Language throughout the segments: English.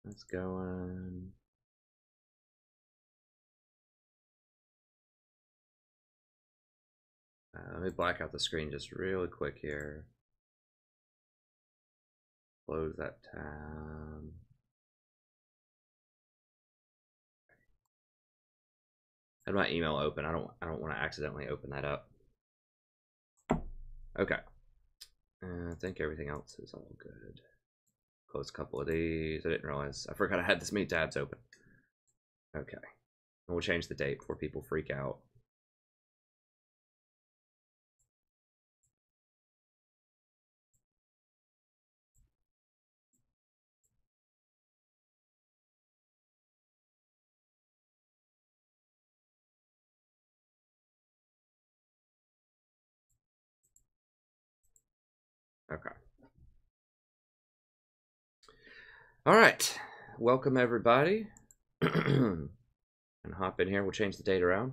That's going. Let me black out the screen just really quick here. Close that tab. I had my email open. I don't want to accidentally open that up. Okay. I think everything else is all good. Close a couple of these. I didn't realize. I forgot I had this many tabs open. Okay. And we'll change the date before people freak out. Okay. All right. Welcome, everybody. And hop in here. We'll change the date around.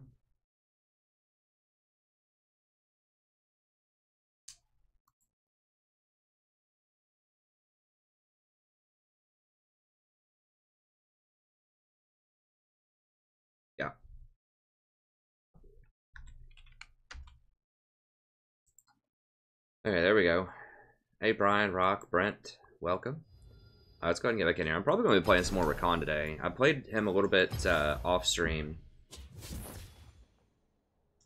Yeah. Okay, there we go. Hey, Brian, Rock, Brent, welcome. Let's go ahead and get back in here. I'm probably going to be playing some more Recon today. I played him a little bit off stream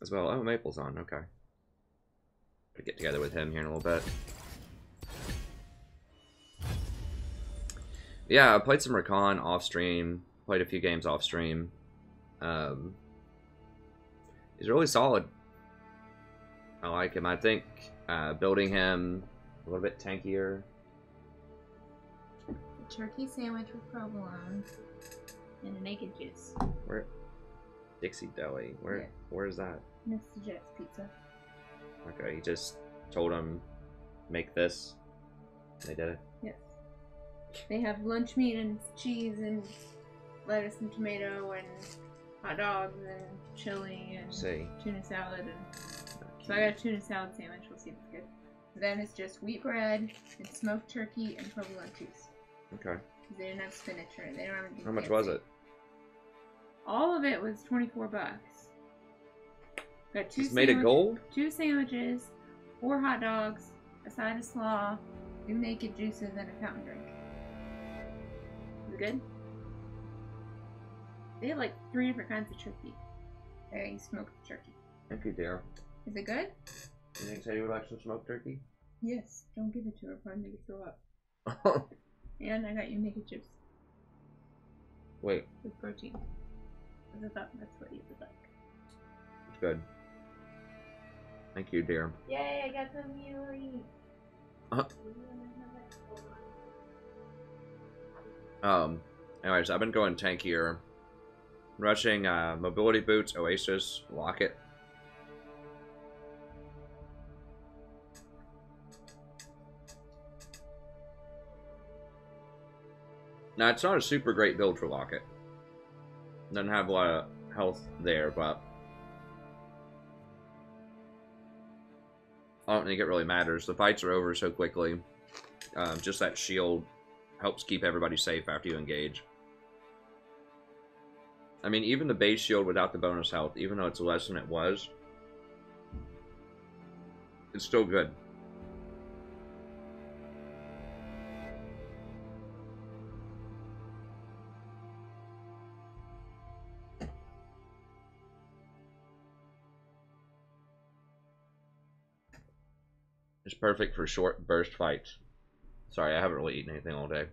as well. Oh, Maple's on. Okay. Gonna get together with him here in a little bit. Yeah, I played some Recon off stream. Played a few games off stream. He's really solid. I like him. I think building him a little bit tankier. A turkey sandwich with provolone and a naked juice. Where? Dixie Deli. Where's that? Next to Jeff's Pizza. Okay, he just told him make this. They did it. Yes. They have lunch meat and cheese and lettuce and tomato and hot dogs and chili and tuna salad. So I got a tuna salad sandwich. We'll see if it's good. Then it's just wheat bread and smoked turkey and provolone juice. Okay. They didn't have spinach or they don't have anything. How much was it? All of it was $24. Got two. Just made it gold? 2 sandwiches, 4 hot dogs, a side of slaw, 2 naked juices, and a fountain drink. Is it good? They have like 3 different kinds of turkey. Very smoked turkey. Thank you, dear. Is it good? You think Sadie would like some smoked turkey? Yes. Don't give it to her. Probably make her throw up. And I got you naked juice. Wait. With protein. Because I thought that's what you would like. It's good. Thank you, dear. Yay, I got some Yuri. Anyways, I've been going tankier. Rushing mobility boots, Oasis, Locket. Now, it's not a super great build for Locket. Doesn't have a lot of health there, but I don't think it really matters. The fights are over so quickly. Just that shield helps keep everybody safe after you engage. I mean, even the base shield without the bonus health, even though it's less than it was, it's still good. It's perfect for short burst fights. Sorry, I haven't really eaten anything all day.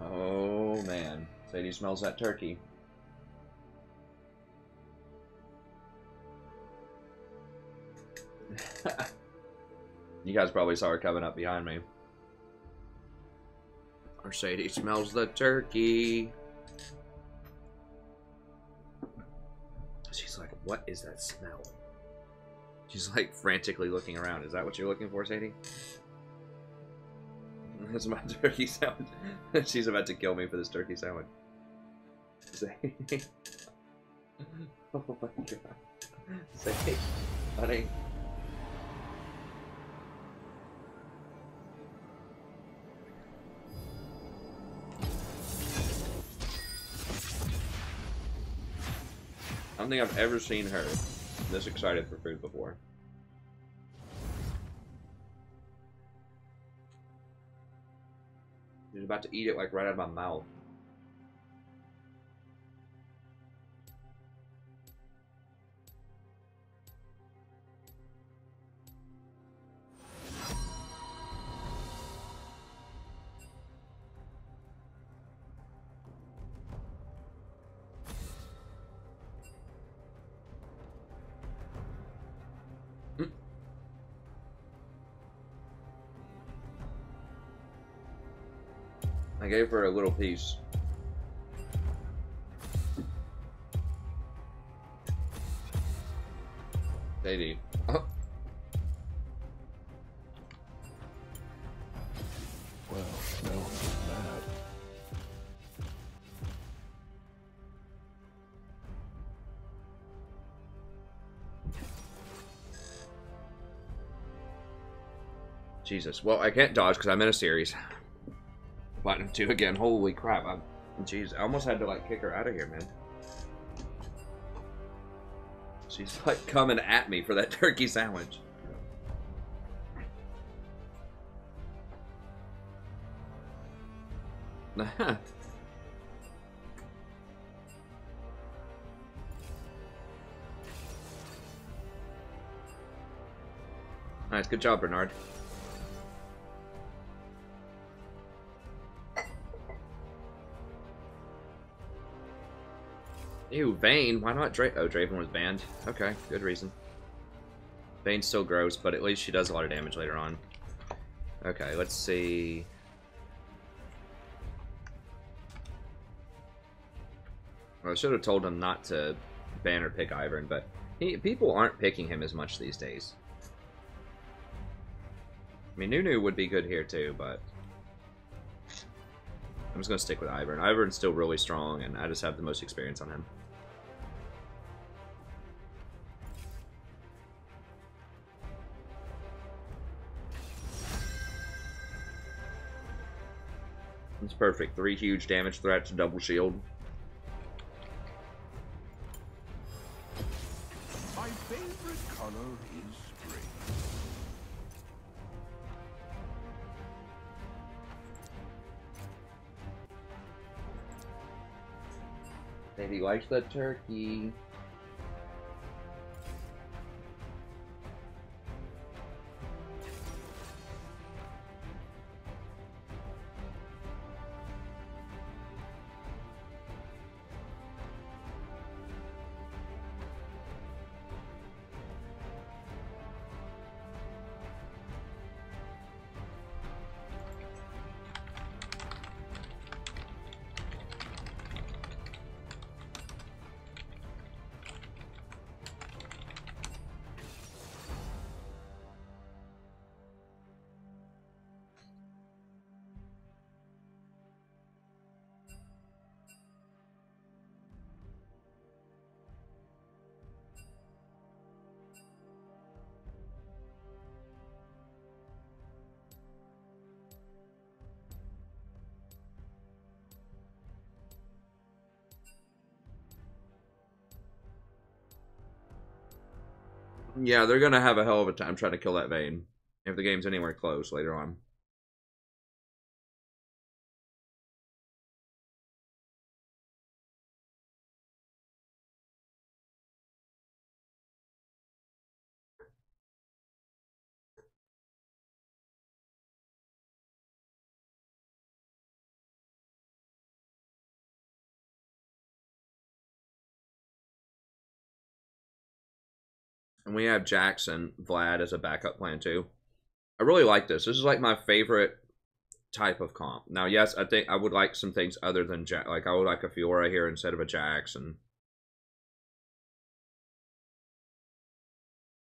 Oh man, Sadie smells that turkey. You guys probably saw her coming up behind me. Or Sadie smells the turkey. She's like, what is that smell? She's like frantically looking around. Is that what you're looking for, Sadie? That's my turkey sandwich. She's about to kill me for this turkey sandwich. Sadie. Oh my god. Sadie. Honey. I don't think I've ever seen her this excited for food before. She's about to eat it like right out of my mouth. I gave her a little piece. Katie. Oh. Well, no one is mad. Jesus. Well, I can't dodge because I'm in a series. Platinum 2 again. Holy crap. Jeez, I almost had to like kick her out of here, man. She's like coming at me for that turkey sandwich. Nice, good job, Bernard. Ew, Vayne. Why not Draven? Oh, Draven was banned. Okay, good reason. Vayne's still gross, but at least she does a lot of damage later on. Okay, let's see. Well, I should have told him not to ban or pick Ivern, but people aren't picking him as much these days. I mean, Nunu would be good here too, but I'm just going to stick with Ivern. Ivern's still really strong, and I just have the most experience on him. It's perfect. 3 huge damage threats, double shield. My favorite color is green. Baby likes the turkey. Yeah, they're gonna have a hell of a time trying to kill that Vayne if the game's anywhere close later on. And we have Jackson, Vlad as a backup plan too. I really like this. This is like my favorite type of comp. Now, yes, I think I would like some things other than Jack. Like I would like a Fiora here instead of a Jackson.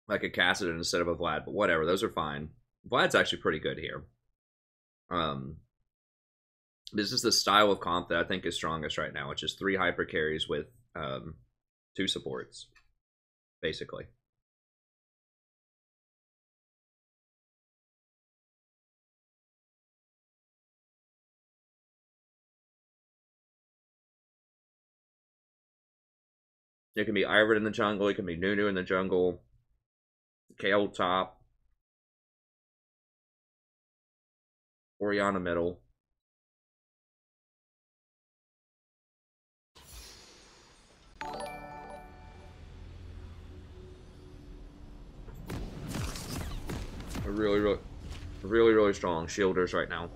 Like a Cassidon instead of a Vlad, but whatever. Those are fine. Vlad's actually pretty good here. This is the style of comp that I think is strongest right now, which is 3 hyper carries with 2 supports, basically. It can be Ivory in the jungle. It can be Nunu in the jungle. Kale top. Oriana middle. Really strong shielders right now.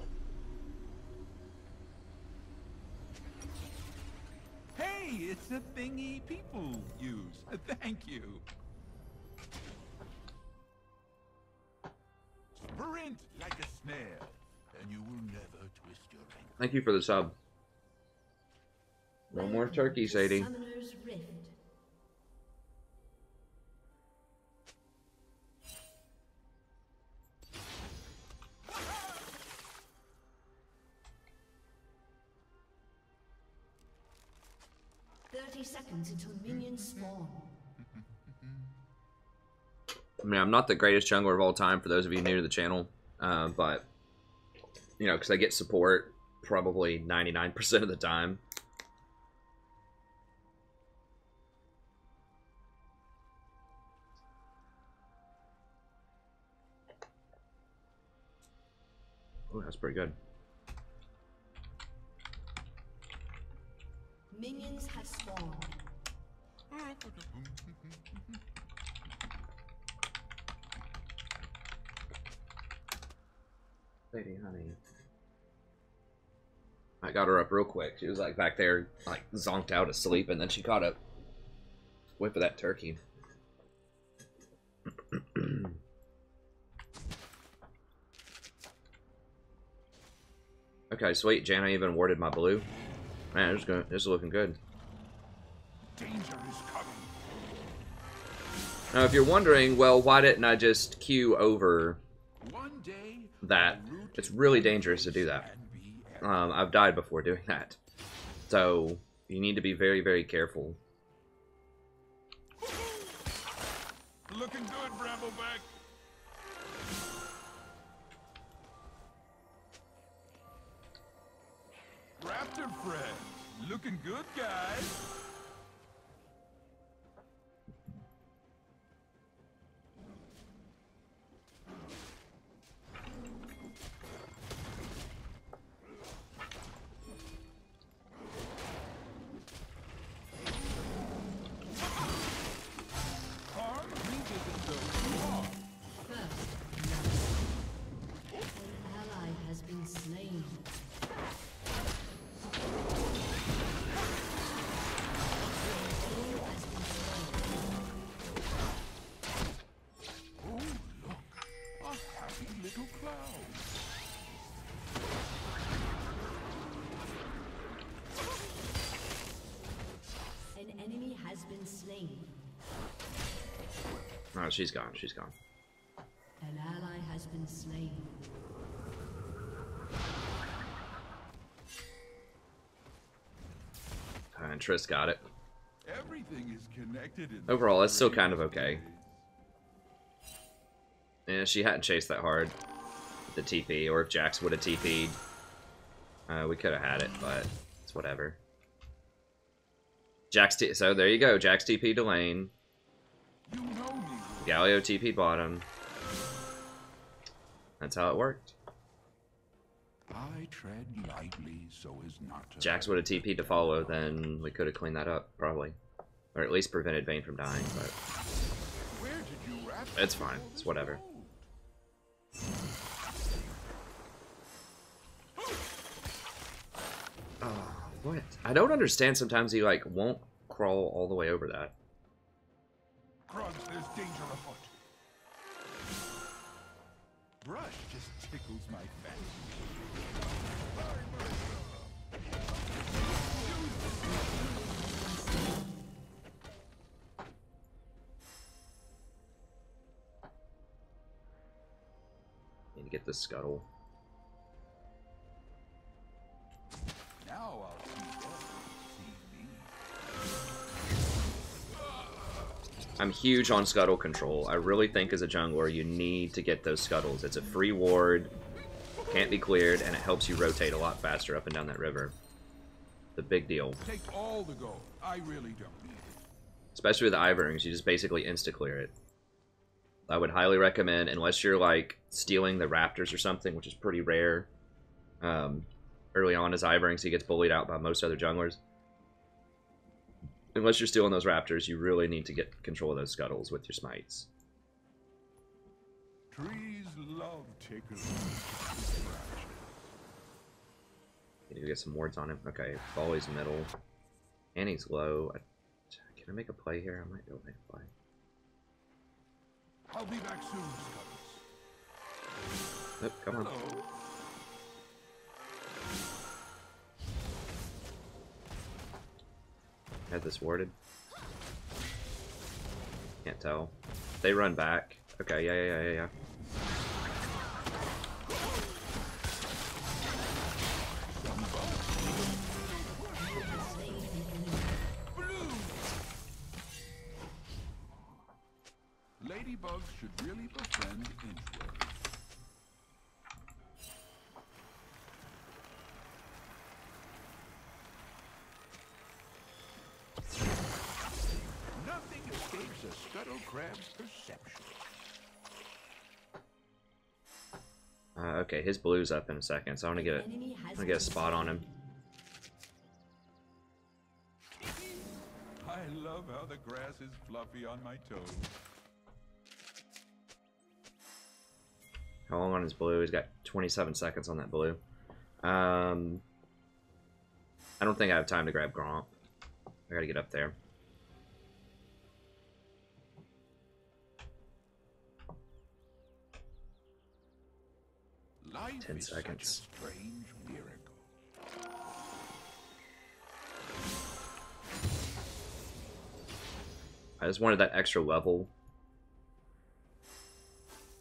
Hey, it's a thingy people use. Thank you. Sprint like a snail, and you will never twist your ankle. Thank you for the sub. No more turkey, Sadie. Summoner's Rift. Seconds until minions spawn. I mean, I'm not the greatest jungler of all time for those of you new to the channel, but, you know, because I get support probably 99% of the time. Oh, that's pretty good. Minions have spawned. Lady honey. I got her up real quick. She was like back there, like zonked out asleep, and then she caught a whiff of that turkey. Okay, sweet. Janna even warded my blue. Man, this is looking good. Danger is coming. Now, if you're wondering, well, why didn't I just queue over One day, that? It's really dangerous to do that. I've died before doing that. So, you need to be very, very careful. Looking good, Brambleback. Raptor friend, looking good, guys. Oh, she's gone. She's gone. An ally has been slain. And Triss got it. Everything is connected in Overall, it's still kind of okay. Yeah, she hadn't chased that hard with the TP, or if Jax would have TP'd, we could have had it, but it's whatever. So there you go, Jax TP to lane. You know me. Galio TP bottom. That's how it worked. I tread lightly so as not to. Jax would have TP'd to follow, then we could have cleaned that up, probably. Or at least prevented Vayne from dying, but Where did you wrap it's fine. It's whatever. Oh, what? I don't understand sometimes he, like, won't crawl all the way over that. Grunts, there's danger afoot. Brush just tickles my fancy. Need to get the scuttle. Now I'll see them see me. I'm huge on scuttle control. I really think as a jungler you need to get those scuttles. It's a free ward, can't be cleared, and it helps you rotate a lot faster up and down that river. It's a big deal. Take all the gold. I really don't need it. Especially with the Ivorings, you just basically insta-clear it. I would highly recommend, unless you're like stealing the Raptors or something, which is pretty rare. Early on as Ivorings, he gets bullied out by most other junglers. Unless you're stealing those Raptors, you really need to get control of those Scuttles with your smites. Trees love tickles. Need to get some wards on him. Okay, Volley's middle. And he's low. Can I make a play here? I might be able to make a play. I'll be back soon, Scuttles. Nope, come on. Hello. Had this warded. Can't tell. They run back. Okay, yeah. Ladybugs should really befriend inchworms. Nothing escapes a scuttle crab's perception. Okay, his blue's up in a second, so I want to get a spot on him. I love how the grass is fluffy on my toes. How long on his blue? He's got 27 seconds on that blue. I don't think I have time to grab Gromp. I gotta get up there. Life 10 is seconds. such a strange miracle. I just wanted that extra level.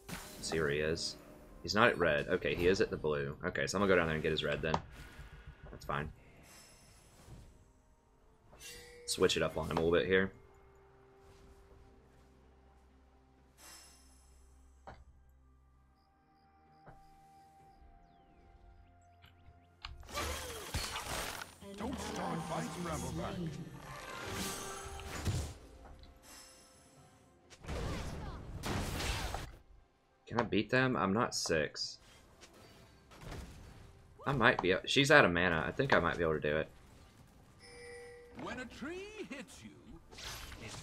Let's see where he is. He's not at red. Okay, he is at the blue. Okay, so I'm gonna go down there and get his red then. That's fine. Switch it up on him a little bit here. Don't start fights, Brambleback. Can I beat them? I'm not 6. I might be. She's out of mana. I think I might be able to do it. When a tree hits you, it's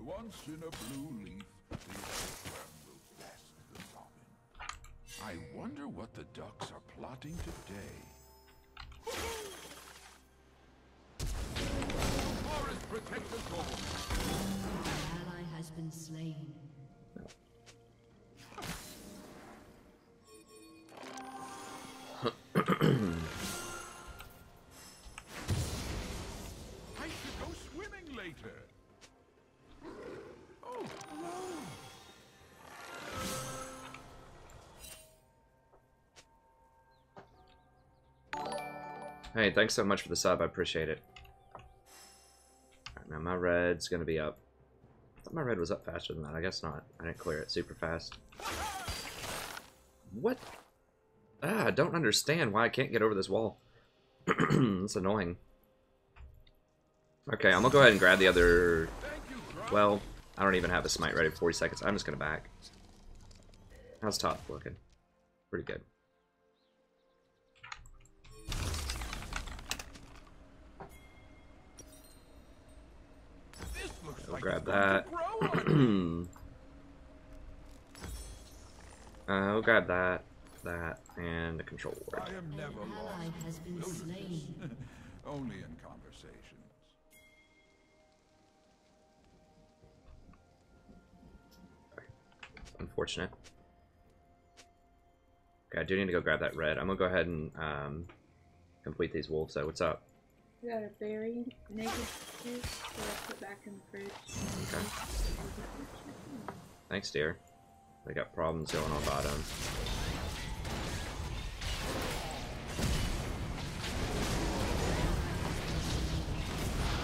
once in a blue leaf, the earthworm will best the common. I wonder what the ducks are plotting today. Forest protect us all. An ally has been slain. I should go swimming later. Oh, hello. Hey, thanks so much for the sub. I appreciate it. Alright, now my red's gonna be up. I thought my red was up faster than that. I guess not. I didn't clear it super fast. What? Ah, I don't understand why I can't get over this wall. It's annoying. Okay, I'm gonna go ahead and grab the other... Well, I don't even have a smite ready for 40 seconds. I'm just gonna back. How's top looking? Pretty good. This looks I'll like grab it's going that. to grow on me. I'll grab that, and the control ward. I am An never ally lost. has been Notice. slain. Only in conversations. Unfortunate. Okay, I do need to go grab that red. I'm gonna go ahead and complete these wolves. So what's up? We got a berry negative juice that I put back in the fridge. Okay. Thanks, dear. They got problems going on bottom.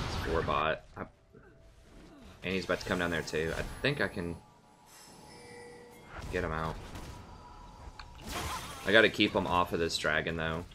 It's 4 bot. And he's about to come down there too. I think I can get him out. I gotta keep him off of this dragon though.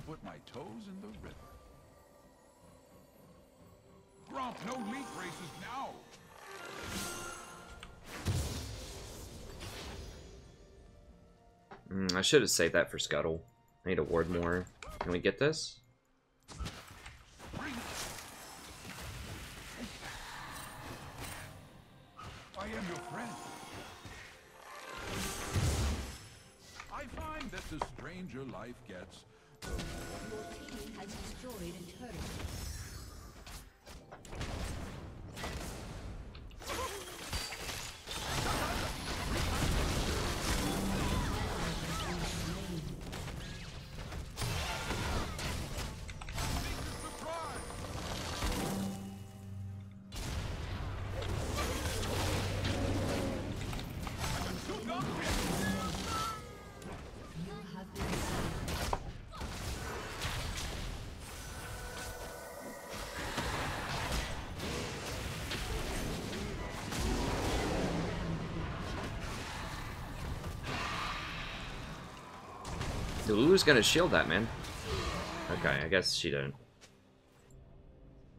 Put my toes in the river. Grump, no leak races now. I should have saved that for Scuttle. I need a ward more. Can we get this? I am your friend. I find that the stranger life gets, Your team has destroyed a turret. Lulu's gonna shield that, man. Okay, I guess she didn't.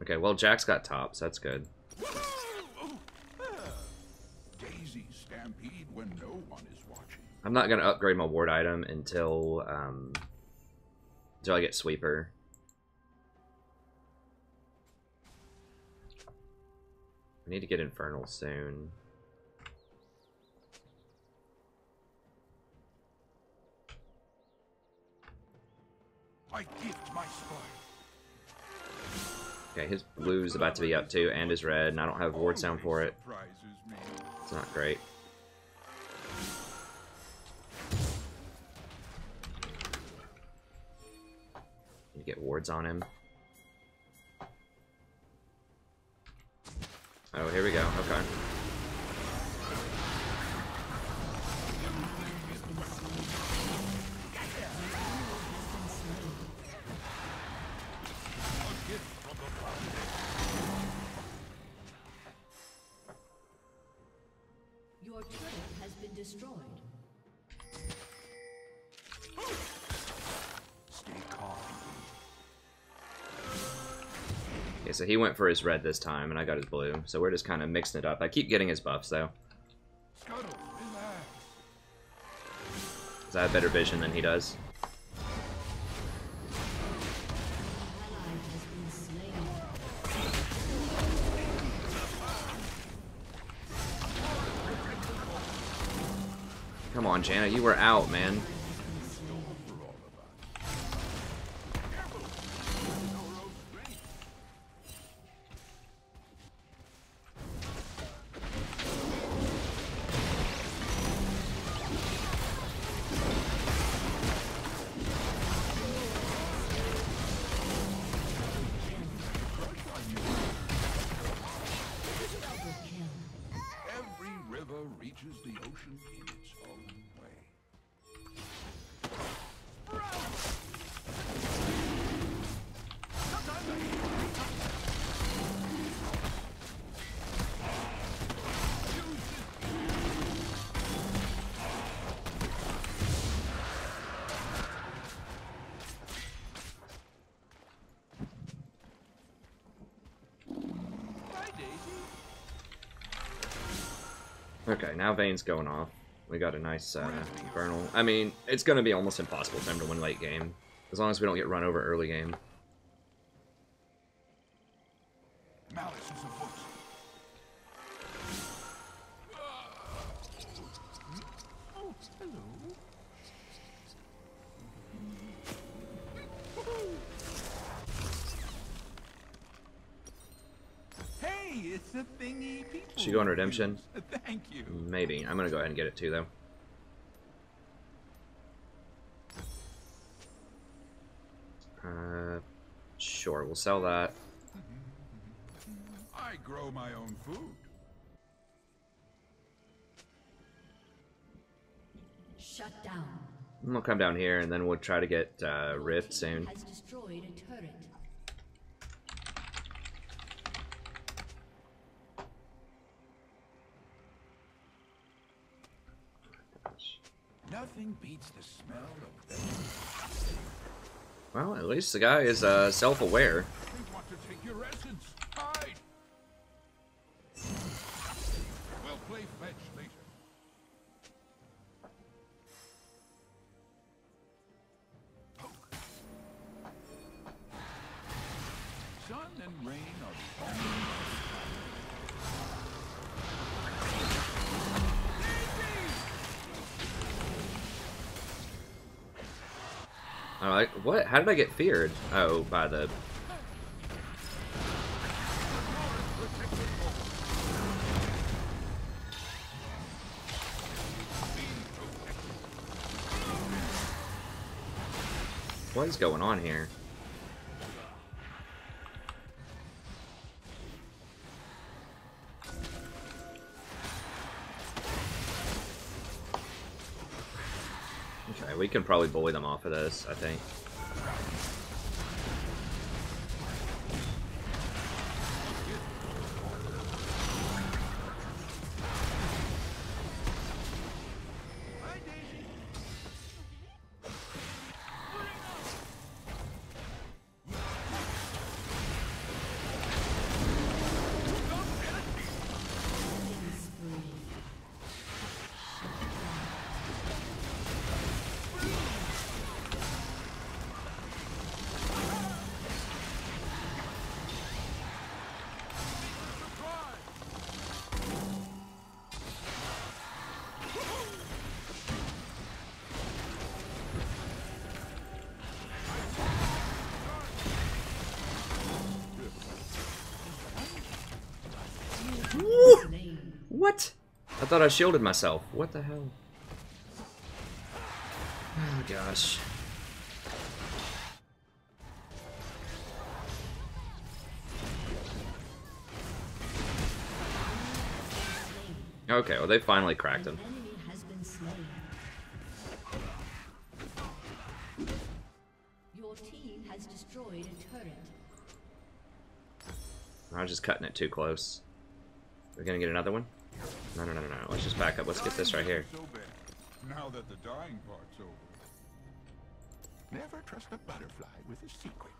Okay, well, Jack's got tops. That's good. Daisy stampede when no one is watching. I'm not gonna upgrade my ward item until I get sweeper. I need to get infernal soon. I gift my spark. Okay, his blue's about to be up too, and his red, and I don't have ward sound for it. It's not great. Need to get wards on him. Oh, here we go. Okay. Your turret has been destroyed. Stay calm. Okay, so he went for his red this time, and I got his blue. So we're just kind of mixing it up. I keep getting his buffs, though. Scuttle, relax. 'Cause I have better vision than he does. Ally has been slain. Come on, Janet, you were out, man. Every river reaches the ocean in its own way. Bye, Daisy. Okay, now Vayne's going off. We got a nice Infernal. I mean, it's going to be almost impossible for him to win late game. As long as we don't get run over early game. Malice is afoot. Oh, hello. Hey, it's a thingy people. She go on redemption? Thank you. Maybe. I'm going to go ahead and get it too, though. Sure, we'll sell that. I grow my own food. Shut down. We'll come down here and then we'll try to get Rift soon. Has destroyed a turret. Nothing beats the smell of vegetables. Well, at least the guy is self-aware. They want to take your essence. Hide. We'll play fetch later. Poke. Sun and rain are the only. Alright, what? How did I get feared? Oh, by the... What is going on here? Okay, we can probably bully them off of this, I think. What? I thought I shielded myself. What the hell? Oh gosh. Okay, well they finally cracked him. Enemy has been slain. Your team has destroyed a turret. I was just cutting it too close. We're gonna get another one? No. Let's just back up. Let's get this right here. So bad. Now that the dying part's over. Never trust a butterfly with a secret.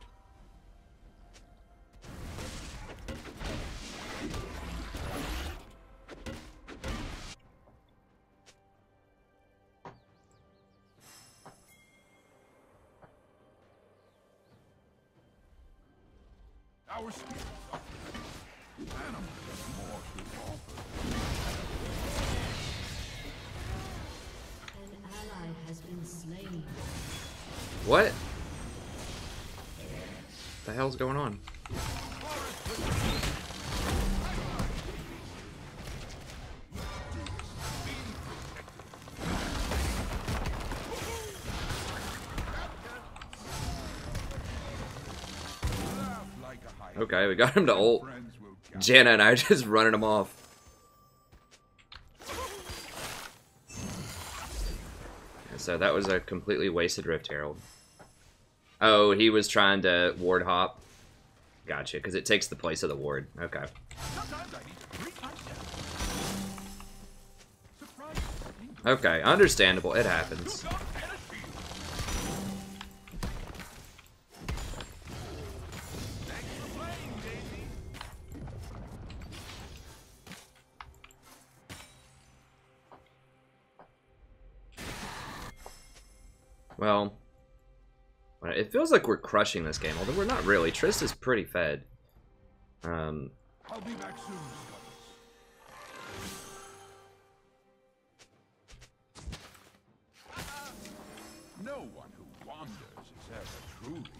Our skills are animals have more to offer. An ally has been slain. What? The hell's going on? Okay, we got him to ult. Janna and I are just running him off. So that was a completely wasted Rift Herald. Oh, he was trying to ward hop. Gotcha, because it takes the place of the ward. Okay. Okay, understandable. It happens. Well, it feels like we're crushing this game, although we're not really. Trist is pretty fed. I'll be back soon, Scuttles. No one who wanders is ever truly lost.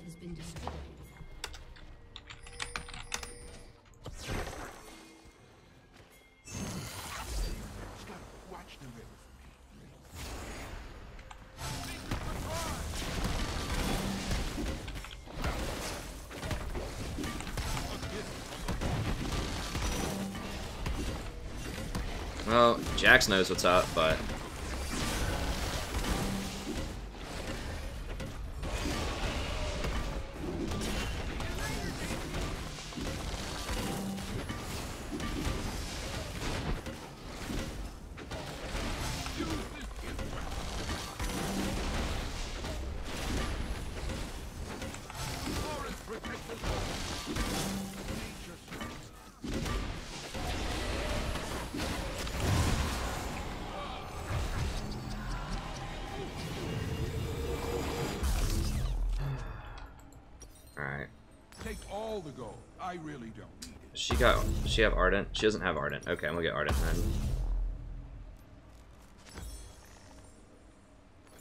Has been destroyed. Watch the river Well, Jax knows what's up, but the gold. I really don't need it. Does she have Ardent? She doesn't have Ardent. Okay, I'm gonna get Ardent then.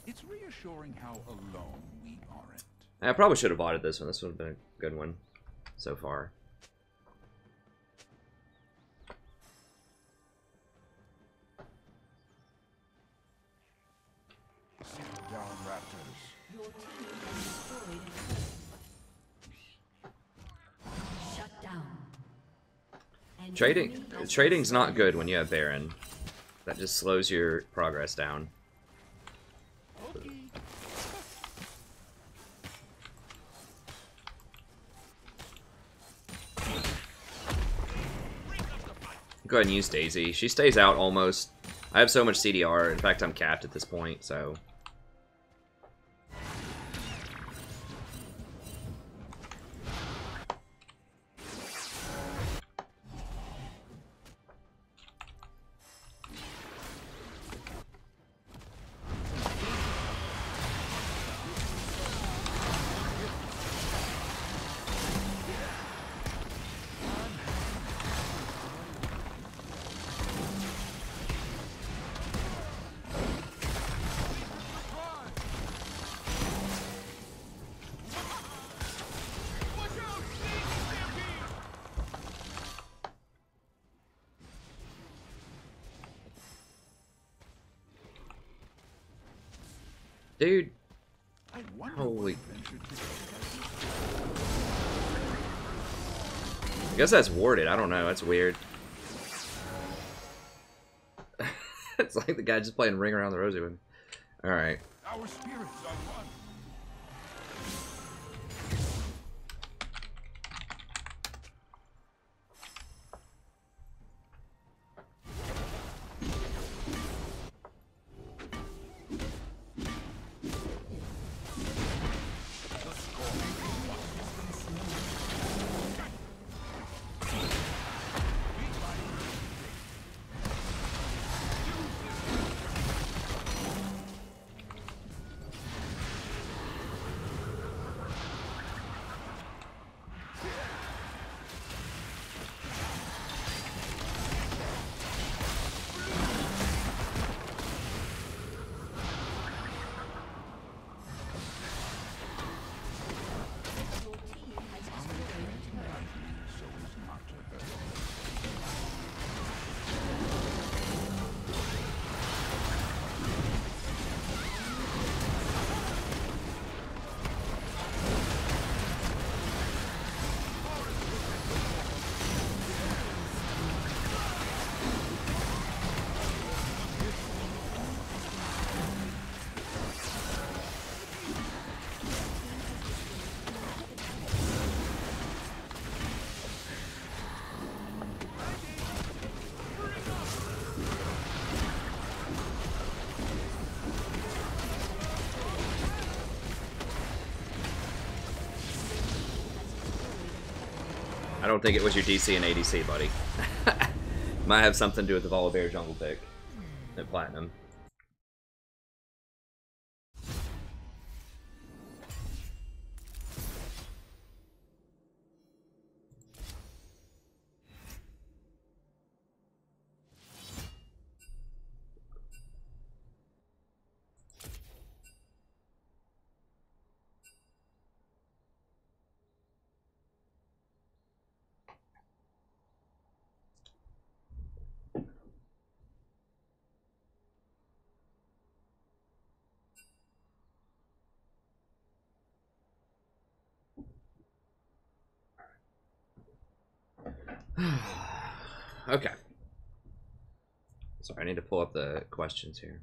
It's reassuring how alone we aren't. I probably should have bought this one. This would have been a good one so far. Sit down, raptors. Your team has destroyed. Shut down. And Trading's not good when you have Baron. That just slows your progress down. Go ahead and use Daisy. She stays out almost. I have so much CDR. In fact, I'm capped at this point, so. Dude. Holy. I guess that's warded. I don't know. That's weird. It's like the guy just playing Ring Around the Rosie with me. Alright. Our spirits are one. I don't think it was your DC and ADC, buddy. Might have something to do with the Volibear jungle pick at Platinum. Okay. Sorry, I need to pull up the questions here.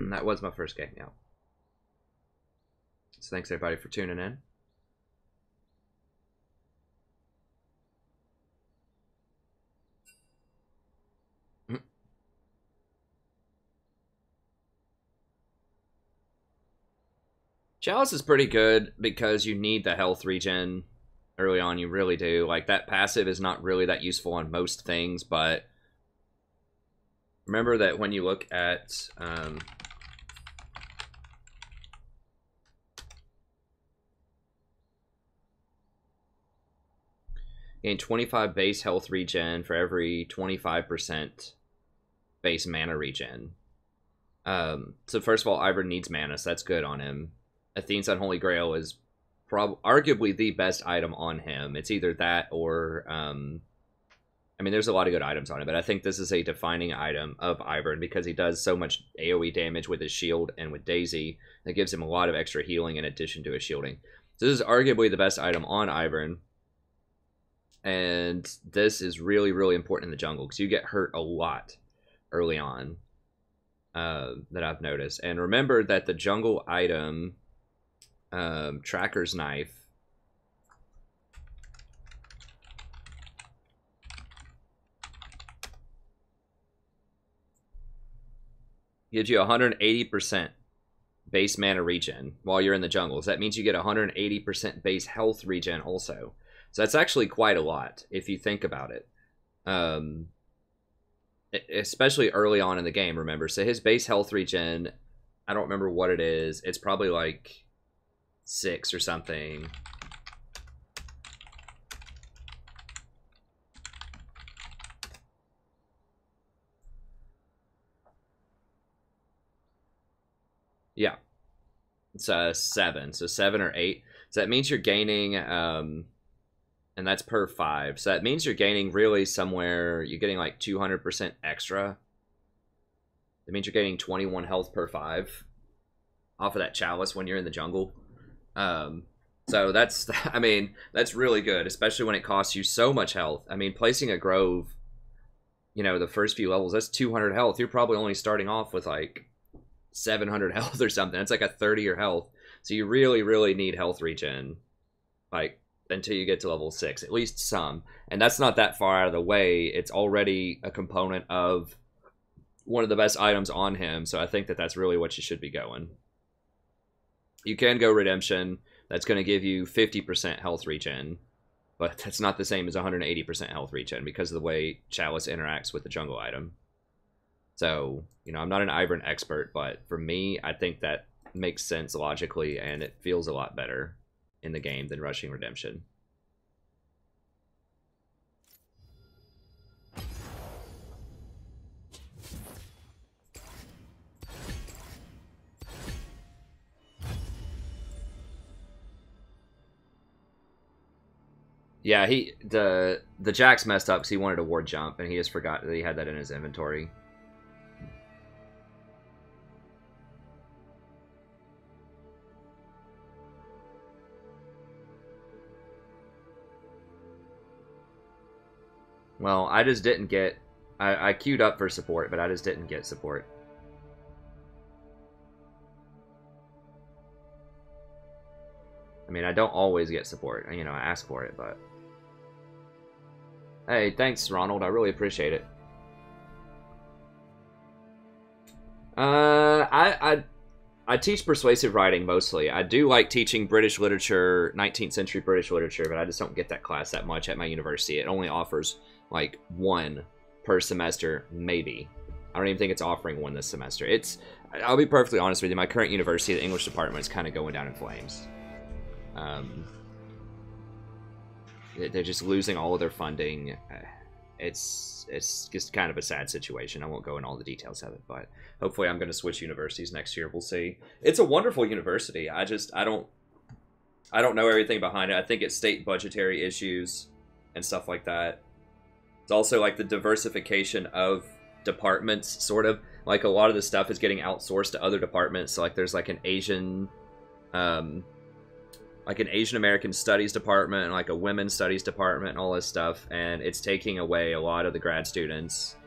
That was my first game, yeah. So thanks everybody for tuning in. Chalice is pretty good because you need the health regen early on. You really do. Like, that passive is not really that useful on most things, but remember that when you look at gain 25 base health regen for every 25% base mana regen. So first of all, Ivern needs mana, so that's good on him. Athene's Unholy Grail is arguably the best item on him. It's either that or, I mean, there's a lot of good items on it, but I think this is a defining item of Ivern because he does so much AoE damage with his shield and with Daisy that gives him a lot of extra healing in addition to his shielding. So this is arguably the best item on Ivern, and this is really, really important in the jungle because you get hurt a lot early on, that I've noticed. And remember that the jungle item, Tracker's Knife, gives you 180% base mana regen while you're in the jungles. That means you get 180% base health regen also. So that's actually quite a lot if you think about it. Especially early on in the game, remember. So his base health regen, I don't remember what it is. It's probably like 6 or something. Yeah. It's 7. So 7 or 8. So that means you're gaining, and that's per 5. So that means you're gaining really somewhere, you're getting like 200% extra. That means you're gaining 21 health per 5 off of that chalice when you're in the jungle. So that's, I mean, that's really good, especially when it costs you so much health. I mean, placing a grove, you know, the first few levels, that's 200 health. You're probably only starting off with like 700 health or something. That's like a 30 or health. So you really, really need health regen, like, until you get to level 6, at least some. And that's not that far out of the way. It's already a component of one of the best items on him, so I think that that's really what you should be going. You can go Redemption. That's going to give you 50% health regen, but that's not the same as 180% health regen because of the way Chalice interacts with the jungle item. So, you know, I'm not an Ivern expert, but for me, I think that makes sense logically, and it feels a lot better in the game than rushing Redemption. Yeah, the Jax messed up because he wanted a ward jump, and he just forgot that he had that in his inventory. Well, I just didn't get... I queued up for support, but I just didn't get support. I mean, I don't always get support. You know, I ask for it, but... Hey, thanks, Ronald. I really appreciate it. I teach persuasive writing mostly. I do like teaching British literature, 19th century British literature, but I just don't get that class that much at my university. It only offers like one per semester, maybe. I don't even think it's offering one this semester. I'll be perfectly honest with you, my current university, the English department, is kind of going down in flames. They're just losing all of their funding. It's just kind of a sad situation. I won't go into all the details of it, but hopefully I'm going to switch universities next year. We'll see. It's a wonderful university. I don't know everything behind it. I think it's state budgetary issues and stuff like that. It's also like the diversification of departments, sort of. Like a lot of the stuff is getting outsourced to other departments. So like there's like an Asian American studies department and like a women's studies department and all this stuff, and it's taking away a lot of the grad students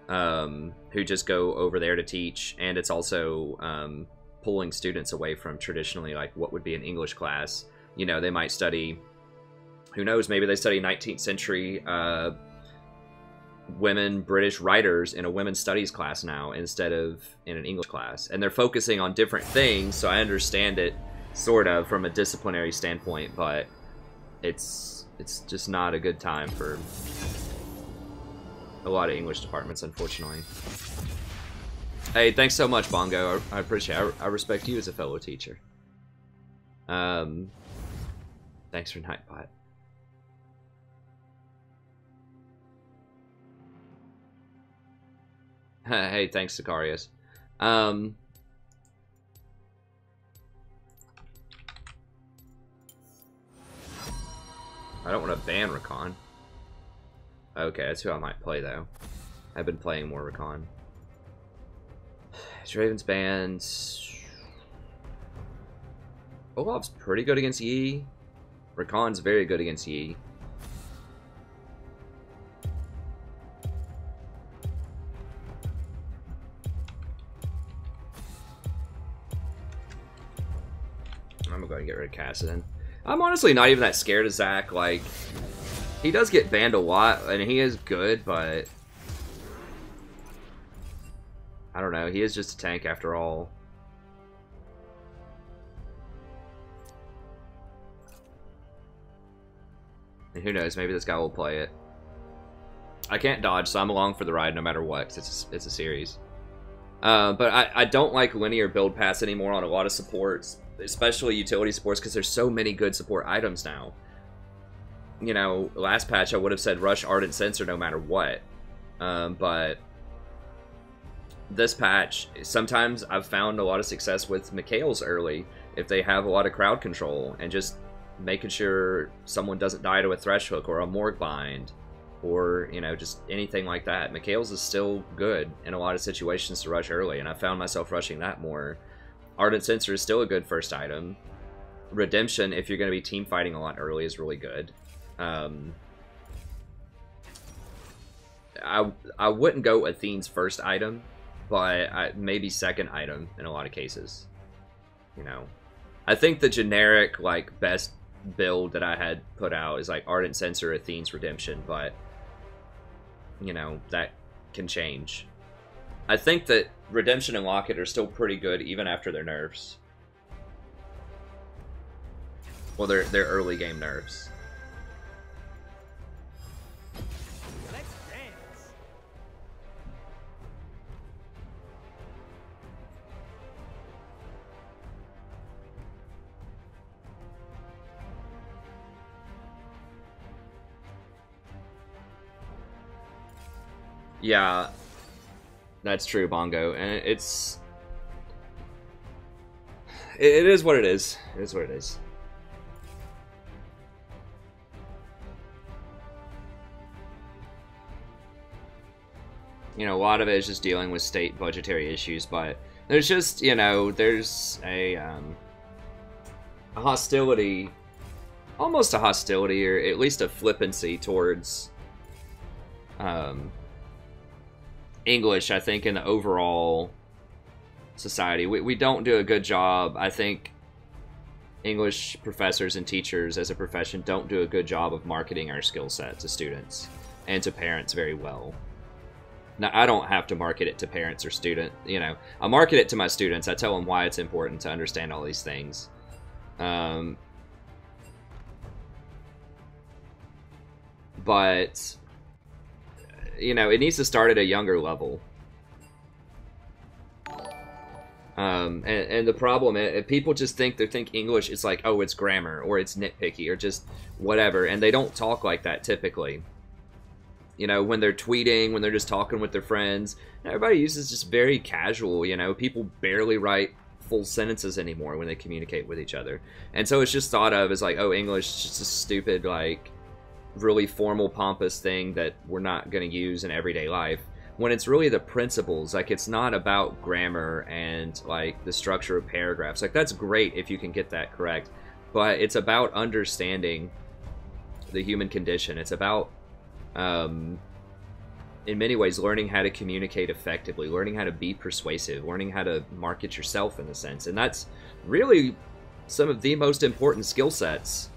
who just go over there to teach, and it's also pulling students away from traditionally like what would be an English class. You know, they might study, who knows, maybe they study 19th century women British writers in a women's studies class now instead of in an English class, and they're focusing on different things, so I understand it sort of from a disciplinary standpoint, but it's just not a good time for a lot of English departments, unfortunately. Hey, thanks so much, Bongo. I appreciate it. I respect you as a fellow teacher. Thanks for Nightbot. Hey, thanks, Sicarius. I don't want to ban Recon. Okay, that's who I might play, though. I've been playing more Recon. Draven's banned. Olaf's pretty good against Yi. Recon's very good against Yi. I'm gonna go ahead and get rid of Kassadin. I'm honestly not even that scared of Zach. Like, he does get banned a lot, and he is good, but I don't know. He is just a tank after all. And who knows? Maybe this guy will play it. I can't dodge, so I'm along for the ride no matter what, 'cause it's a series. But I don't like linear build pass anymore on a lot of supports, especially utility supports, because there's so many good support items now. You know, last patch I would have said rush Ardent Sensor no matter what. But this patch, sometimes I've found a lot of success with Mikhail's early, if they have a lot of crowd control, and just making sure someone doesn't die to a Thresh Hook or a Morgue Bind, or, you know, just anything like that. Mikhail's is still good in a lot of situations to rush early, and I found myself rushing that more. Ardent Sensor is still a good first item. Redemption, if you're going to be team fighting a lot early, is really good. I wouldn't go Athene's first item, but maybe second item in a lot of cases. You know, I think the generic, like, best build that I had put out is like Ardent Sensor, Athene's Redemption, but you know, that can change. I think that Redemption and Locket are still pretty good even after their nerfs. Well, they're early game nerfs. Let's dance. Yeah, that's true, Bongo, and it is what it is. It is what it is. You know, a lot of it is just dealing with state budgetary issues, but there's just, you know, there's a hostility, almost a hostility, or at least a flippancy towards English, I think, in the overall society. We don't do a good job. I think English professors and teachers as a profession don't do a good job of marketing our skill set to students and to parents very well. Now, I don't have to market it to parents or students. You know, I market it to my students. I tell them why it's important to understand all these things. But, you know, it needs to start at a younger level. And the problem is, people just think English is like, oh, it's grammar, or it's nitpicky, or just whatever, and they don't talk like that typically. You know, when they're tweeting, when they're just talking with their friends, everybody uses just very casual, you know, people barely write full sentences anymore when they communicate with each other. And so it's just thought of as like, oh, English is just a stupid, like, really formal, pompous thing that we're not going to use in everyday life. When it's really the principles. Like, it's not about grammar and, like, the structure of paragraphs. Like, that's great if you can get that correct. But it's about understanding the human condition. It's about, in many ways, learning how to communicate effectively, learning how to be persuasive, learning how to market yourself in a sense. And that's really some of the most important skill sets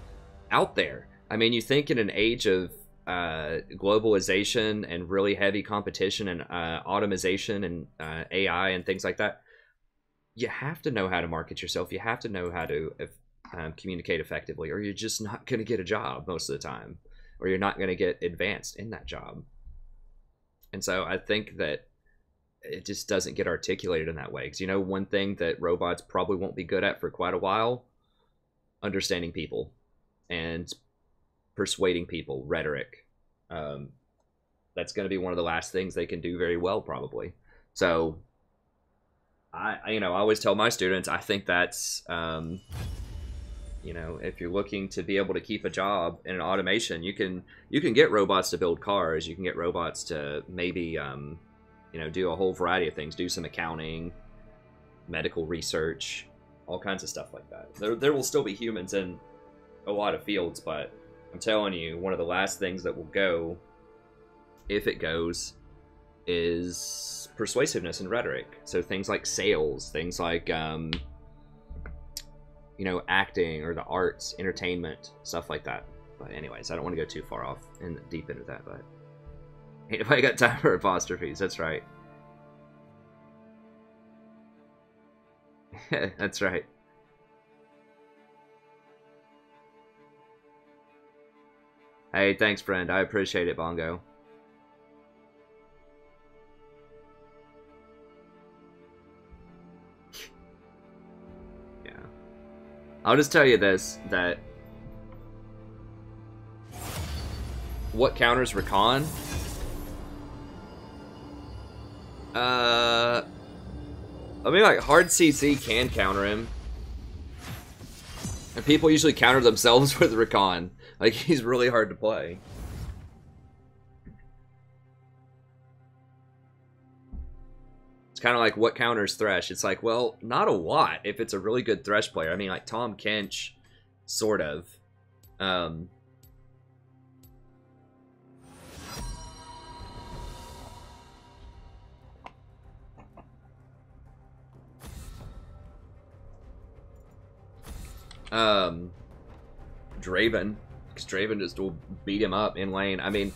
out there. I mean, you think in an age of globalization and really heavy competition and automation and AI and things like that, you have to know how to market yourself. You have to know how to communicate effectively, or you're just not going to get a job most of the time, or you're not going to get advanced in that job. And so I think that it just doesn't get articulated in that way. Because, you know, one thing that robots probably won't be good at for quite a while, understanding people and persuading people, rhetoric. That's going to be one of the last things they can do very well, probably. So, I always tell my students, I think that's, you know, if you're looking to be able to keep a job in an automation, you can get robots to build cars. You can get robots to maybe, you know, do a whole variety of things, do some accounting, medical research, all kinds of stuff like that. There will still be humans in a lot of fields, but I'm telling you, one of the last things that will go, if it goes, is persuasiveness and rhetoric. So things like sales, things like, you know, acting or the arts, entertainment, stuff like that. But anyways, I don't want to go too far off and deep into that, but ain't nobody got time for apostrophes. That's right. That's right. Hey, thanks, friend. I appreciate it, Bongo. Yeah. I'll just tell you this, that what counters Recon? I mean, like, hard CC can counter him. And people usually counter themselves with Recon. Like, he's really hard to play. It's kind of like, what counters Thresh? It's like, well, not a lot if it's a really good Thresh player. I mean, like, Tom Kench, sort of. Draven. Because Draven just will beat him up in lane. I mean,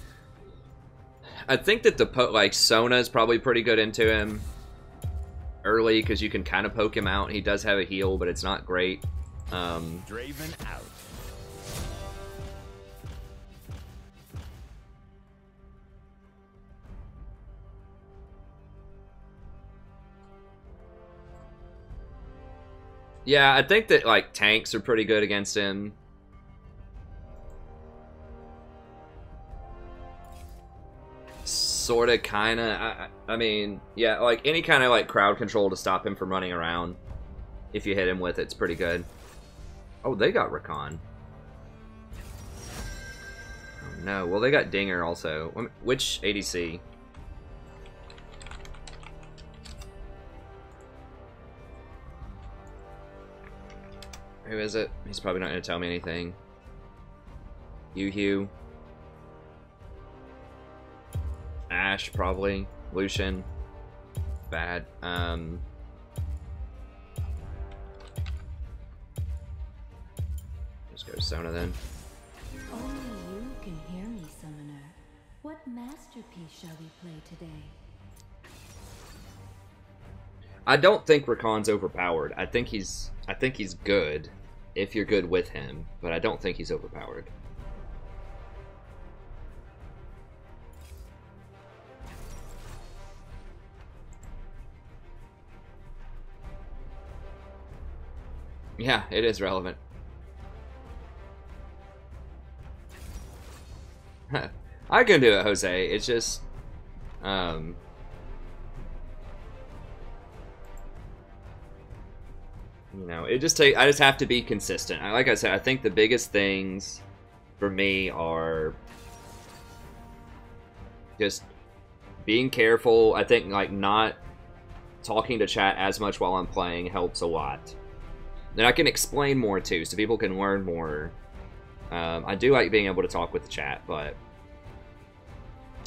I think that like, Sona is probably pretty good into him early, because you can kind of poke him out. He does have a heal, but it's not great. Draven out. Yeah, I think that, like, tanks are pretty good against him. Sorta, kinda. I mean, yeah, like, any kind of, like, crowd control to stop him from running around. If you hit him with it, it's pretty good. Oh, they got Recon. Oh, no. Well, they got Dinger also. Which ADC? Who is it? He's probably not going to tell me anything. Yu-Hugh. Ashe, probably. Lucian. Bad. Let's go to Sona then. Only you can hear me, Summoner. What masterpiece shall we play today? I don't think Rakan's overpowered. I think he's good if you're good with him, but I don't think he's overpowered. Yeah, it is relevant. I can do it, Jose. It's just, you know, I just have to be consistent. Like I said, I think the biggest things for me are just being careful. I think like not talking to chat as much while I'm playing helps a lot. Then I can explain more too, so people can learn more. I do like being able to talk with the chat, but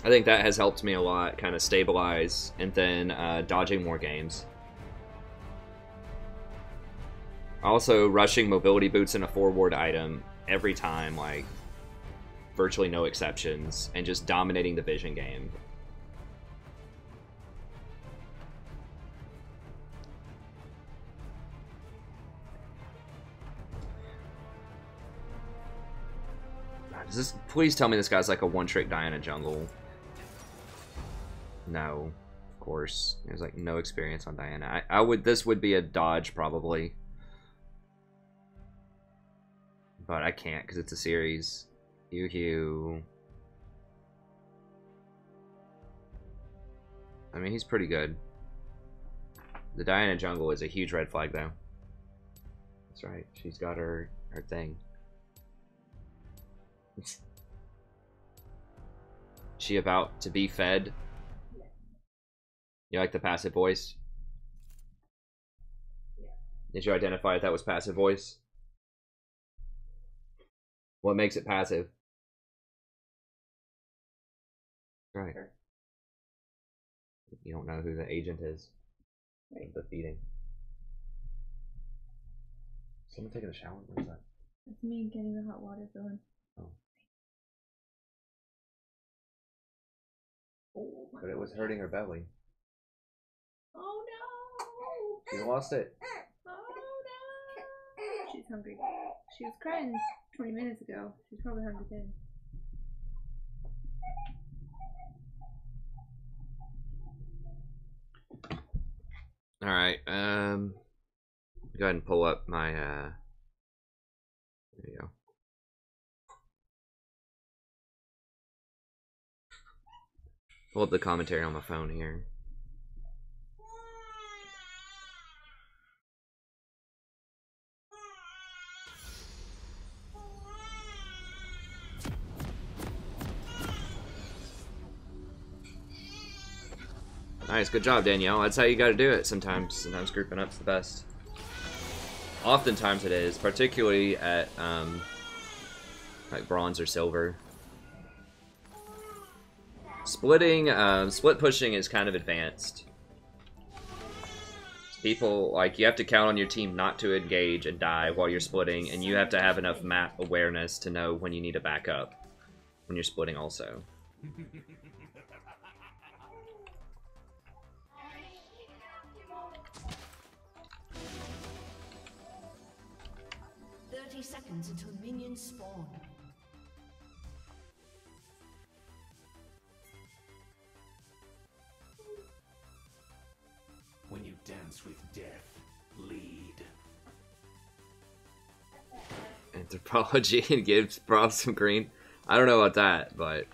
I think that has helped me a lot, kind of stabilize, and then dodging more games. Also, rushing mobility boots in a forward item every time, like virtually no exceptions, and just dominating the vision game. Please tell me this guy's like a one-trick Diana jungle. No, of course. There's like no experience on Diana. This would be a dodge probably. But I can't because it's a series. Yoo-hoo. I mean, he's pretty good. The Diana jungle is a huge red flag though. That's right. She's got her thing. She about to be fed? You like the passive voice? Did you identify if that was passive voice? What makes it passive? Right. You don't know who the agent is. Right. The feeding. Someone taking a shower? What is that? That's me getting the hot water going. Oh. But it was hurting her belly. Oh no! She lost it. Oh no! She's hungry. She was crying 20 minutes ago. She's probably hungry then. Alright, go ahead and pull up my, there you go. Pull up the commentary on my phone here. Nice, good job, Danielle. That's how you gotta do it sometimes. Sometimes grouping up's the best. Oftentimes it is, particularly at, like bronze or silver. Splitting, split pushing is kind of advanced. People, like, you have to count on your team not to engage and die while you're splitting, and you have to have enough map awareness to know when you need to back up when you're splitting also. 30 seconds until minions spawn. When you dance with death, lead. Anthropology and gives props some green. I don't know about that, but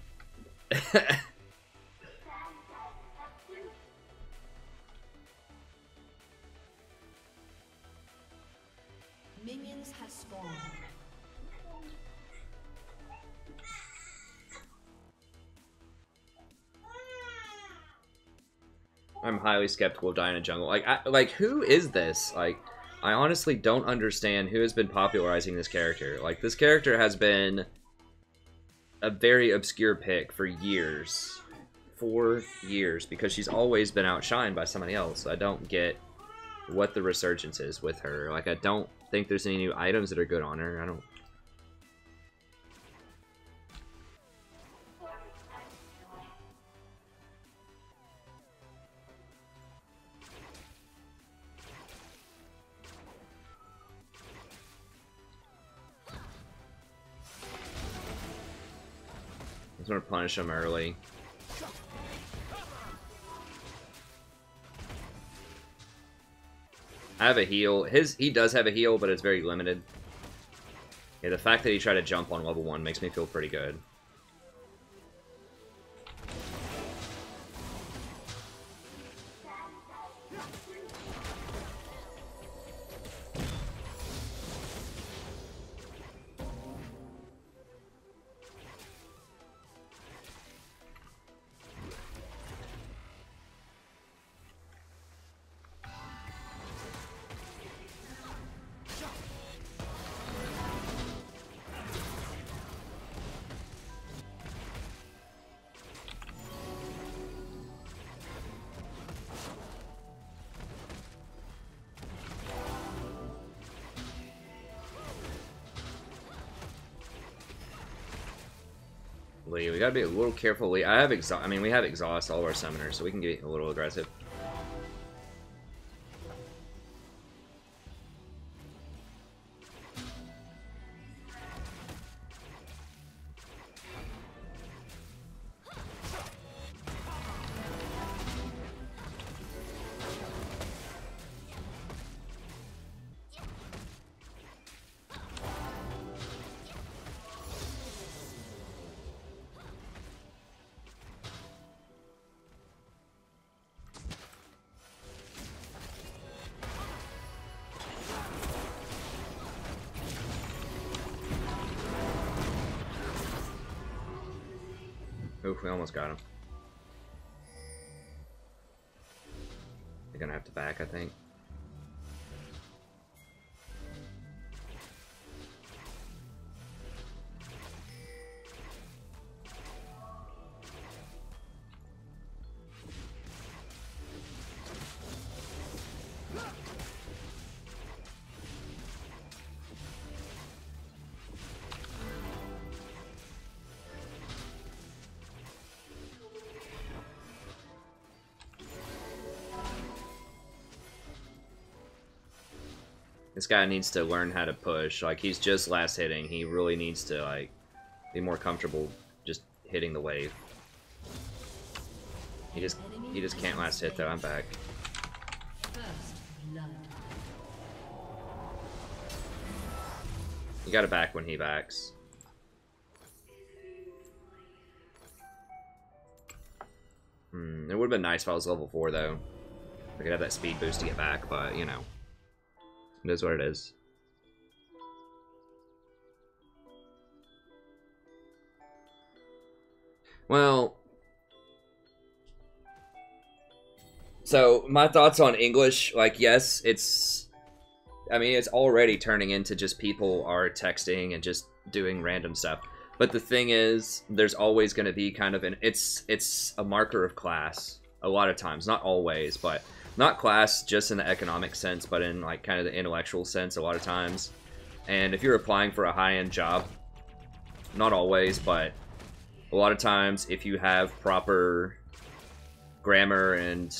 Minions have spawned. I'm highly skeptical of Diana Jungle. Like who is this? Like, I honestly don't understand who has been popularizing this character. Like, this character has been a very obscure pick for years. 4 years, because she's always been outshined by somebody else. I don't get what the resurgence is with her. Like, I don't think there's any new items that are good on her. I don't... just want to punish him early. I have a heal. He does have a heal, but it's very limited. Yeah, the fact that he tried to jump on level 1 makes me feel pretty good. We gotta be a little careful. I have exhaust. I mean, we have exhaust all of our summoners, so we can get a little aggressive. Oof, we almost got him. They're gonna have to back, I think. This guy needs to learn how to push. Like, he's just last hitting. He really needs to, like, be more comfortable just hitting the wave. He just can't last hit, though. I'm back. You gotta back when he backs. It would've been nice if I was level 4, though. I could have that speed boost to get back, but, you know. It is what it is. Well, so my thoughts on English, like, yes, I mean, it's already turning into just people are texting and just doing random stuff. But the thing is, there's always going to be kind of it's a marker of class a lot of times, not always, but not class just in the economic sense, but in like kind of the intellectual sense a lot of times. And if you're applying for a high-end job, not always, but a lot of times if you have proper grammar and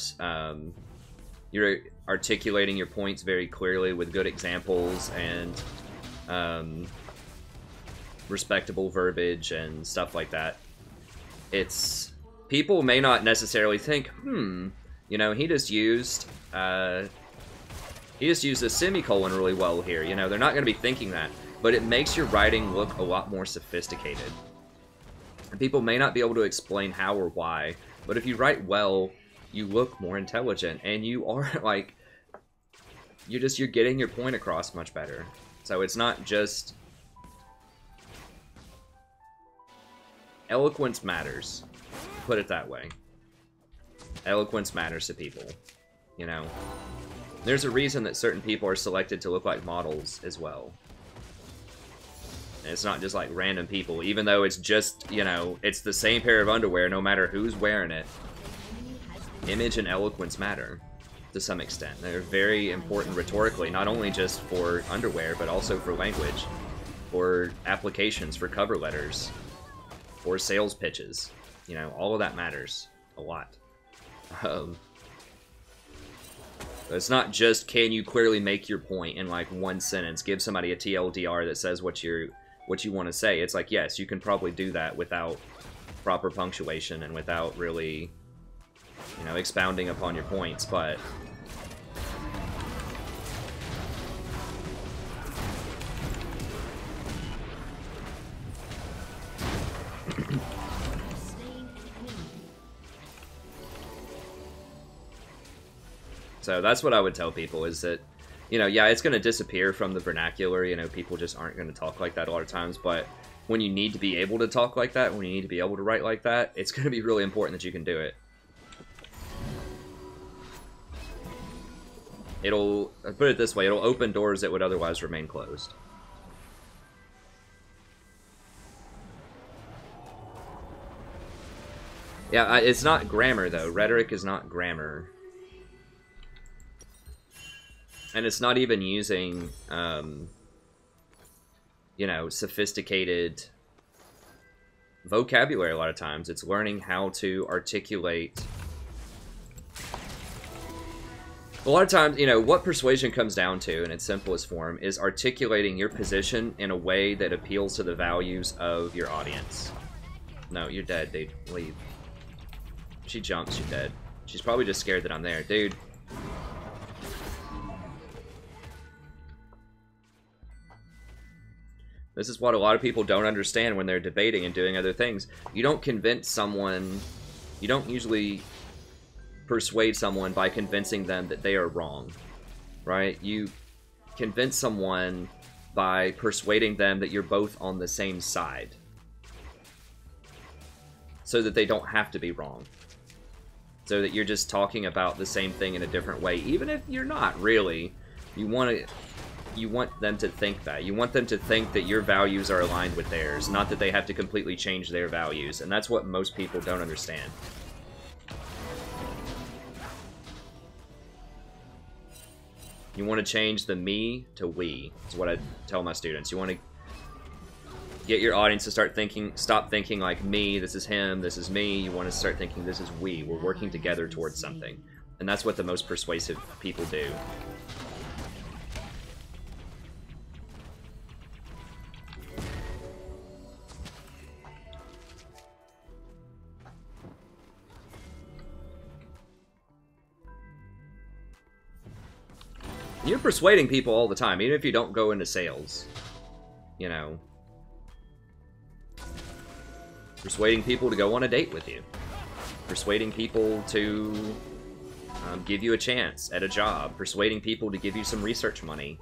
you're articulating your points very clearly with good examples and respectable verbiage and stuff like that, people may not necessarily think, you know, he just used a semicolon really well here. You know, they're not going to be thinking that, but it makes your writing look a lot more sophisticated. And people may not be able to explain how or why, but if you write well, you look more intelligent, and you are like, you're getting your point across much better. So it's not just eloquence matters. Put it that way. Eloquence matters to people, you know. There's a reason that certain people are selected to look like models as well. And it's not just like random people, even though it's just, you know, it's the same pair of underwear no matter who's wearing it. Image and eloquence matter to some extent. They're very important rhetorically, not only just for underwear, but also for language, for applications, for cover letters, for sales pitches. You know, all of that matters a lot. It's not just can you clearly make your point in like one sentence, give somebody a TLDR that says what you want to say. It's like, yes, you can probably do that without proper punctuation and without really, you know, expounding upon your points, but so that's what I would tell people, is that, you know, yeah, it's going to disappear from the vernacular, you know, people just aren't going to talk like that a lot of times, but when you need to be able to talk like that, when you need to be able to write like that, it's going to be really important that you can do it. It'll, I'll put it this way, it'll open doors that would otherwise remain closed. Yeah, it's not grammar, though. Rhetoric is not grammar. And it's not even using, you know, sophisticated vocabulary a lot of times. It's learning how to articulate. A lot of times, you know, what persuasion comes down to, in its simplest form, is articulating your position in a way that appeals to the values of your audience. No, you're dead, dude. Leave. She jumps, you're dead. She's probably just scared that I'm there. Dude. This is what a lot of people don't understand when they're debating and doing other things. You don't convince someone, you don't usually persuade someone by convincing them that they are wrong, right? You convince someone by persuading them that you're both on the same side, so that they don't have to be wrong. So that you're just talking about the same thing in a different way, even if you're not really. You want them to think that. You want them to think that your values are aligned with theirs, not that they have to completely change their values. And that's what most people don't understand. You want to change the me to we, is what I tell my students. You want to get your audience to start thinking, stop thinking like me, this is him, this is me. You want to start thinking this is we. We're working together towards something. And that's what the most persuasive people do. You're persuading people all the time, even if you don't go into sales. You know. Persuading people to go on a date with you. Persuading people to give you a chance at a job. Persuading people to give you some research money.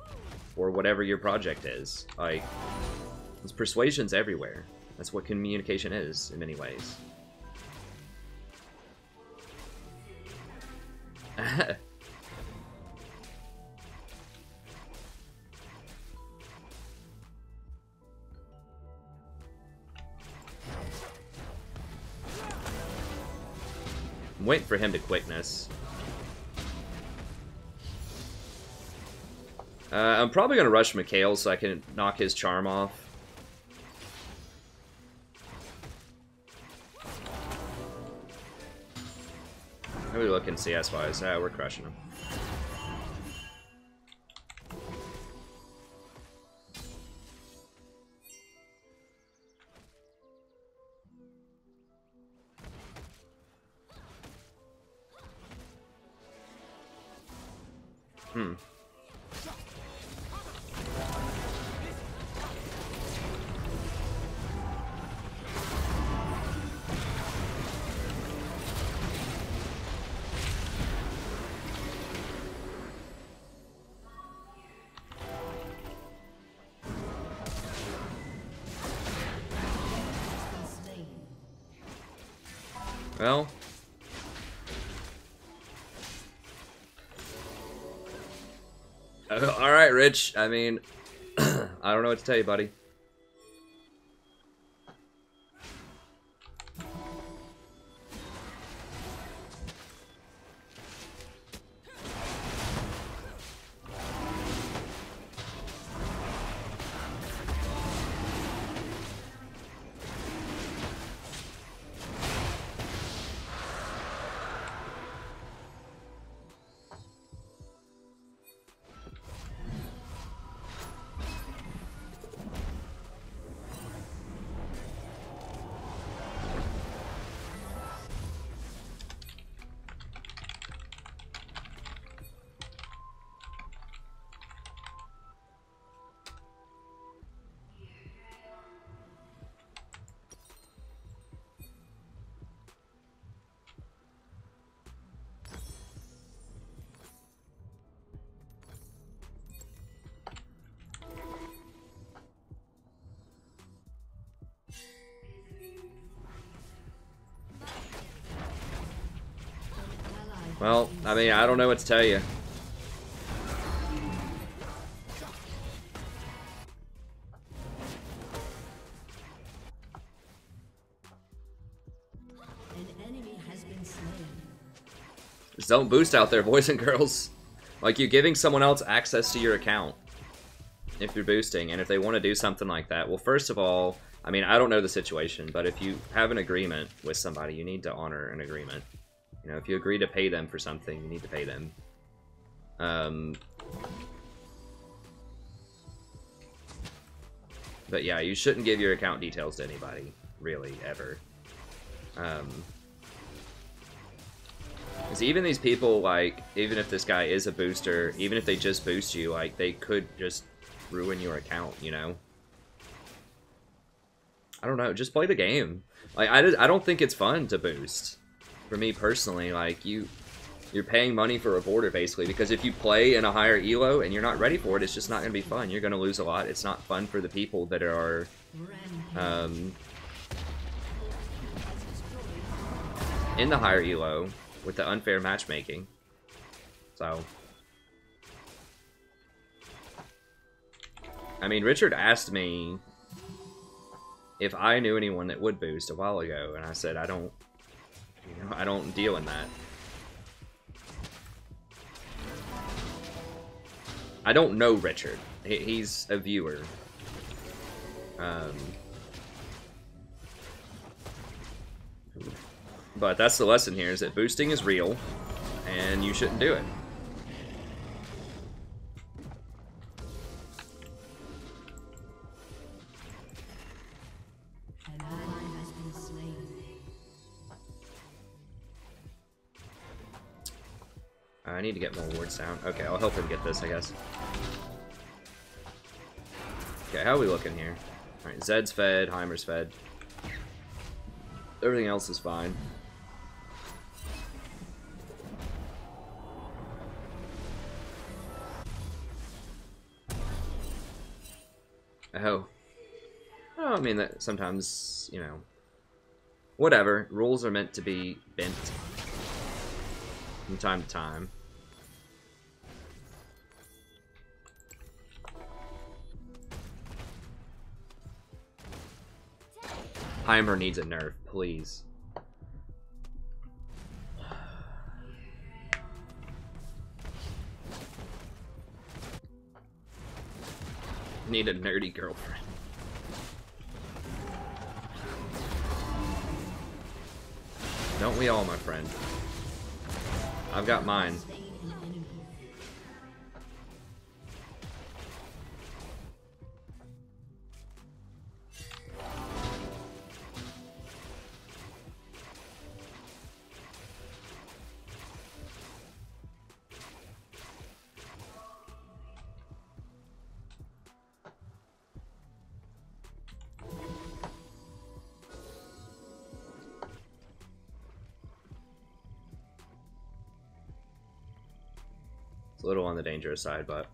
Or whatever your project is. Like, there's persuasions everywhere. That's what communication is, in many ways. I'm waiting for him to quickness. I'm probably going to rush Mikhail so I can knock his charm off. How are we looking CS-wise? We're crushing him. Well, all right, Rich. I mean, I don't know what to tell you, buddy. Well, I mean, I don't know what to tell you. Just don't boost out there, boys and girls. Like, you're giving someone else access to your account if you're boosting, and if they want to do something like that, well, first of all, I mean, I don't know the situation, but if you have an agreement with somebody, you need to honor an agreement. You know, if you agree to pay them for something, you need to pay them. But yeah, you shouldn't give your account details to anybody, really, ever. Because even these people, like, even if this guy is a booster, even if they just boost you, like, they could just ruin your account, you know? I don't know, just play the game. Like, I don't think it's fun to boost. For me personally, like, you're paying money for a border, basically, because if you play in a higher elo and you're not ready for it, it's just not going to be fun. You're going to lose a lot. It's not fun for the people that are, in the higher elo with the unfair matchmaking. So, I mean, Richard asked me if I knew anyone that would boost a while ago, and I said I don't, you know, I don't deal in that. I don't know Richard. He's a viewer. But that's the lesson here, is that boosting is real, and you shouldn't do it. An ally has been slain. I need to get more wards down. Okay, I'll help him get this, I guess. Okay, how are we looking here? Alright, Zed's fed, Heimer's fed. Everything else is fine. Oh. Oh, I mean, that sometimes, you know, whatever. Rules are meant to be bent from time to time. Heimer needs a nerf, please. Need a nerdy girlfriend. Don't we all, my friend? I've got mine. It's a little on the dangerous side, but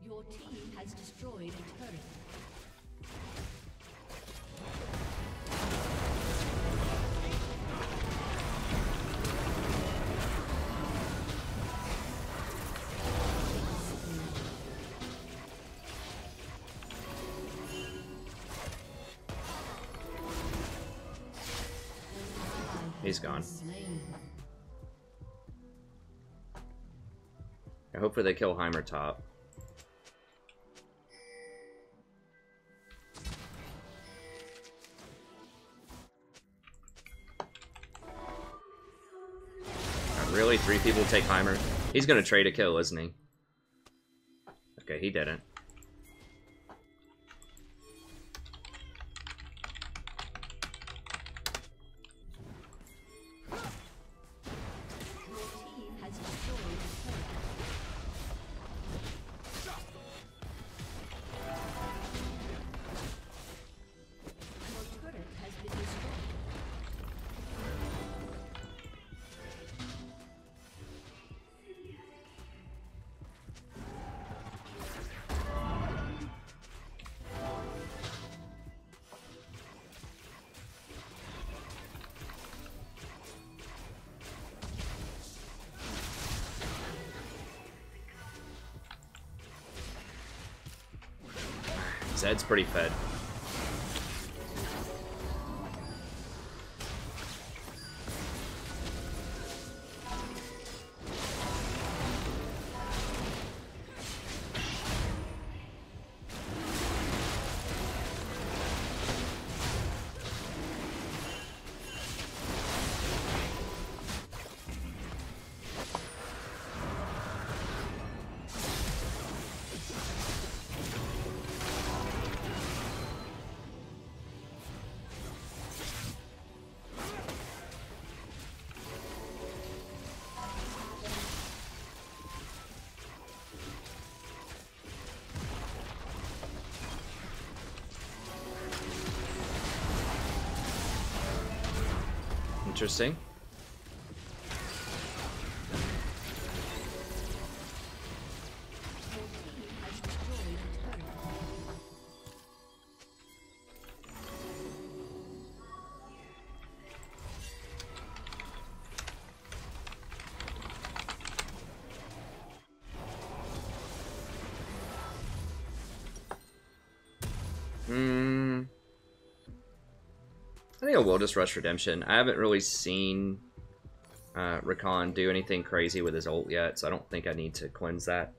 Your team has destroyed a turret. he's gone. I hope they kill Heimer top. Really? 3 people take Heimer? He's gonna trade a kill, isn't he? Okay, he didn't. Zed's pretty fed. Interesting. I think I will just rush Redemption. I haven't really seen Rakan do anything crazy with his ult yet, so I don't think I need to cleanse that.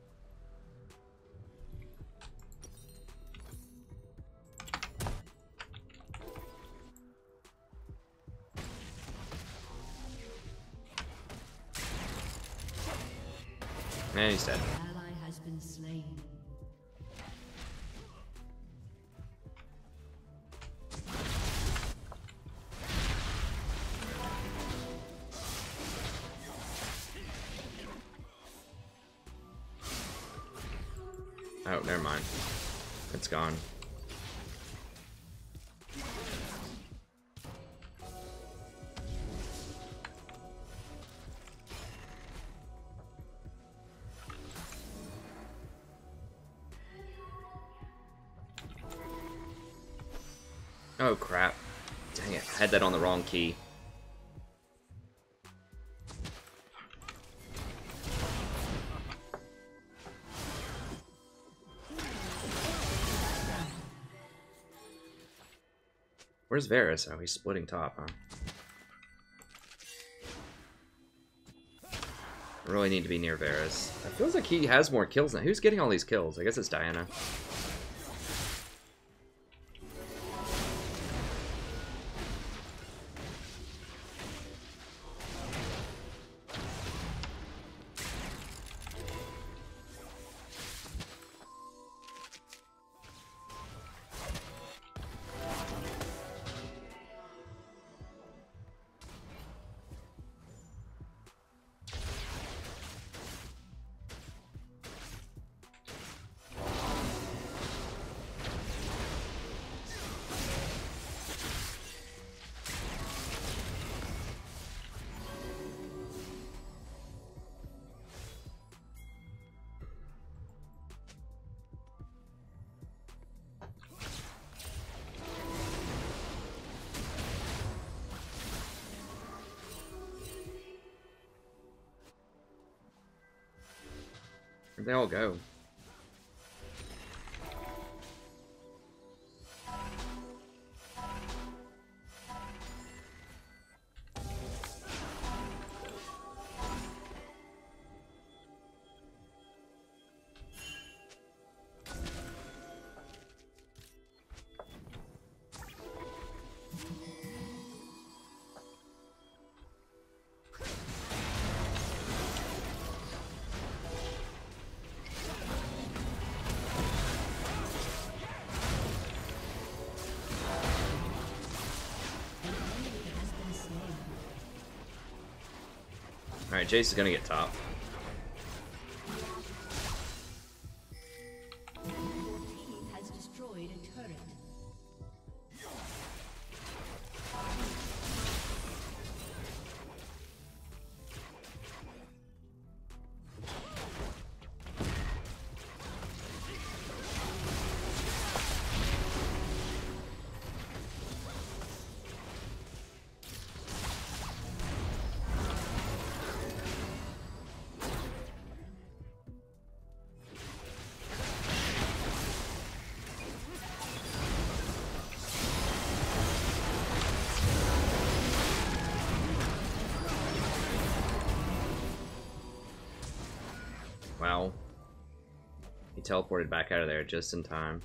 And he's dead. Ally has been slain. Oh, never mind. It's gone. Oh crap. Dang it, I had that on the wrong key. Where's Varus? Oh, he's splitting top, huh? I really need to be near Varus. It feels like he has more kills now. Who's getting all these kills? I guess it's Diana. Where'd they all go? Alright, Jace is gonna get top. Your team has destroyed a turret. He teleported back out of there just in time.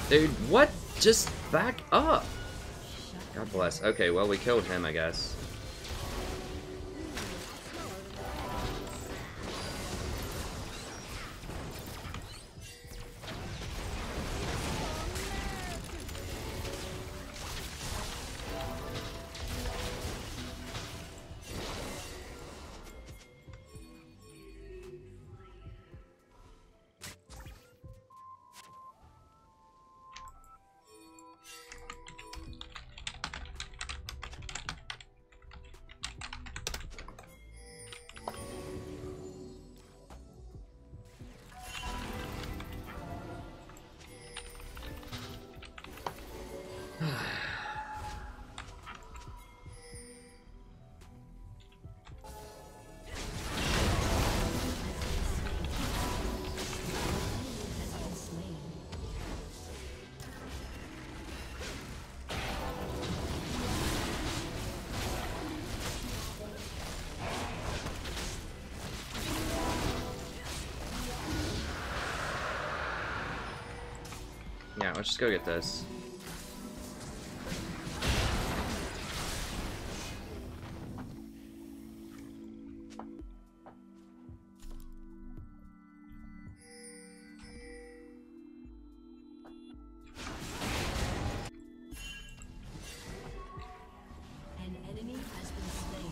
Dude, what? Just back up. God bless. Okay, well, we killed him, I guess. Yeah, let's just go get this. An enemy has been slain.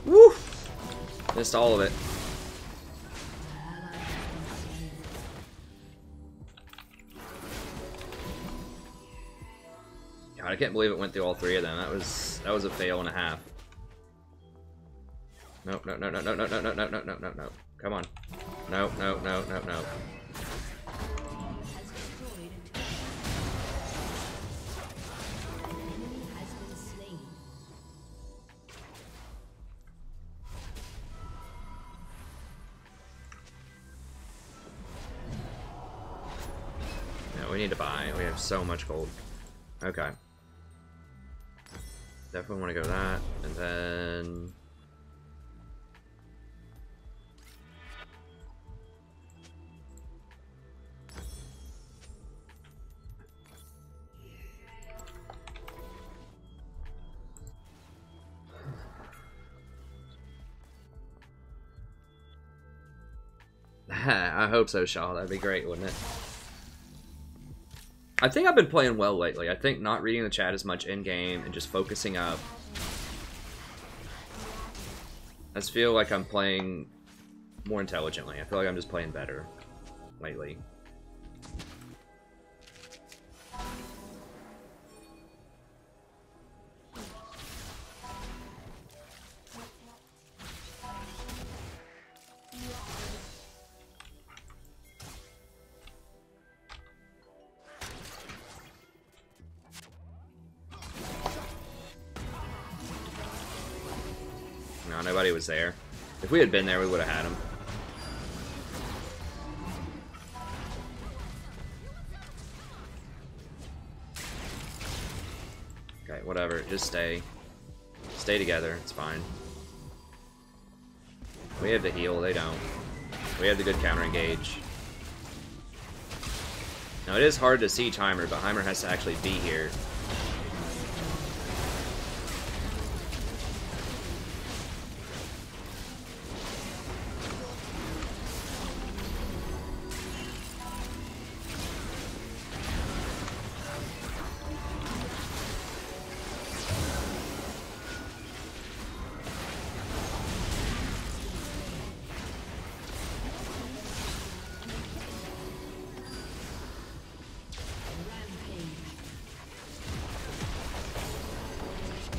Woo! Missed all of it. God, I can't believe it went through all three of them. That was a fail and a half. No, no, no, no, no, no, no, no, no, no, no, no, no. Come on. No, no, no, no, no. We need to buy. We have so much gold. Okay. Definitely want to go that, and then... I hope so, Shaw. That'd be great, wouldn't it? I think I've been playing well lately. I think not reading the chat as much in-game and just focusing up. I just feel like I'm playing more intelligently. I feel like I'm just playing better lately. nobody was there. If we had been there, we would have had him. Okay, whatever. Just stay. Stay together. It's fine. We have the heal. They don't. We have the good counter engage. Now, it is hard to see Heimer, but Heimer has to actually be here.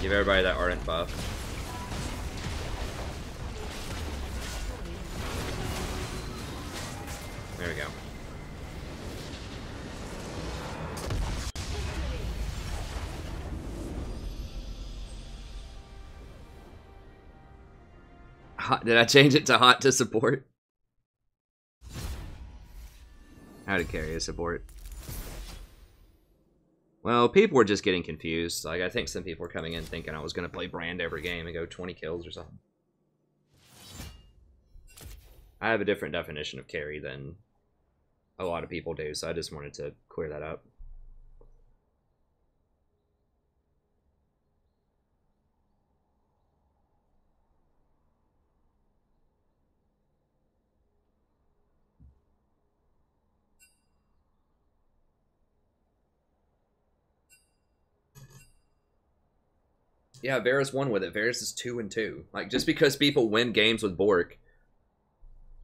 Give everybody that Ardent buff. There we go. Hot, did I change it to hot to support? How to carry a support. Well, people were just getting confused. Like, I think some people were coming in thinking I was going to play Brand every game and go 20 kills or something. I have a different definition of carry than a lot of people do, so I just wanted to clear that up. Yeah, Varus won with it. Varus is 2-2. Like, just because people win games with Bork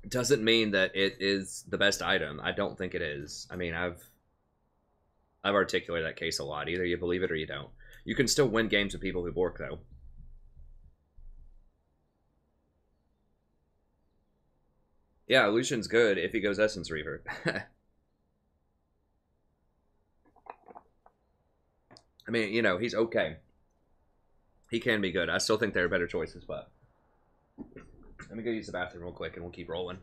doesn't mean that it is the best item. I don't think it is. I mean, I've articulated that case a lot. Either you believe it or you don't. You can still win games with people who Bork, though. Yeah, Lucian's good if he goes Essence Reaver. I mean, you know, he's okay. He can be good. I still think there are better choices, but... Let me go use the bathroom real quick and we'll keep rolling.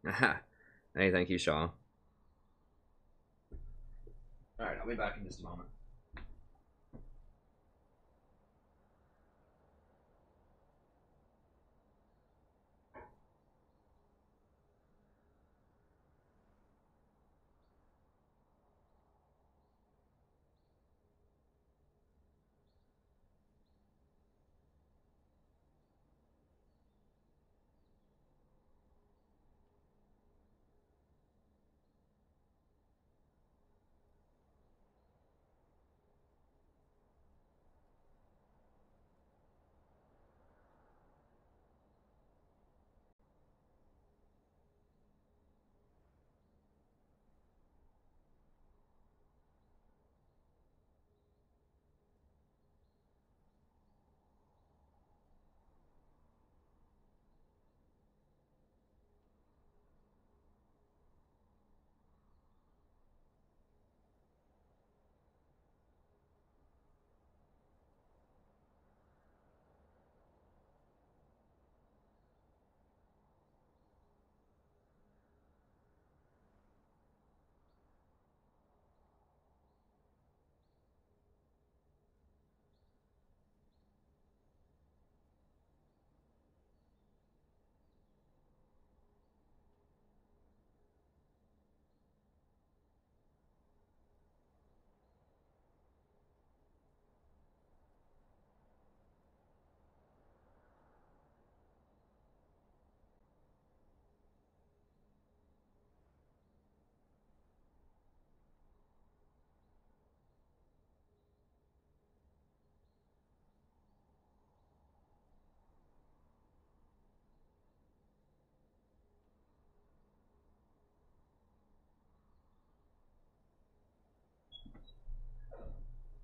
Aha. Hey, thank you, Shaw. Alright, I'll be back in just a moment.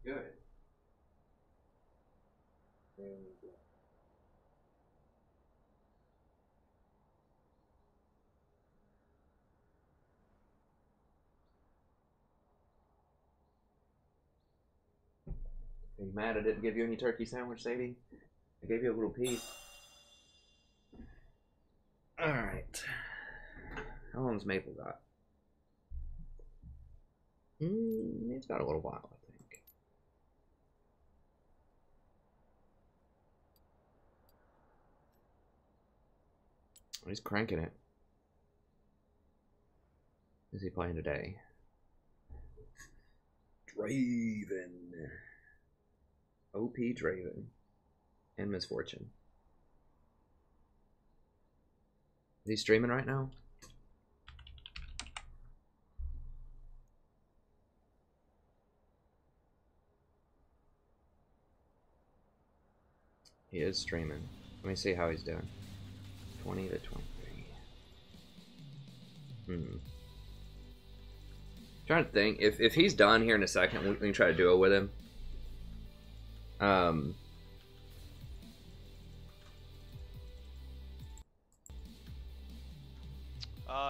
Good. Are you mad I didn't give you any turkey sandwich, Sadie? I gave you a little piece. Alright. How long's Maple got? It's got a little while, I think. He's cranking it. Is he playing today? Draven. OP Draven. And Misfortune. Is he streaming right now? He is streaming. Let me see how he's doing. 20 to 23. Trying to think. If he's done here in a second, we can try to duo with him. Oh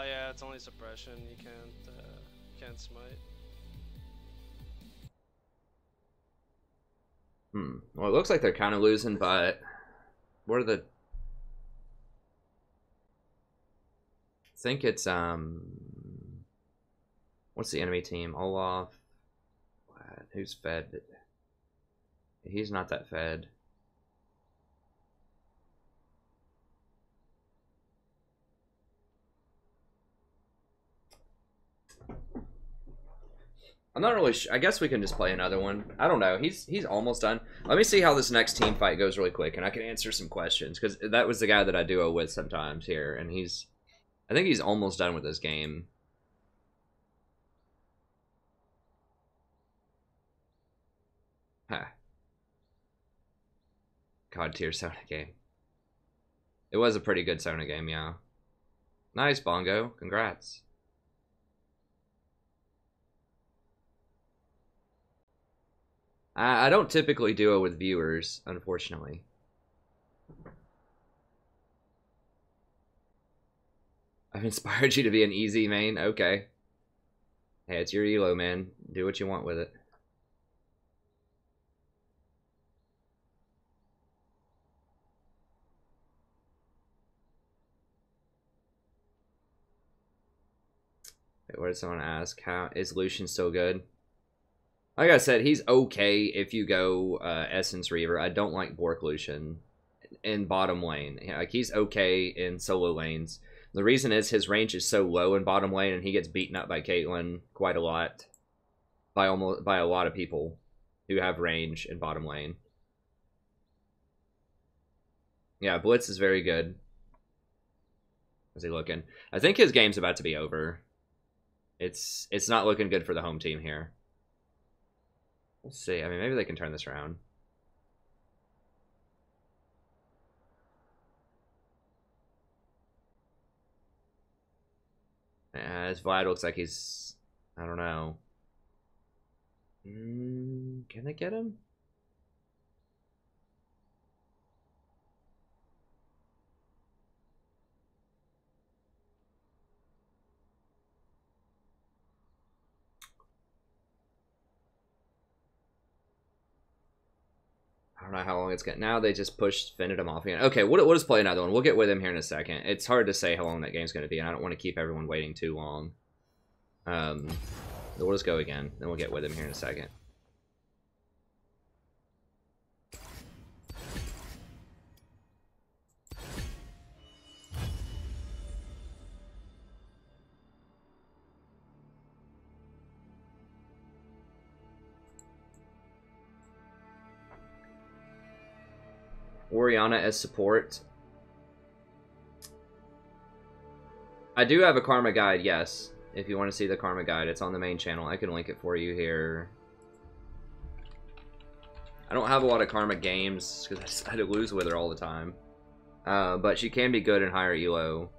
yeah, it's only suppression. You can't smite. Well, it looks like they're kind of losing, but what are the? I think it's what's the enemy team? Olaf. Who's fed? He's not that fed. I'm not really sure. I guess we can just play another one. I don't know. He's almost done. Let me see how this next team fight goes really quick, and I can answer some questions, because that was the guy that I duo with sometimes here, and I think he's almost done with this game. Huh. God tier Sona game. It was a pretty good Sona game, yeah. Nice, Bongo. Congrats. I don't typically duo with viewers, unfortunately. I've inspired you to be an easy main? Okay. Hey, it's your elo, man. Do what you want with it. Wait, what did someone ask? How is Lucian still good? Like I said, he's okay if you go Essence Reaver. I don't like Bork Lucian in bottom lane. Like, he's okay in solo lanes. The reason is his range is so low in bottom lane, and he gets beaten up by Caitlyn quite a lot by a lot of people who have range in bottom lane. Yeah, Blitz is very good. How's he looking? I think his game's about to be over. It's not looking good for the home team here. We'll see. I mean, maybe they can turn this around. As Vlad looks like he's... I don't know. Can they get him? I don't know how long it's got. Now they just pushed Finitum off again. Okay, we'll just play another one. We'll get with him here in a second. It's hard to say how long that game's going to be, and I don't want to keep everyone waiting too long. We'll just go again. Then we'll get with him here in a second. Oriana as support. I do have a Karma guide, yes. If you want to see the Karma guide, it's on the main channel. I can link it for you here. I don't have a lot of Karma games because I lose with her all the time. But she can be good in higher elo.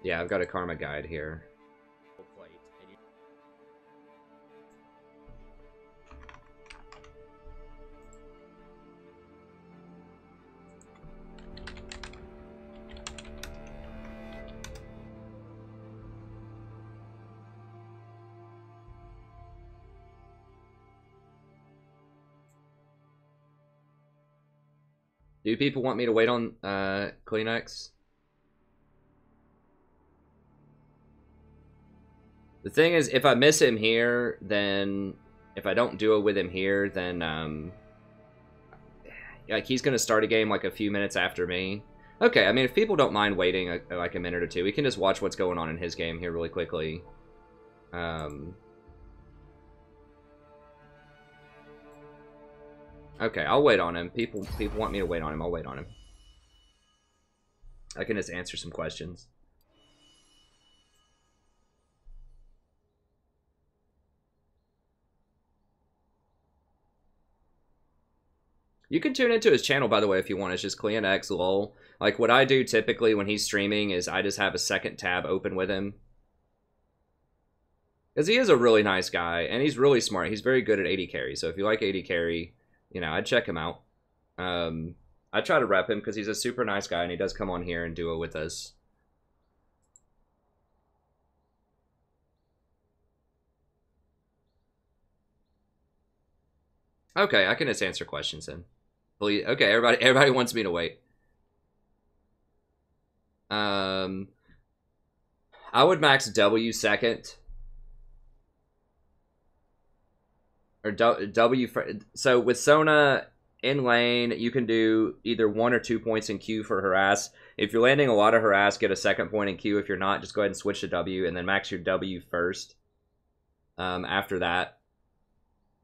Yeah, I've got a Karma guide here. Do people want me to wait on Kleenex? The thing is, if I miss him here, then if I don't duo with him here, then like he's gonna start a game like a few minutes after me. Okay, I mean, if people don't mind waiting like a minute or two, we can just watch what's going on in his game here really quickly. Okay, I'll wait on him. People want me to wait on him. I'll wait on him. I can just answer some questions. You can tune into his channel, by the way, if you want. It's just CleanX lol. Like, what I do typically when he's streaming is I just have a second tab open with him. Because he is a really nice guy, and he's really smart. He's very good at AD carry, so if you like AD carry, you know, I'd check him out. I try to rep him because he's a super nice guy, and he does come on here and duo with us. Okay, I can just answer questions then. Okay, everybody wants me to wait. I would max W second. Or W. So with Sona in lane, you can do either 1 or 2 points in Q for harass. If you're landing a lot of harass, get a second point in Q. If you're not, just go ahead and switch to W and then max your W first. After that,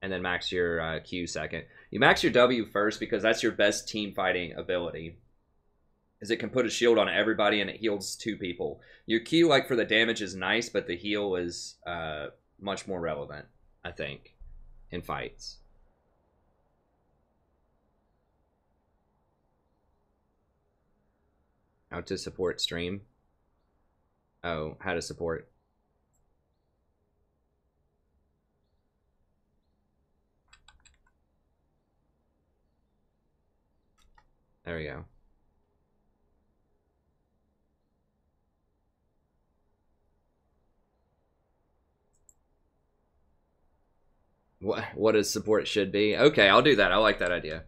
and then max your Q second. You max your W first because that's your best team fighting ability. Is it can put a shield on everybody and it heals 2 people. Your Q, like for the damage, is nice, but the heal is much more relevant, I think, in fights. How to support stream? Oh, how to support. There we go. What a support should be. Okay, I'll do that. I like that idea.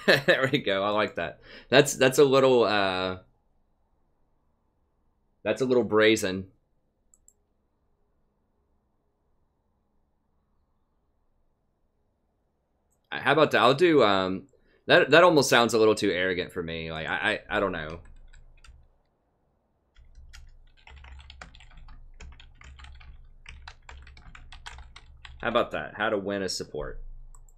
There we go. I like that. That's a little brazen. How about that? I'll do that almost sounds a little too arrogant for me. Like I don't know. How about that? How to win a support.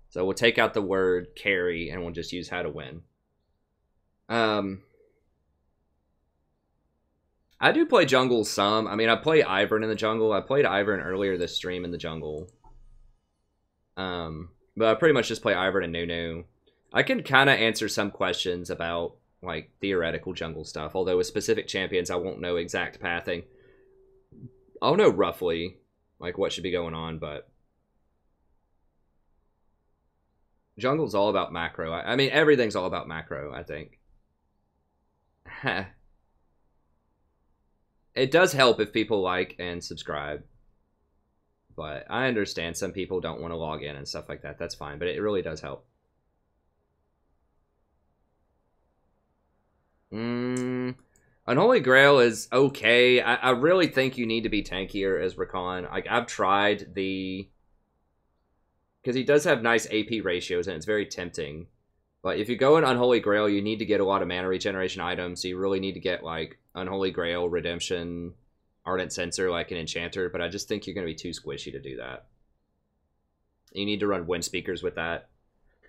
So we'll take out the word carry and we'll just use how to win. I do play jungle some. I mean, I play Ivern in the jungle. I played Ivern earlier this stream in the jungle. But I pretty much just play Ivern and Nunu. I can kind of answer some questions about, like, theoretical jungle stuff. Although with specific champions, I won't know exact pathing. I'll know roughly, like, what should be going on, but... Jungle's all about macro. I mean, everything's all about macro, I think. It does help if people like and subscribe. But I understand some people don't want to log in and stuff like that. That's fine, but it really does help. Unholy Grail is okay. I really think you need to be tankier as Rakan. Like, I've tried the... Because he does have nice AP ratios, and it's very tempting. But if you go in Unholy Grail, you need to get a lot of mana regeneration items. So you really need to get, like, Unholy Grail, Redemption, Ardent Censer, like an Enchanter. But I just think you're going to be too squishy to do that. You need to run Wind Speakers with that.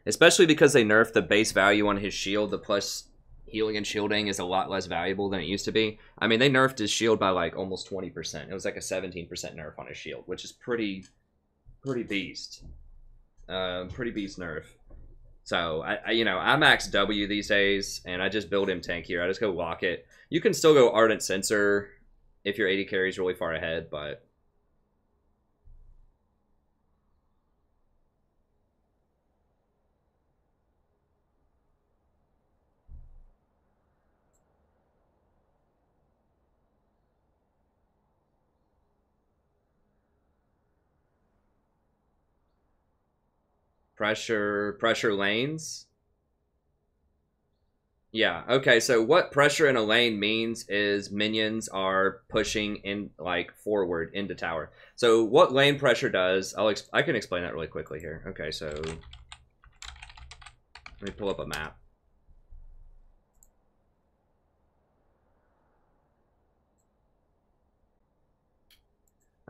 Especially because they nerfed the base value on his shield. The plus healing and shielding is a lot less valuable than it used to be. I mean, they nerfed his shield by, like, almost 20%. It was like a 17% nerf on his shield, which is pretty beast. Pretty beast nerf. So, you know, I max W these days, and I just build him tankier. I just go lock it. You can still go Ardent Censer if your AD carry is really far ahead, but... Pressure lanes. Yeah, okay, so what pressure in a lane means is minions are pushing in, like, forward into tower. So what lane pressure does, I can explain that really quickly here. Okay, so let me pull up a map.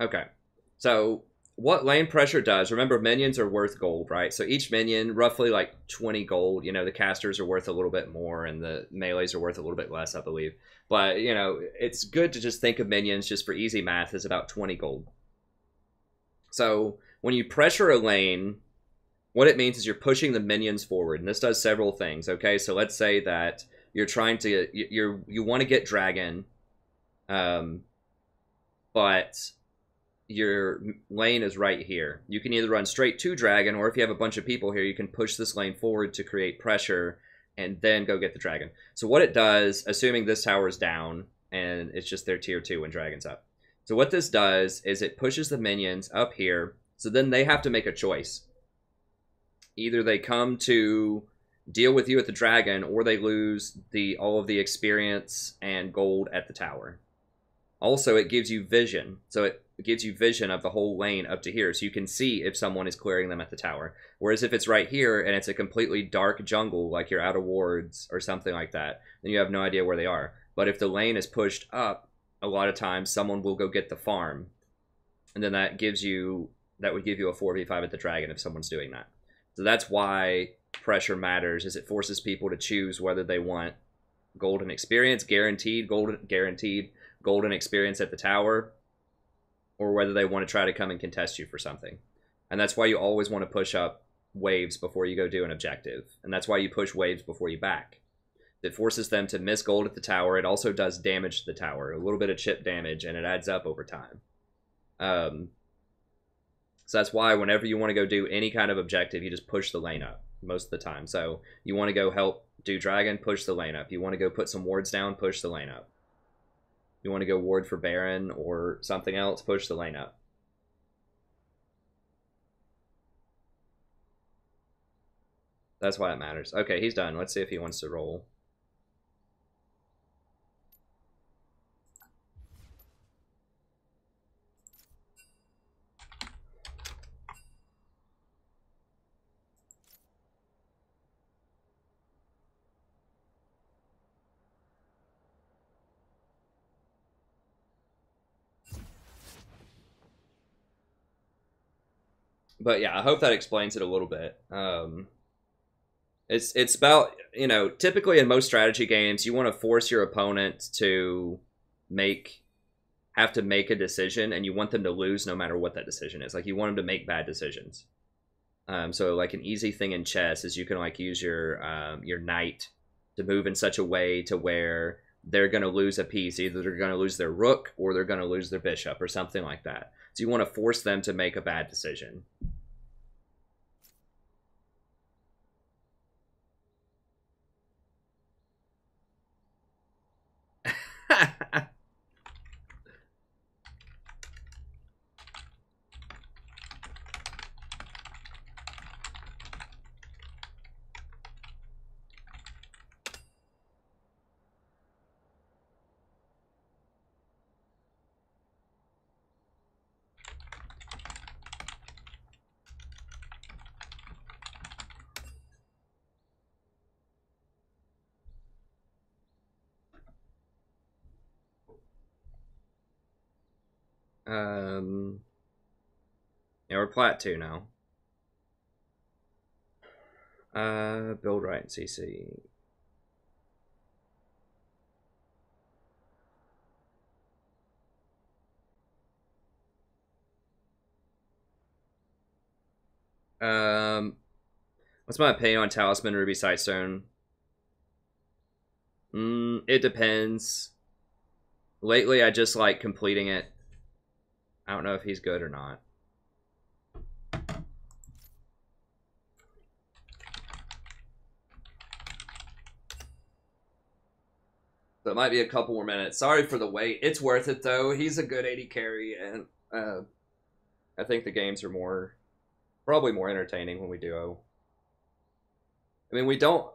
Okay, so what lane pressure does, remember minions are worth gold, right? So each minion, roughly like 20 gold. You know, the casters are worth a little bit more and the melees are worth a little bit less, I believe. But, you know, it's good to just think of minions just for easy math as about 20 gold. So when you pressure a lane, what it means is you're pushing the minions forward. And this does several things, okay? So let's say that you're trying to, you want to get dragon, but your lane is right here. You can either run straight to dragon, or if you have a bunch of people here, you can push this lane forward to create pressure and then go get the dragon. So what it does, assuming this tower is down and it's just their tier 2 when dragon's up. So what this does is it pushes the minions up here, so then they have to make a choice. Either they come to deal with you at the dragon, or they lose all of the experience and gold at the tower. Also, it gives you vision. So it gives you vision of the whole lane up to here, so you can see if someone is clearing them at the tower. Whereas if it's right here and it's a completely dark jungle, like you're out of wards or something like that, then you have no idea where they are. But if the lane is pushed up, a lot of times someone will go get the farm, and then that would give you a 4v5 at the dragon if someone's doing that. So that's why pressure matters, is it forces people to choose whether they want golden experience, guaranteed golden experience at the tower, or whether they want to try to come and contest you for something. And that's why you always want to push up waves before you go do an objective. And that's why you push waves before you back. It forces them to miss gold at the tower. It also does damage to the tower, a little bit of chip damage, and it adds up over time. So that's why whenever you want to go do any kind of objective, you just push the lane up most of the time. So you want to go help do dragon, push the lane up. You want to go put some wards down, push the lane up. You want to go ward for Baron or something else, push the lane up. That's why it matters. Okay, he's done. Let's see if he wants to roll. But yeah, I hope that explains it a little bit. It's about, you know, typically in most strategy games, you want to force your opponent to have to make a decision, and you want them to lose no matter what that decision is. Like, you want them to make bad decisions. So like an easy thing in chess is you can like use your knight to move in such a way to where they're going to lose a piece. Either they're going to lose their rook or they're going to lose their bishop or something like that. So you want to force them to make a bad decision. Yeah, we're plat 2 now. Build right in CC. What's my opinion on Talisman Ruby Sightstone? It depends. Lately, I just like completing it. I don't know if he's good or not. So it might be a couple more minutes. Sorry for the wait. It's worth it, though. He's a good AD carry, and I think the games are more Probably more entertaining when we duo. I mean, we don't...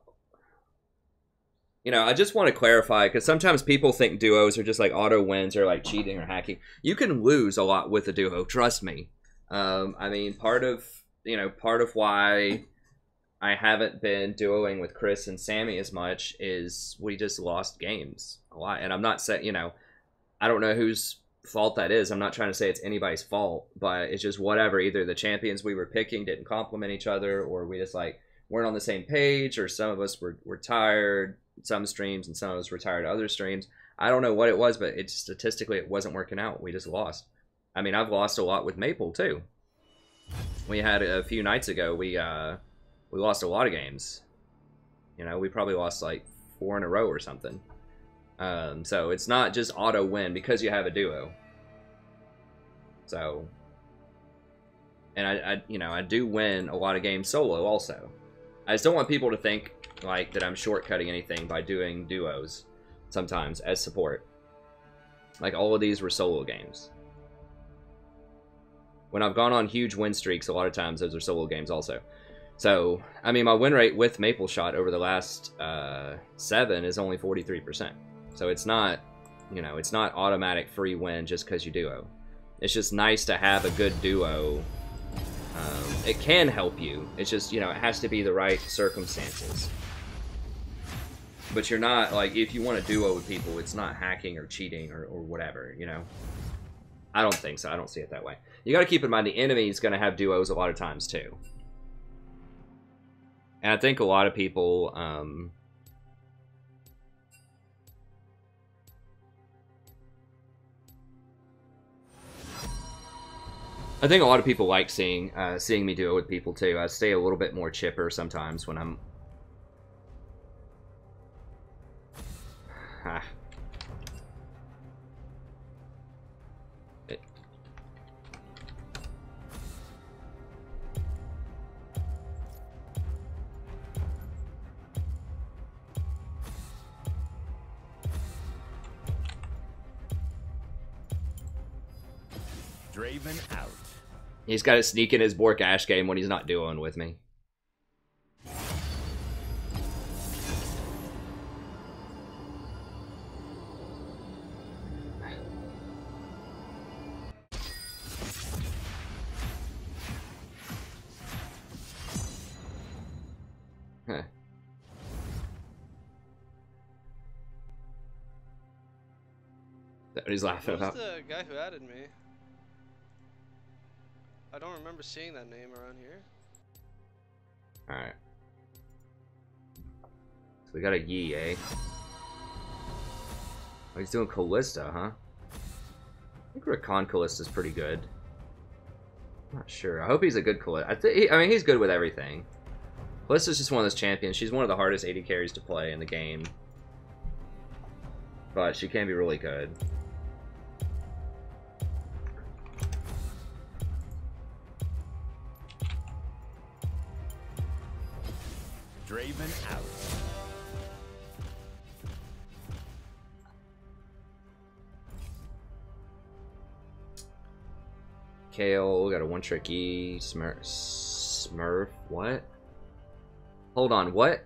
You know, I just want to clarify, because sometimes people think duos are just like auto wins or like cheating or hacking. You can lose a lot with a duo, trust me. I mean, part of why I haven't been duoing with Chris and Sammy as much is we just lost games a lot. And I'm not saying, you know, I don't know whose fault that is. I'm not trying to say it's anybody's fault, but it's just whatever. Either the champions we were picking didn't complement each other, or we just like weren't on the same page, or some of us were tired some streams and some of us were tired other streams. I don't know what it was, but it's statistically it wasn't working out. We just lost. I mean, I've lost a lot with Maple too. We had a few nights ago, we lost a lot of games. You know, we probably lost like 4 in a row or something. So it's not just auto win because you have a duo. So, and I do win a lot of games solo also. I just don't want people to think like that I'm shortcutting anything by doing duos sometimes as support. Like all of these were solo games. When I've gone on huge win streaks, a lot of times those are solo games also. So, I mean, my win rate with Maple Shot over the last 7 is only 43%. So it's not, you know, it's not automatic free win just because you duo. It's just nice to have a good duo. It can help you. It's just, you know, it has to be the right circumstances. But you're not, like, if you want to duo with people, it's not hacking or cheating or whatever, you know? I don't think so. I don't see it that way. You got to keep in mind the enemy is going to have duos a lot of times, too. And I think a lot of people, like seeing me duo with people, too. I stay a little bit more chipper sometimes when I'm... Draven out. He's got to sneak in his Bork Ash game when he's not duoing with me. Huh. That's what he's laughing about. Who's the guy who added me? I don't remember seeing that name around here. Alright. So we got a Yi, eh? Oh, he's doing Callista, huh? I think Rakan Callista's pretty good. I'm not sure. I hope he's a good Callista. I mean, he's good with everything. Callista's just one of those champions. She's one of the hardest AD carries to play in the game. But she can be really good. Draven out. Kale, got a one-trick E. Smurf. What? Hold on, what?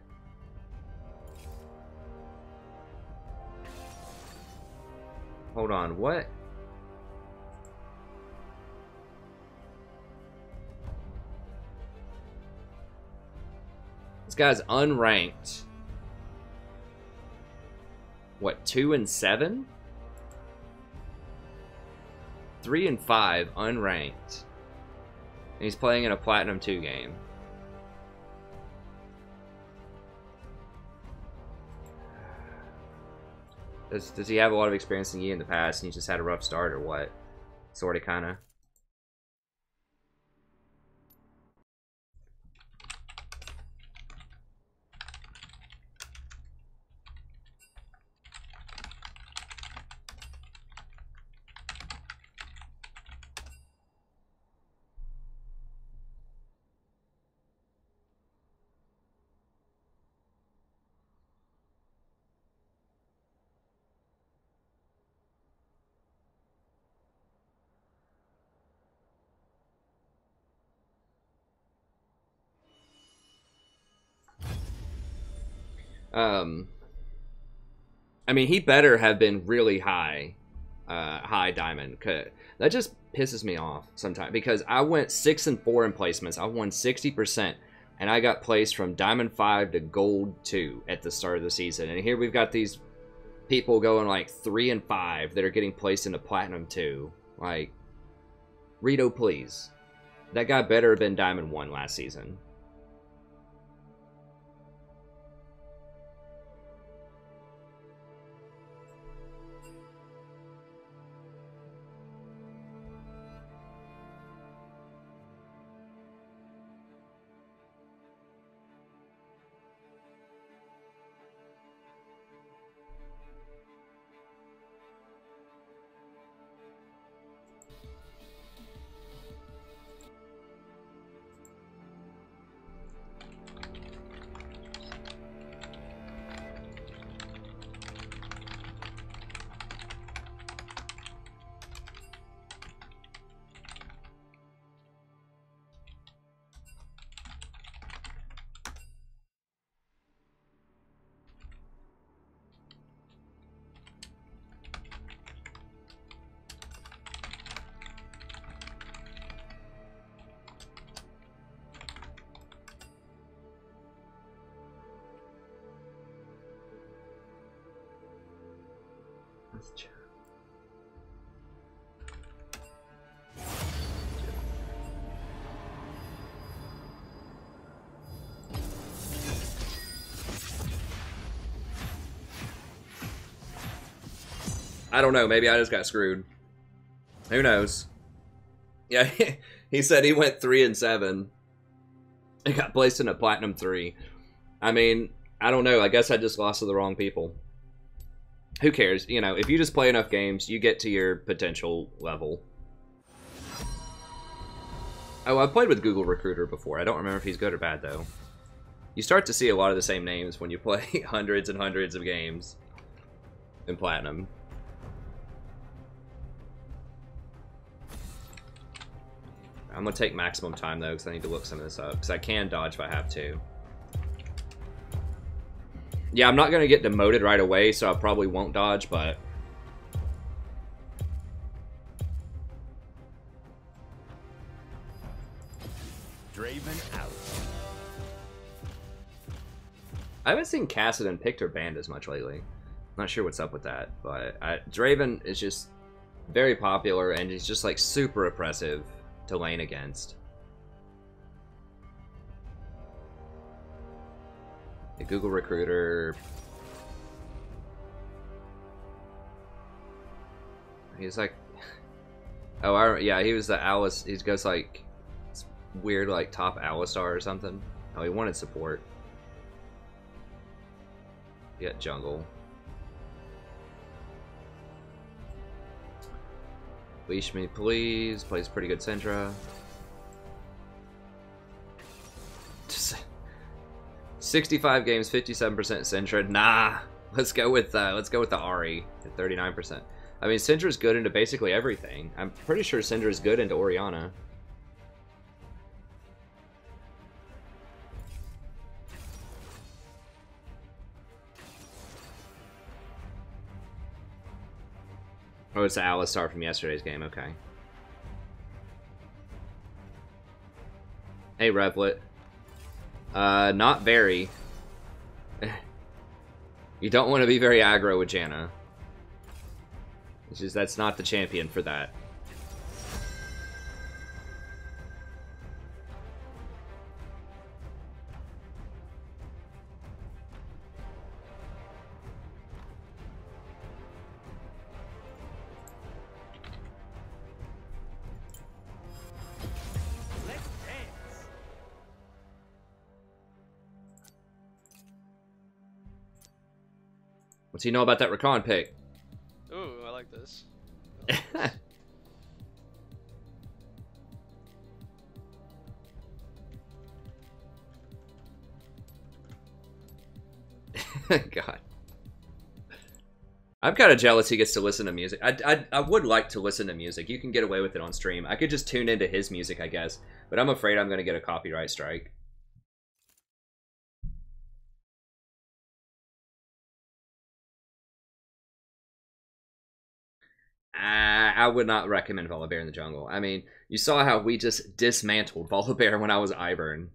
Hold on, what? This guy's unranked. What, 2 and 7? 3 and 5, unranked. And he's playing in a Platinum 2 game. Does he have a lot of experience in Yi in the past and he just had a rough start or what? Sorta, kinda. I mean, he better have been really high diamond. That just pisses me off sometimes because I went 6 and 4 in placements. I won 60%, and I got placed from diamond 5 to gold 2 at the start of the season. And here we've got these people going like 3 and 5 that are getting placed into platinum 2. Like, Rito, please. That guy better have been diamond 1 last season. I don't know. Maybe I just got screwed. Who knows? Yeah, he said he went 3 and 7. and got placed in a platinum 3. I mean, I don't know. I guess I just lost to the wrong people. Who cares? You know, if you just play enough games, you get to your potential level. Oh, I've played with Google Recruiter before. I don't remember if he's good or bad, though. You start to see a lot of the same names when you play hundreds and hundreds of games in Platinum. I'm going to take maximum time, though, because I need to look some of this up. Because I can dodge if I have to. Yeah, I'm not going to get demoted right away, so I probably won't dodge, but... Draven out. I haven't seen Kassadin picked or banned as much lately. Not sure what's up with that, but Draven is just very popular, and he's just like super oppressive to lane against. The Google Recruiter. He's like, oh, yeah, he was the Alice. He goes like weird, like top Alistar or something. Oh, he wanted support. Yeah, jungle. Leash me, please. Plays pretty good Syndra. Just 65 games, 57% Syndra. Nah, let's go with the Ahri at 39%. I mean, Syndra's good into basically everything. I'm pretty sure Syndra's good into Orianna. Oh, it's the Alistar from yesterday's game, okay. Hey, Revlet. Not very. You don't want to be very aggro with Janna. It's just, that's not the champion for that. What's he know about that Rakan pick? Ooh, I like this. God. I'm kind of jealous he gets to listen to music. I would like to listen to music. You can get away with it on stream. I could just tune into his music, I guess. But I'm afraid I'm going to get a copyright strike. I would not recommend Volibear in the jungle. I mean, you saw how we just dismantled Volibear when I was Ivern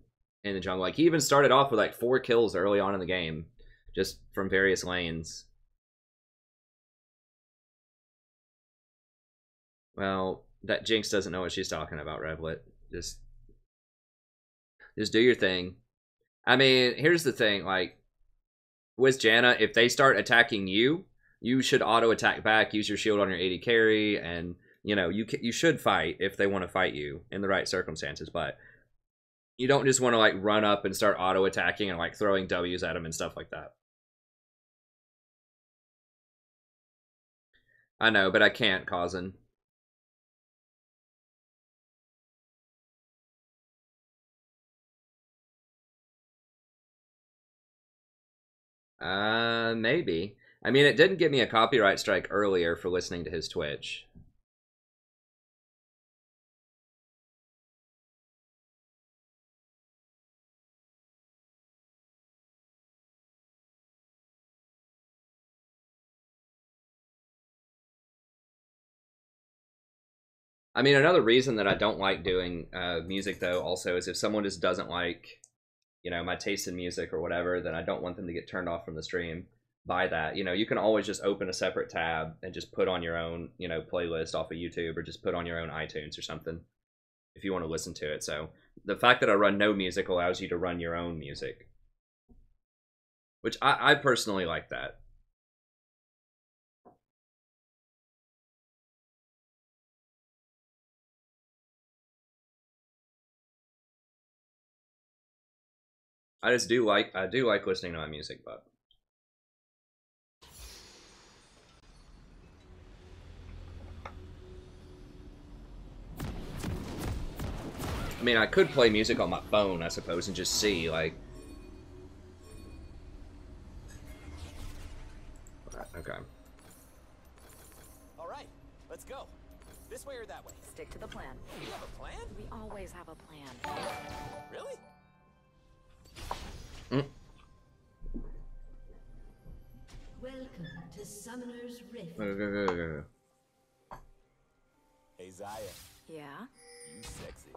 in the jungle. Like, he even started off with like 4 kills early on in the game, just from various lanes. Well, that Jinx doesn't know what she's talking about, Revlet. Just do your thing. I mean, here's the thing, like, with Janna, if they start attacking you, you should auto-attack back, use your shield on your AD carry, and, you know, you should fight if they want to fight you in the right circumstances, but you don't just want to, like, run up and start auto-attacking and, like, throwing W's at them and stuff like that. I know, but I can't, Cousin. Maybe. I mean, it didn't give me a copyright strike earlier for listening to his Twitch. I mean, another reason that I don't like doing music, though, also, is if someone just doesn't like, you know, my taste in music or whatever, then I don't want them to get turned off from the stream by that. You know, you can always just open a separate tab and just put on your own, you know, playlist off of YouTube, or just put on your own iTunes or something if you want to listen to it. So the fact that I run no music allows you to run your own music, which I personally like that. I do like listening to my music, but I mean, I could play music on my phone, I suppose, and just see, like... Okay. Alright, let's go. This way or that way? Stick to the plan. You have a plan? We always have a plan. Really? Welcome to Summoner's Rift. Hey, Zaya. Yeah? You sexy.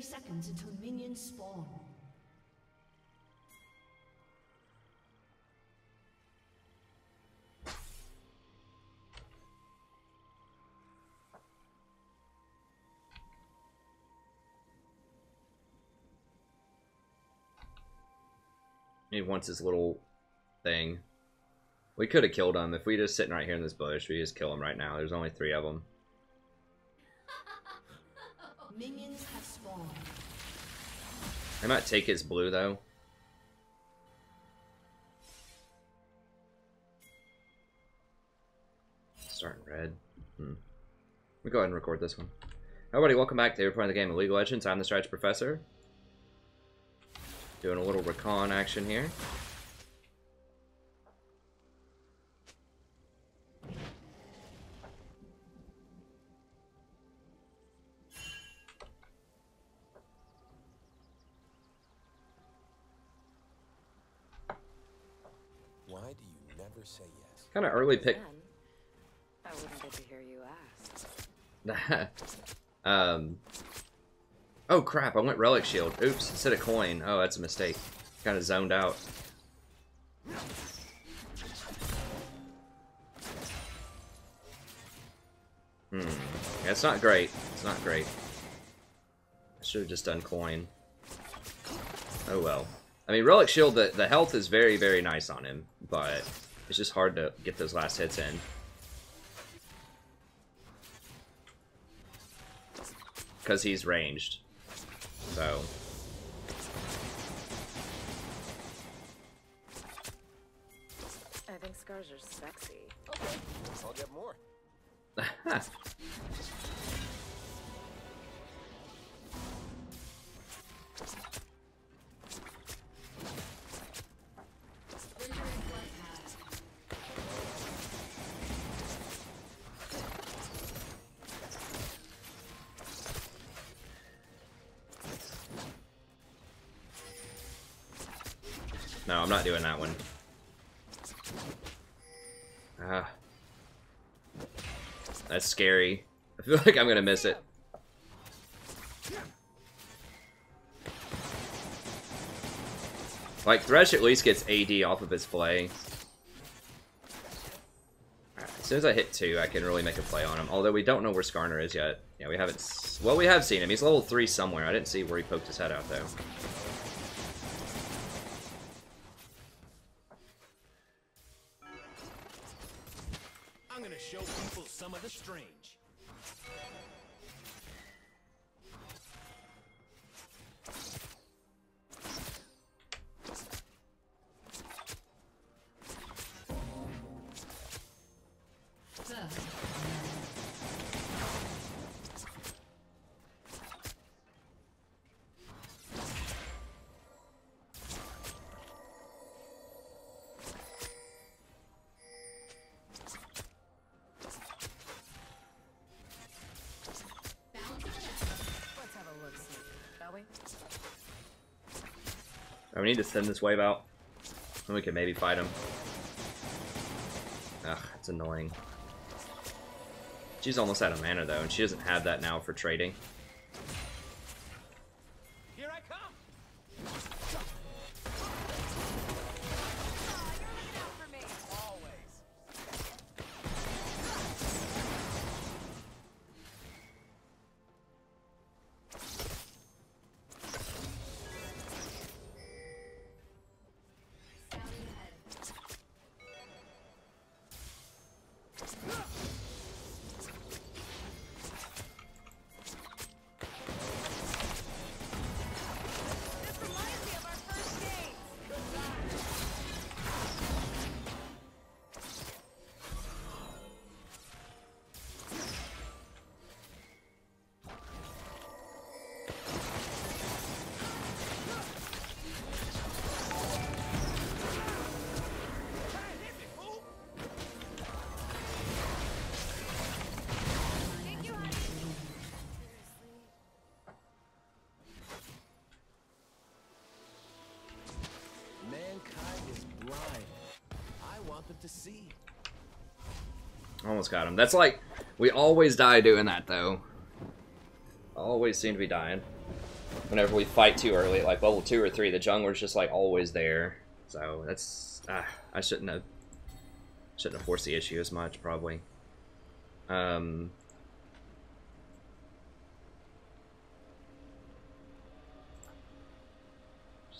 Seconds until minions spawn. He wants his little thing. We could have killed him if we just sitting right here in this bush. We just kill him right now. There's only 3 of them. Minions have spawned. I might take his blue though. Starting red. We go ahead and record this one. Everybody, welcome back. Today we're playing the game of League of Legends. I'm the Strategy Professor. Doing a little recon action here. Why do you never say yes? Kind of early pick. I wouldn't get to hear you ask. Oh crap, I went Relic Shield. Oops, instead of coin. Oh, that's a mistake. Kind of zoned out. Yeah, it's not great. It's not great. I should have just done coin. Oh well. I mean, Relic Shield, the health is very, very nice on him, but it's just hard to get those last hits in. Because he's ranged. So. I think scars are sexy. Okay, guess I'll get more. No, I'm not doing that one. Ah. That's scary. I feel like I'm gonna miss it. Like, Thresh at least gets AD off of his play. Right, as soon as I hit 2, I can really make a play on him. Although we don't know where Skarner is yet. Yeah, we haven't... Well, we have seen him. He's level 3 somewhere. I didn't see where he poked his head out, though. I'm gonna show people some of the strange. We need to send this wave out. Then we can maybe fight him. Ugh, it's annoying. She's almost out of mana though, and she doesn't have that now for trading. Here I come. To see. Almost got him. That's like, we always die doing that though. Always seem to be dying. Whenever we fight too early, like level 2 or 3, the jungler's just like always there. So that's, I shouldn't have forced the issue as much probably. There's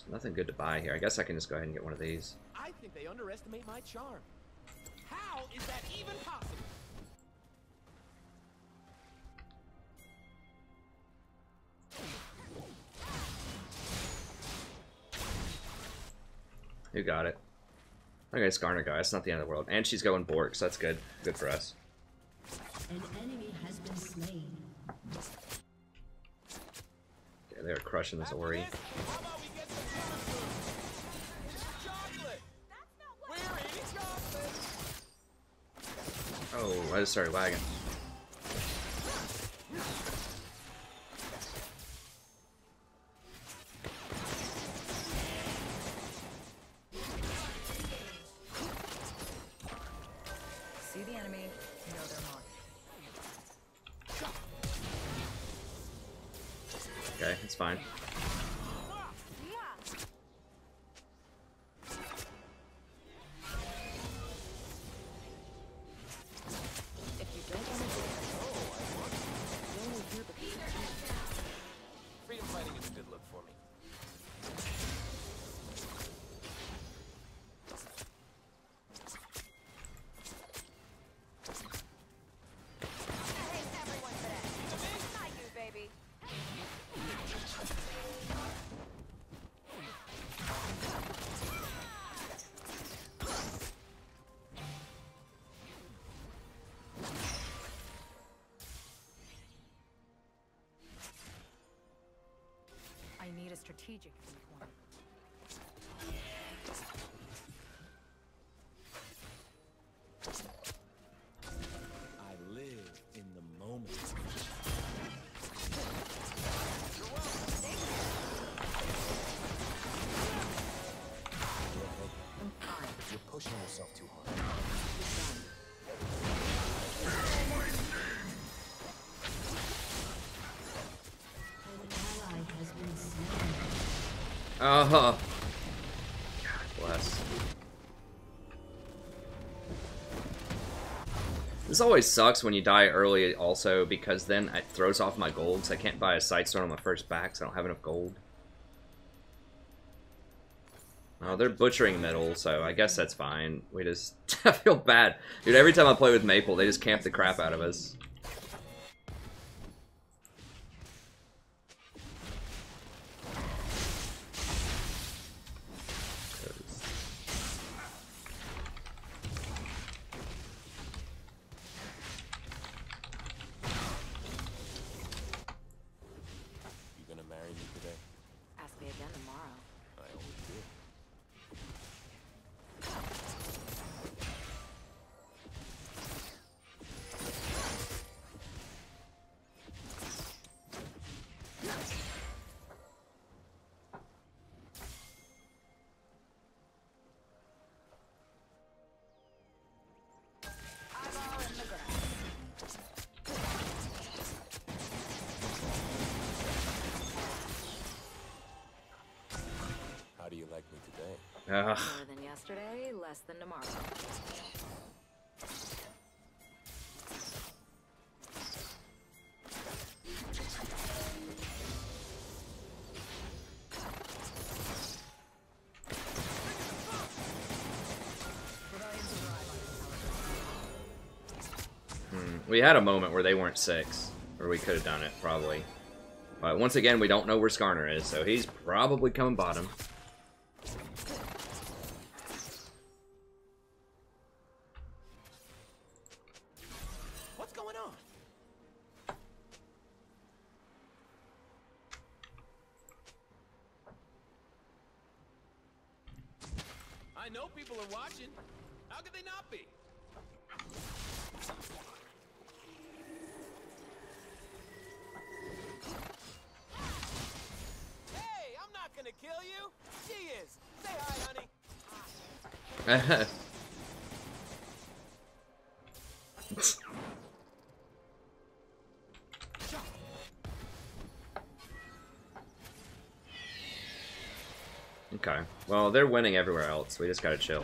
nothing good to buy here. I guess I can just go ahead and get one of these. I think they underestimate my charm. How is that even possible? Who got it? Okay, Skarner guy. That's not the end of the world. And she's going Bork, so that's good. Good for us. An enemy has been slain. Yeah, they're crushing this Ori. Oh, I just started lagging. See the enemy, know their mark. Okay, it's fine. I need a strategic viewpoint. I live in the moment. God bless. This always sucks when you die early also, because then it throws off my gold, so I can't buy a Sightstone on my first back, so I don't have enough gold. Oh, they're butchering middle, so I guess that's fine. We just... I feel bad. Dude, every time I play with Maple, they just camp the crap out of us. You gonna marry me today? Ask me again tomorrow. I always do. Eyeball in the grass. How do you like me today? Ugh. More than yesterday, less than tomorrow. We had a moment where they weren't 6, or we could have done it, probably. But once again, we don't know where Skarner is, so he's probably coming bottom. What's going on? I know people are watching. How could they not be? Hey, I'm not gonna kill you. She is. Say hi, honey. Okay. Well, they're winning everywhere else. We just gotta chill.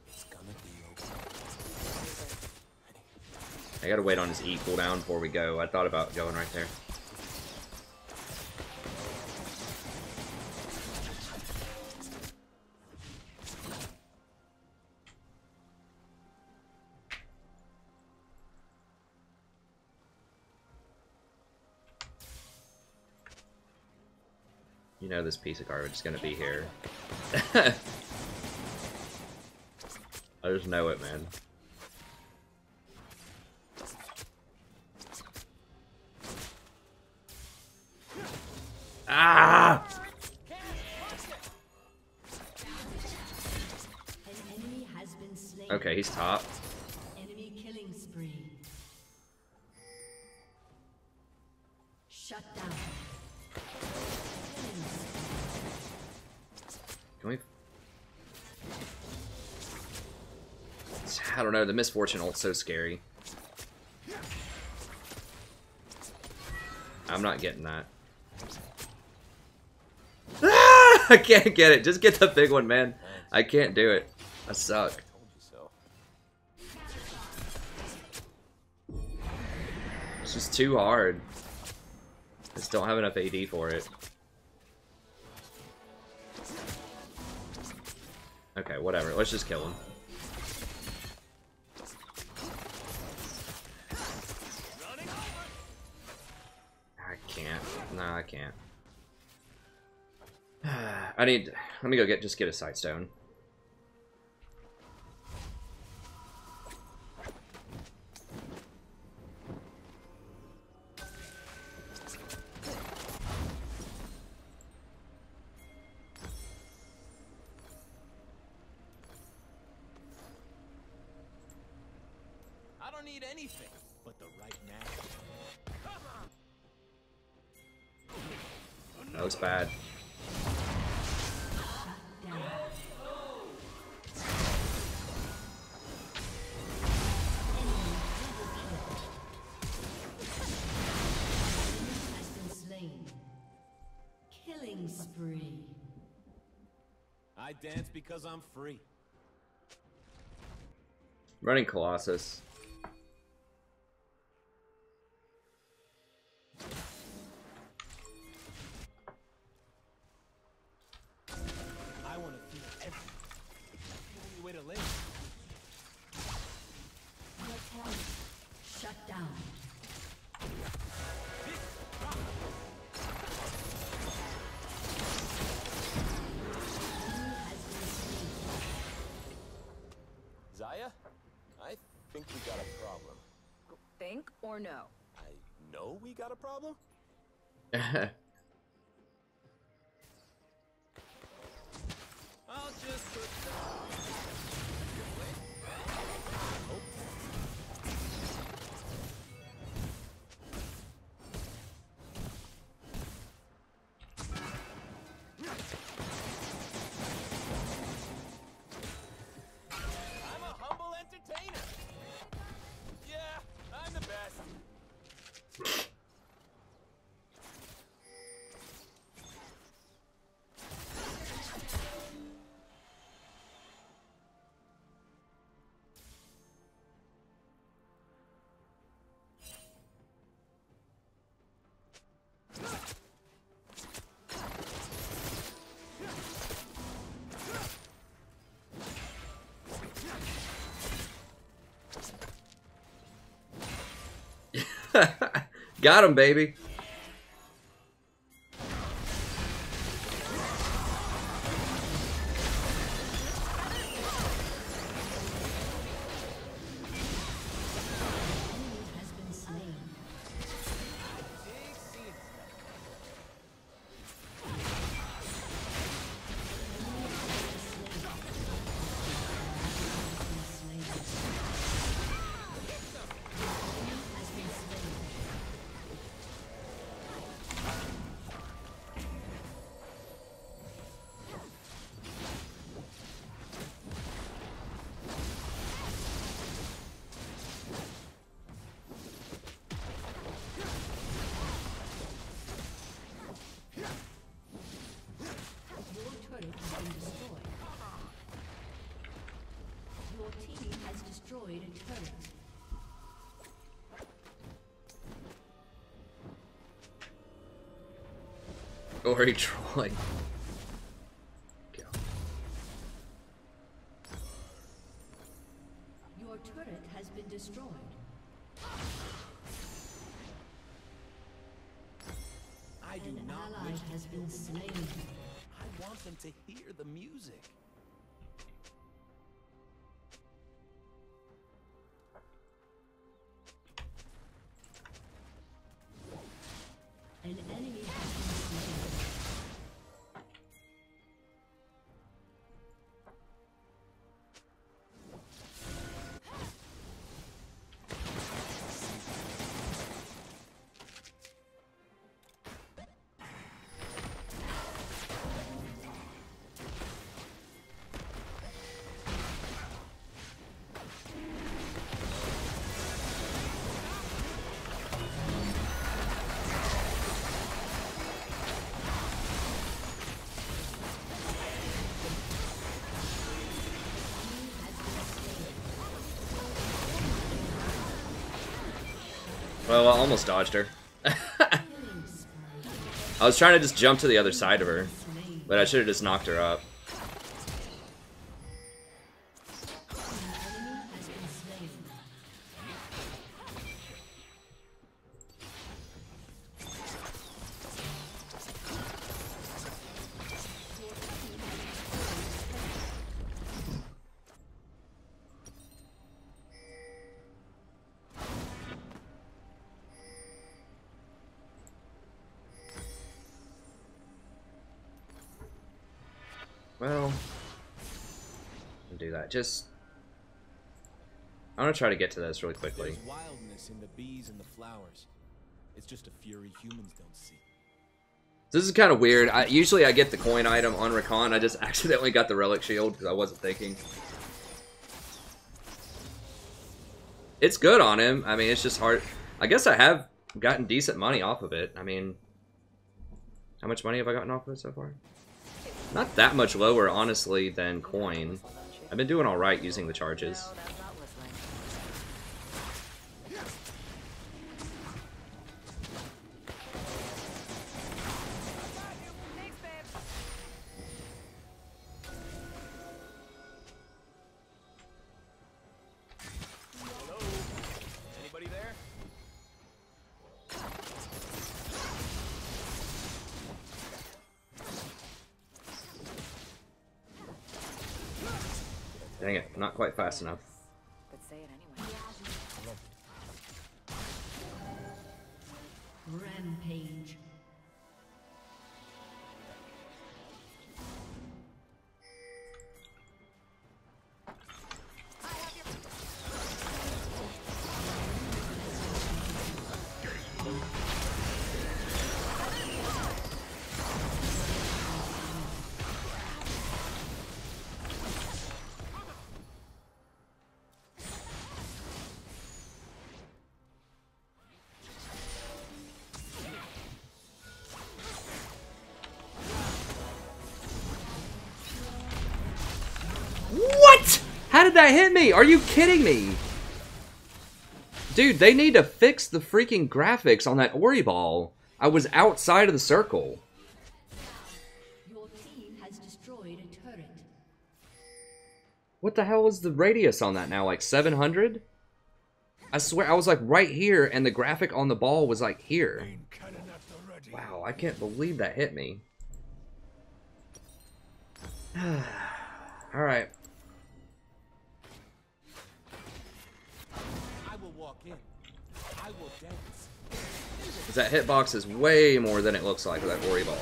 It's gonna be okay. I gotta wait on his E cooldown before we go. I thought about going right there. You know this piece of garbage is gonna be here. I just know it, man. Ah! An enemy has been slain. Okay, he's top. Enemy killing spree. Shut down. Can we? I don't know. The misfortune ult's so scary. I'm not getting that. Ah! I can't get it. Just get the big one, man. I can't do it. I suck. Told you so. It's just too hard. Just don't have enough AD for it. Okay, whatever. Let's just kill him. I can't. No, I can't. I need... Let me go just get a Sightstone. I don't need anything but the right match. That looks bad. I dance because I'm free. Running Colossus. I want to feel everything. It's the only way to live. Shut down. Zaya, I think we got a problem. Think or no? I know we got a problem? I'll just put I'm a humble entertainer. Yeah, I'm the best. Got him, baby. Has been slain. Big scene. Your turret has been destroyed. Your team has destroyed a turret. Ori trolling. Go. Your turret has been destroyed. I do An not ally wish to has kill been them. slain. I want them to hear the music. An enemy has been slain. Well, I almost dodged her. I was trying to just jump to the other side of her, but I should have just knocked her up. Well, I'll do that. Just, I want to try to get to this really quickly. There's wildness in the bees and the flowers. It's just a fury humans don't see. This is kind of weird. Usually I get the coin item on Rakan. I just accidentally got the relic shield because I wasn't thinking. It's good on him. I mean, it's just hard. I guess I have gotten decent money off of it. I mean, how much money have I gotten off of it so far? Not that much lower, honestly, than coin. I've been doing alright using the charges. No, that's not whistling. Hello? Anybody there? Dang it, not quite fast enough. But say it anyway. Rampage. What? How did that hit me? Are you kidding me? Dude, they need to fix the freaking graphics on that Ori ball. I was outside of the circle. Your team has destroyed a turret. What the hell is the radius on that now? Like 700? I swear I was like right here and the graphic on the ball was like here. Wow, I can't believe that hit me. Alright. I will walk in. I will dance. That hitbox is way more than it looks like with that Ori ball.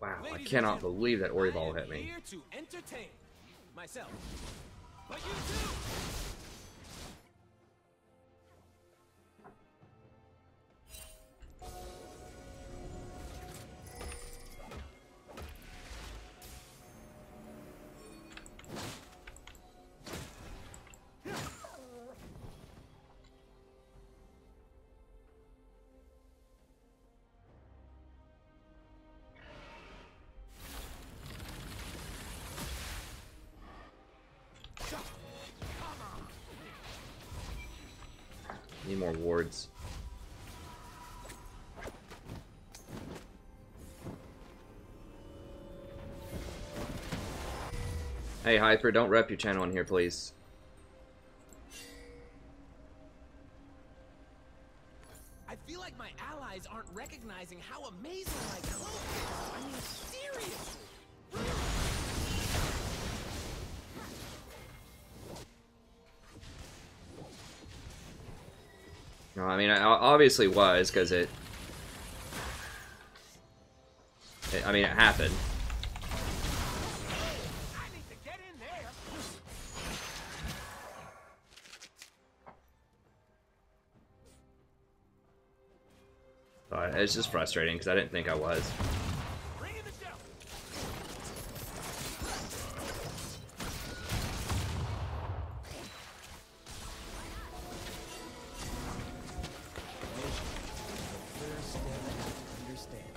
Wow, I cannot believe that Ori ball hit me. Here to entertain myself. But you too. Need more wards. Hey, Hyper, don't rep your channel in here, please. I feel like my allies aren't recognizing how amazing my cloak is. I mean, seriously. No, I mean, I obviously was, because it... I mean, it happened. I need to get in there. It's just frustrating, because I didn't think I was. Bring in the show. First step to understanding.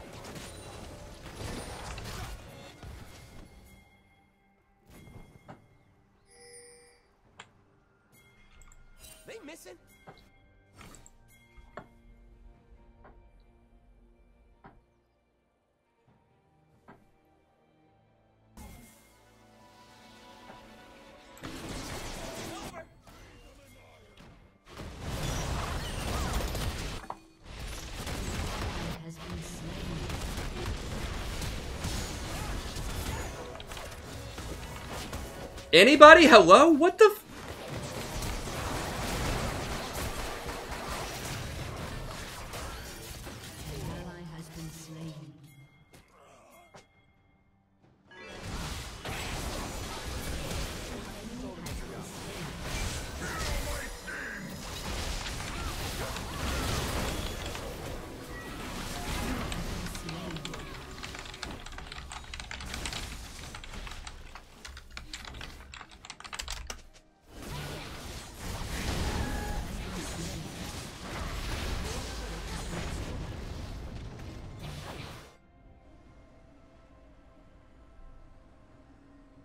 They missing? Has been slain. Anybody? Hello? What the f- An ally has been slain.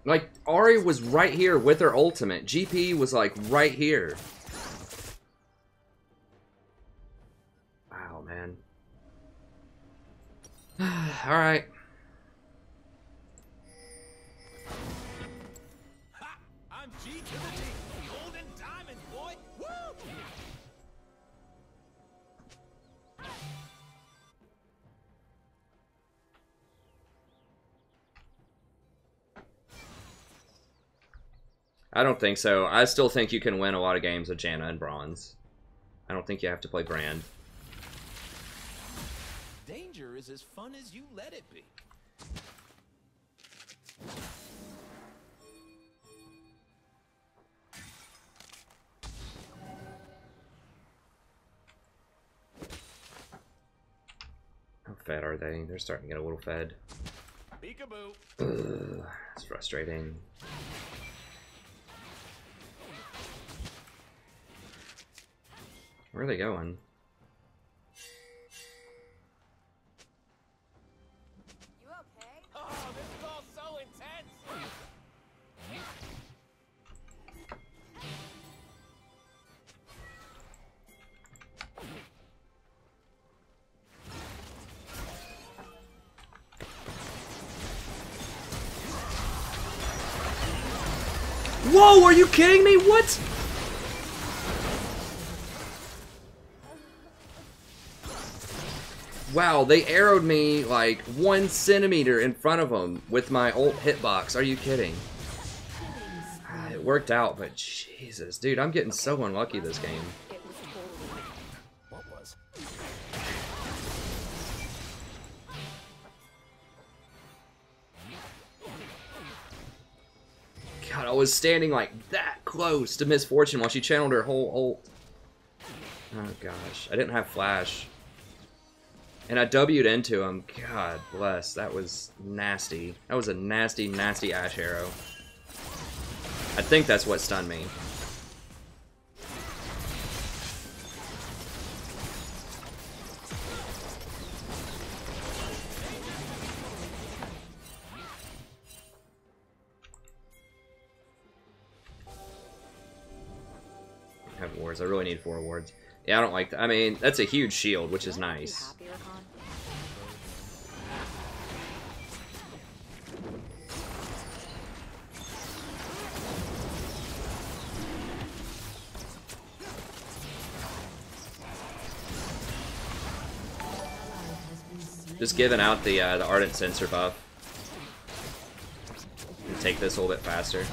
Like, Ari was right here with her ultimate. GP was, like, right here. Wow, man. Alright. I'm G to the D. Golden diamond, boy. Woo! I don't think so. I still think you can win a lot of games with Janna and Bronze. I don't think you have to play Brand. Danger is as fun as you let it be. How fed are they? They're starting to get a little fed. Peekaboo. Ugh, it's frustrating. Where are they going? You okay? Oh, this is all so intense. Whoa, are you kidding me? What? Wow, they arrowed me like 1 centimeter in front of them with my ult hitbox. Are you kidding? It worked out, but Jesus, dude, I'm getting so unlucky this game. What was? God, I was standing like that close to Miss Fortune while she channeled her whole ult. Oh gosh, I didn't have flash. And I W'd into him. God bless. That was nasty. That was a nasty, nasty Ash arrow. I think that's what stunned me. I have wards. I really need 4 wards. Yeah, I don't like that. I mean, that's a huge shield, which is nice. Just giving out the Ardent Sensor buff. And take this a little bit faster.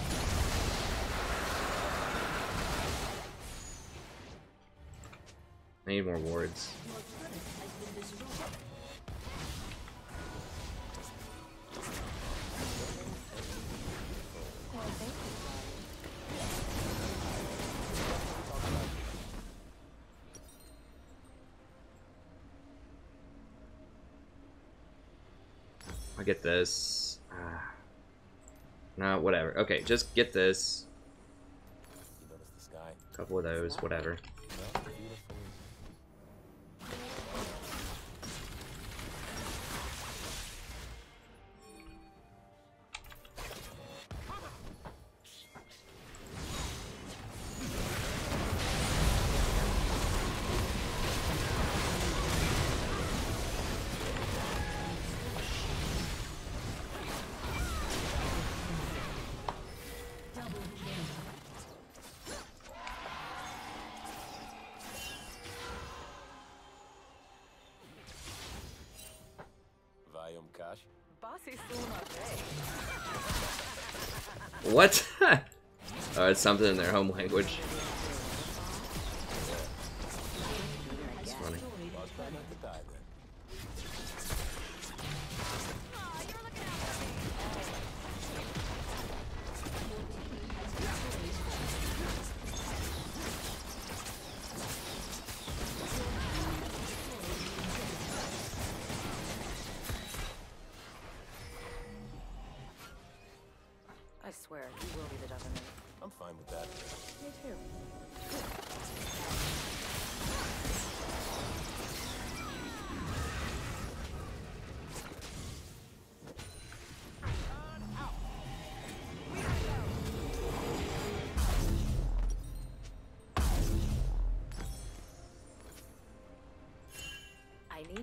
I need more wards. I get this. No, whatever. Okay, just get this. You notice the sky? Couple of those, whatever. Well, beautiful. What? Oh, it's something in their home language. It's funny. I swear, you will be the death of me. I'm fine with that. Me too.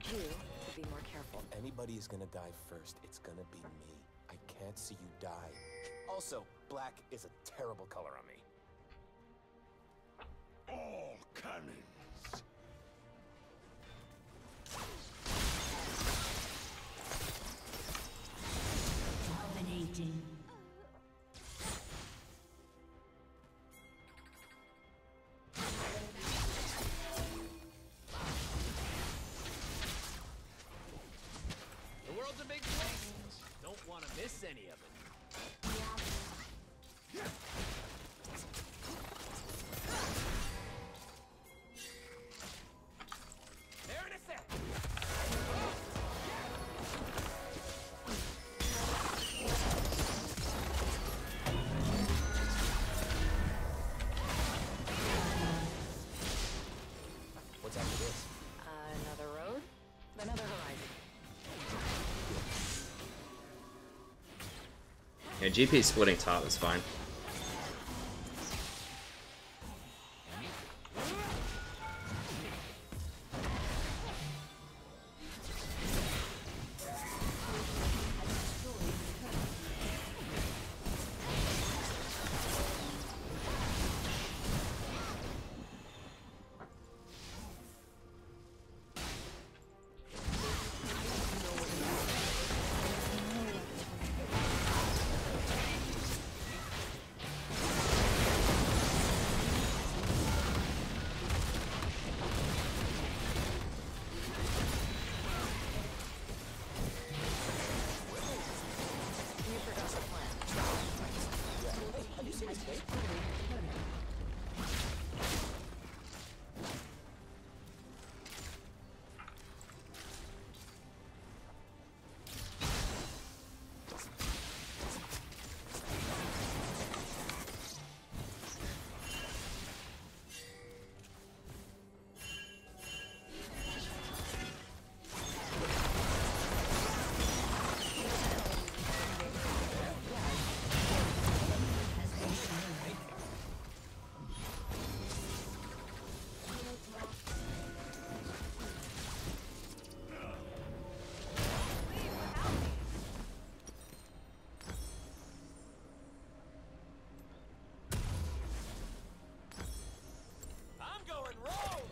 want you to be more careful. If anybody is gonna die first, it's gonna be me. I can't see you die. Also, black is a terrible color on me. All cannons. Dominating. The world's a big place. Don't want to miss any of it. There in a sec. What's after this? Another road, another horizon. Yeah, GP splitting top is fine. I'm going rogue.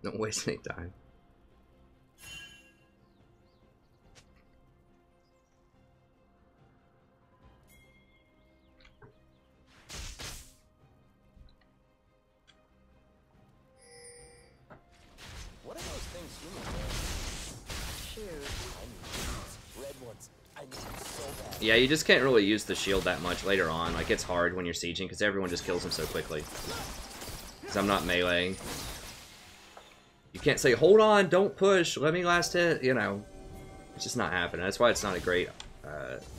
Don't waste any time. What are those things you need? Shoot. I need these red ones. I need them so bad. Yeah, you just can't really use the shield that much later on. Like, it's hard when you're sieging because everyone just kills him so quickly. Because I'm not meleeing. You can't say, hold on, don't push, let me last hit, you know. It's just not happening. That's why it's not a great...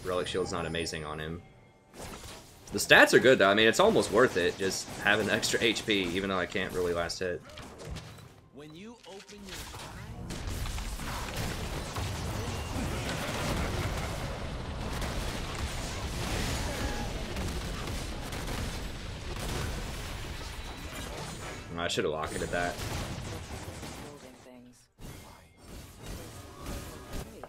Relic Shield's not amazing on him. The stats are good, though. I mean, it's almost worth it, just having extra HP, even though I can't really last hit. When you open your I should have locked at that. Moving things. Great.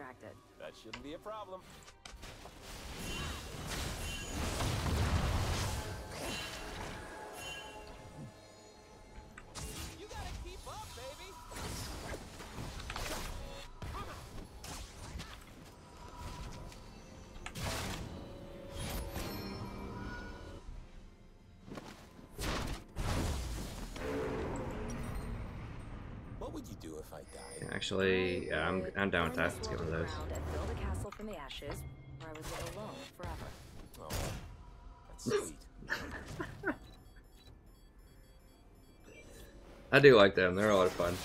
distracted. That shouldn't be a problem. You gotta keep up, baby. What would you do if I died? Actually, yeah, I'm down with that. Let's get one of those. And build a castle from the ashes, where I would live alone forever. Oh, that's sweet. I do like them. They're a lot of fun.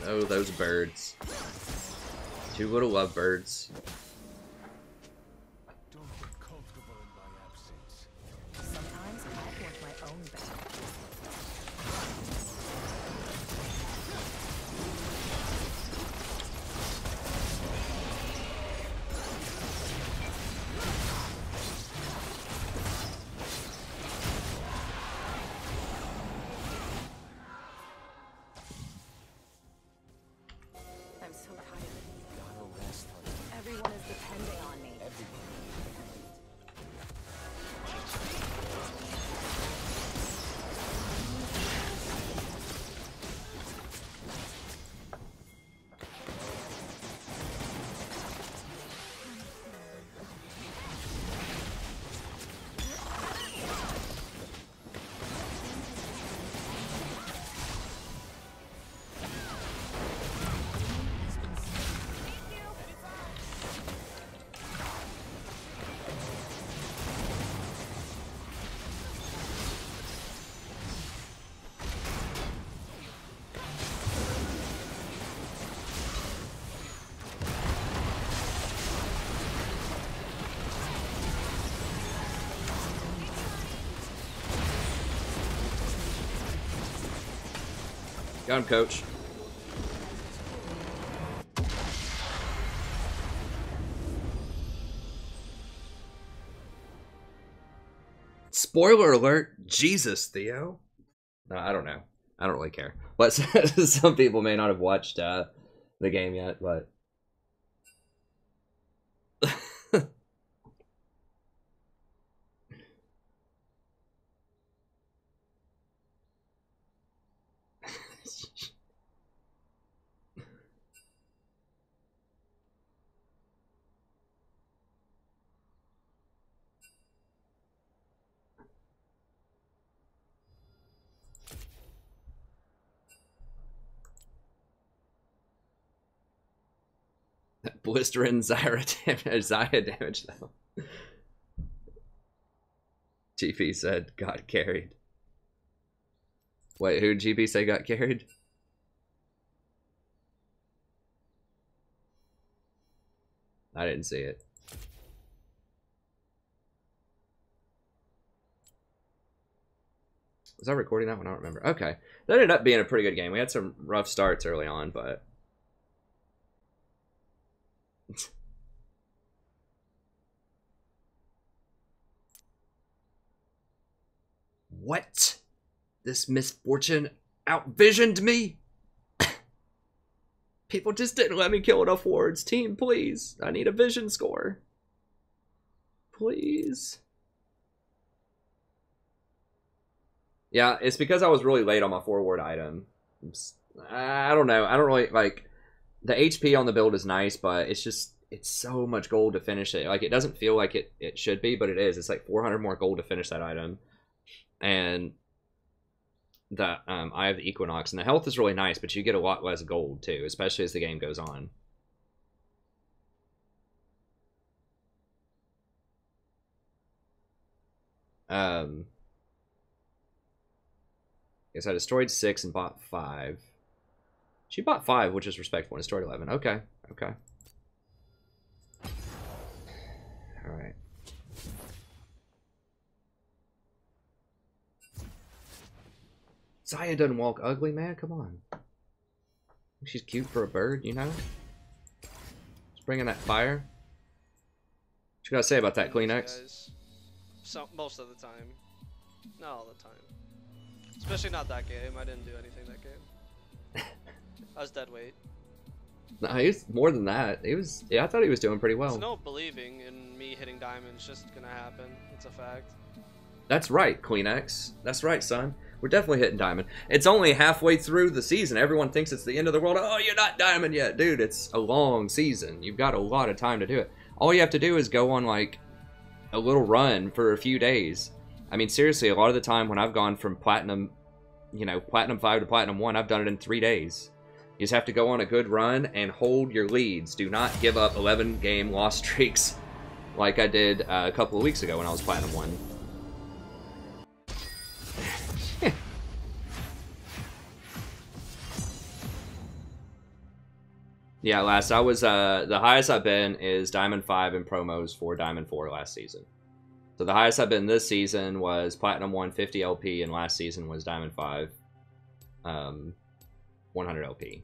Oh, those birds. Two little lovebirds. Don't get comfortable in my absence. Sometimes I want my own bed. I'm so tired. Gotta rest, honey. Everyone is depending on me. Everyone. Got him, coach. Spoiler alert. Jesus, Theo. No, I don't know. I don't really care. But some people may not have watched the game yet, but... Blistering Zaya damage though. GP said got carried. Wait, who did GP say got carried? I didn't see it. Was I recording that one? I don't remember. Okay. That ended up being a pretty good game. We had some rough starts early on, but... What? This misfortune outvisioned me? People just didn't let me kill enough wards. Team, please. I need a vision score. Please. Yeah, it's because I was really late on my forward item. I don't know. I don't really, like, the HP on the build is nice, but it's just, it's so much gold to finish it. Like, it doesn't feel like it should be, but it is. It's like 400 more gold to finish that item. And the Eye of the Equinox. And the health is really nice, but you get a lot less gold, too, especially as the game goes on. Guess I destroyed 6 and bought 5. She bought 5, which is respectful, and destroyed 11. Okay, okay. Alright. Zaya doesn't walk ugly, man. Come on. She's cute for a bird, you know? Just bringing that fire. What you gotta say about that, Kleenex? Most of the time. Not all the time. Especially not that game. I didn't do anything that game. I was dead weight. No, he was more than that. He was. Yeah, I thought he was doing pretty well. There's no believing in me hitting diamond. It's just gonna happen. It's a fact. That's right, Queen X. That's right, son. We're definitely hitting diamond. It's only halfway through the season. Everyone thinks it's the end of the world. Oh, you're not diamond yet. Dude, it's a long season. You've got a lot of time to do it. All you have to do is go on, like, a little run for a few days. I mean, seriously, a lot of the time when I've gone from platinum, you know, platinum 5 to platinum 1, I've done it in 3 days. You just have to go on a good run and hold your leads. Do not give up 11-game loss streaks like I did a couple of weeks ago when I was platinum 1. Yeah, last I was the highest I've been is Diamond 5 in promos for Diamond 4 last season. So the highest I've been this season was Platinum 1 50 LP, and last season was Diamond 5 100 LP.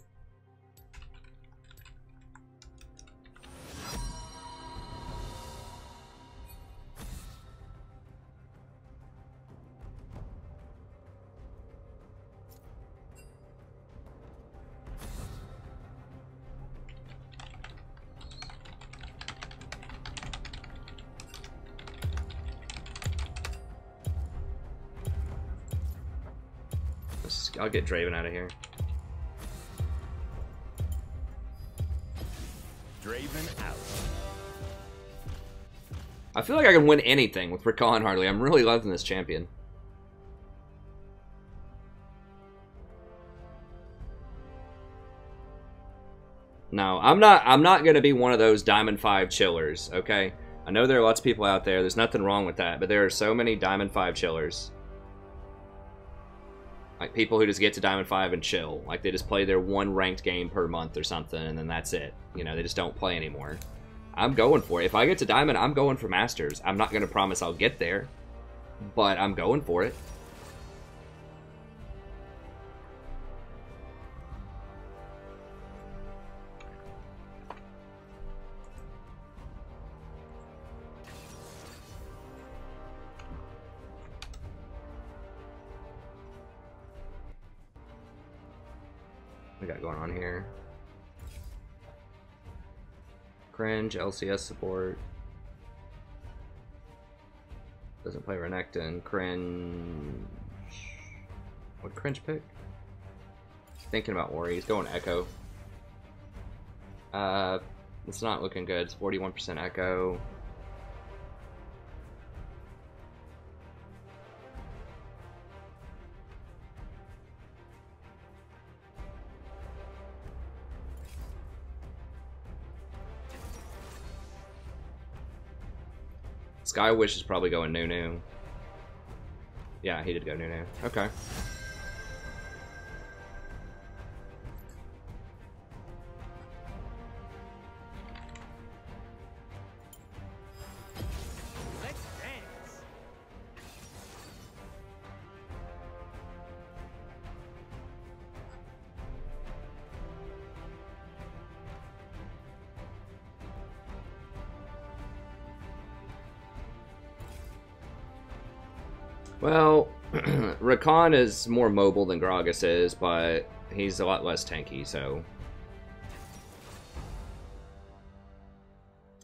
I'll get Draven out of here. Draven out. I feel like I can win anything with Rakan Hardly. I'm really loving this champion. No, I'm not gonna be one of those Diamond 5 chillers, okay? I know there are lots of people out there. There's nothing wrong with that, but there are so many Diamond 5 chillers. Like, people who just get to Diamond 5 and chill. Like, they just play their one ranked game per month or something, and then that's it. You know, they just don't play anymore. I'm going for it. If I get to Diamond, I'm going for Masters. I'm not going to promise I'll get there, but I'm going for it. We got going on here. Cringe, LCS support. Doesn't play Renekton. Cringe. What Cringe pick? Thinking about Ori. He's going Echo. It's not looking good. It's 41% Echo. Skywish is probably going Nunu. Yeah, he did go Nunu. Okay. Let's dance. Well, Rakan is more mobile than Gragas is, but he's a lot less tanky, so...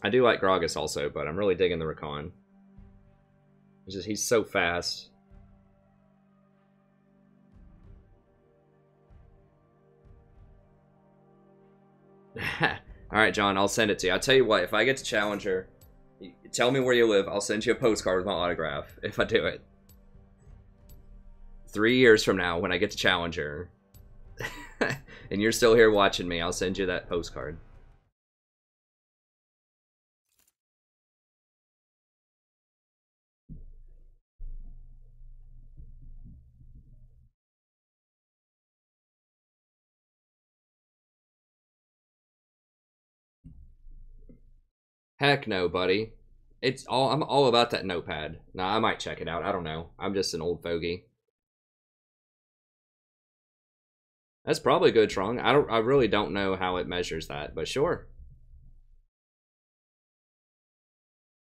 I do like Gragas also, but I'm really digging the Rakan. It's just, he's so fast. Alright, John, I'll send it to you. I'll tell you what, if I get to Challenger, tell me where you live, I'll send you a postcard with my autograph, if I do it. 3 years from now, when I get to Challenger, and you're still here watching me, I'll send you that postcard. Heck no, buddy. I'm all about that notepad. Nah, I might check it out. I don't know. I'm just an old fogey. That's probably good, Trong. I really don't know how it measures that, but sure.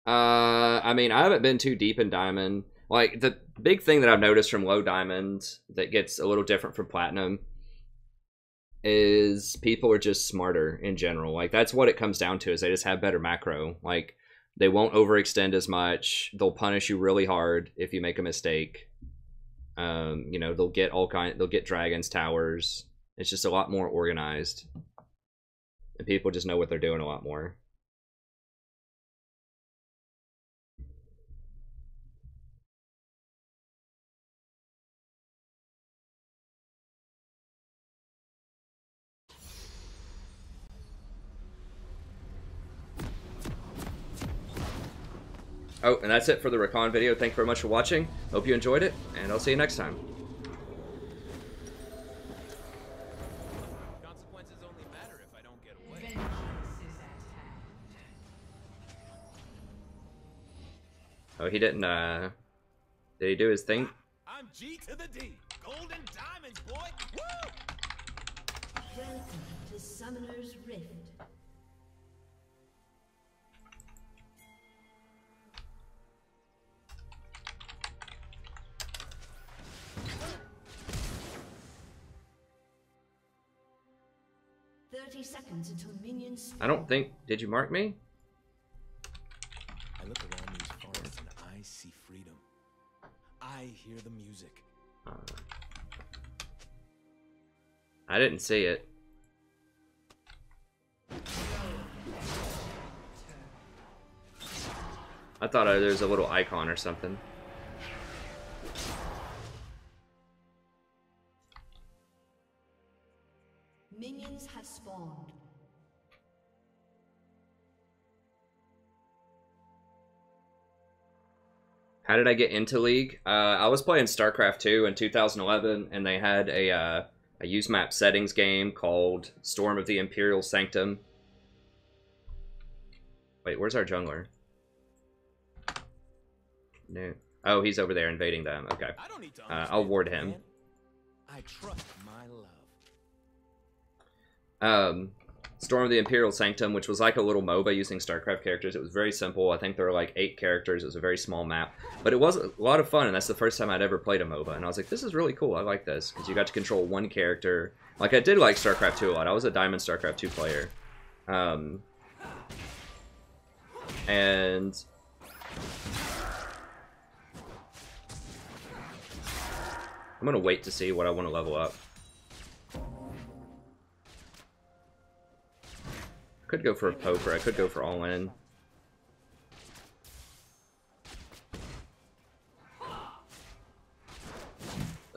I mean, I haven't been too deep in Diamond. Like, the big thing that I've noticed from low Diamond that gets a little different from Platinum is people are just smarter in general. Like, that's what it comes down to, is they just have better macro. Like, they won't overextend as much. They'll punish you really hard if you make a mistake. You know, they'll get dragons, towers. It's just a lot more organized. And people just know what they're doing a lot more. Oh, and that's it for the recon video. Thank you very much for watching. Hope you enjoyed it, and I'll see you next time. Consequences only matter if I don't get away. Oh, he didn't, did he do his thing? I'm G to the D. Golden diamonds, boy. Woo! Welcome to Summoner's Rift. Seconds until minions. I don't think... Did you mark me? I look around these forests and I see freedom. I hear the music. I didn't see it. I thought there was a little icon or something. Minions have spawned. How did I get into League? I was playing StarCraft 2 in 2011, and they had a use map settings game called Storm of the Imperial Sanctum. Wait, where's our jungler? No. Oh, he's over there invading them. Okay. I'll ward him. I trust my love. Storm of the Imperial Sanctum, which was like a little MOBA using StarCraft characters. It was very simple. I think there were like 8 characters. It was a very small map. But it was a lot of fun, and that's the first time I'd ever played a MOBA. And I was like, this is really cool. I like this. Because you got to control one character. Like, I did like StarCraft 2 a lot. I was a Diamond StarCraft 2 player. And... I'm going to wait to see what I want to level up. Could go for a poker. I could go for all in.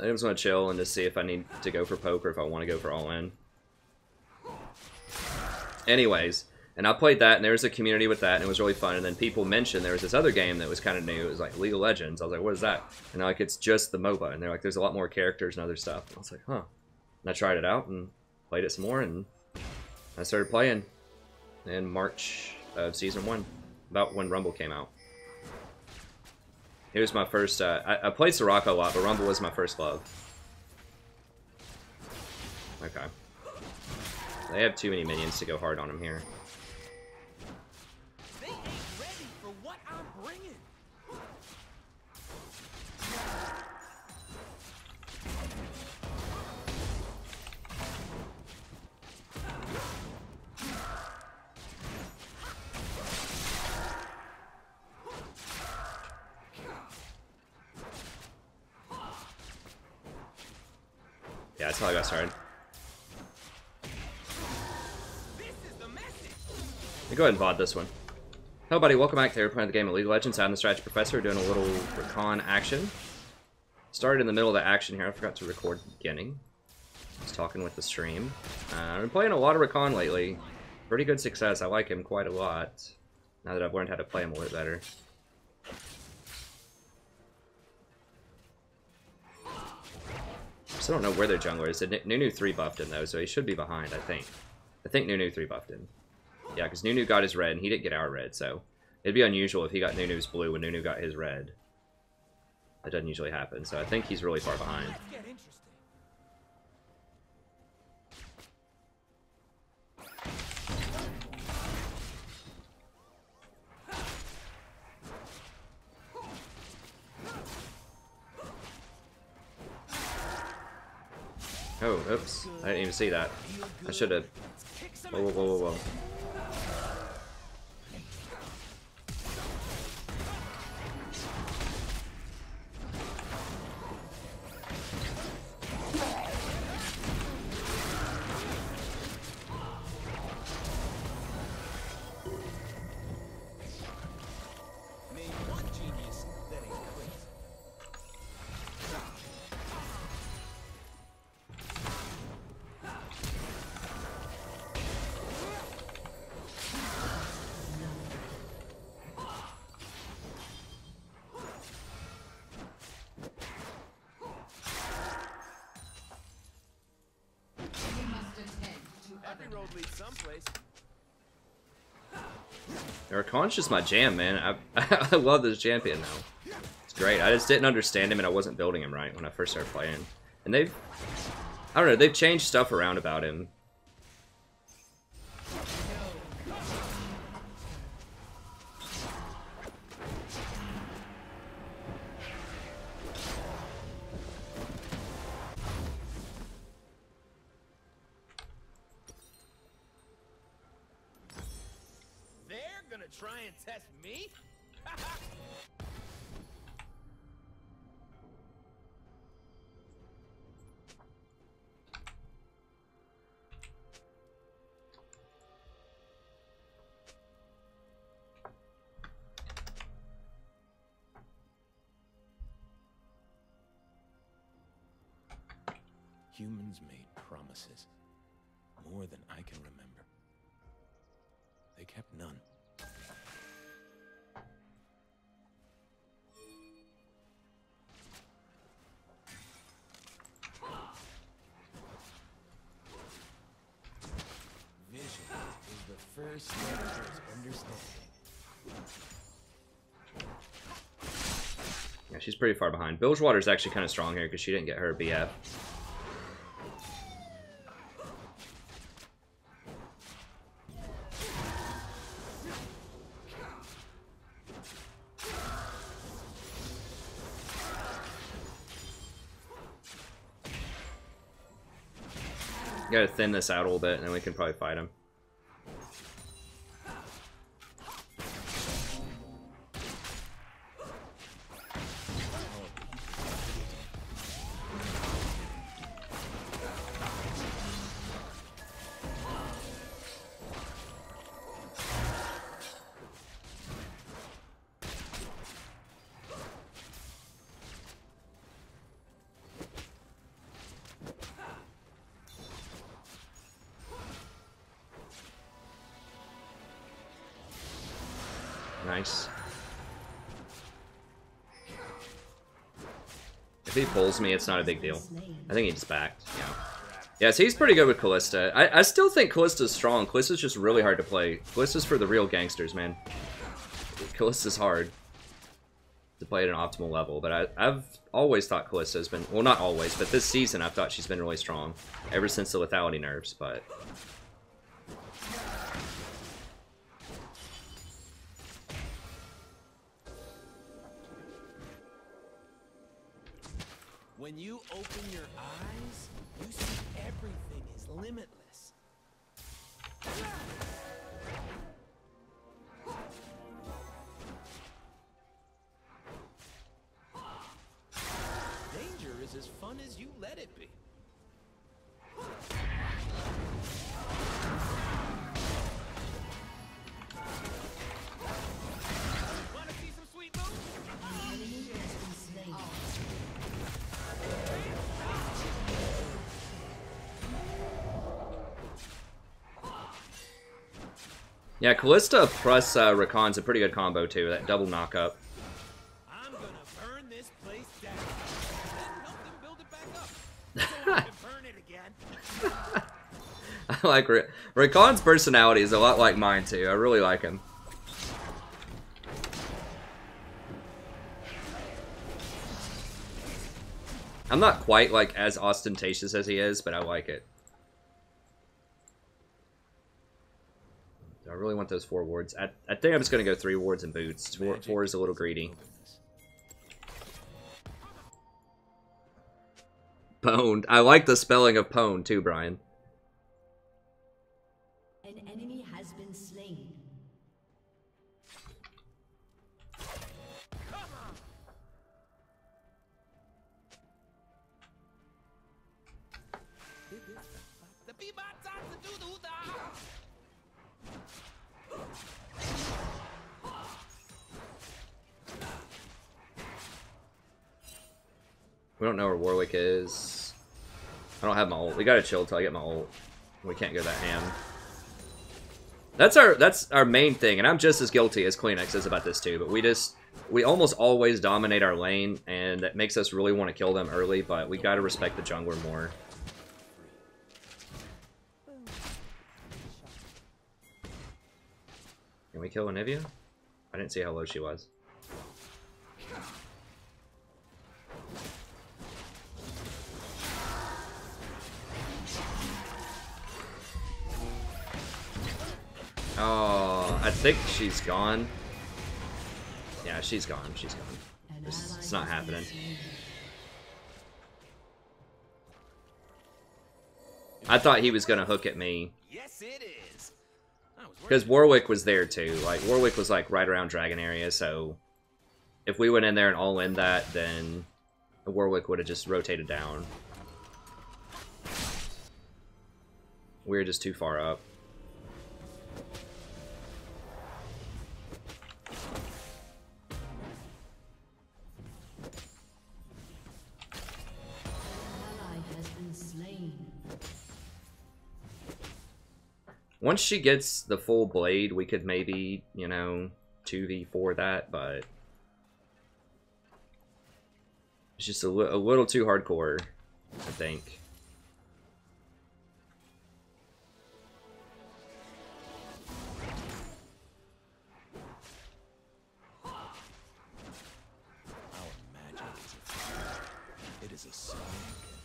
I just want to chill and just see if I need to go for poker, if I want to go for all in. Anyways, and I played that, and there was a community with that, and it was really fun. And then people mentioned there was this other game that was kind of new. It was like League of Legends. I was like, what is that? And they're like, it's just the MOBA. And they're like, there's a lot more characters and other stuff. And I was like, huh. And I tried it out and played it some more, and I started playing in March of Season 1, about when Rumble came out. It was my first, I played Soraka a lot, but Rumble was my first love. Okay. They have too many minions to go hard on him here. They ain't ready for what I'm bringing. Yeah, that's how I got started. Let me go ahead and VOD this one. Hello, buddy. Welcome back. We're playing the game of League of Legends. I'm the Strategy Professor, doing a little recon action. Started in the middle of the action here. I forgot to record the beginning. Just talking with the stream. I've been playing a lot of recon lately. Pretty good success. I like him quite a lot. Now that I've learned how to play him a little bit better. I still don't know where their jungler is. Nunu 3 buffed him though, so he should be behind, I think. I think Nunu 3 buffed him. Yeah, because Nunu got his red and he didn't get our red, so it'd be unusual if he got Nunu's blue when Nunu got his red. That doesn't usually happen, so I think he's really far behind. Oh, oops. I didn't even see that. I should have. Whoa, whoa, whoa, whoa, whoa. Every road leads someplace. Rakan's just my jam, man. I love this champion now. It's great. I just didn't understand him and I wasn't building him right when I first started playing. And I don't know, they've changed stuff around about him. Try and test me? Humans made promises, more than I can remember. They kept none. First step towards understanding. Yeah, she's pretty far behind. Bilgewater's actually kind of strong here because she didn't get her BF. Gotta thin this out a little bit and then we can probably fight him. Nice. If he pulls me, it's not a big deal. I think he just backed. Yeah. Yeah, so he's pretty good with Callista. I still think Callista's strong. Callista's just really hard to play. Callista's for the real gangsters, man. Callista's hard to play at an optimal level, but I've always thought Callista's been, well, not always, but this season I've thought she's been really strong ever since the lethality nerfs, but when you open your eyes, you see everything is limitless. Danger is as fun as you let it be. Wanna see some sweet moves? yeah, Callista plus Rakan's a pretty good combo too, that double knockup. I'm gonna burn this place down, then help them build it back up, so I can burn it again. I like Rakan's personality is a lot like mine too. I really like him. I'm not quite like as ostentatious as he is, but I like it. I really want those 4 wards. I think I'm just gonna go 3 wards and boots. 4 is a little greedy. Pwned. I like the spelling of pwned too, Brian. An enemy has been slain. We don't know where Warwick is. I don't have my ult. We gotta chill till I get my ult. We can't go that ham. That's our main thing, and I'm just as guilty as Kleenex is about this too, but we almost always dominate our lane, and that makes us really want to kill them early, but we gotta respect the jungler more. Can we kill Anivia? I didn't see how low she was. Oh, I think she's gone. Yeah, she's gone. She's gone. It's not happening. I thought he was gonna hook at me. Yes, it is. Because Warwick was there too. Like, Warwick was like right around Dragon area, so if we went in there and all in that, then Warwick would have just rotated down. We were just too far up. Once she gets the full blade, we could maybe, you know, 2v4 that, but it's just a little too hardcore, I think. Our magic is a fire. It is a song I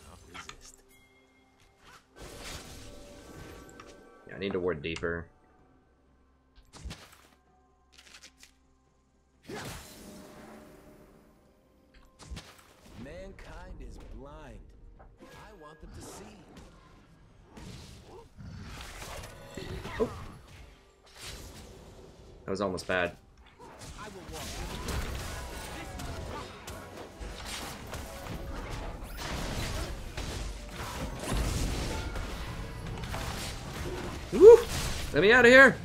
cannot resist. I need to ward deeper. Mankind is blind. I want them to see. Oh. That was almost bad. I will walk. Woo! Let me out of here!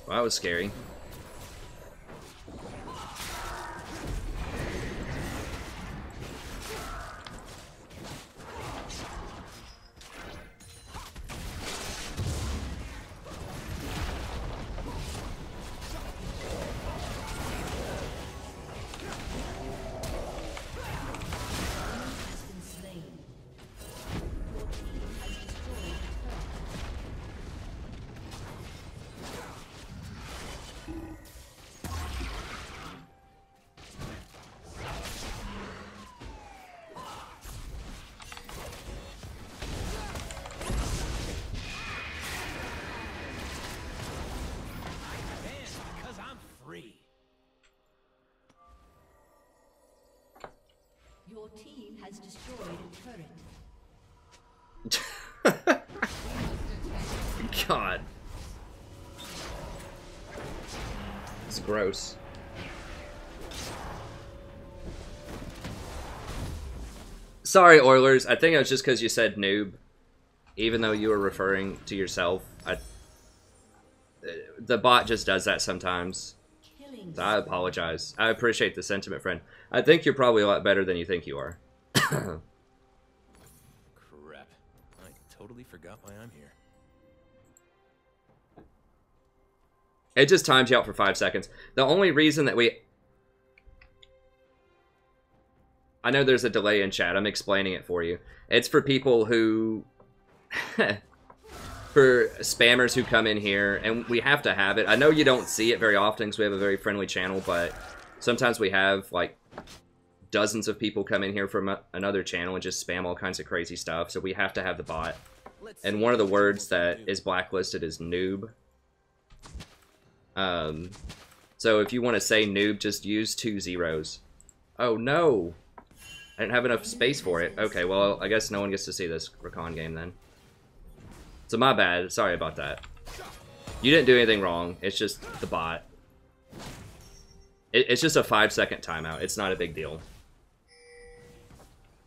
Well, that was scary. Your team has destroyed a turret. God. It's gross. Sorry, Oilers. I think it was just because you said noob. Even though you were referring to yourself. The bot just does that sometimes. So I apologize. I appreciate the sentiment, friend. I think you're probably a lot better than you think you are. Crap. I totally forgot why I'm here. It just times you out for 5 seconds. The only reason that we... I know there's a delay in chat. I'm explaining it for you. It's for people who... for spammers who come in here, and we have to have it. I know you don't see it very often because we have a very friendly channel, but sometimes we have, like, dozens of people come in here from another channel and just spam all kinds of crazy stuff, so we have to have the bot. And one of the words that is blacklisted is noob. So if you want to say noob, just use 2 zeros. Oh no! I didn't have enough space for it. Okay, well, I guess no one gets to see this recon game then. So my bad. Sorry about that. You didn't do anything wrong. It's just the bot. It's just a 5-second timeout. It's not a big deal.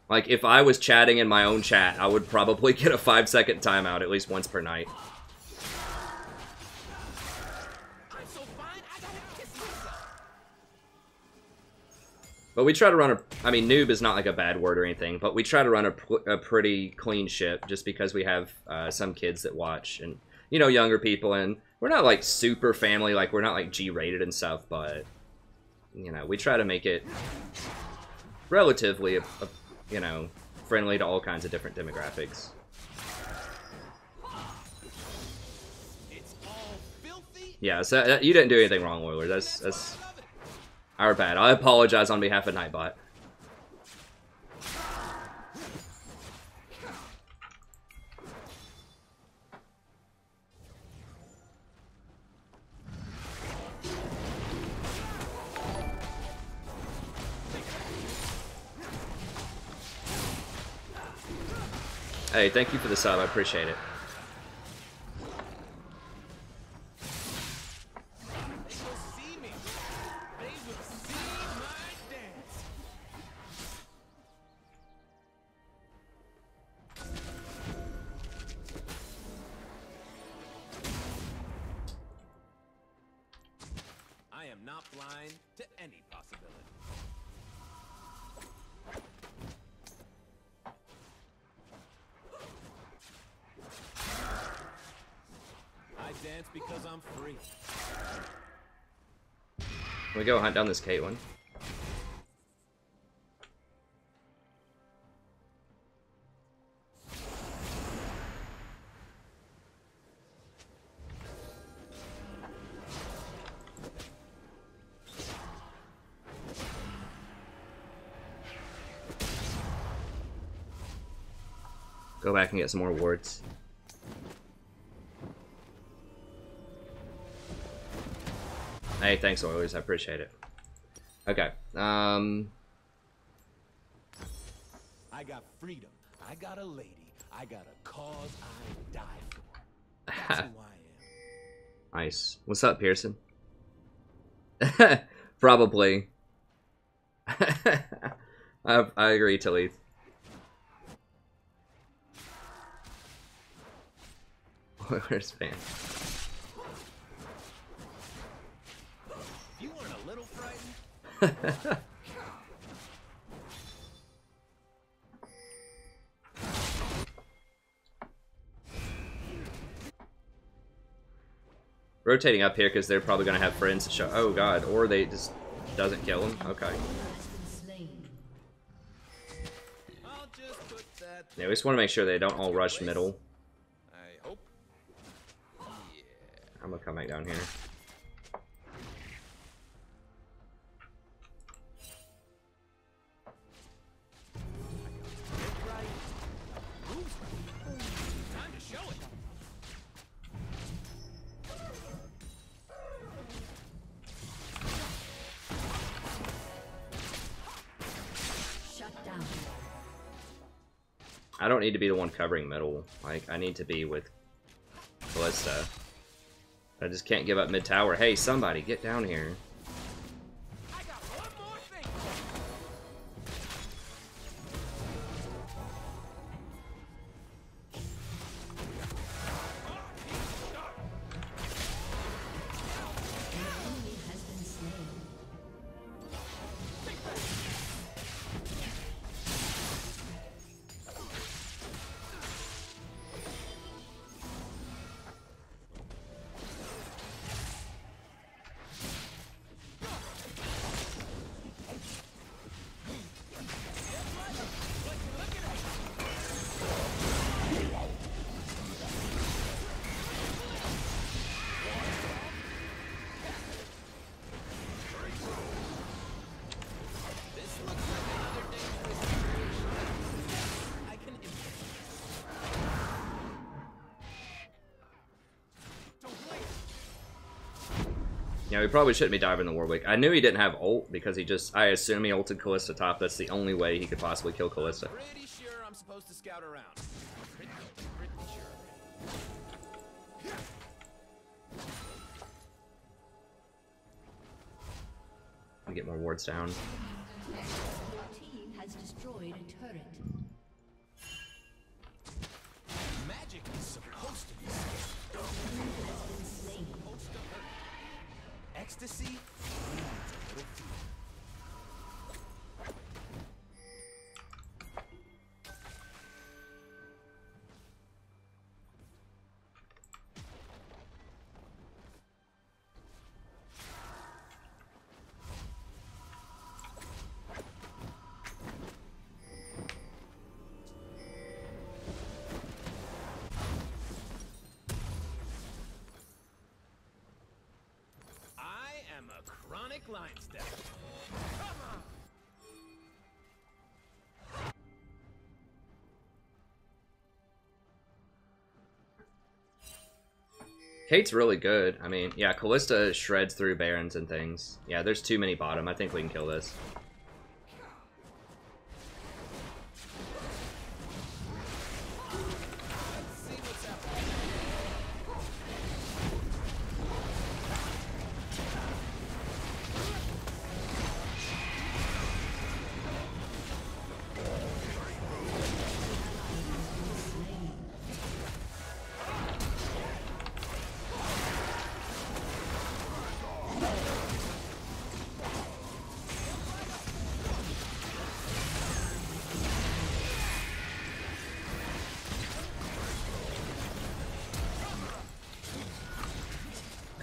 Like, if I was chatting in my own chat, I would probably get a 5-second timeout at least once per night. But we try to run a... I mean, noob is not like a bad word or anything, but we try to run a pretty clean ship just because we have some kids that watch and, you know, younger people. And we're not, like, super family. Like, we're not, like, G-rated and stuff, but, you know, we try to make it relatively, you know, friendly to all kinds of different demographics. Yeah, so you didn't do anything wrong, Oiler. That's our bad. I apologize on behalf of Nightbot. Hey, thank you for the sub. I appreciate it. Because I'm free. Can we go hunt down this Caitlyn? Go back and get some more wards. Hey, thanks, Oilers. I appreciate it. Okay. I got freedom. I got a lady. I got a cause I die for. That's who I am. Nice. What's up, Pearson? Probably. I agree, Talith. Oilers fan. You weren't a little frightened? Rotating up here because they're probably going to have friends to show. Oh god, or they just doesn't kill them. Okay. Yeah, we just want to make sure they don't all rush middle. I hope. Yeah. I'm gonna come back down here. Time to show it. Shut down. I don't need to be the one covering middle. Like, I need to be with Ballista. I just can't give up mid tower. Hey, somebody, get down here. I got one more thing. Yeah, we probably shouldn't be diving the Warwick. I knew he didn't have ult because I assume he ulted Callista top. That's the only way he could possibly kill Callista. Pretty sure I'm supposed to scout around. Pretty sure. Let me get more wards down. Your team has destroyed a turret. Magic is supposed to be scary. Supposed to hurt. Ecstasy needs a little fear. Chronic line step. Come on. Kate's really good. I mean, yeah, Callista shreds through Barons and things. Yeah, there's too many bottom. I think we can kill this.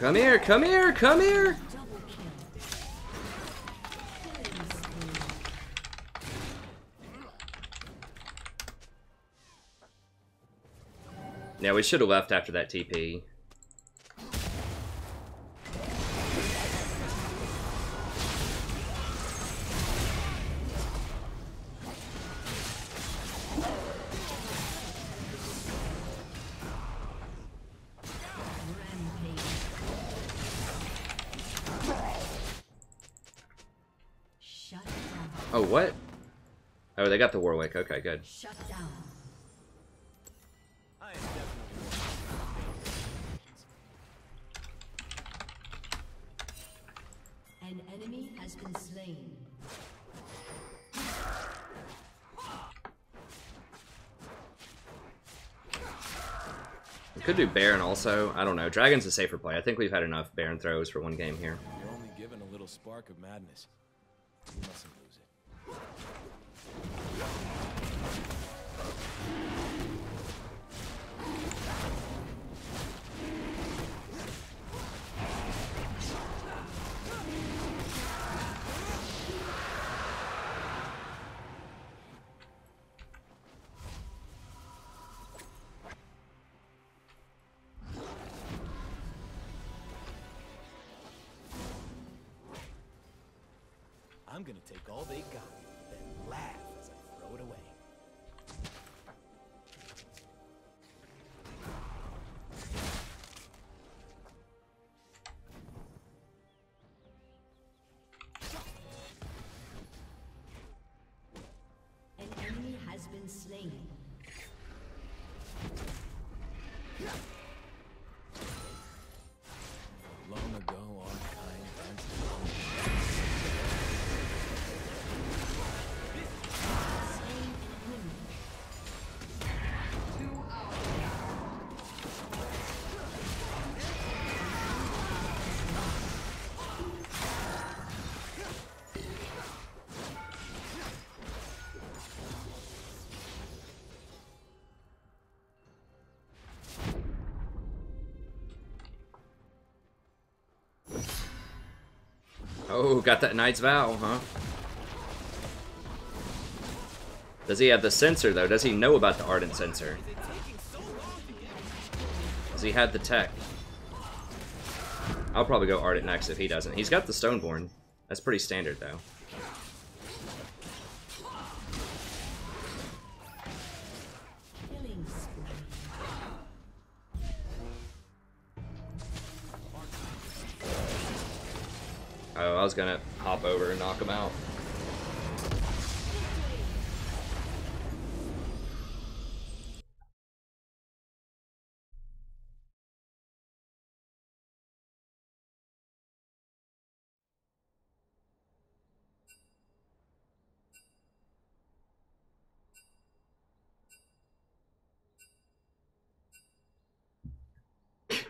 Come here, come here, come here! Yeah, we should have left after that TP. Oh, what? Oh, they got the Warwick. Okay, good. Shut down. I am definitely An enemy has been slain. We could do Baron also. I don't know. Dragon's a safer play. I think we've had enough Baron throws for one game here. You're only given a little spark of madness. You mustn't lose it. I'm gonna take all they got, then laugh as I throw it away. An enemy has been slain. Long ago, our kind danced Oh, got that Knight's Vow, huh? Does he have the sensor, though? Does he know about the Ardent sensor? Does he have the tech? I'll probably go Ardent next if he doesn't. He's got the Stoneborn. That's pretty standard, though. Killing spree. I was gonna hop over and knock him out.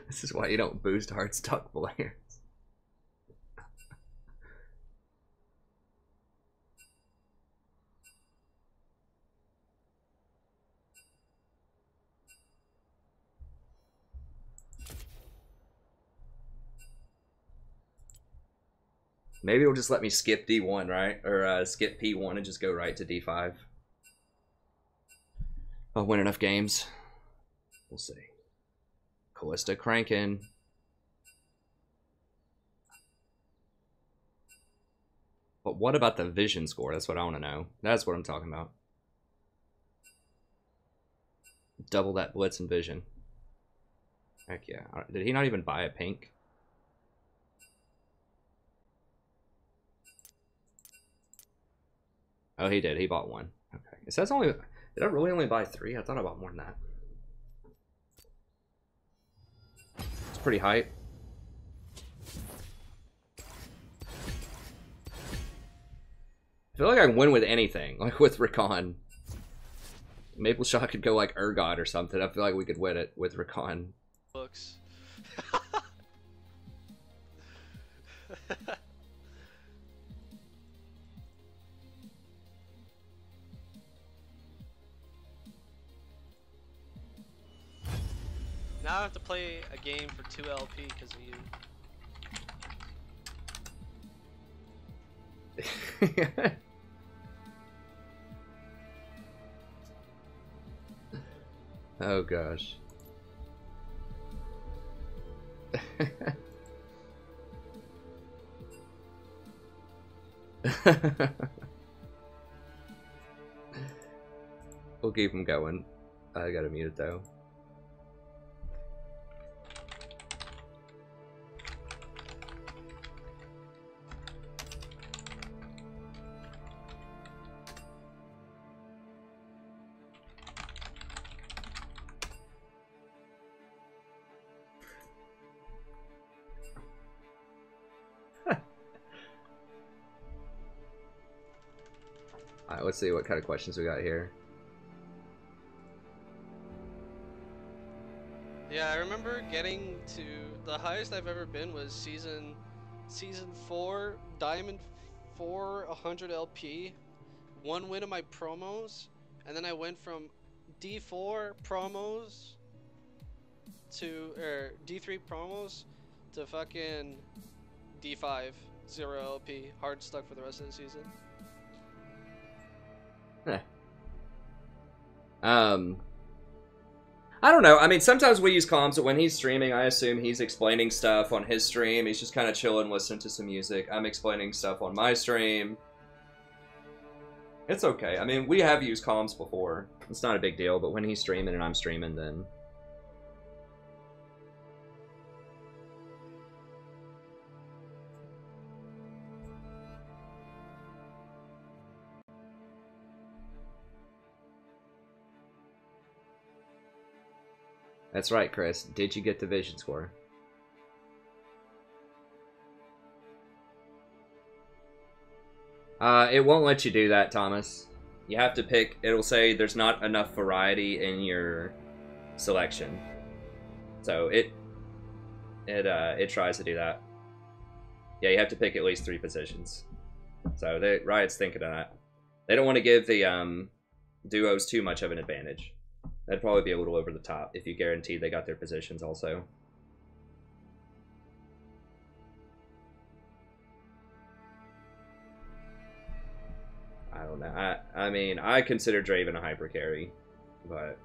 This is why you don't boost hard stuck players. Maybe it'll just let me skip D1, right? Or skip P1 and just go right to D5. I'll win enough games. We'll see. Callista cranking. But what about the vision score? That's what I want to know. That's what I'm talking about. Double that blitz and vision. Heck yeah. Did he not even buy a pink? Oh, he did. He bought one. Okay. It says only... Did I really only buy 3? I thought I bought more than that. It's pretty hype. I feel like I can win with anything. Like with Recon. Maple Shot could go like Urgot or something. I feel like we could win it with Recon. Books. Now I have to play a game for 2 LP because of you. Oh gosh. We'll keep him going. I gotta mute it though. Alright, let's see what kind of questions we got here. Yeah, I remember getting to the highest I've ever been was season 4, Diamond 4, 100 LP, 1 win of my promos, and then I went from D4 promos to D3 promos to fucking D5 0 LP, hard stuck for the rest of the season. I don't know. I mean, sometimes we use comms, but when he's streaming, I assume he's explaining stuff on his stream. He's just kind of chilling, listening to some music. I'm explaining stuff on my stream. It's okay. I mean, we have used comms before. It's not a big deal, but when he's streaming and I'm streaming, then... That's right, Chris. Did you get the vision score? It won't let you do that, Thomas. You have to pick... It'll say there's not enough variety in your selection. So it tries to do that. Yeah, you have to pick at least 3 positions. So Riot's thinking of that. They don't want to give the duos too much of an advantage. That'd probably be a little over the top if you guaranteed they got their positions also. I don't know. I mean, I consider Draven a hyper carry, but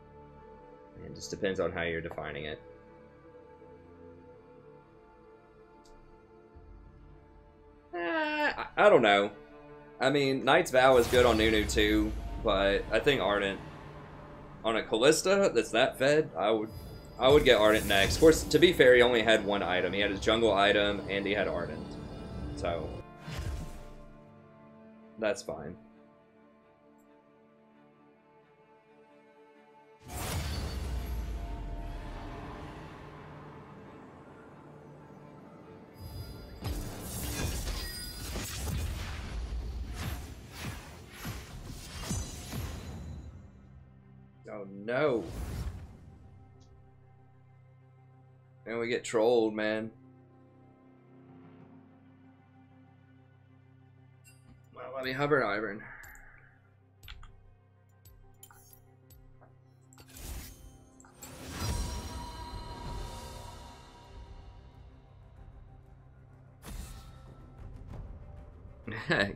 it just depends on how you're defining it. I don't know. I mean, Knight's Vow is good on Nunu too, but I think Ardent... On a Callista that's that fed, I would get Ardent next. Of course, to be fair, he only had 1 item. He had his jungle item, and he had Ardent. So... That's fine. Oh no. And we get trolled, man. Well, let me hover Ivern.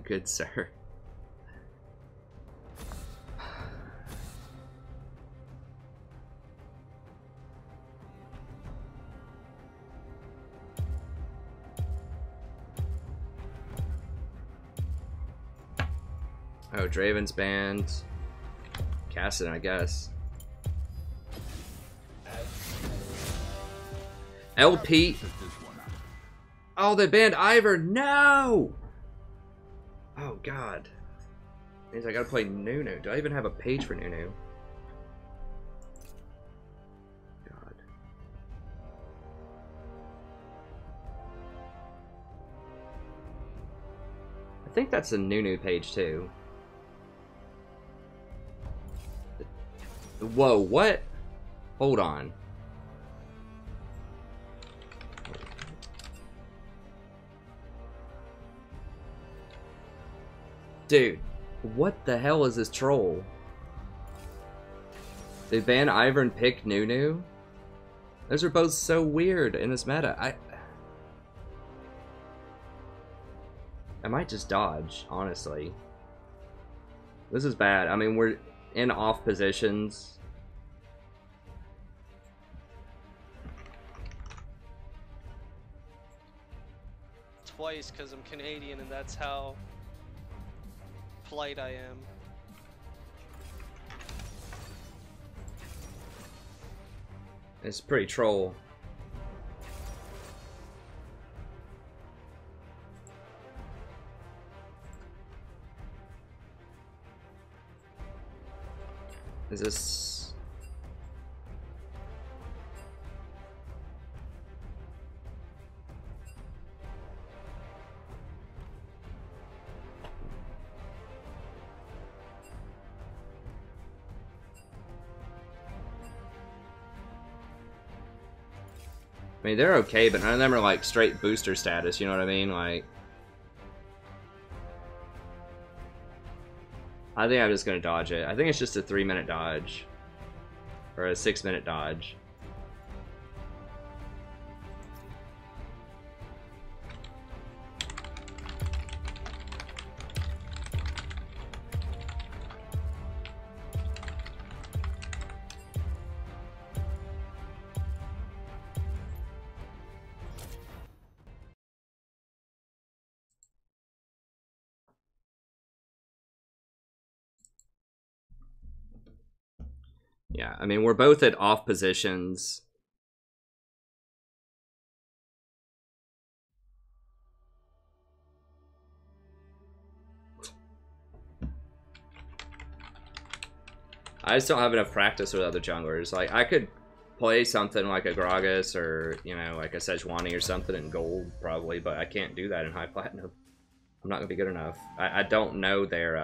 Good sir. Oh, Draven's banned. Cassin, I guess. LP. Oh, they banned Ivor. No! Oh, God. Means I gotta play Nunu. Do I even have a page for Nunu? God. I think that's a Nunu page, too. Whoa, what? Hold on. Dude, what the hell is this troll? They ban Ivern, pick Nunu? Those are both so weird in this meta. I might just dodge, honestly. This is bad. I mean, we're in off positions. Twice because I'm Canadian and that's how polite I am. It's pretty troll. Is this... I mean, they're okay, but none of them are like straight booster status, you know what I mean? Like, I think I'm just gonna dodge it. I think it's just a 3-minute dodge. Or a 6-minute dodge. Yeah, I mean, we're both at off positions. I just don't have enough practice with other junglers. Like, I could play something like a Gragas or, you know, like a Sejuani or something in gold, probably, but I can't do that in high platinum. I'm not gonna be good enough. I don't know their,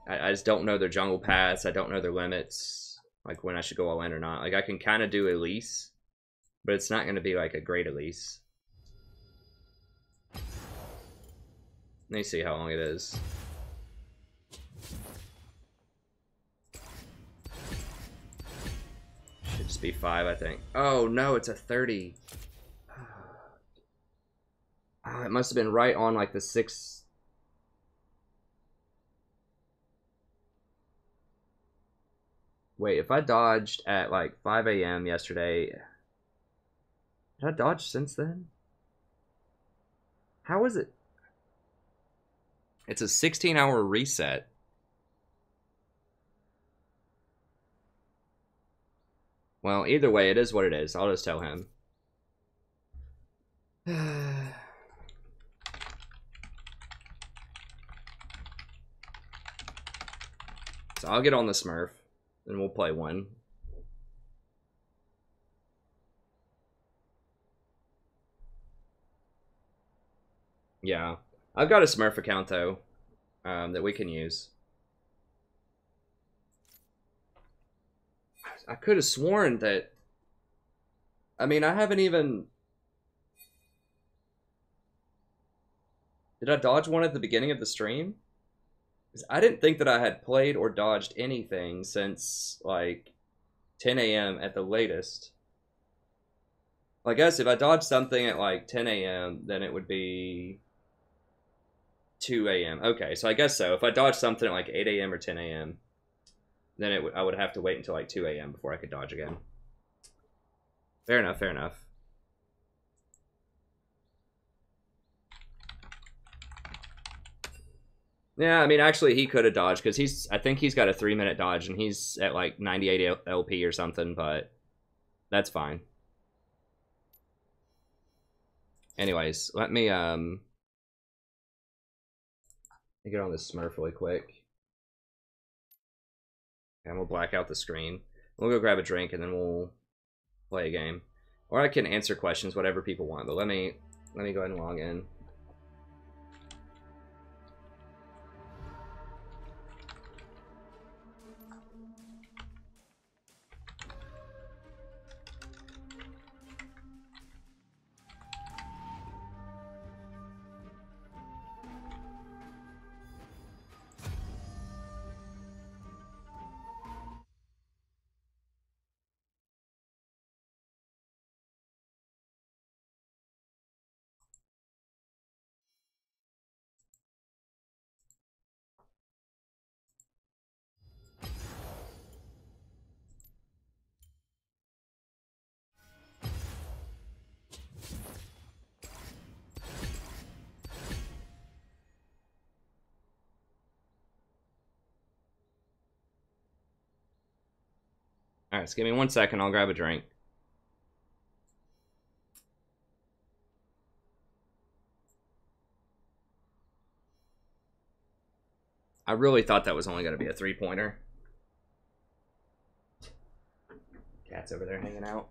I just don't know their jungle paths. I don't know their limits, like when I should go all in or not. Like, I can kind of do Elise, but it's not going to be like a great Elise. Let me see how long it is. Should just be 5, I think. Oh no, it's a 30. Oh, it must have been right on like the 6th. Wait, if I dodged at like 5 a.m. yesterday, did I dodge since then? How is it? It's a 16-hour reset. Well, either way, it is what it is. I'll just tell him. So I'll get on the Smurf, and we'll play one. Yeah, I've got a Smurf account though, that we can use. I could have sworn that. I mean, I haven't even. Did I dodge one at the beginning of the stream? 'Cause I didn't think that I had played or dodged anything since like 10 a.m. at the latest. Well, I guess if I dodged something at like 10 a.m., then it would be 2 a.m. Okay, so I guess so. If I dodged something at like 8 a.m. or 10 a.m., then I would have to wait until like 2 a.m. before I could dodge again. Fair enough, fair enough. Yeah, I mean, actually, he could have dodged because I think he's got a 3-minute dodge and he's at like 98 LP or something, but that's fine. Anyways, let me get on this Smurf really quick. And we'll black out the screen. We'll go grab a drink and then we'll play a game. Or I can answer questions, whatever people want, but let me go ahead and log in. Alright, so give me 1 second, I'll grab a drink. I really thought that was only going to be a 3-pointer. Cat's over there hanging out.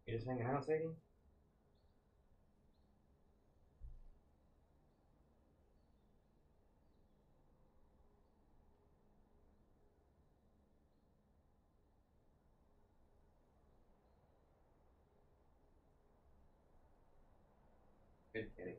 You just hanging out, Sadie? Good kitty.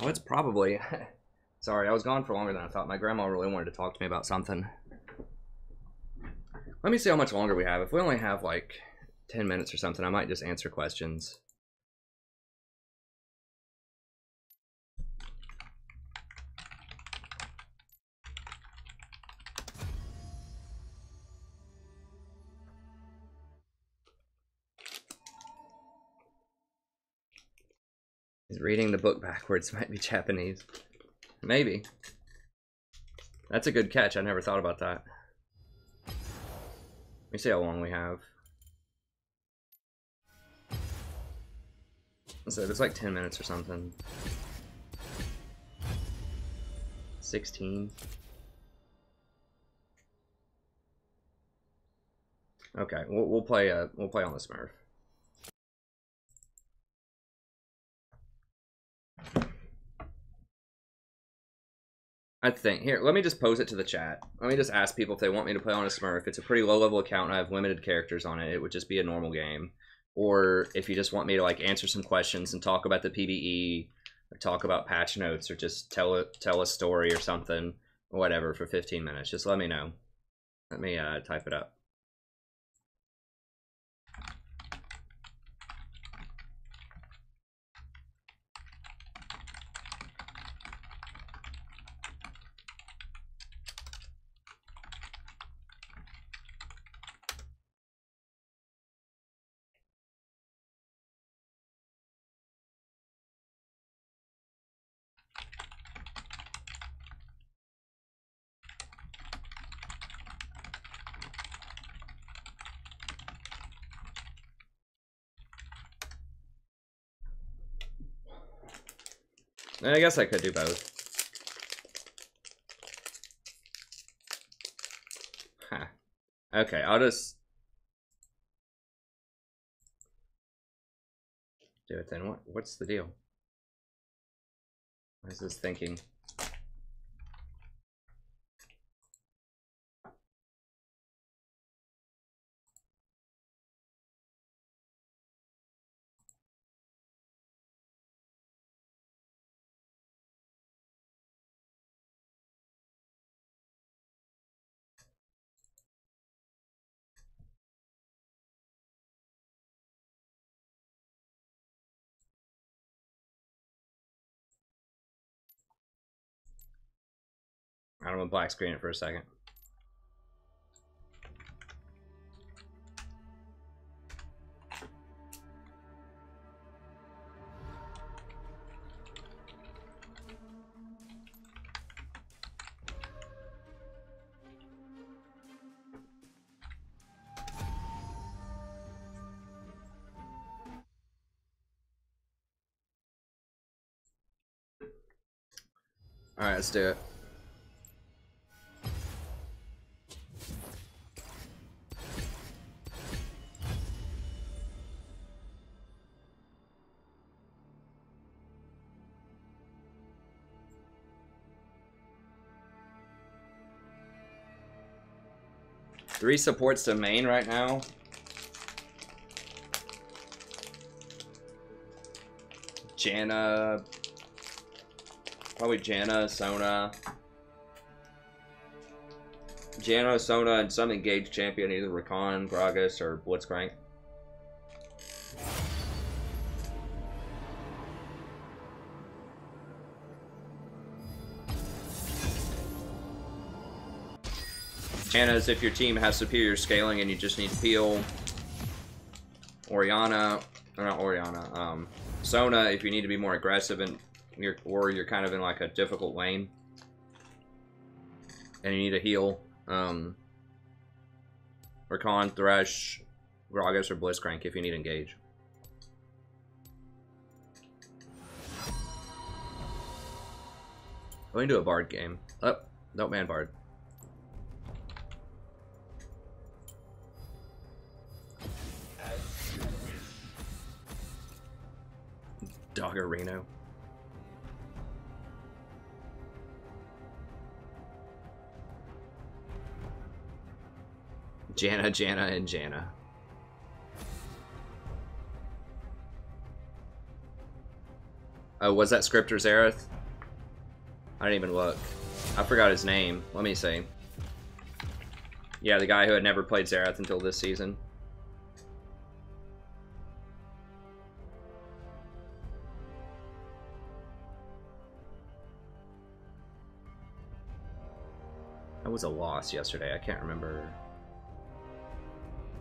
Oh, it's probably... Sorry, I was gone for longer than I thought. My grandma really wanted to talk to me about something. Let me see how much longer we have. If we only have like 10 minutes or something, I might just answer questions. Reading the book backwards might be Japanese. Maybe. That's a good catch. I never thought about that. Let me see how long we have. So it's like 10 minutes or something. 16. Okay, we'll play on the Smurf. I think, here, let me just pose it to the chat. Let me just ask people if they want me to play on a Smurf. It's a pretty low-level account, and I have limited characters on it. It would just be a normal game. Or if you just want me to, like, answer some questions and talk about the PvE, or talk about patch notes, or just tell a story or something, or whatever, for 15 minutes. Just let me know. Let me type it up. I guess I could do both. Huh. Okay, I'll just do it then. What's the deal? What is this thinking? I don't want to black screen it for a second. All right, let's do it. Three supports to main right now. Janna. Probably Janna, Sona. Janna, Sona, and some engaged champion, either Rakan, Gragas, or Blitzcrank. Janna's if your team has superior scaling and you just need to peel. Orianna, or not Orianna, Sona if you need to be more aggressive and you're kind of in like a difficult lane and you need a heal. Rakan, Thresh, Gragas, or Blitzcrank if you need engage. Let me do a Bard game. Oh, don't man Bard. Doggerino. Janna, and Janna. Oh, was that scripter Zareth? I didn't even look. I forgot his name. Let me see. Yeah, the guy who had never played Zareth until this season. That was a loss yesterday. I can't remember.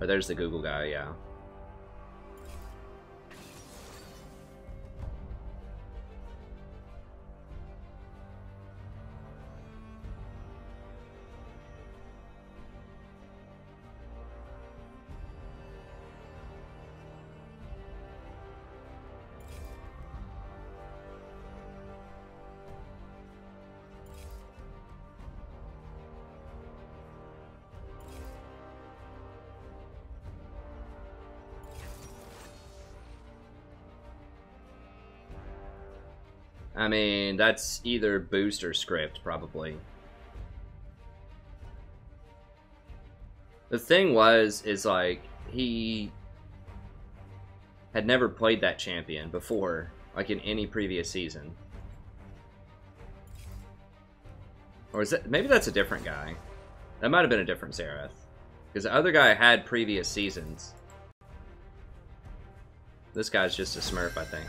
Oh, there's the Google guy, yeah. I mean, that's either boost or script, probably. The thing is like, he had never played that champion before, like in any previous season. Or is that, maybe that's a different guy. That might have been a different Zareth. Because the other guy had previous seasons. This guy's just a smurf, I think.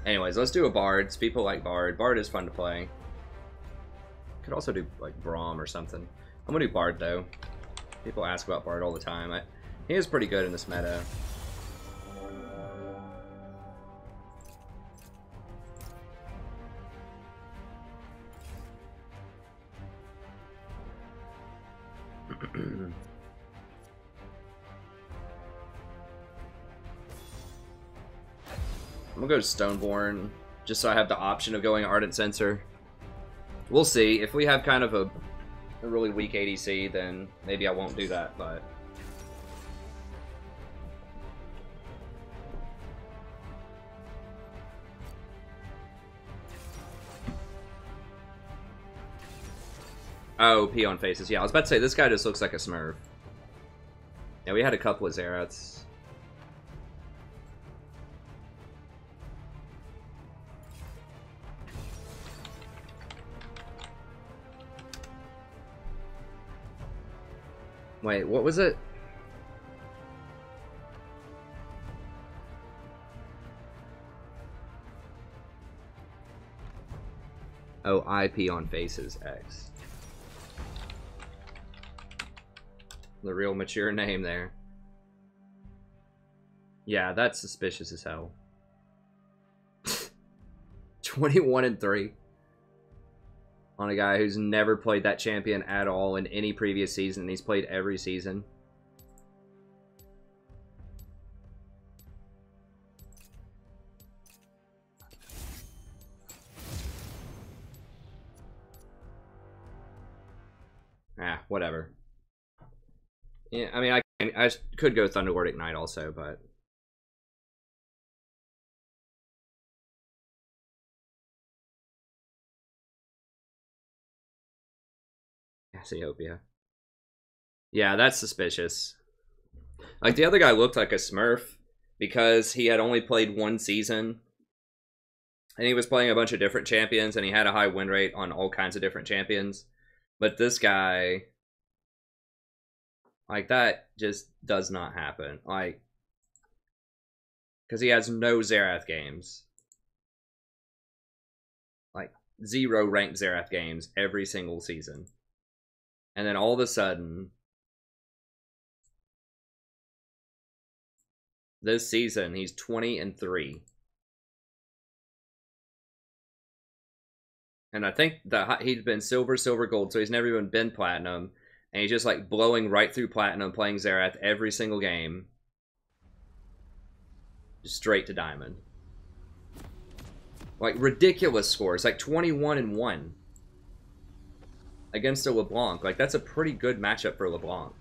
Anyways, let's do a Bards. People like Bard. Bard is fun to play. Could also do like Braum or something. I'm gonna do Bard though. People ask about Bard all the time. He is pretty good in this meta. I'm gonna go to Stoneborn, just so I have the option of going Ardent Censor. We'll see. If we have kind of a really weak ADC, then maybe I won't do that, but... Oh, P on faces. Yeah, I was about to say, this guy just looks like a smurf. Yeah, we had a couple of Zareths. Wait, what was it? Oh, IP on faces X. The real mature name there. Yeah, that's suspicious as hell. 21-3 on a guy who's never played that champion at all in any previous season. He's played every season. Ah, whatever. Yeah, I mean, I could go Thunderlord Ignite also, but... Cassiopeia. Yeah, that's suspicious. Like, the other guy looked like a smurf because he had only played one season. And he was playing a bunch of different champions, and he had a high win rate on all kinds of different champions. But this guy... Like, that just does not happen. Like, because he has no Zareth games. Like, 0 ranked Zareth games every single season. And then all of a sudden, this season, he's 20-3. And I think that he's been silver, silver, gold, so he's never even been platinum. And he's just like blowing right through platinum, playing Zareth every single game. Just straight to diamond. Like ridiculous scores, like 21-1 against a LeBlanc. Like that's a pretty good matchup for LeBlanc.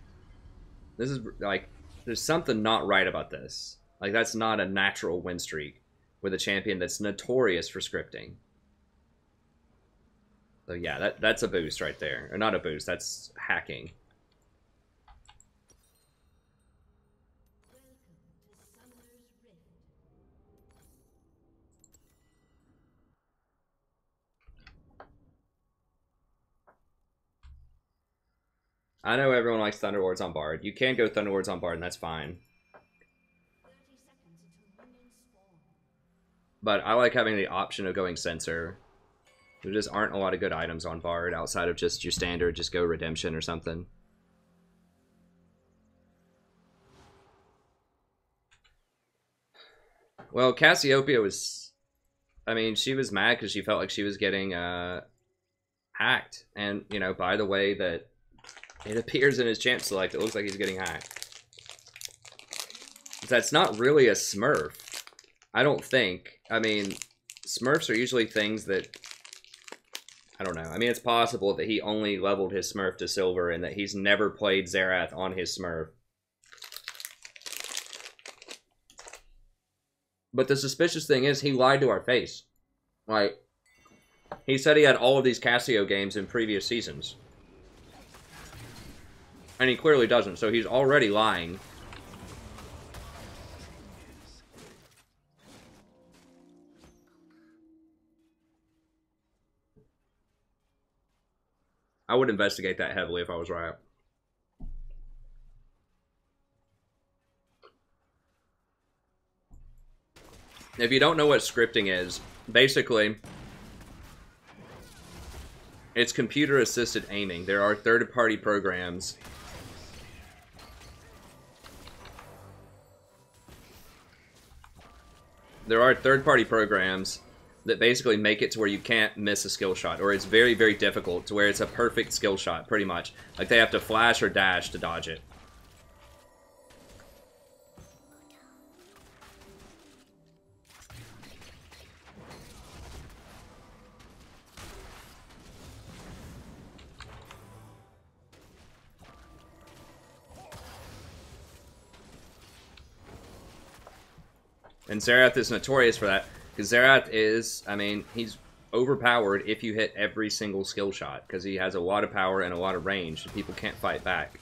This is like, there's something not right about this. Like that's not a natural win streak with a champion that's notorious for scripting. So yeah, that's a boost right there. Or not a boost, that's hacking. I know everyone likes Thunderlords on Bard. You can go Thunderlords on Bard, and that's fine. But I like having the option of going Censor. There just aren't a lot of good items on Bard outside of just your standard, just go Redemption or something. Well, Cassiopeia was... I mean, she was mad because she felt like she was getting hacked. And, you know, by the way that it appears in his champ select, it looks like he's getting hacked. That's not really a smurf. I don't think. I mean, smurfs are usually things that... I don't know. I mean, it's possible that he only leveled his smurf to silver and that he's never played Xerath on his smurf. But the suspicious thing is, he lied to our face. Like, he said he had all of these Cassio games in previous seasons. And he clearly doesn't, so he's already lying. I would investigate that heavily if I was right. If you don't know what scripting is, basically, it's computer-assisted aiming. There are third-party programs. There are third-party programs that basically make it to where you can't miss a skill shot, or it's very, very difficult to where it's a perfect skill shot, pretty much. Like, they have to flash or dash to dodge it. And Xerath is notorious for that, because Xerath is, I mean, he's overpowered if you hit every single skill shot, because he has a lot of power and a lot of range, and people can't fight back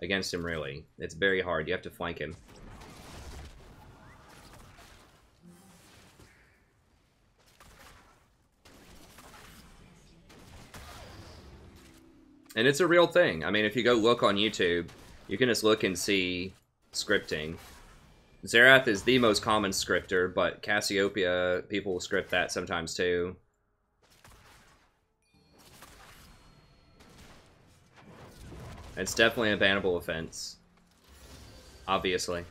against him, really. It's very hard. You have to flank him. And it's a real thing. I mean, if you go look on YouTube, you can just look and see scripting. Xerath is the most common scripter, but Cassiopeia, people will script that sometimes too. It's definitely a bannable offense. Obviously.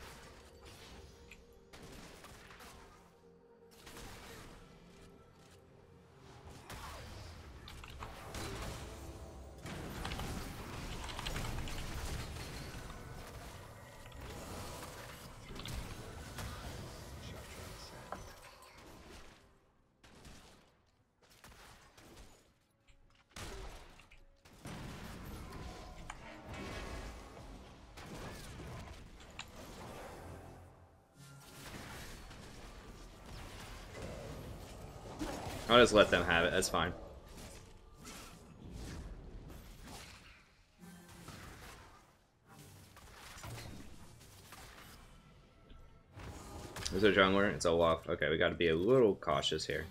I'll just let them have it, that's fine. Is there a jungler? It's Olaf. Okay, we gotta be a little cautious here.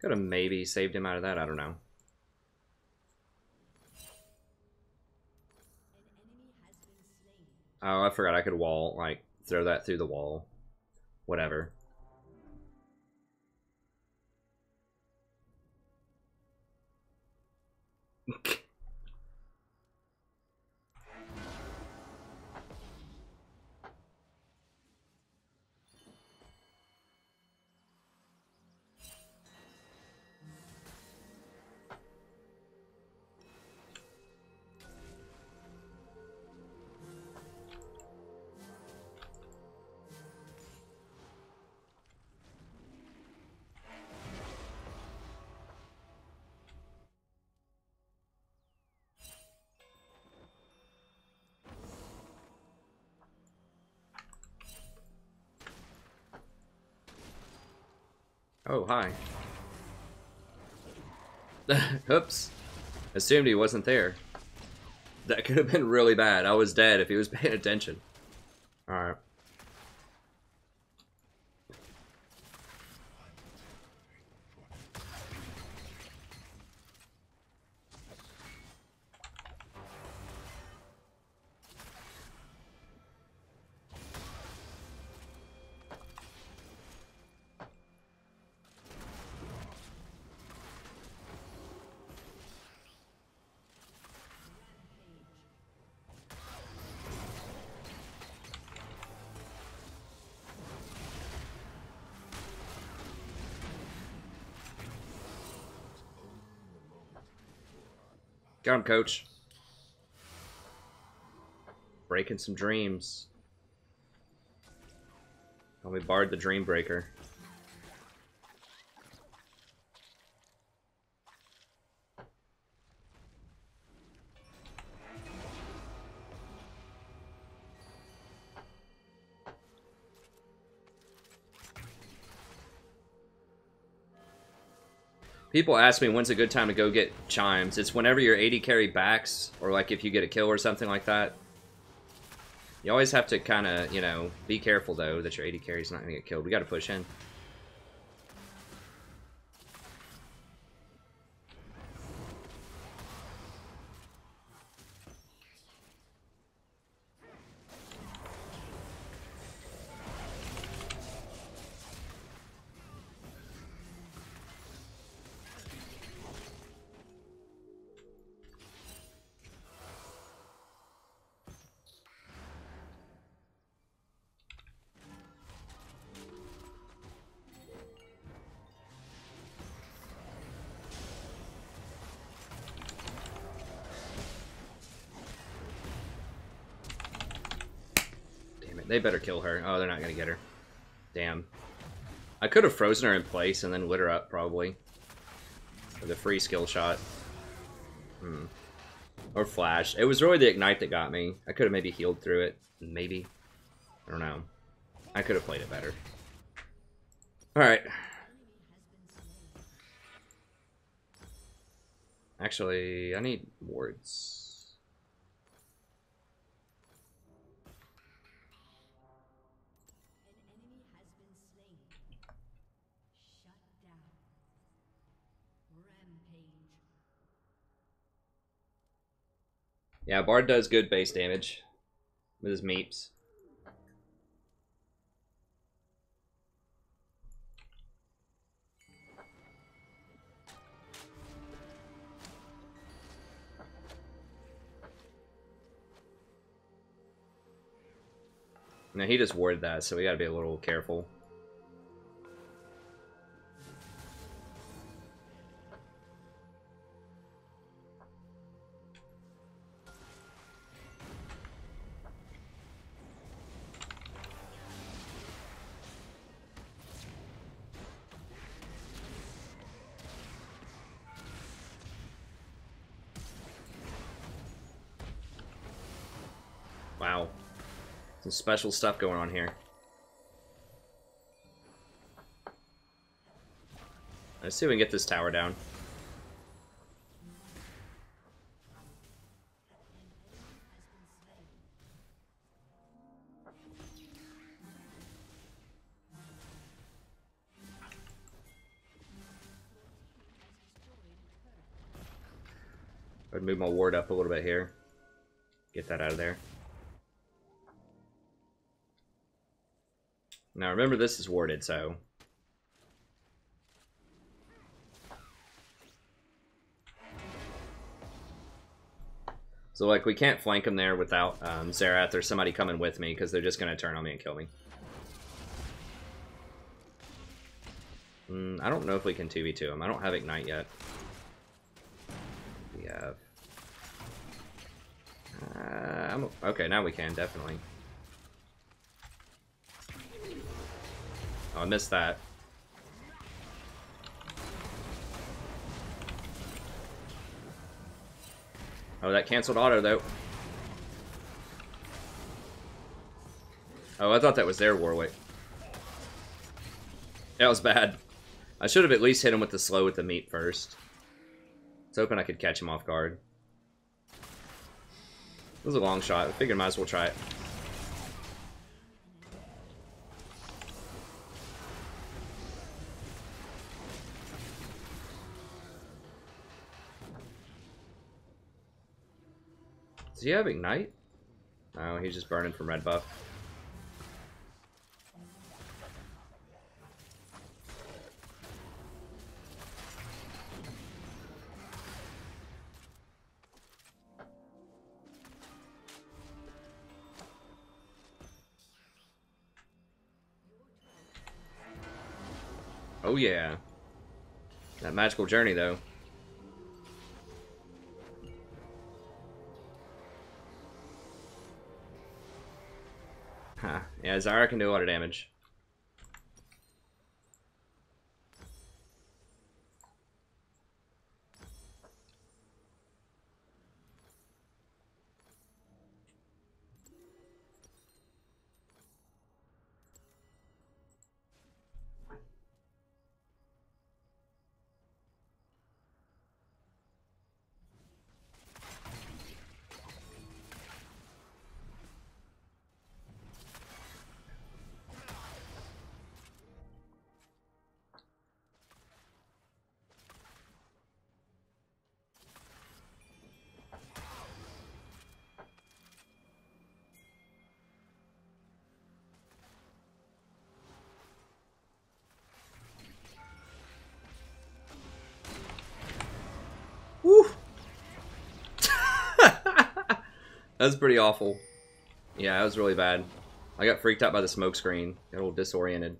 Could have maybe saved him out of that, I don't know. Oh, I forgot I could wall, like, throw that through the wall. Whatever. Oh, hi. Oops. Assumed he wasn't there. That could have been really bad. I was dead if he was paying attention. Alright. Got him, coach. Breaking some dreams. Oh, we barred the dream breaker. People ask me when's a good time to go get chimes. It's whenever your 80 carry backs, or like if you get a kill or something like that. You always have to kind of, you know, be careful though that your 80 carry's not going to get killed. We got to push in. They better kill her. Oh, they're not going to get her. Damn. I could have frozen her in place and then lit her up, probably. With a free skill shot. Or flash. It was really the ignite that got me. I could have maybe healed through it. Maybe. I don't know. I could have played it better. Alright. Actually, I need wards. Yeah, Bard does good base damage with his meeps. Now he just warded that, so we gotta be a little careful. Wow. Some special stuff going on here. Let's see if we can get this tower down. I'd move my ward up a little bit here. Get that out of there. Now remember, this is warded, so... So, like, we can't flank them there without Xerath or somebody coming with me, because they're just going to turn on me and kill me. I don't know if we can 2v2 him. I don't have Ignite yet. We have... okay, now we can, definitely. Oh, I missed that. Oh, that canceled auto, though. Oh, I thought that was their Warwick. That was bad. I should have at least hit him with the slow with the meat first. I was hoping I could catch him off guard. It was a long shot. I figured I might as well try it. Does he have Ignite? No, he's just burning from red buff. Oh yeah. That magical journey though. Huh. Yeah, Zyra can do a lot of damage. Woo! That was pretty awful. Yeah, that was really bad. I got freaked out by the smoke screen. Got a little disoriented.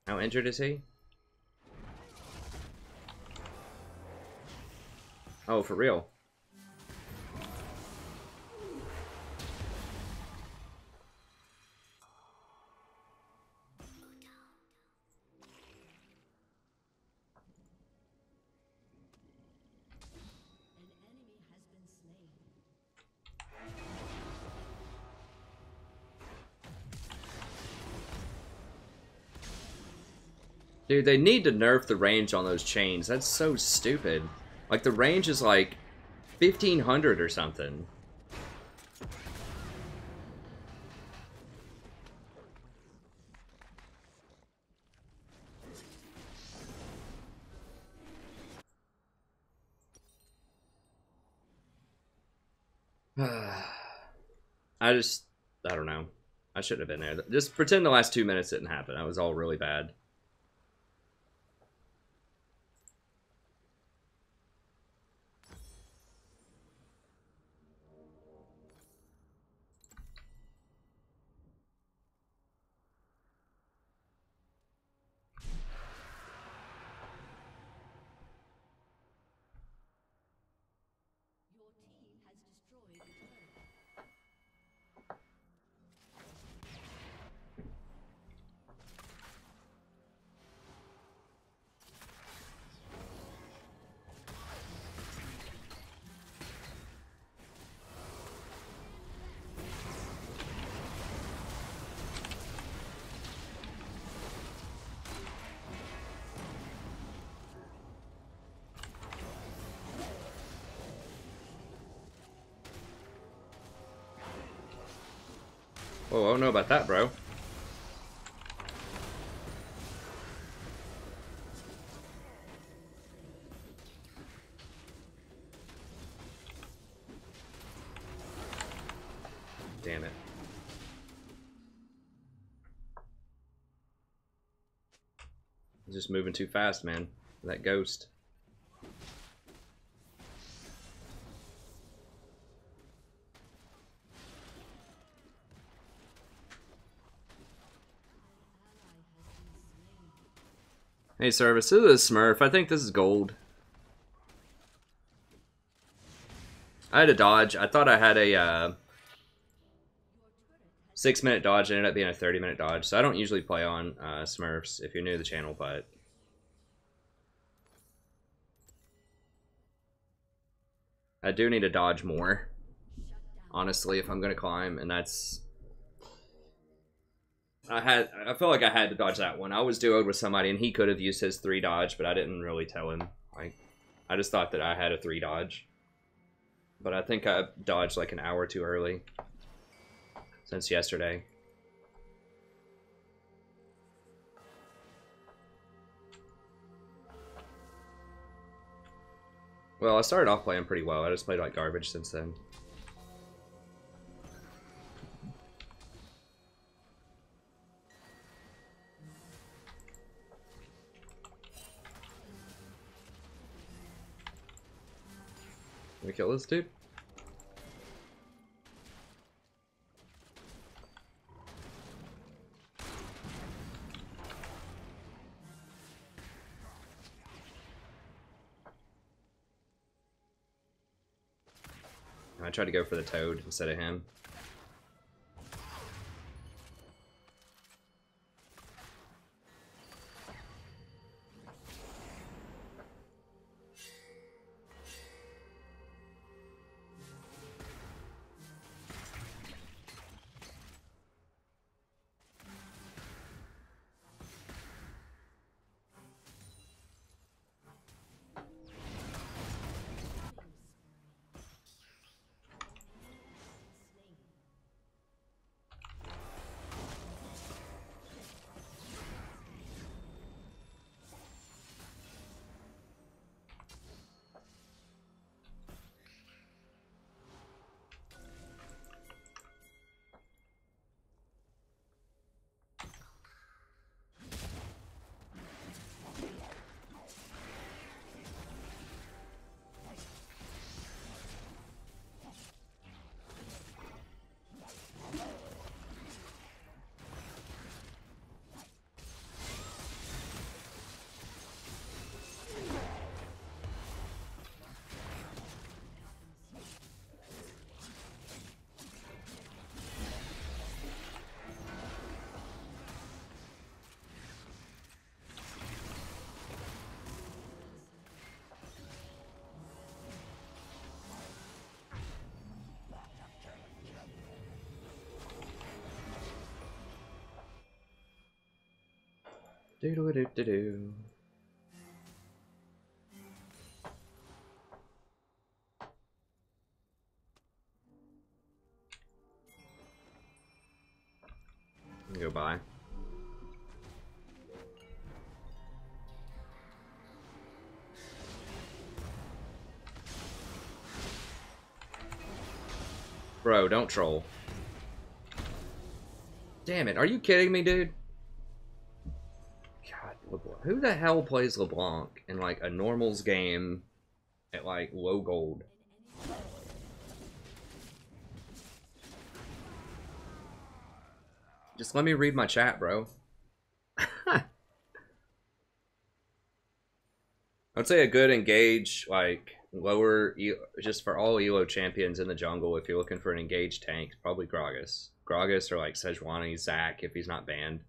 How injured is he? Oh, for real? Dude, they need to nerf the range on those chains. That's so stupid. Like, the range is like 1,500 or something. I don't know. I shouldn't have been there. Just pretend the last 2 minutes didn't happen. That was all really bad. Oh, I don't know about that, bro. Damn it. Just moving too fast, man. That ghost. Hey, service, this is a smurf. I think this is gold. I had a dodge. I thought I had a 6-minute dodge. It ended up being a 30-minute dodge. So I don't usually play on smurfs if you're new to the channel, but I do need to dodge more honestly, if I'm gonna climb, and that's... I feel like I had to dodge that one. I was duoed with somebody, and he could have used his 3 dodge, but I didn't really tell him. Like, I just thought that I had a 3 dodge. But I think I dodged like an hour too early. Since yesterday. Well, I started off playing pretty well. I just played like garbage since then. Can we kill this dude? I tried to go for the toad instead of him. Do-do-do-do-do. Go by. Bro, don't troll. Damn it, are you kidding me, dude? God, LeBlanc. Who the hell plays LeBlanc in like a normals game at like low gold? Just let me read my chat, bro. I'd say a good engage, like lower, just for all Elo champions in the jungle. If you're looking for an engaged tank, probably Gragas, or like Sejuani, Zac if he's not banned.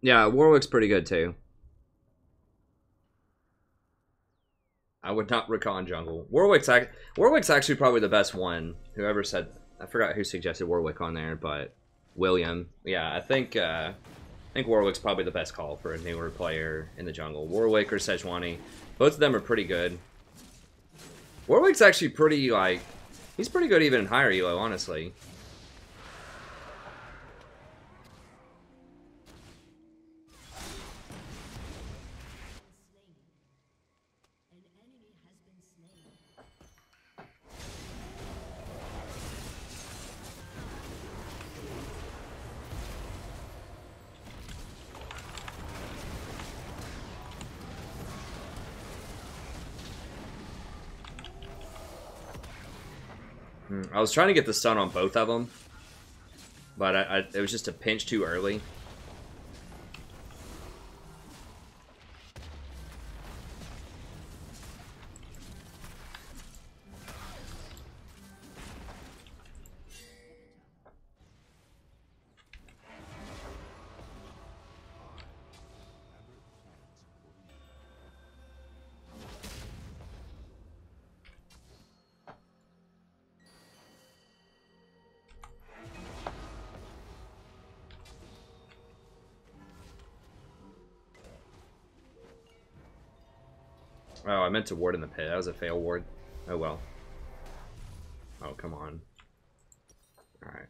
Yeah, Warwick's pretty good too. I would not recon jungle. Warwick's actually probably the best one. Whoever said, I forgot who suggested Warwick on there, but William. Yeah, I think Warwick's probably the best call for a newer player in the jungle. Warwick or Sejuani, both of them are pretty good. Warwick's actually pretty like, he's pretty good even in higher elo, honestly. I was trying to get the stun on both of them, but it was just a pinch too early. Oh, I meant to ward in the pit. That was a fail ward. Oh well. Oh, come on. Alright.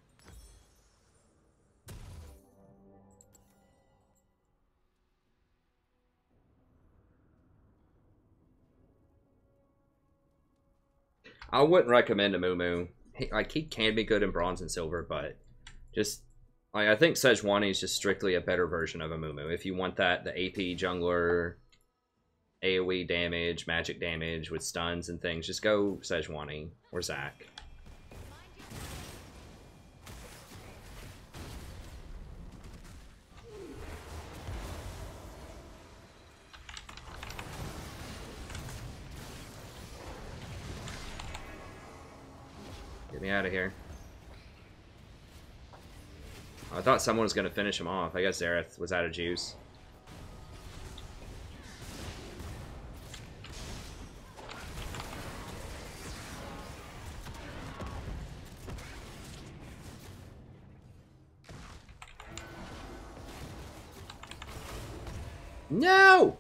I wouldn't recommend a Moo. He can be good in bronze and silver, but just like, I think Sejuani is just strictly a better version of a Moo. If you want that, the AP jungler, AoE damage, magic damage with stuns and things, just go Sejuani or Zac. Get me out of here. I thought someone was going to finish him off. I guess Zareth was out of juice. No!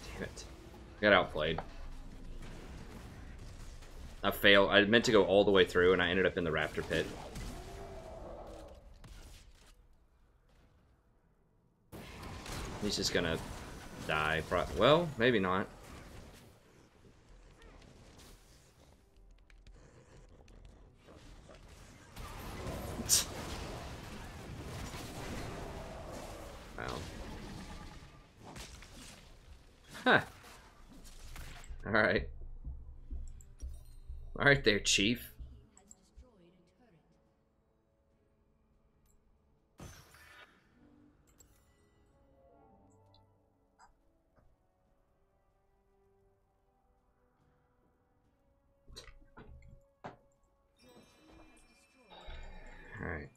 Damn it. I got outplayed. I failed. I meant to go all the way through and I ended up in the raptor pit. He's just gonna die. Well, maybe not. Wow. Huh. Alright. Alright there, Chief. Alright.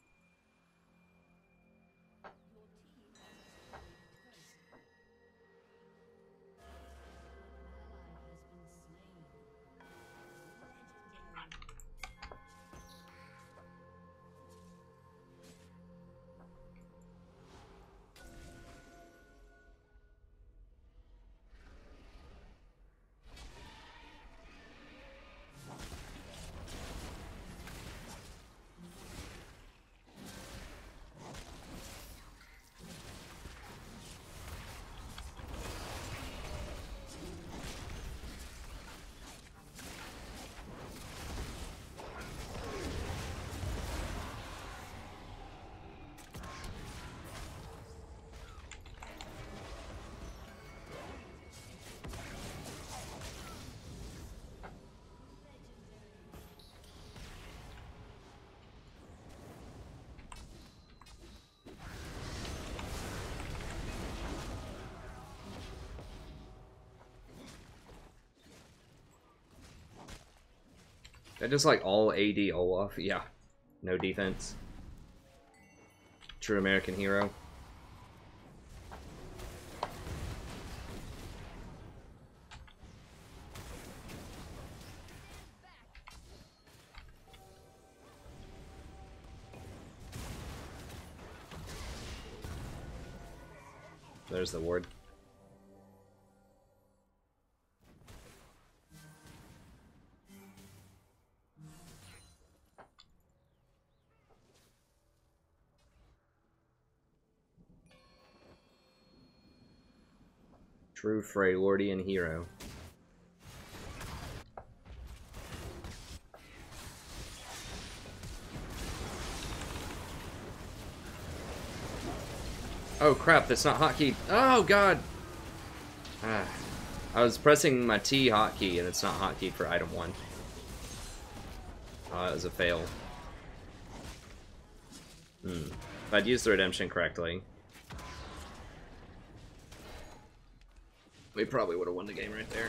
That just like all AD Olaf, yeah. No defense. True American hero. There's the ward. True Freylordian hero. Oh crap, that's not hotkey. Oh god! Ah, I was pressing my T hotkey and it's not hotkey for item 1. That was a fail. If I'd used the redemption correctly, we probably would have won the game right there.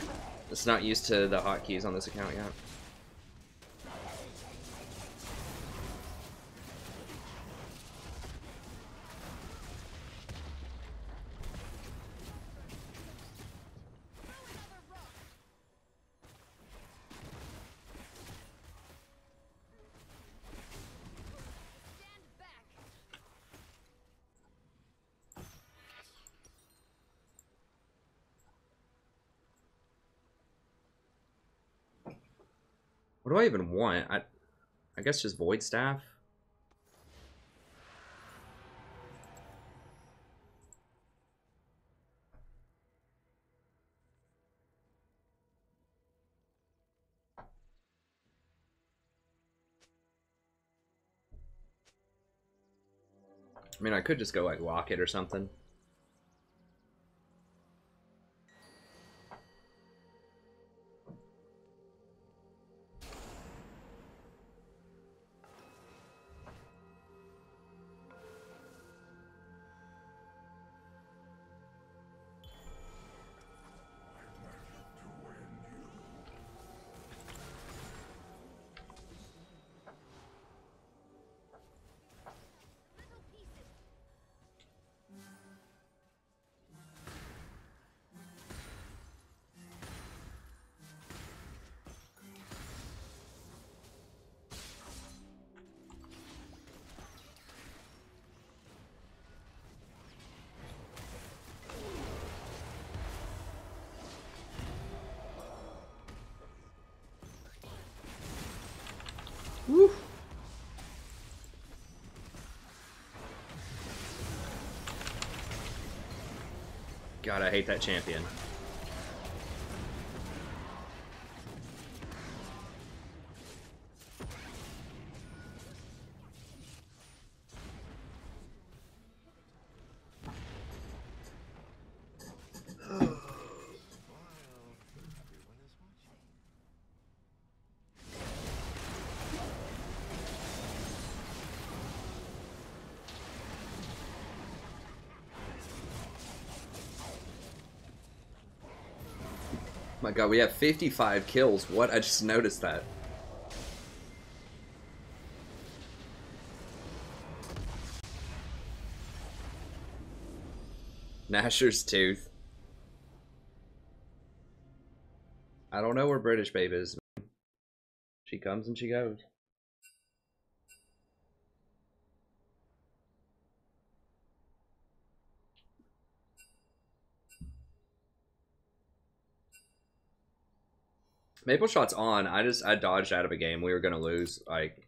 It's not used to the hotkeys on this account yet. What do I even want? I guess just Void Staff? I mean, I could just go like Locket or something. Woo. God, I hate that champion. My god, we have 55 kills. What? I just noticed that. Gnasher's Tooth. I don't know where British Babe is. She comes and she goes. Maple Shot's on. I dodged out of a game. We were gonna lose. Like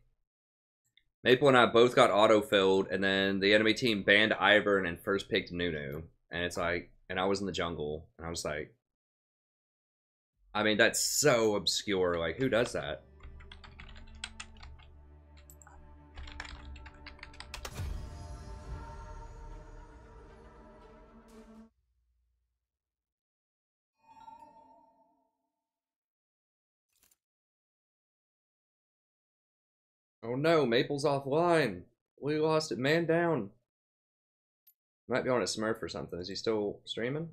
Maple and I both got auto-filled, and then the enemy team banned Ivern and first picked Nunu. And it's like, and I was in the jungle, and I was like, I mean, that's so obscure. Like, who does that? Oh no, Maple's offline. We lost it. Man down. Might be on a smurf or something. Is he still streaming?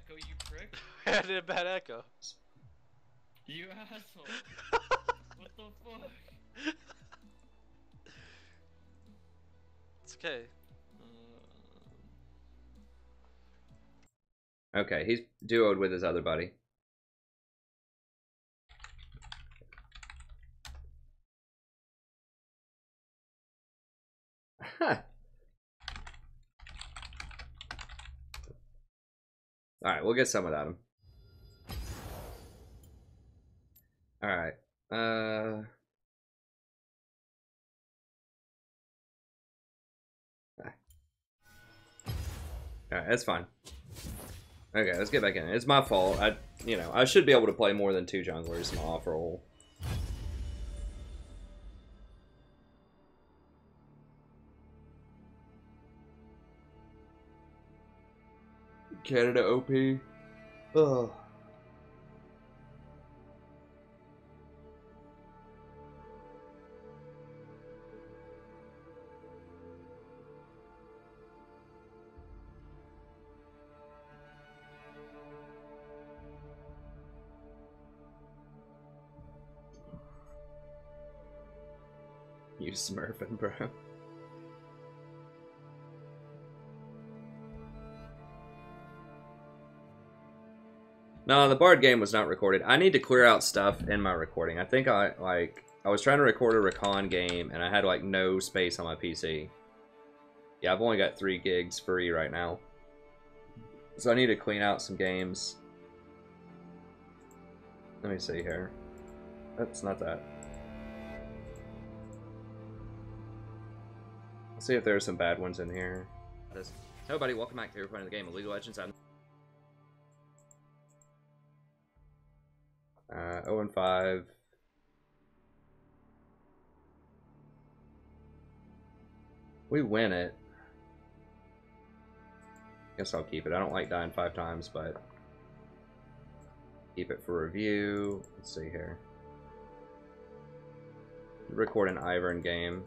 echo, you prick. I did a bad echo. You asshole. What the fuck? It's okay. Okay, he's duoed with his other buddy. Alright, we'll get some without him. Alright. Alright, that's fine. Okay, let's get back in. It's my fault. I should be able to play more than 2 junglers in my off roll. Canada OP. Ugh. You smurfing, bro. No, the Bard game was not recorded. I need to clear out stuff in my recording. I think I was trying to record a Recon game and I had like no space on my PC. Yeah, I've only got 3 gigs free right now. So I need to clean out some games. Let me see here. That's not that. Let's see if there are some bad ones in here. Hey everybody, welcome back to your playing the game of League of Legends. I'm 0-5. We win it. Guess I'll keep it. I don't like dying 5 times, but keep it for review. Let's see here. Record an Ivern game.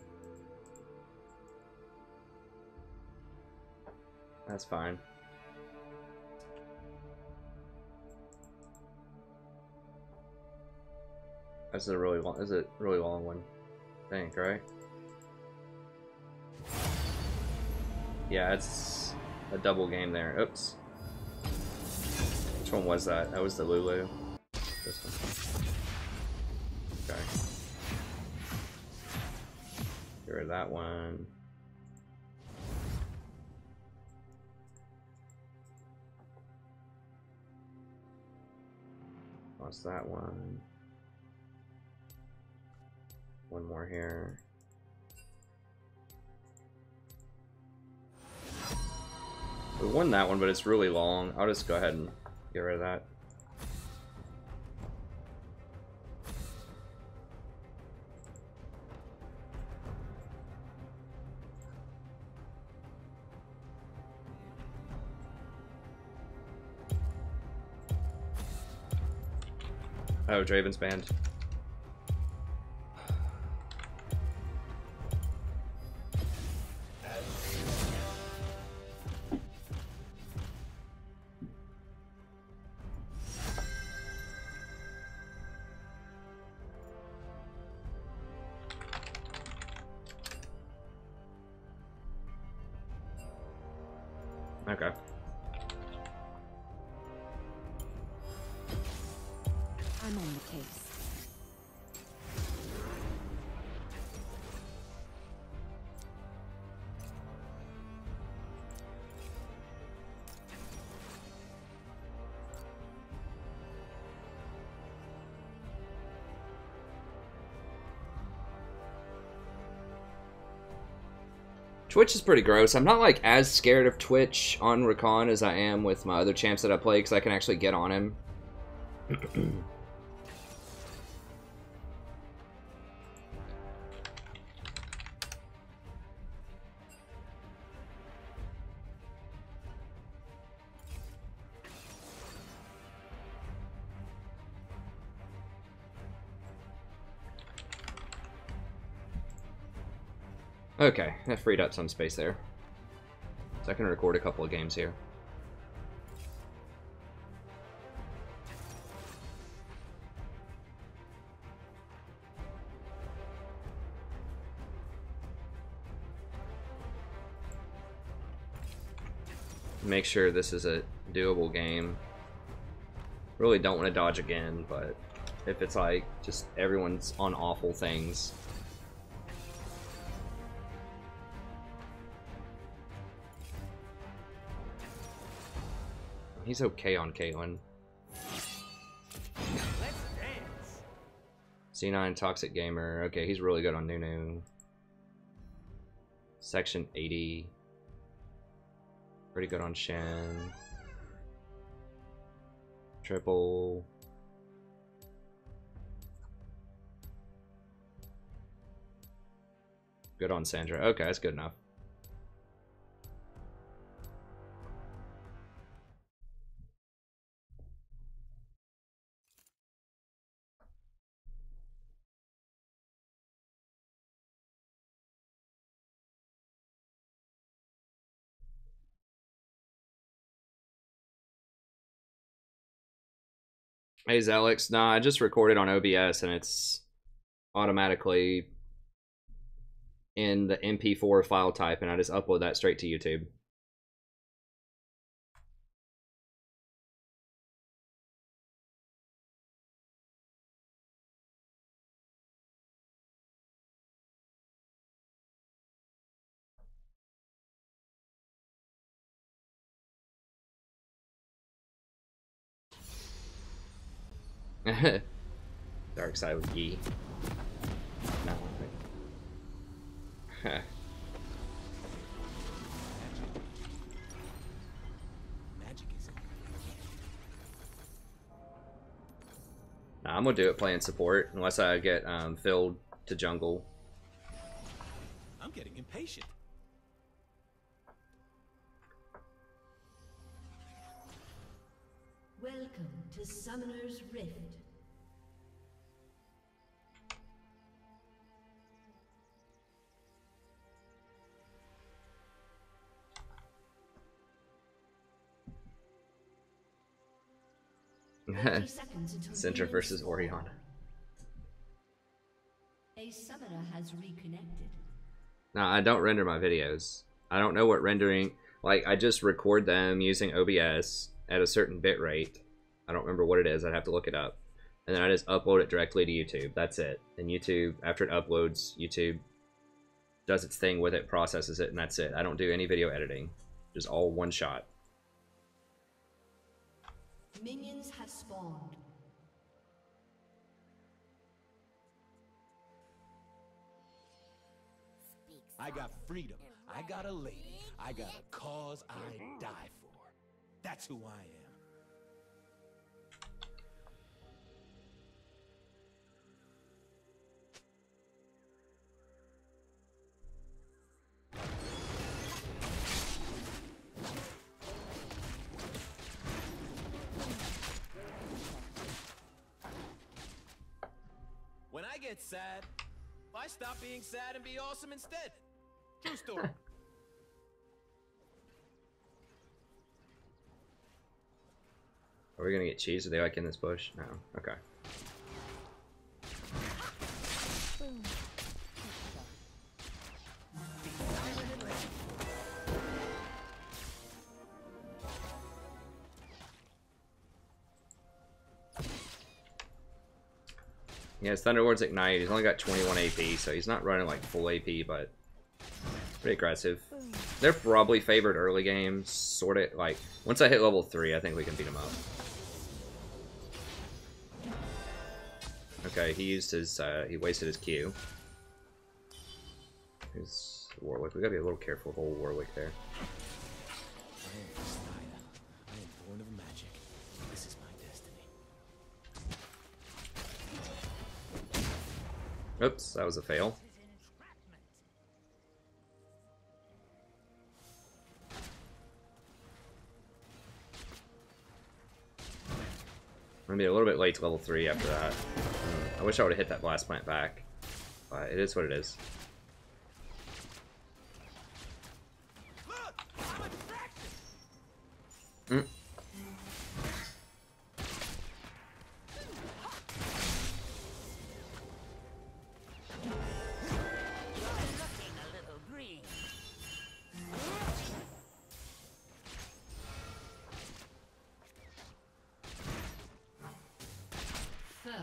That's fine. That's a really long. Is it really long one? I think, right? Yeah, it's a double game there. Oops. Which one was that? That was the Lulu. This one. Okay. Get rid of that one. Lost that one. One more here. We won that one, but it's really long. I'll just go ahead and get rid of that. Oh, Draven's banned. Okay. I'm on the case. Twitch is pretty gross. I'm not like as scared of Twitch on Recon as I am with my other champs that I play because I can actually get on him. Okay, that freed up some space there. So I can record a couple of games here. make sure this is a doable game. Really don't want to dodge again, but if it's like just everyone's on awful things. He's okay on Caitlyn. Let's dance. C9 Toxic Gamer. Okay, he's really good on Nunu. Section 80. Pretty good on Shen. Triple. Good on Sandra. Okay, that's good enough. Hey Zelix, nah, I just recorded on OBS and it's automatically in the MP4 file type and I just upload that straight to YouTube. Dark side with Yi. No. Magic is it. Nah, I'm gonna do it playing support unless I get filled to jungle. I'm getting impatient. Welcome to Summoner's Rift. Centra versus Orion. A summoner has reconnected. Nah, I don't render my videos. I don't know what rendering, like I just record them using OBS at a certain bit rate. I don't remember what it is, I'd have to look it up. And then I just upload it directly to YouTube, that's it. And YouTube, after it uploads, YouTube does its thing with it, processes it, and that's it. I don't do any video editing, just all one shot. Minions have spawned. I got freedom. I got a lady. I got a cause I die for. That's who I am. When I get sad, I stop being sad and be awesome instead. True story. Are we gonna get cheese? Are they like in this bush? No. Okay. Yeah, his Thunderlord's Ignite. He's only got 21 AP, so he's not running like full AP, but pretty aggressive. They're probably favored early game, sort of like once I hit level 3, I think we can beat him up. Okay, he used his he wasted his Q. He's Warwick. We gotta be a little careful with old Warwick there. I am Snyder. I am born of magic. This is my destiny. Oops, that was a fail. I'm gonna be a little bit late to level 3 after that. I wish I would have hit that blast plant back, but it is what it is. Mm.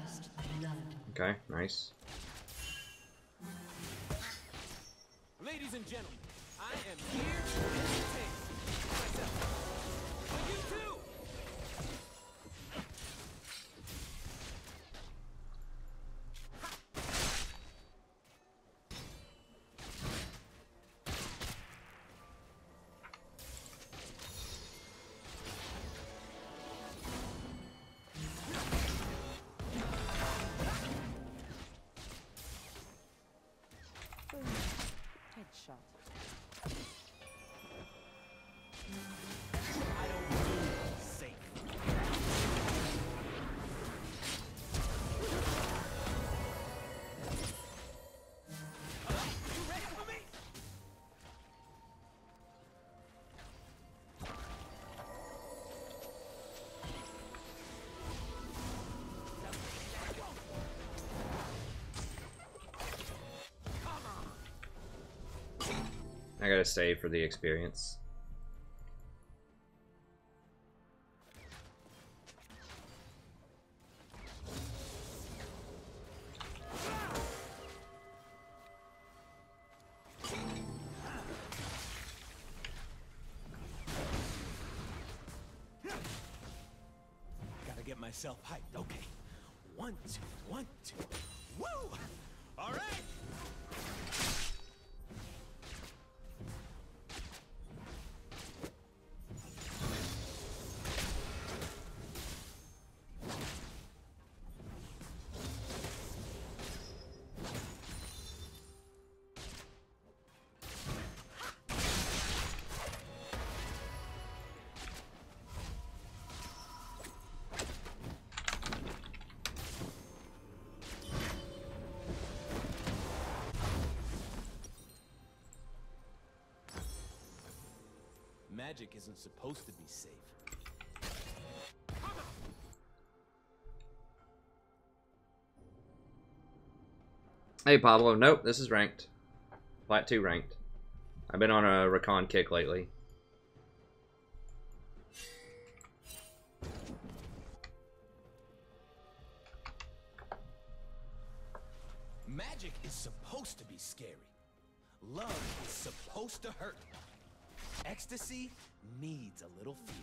First blood. Okay, nice. Ladies and gentlemen, I am here to entertain myself. But you too! Headshot. I don't do safe. You ready for me? I gotta stay for the experience. Gotta get myself hyped. Okay. 1, 2, 1, 2. Woo! All right. Magic isn't supposed to be safe. Hey Pablo, nope, this is ranked. Plat 2 ranked. I've been on a recon kick lately. Magic is supposed to be scary. Love is supposed to hurt. Ecstasy needs a little fear.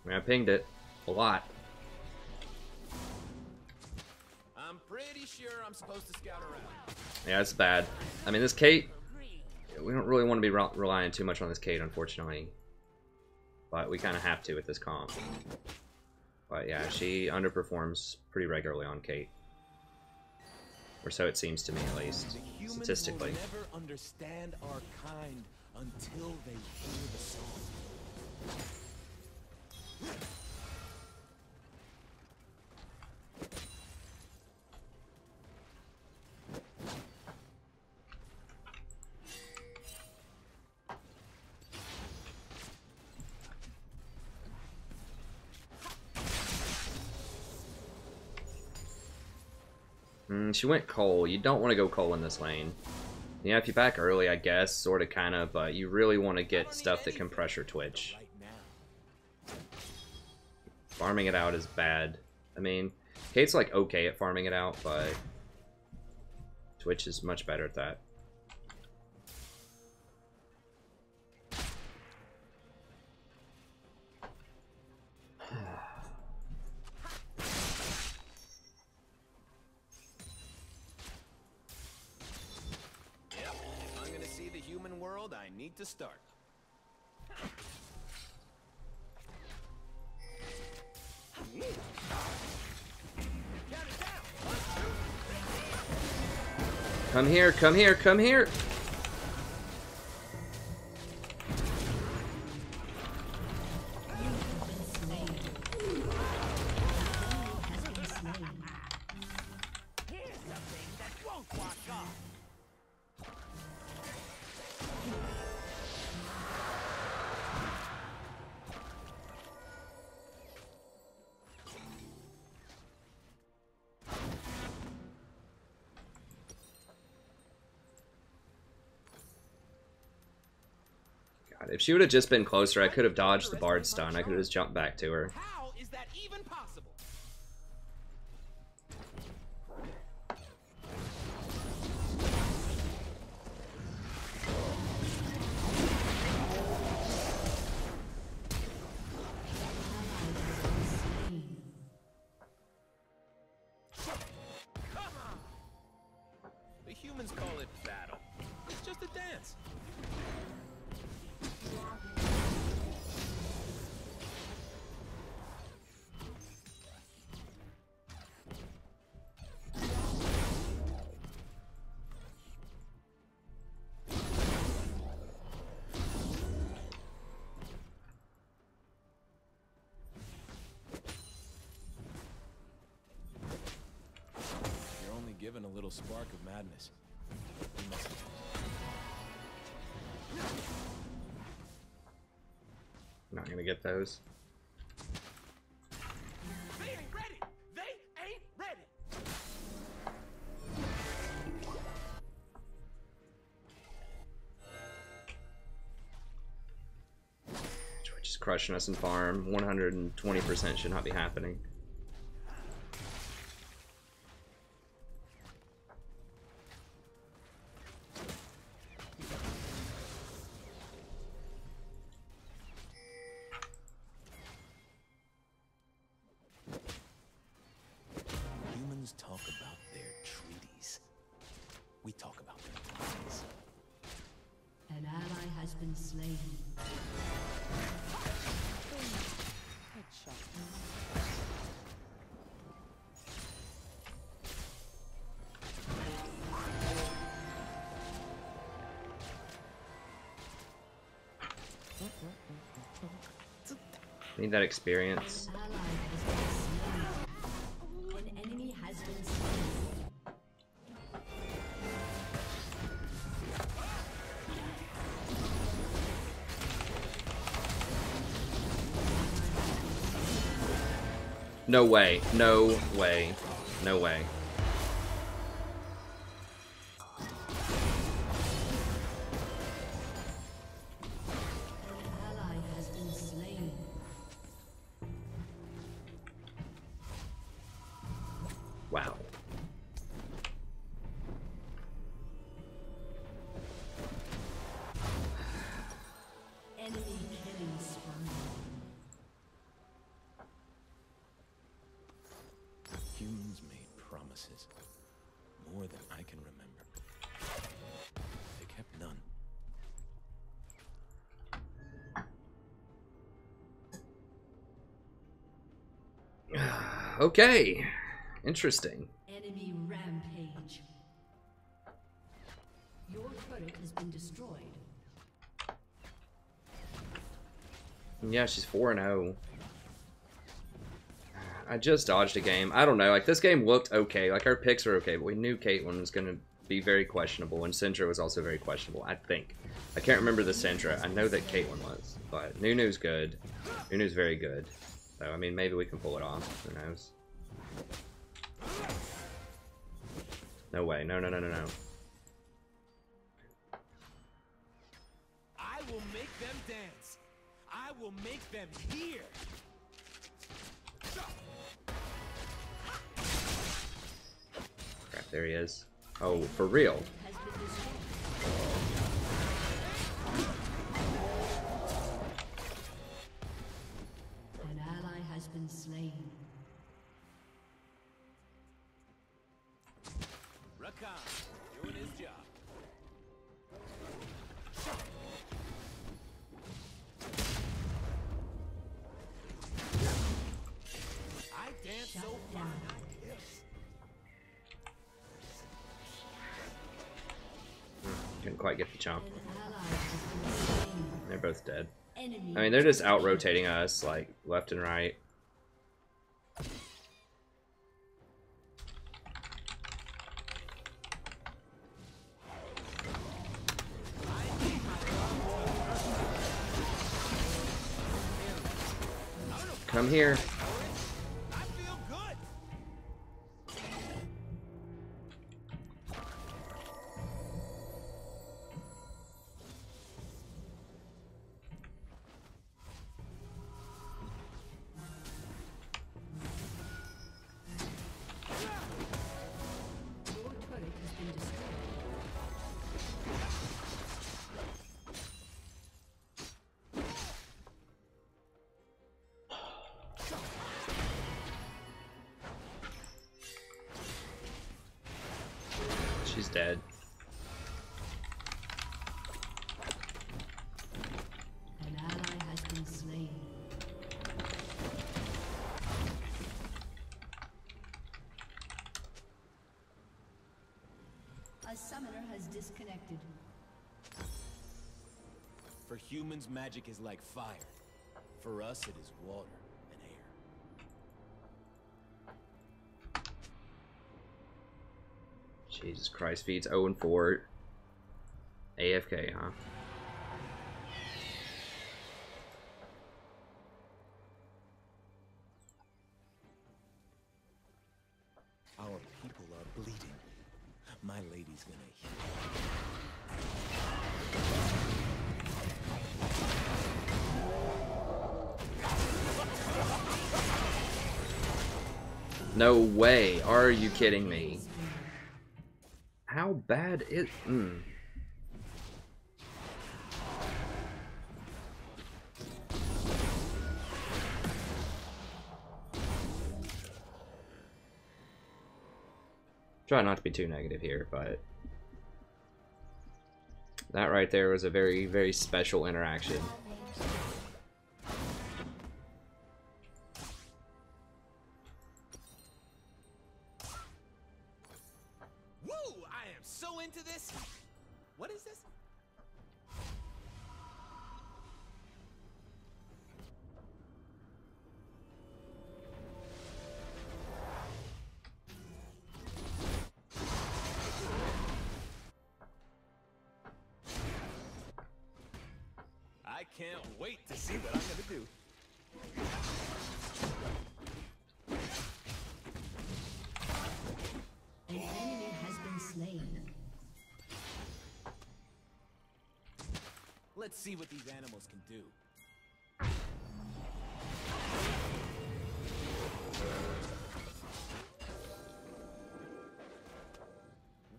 I mean, I pinged it a lot. I'm pretty sure I'm supposed to scout around. Yeah, it's bad. I mean, this Kate, we don't really want to be relying too much on this Kate, unfortunately. But we kind of have to with this comp. But yeah, she underperforms pretty regularly on Kate. Or so it seems to me, at least, statistically. Humans will never understand our kind until they hear the song. She went Cole. You don't want to go Cole in this lane. Yeah, if you back early, I guess, sort of, kind of, but you really want to get stuff that can pressure Twitch. Farming it out is bad. I mean, Kate's like okay at farming it out, but Twitch is much better at that. Yep, if I'm gonna see the human world, I need to start. Come here, come here, come here! God, if she would have just been closer, I could have dodged the bard stun. I could have just jumped back to her. How is that even possible? Come on! The humans call it battle. It's just a dance. You're only given a little spark of madness. You must- Not gonna get those. They ain't ready! They ain't ready! Twitch is crushing us in farm. 120% should not be happening. Humans talk about their treaties. We talk about their ties. An ally has been slain. Need that experience. Ally has been slain. An enemy has been slain. No way. No way. No way. An ally has been slain. Wow. Enemy killing spree. Humans made promises. More than I can remember. They kept none. Okay. Interesting. Enemy rampage. Your turret has been destroyed. Yeah, she's 4-0. I just dodged a game. I don't know. Like, this game looked okay. Like, our picks were okay, but we knew Caitlyn was going to be very questionable, and Syndra was also very questionable, I think. I can't remember the Syndra. I know that Caitlyn was, but Nunu's good. Nunu's very good. So, I mean, maybe we can pull it off. Who knows? No way. No, no, no, no, no. I will make them dance. I will make them hear. Crap, there he is. Oh, for real. Has been destroyed. An ally has been slain. Rakan, doing his job. I dance so fine. Couldn't quite get the chomp. An ally has been slain. They're both dead. Enemy I mean, they're just out-rotating us, like, left and right. Come here. I feel good. She's dead. An ally has been slain. A summoner has disconnected. For humans, magic is like fire. For us, it is water and air. Jesus Christ, feeds 0-4. AFK, huh? Our people are bleeding. My lady's gonna heal. No way. Are you kidding me? How bad is... Try not to be too negative here, but... that right there was a very, very special interaction. So into this. What is this? I can't wait to see what I'm gonna do. An enemy has been slain. Let's see what these animals can do.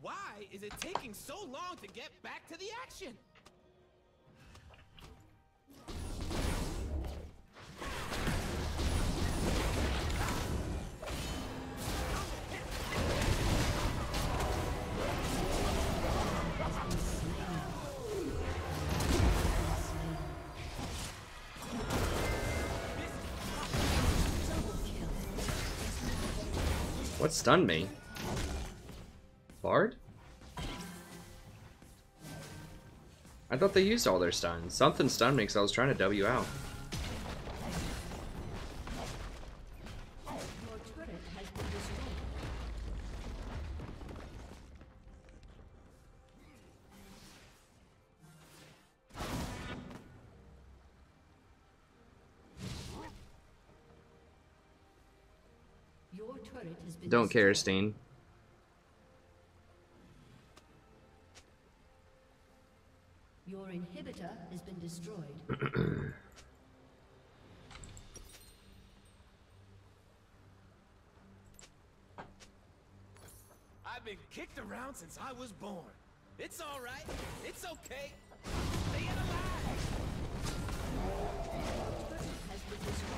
Why is it taking so long to get back to the action? What stunned me? Bard? I thought they used all their stuns. Something stunned me because I was trying to W out. Your turret has been destroyed. Your turret has been Don't care, destroyed. Steen. Your inhibitor has been destroyed. I've been kicked around since I was born. It's all right. It's okay. Staying alive. Has been destroyed.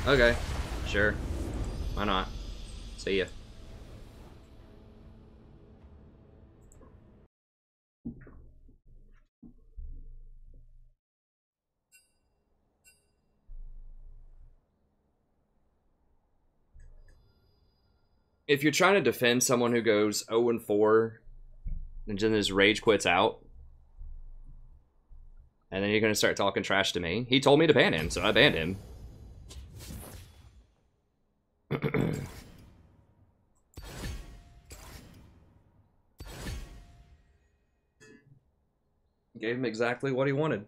Okay, sure. Why not? See ya. If you're trying to defend someone who goes 0-4 and then his rage quits out, and then you're going to start talking trash to me, he told me to ban him, so I banned him. Gave him exactly what he wanted.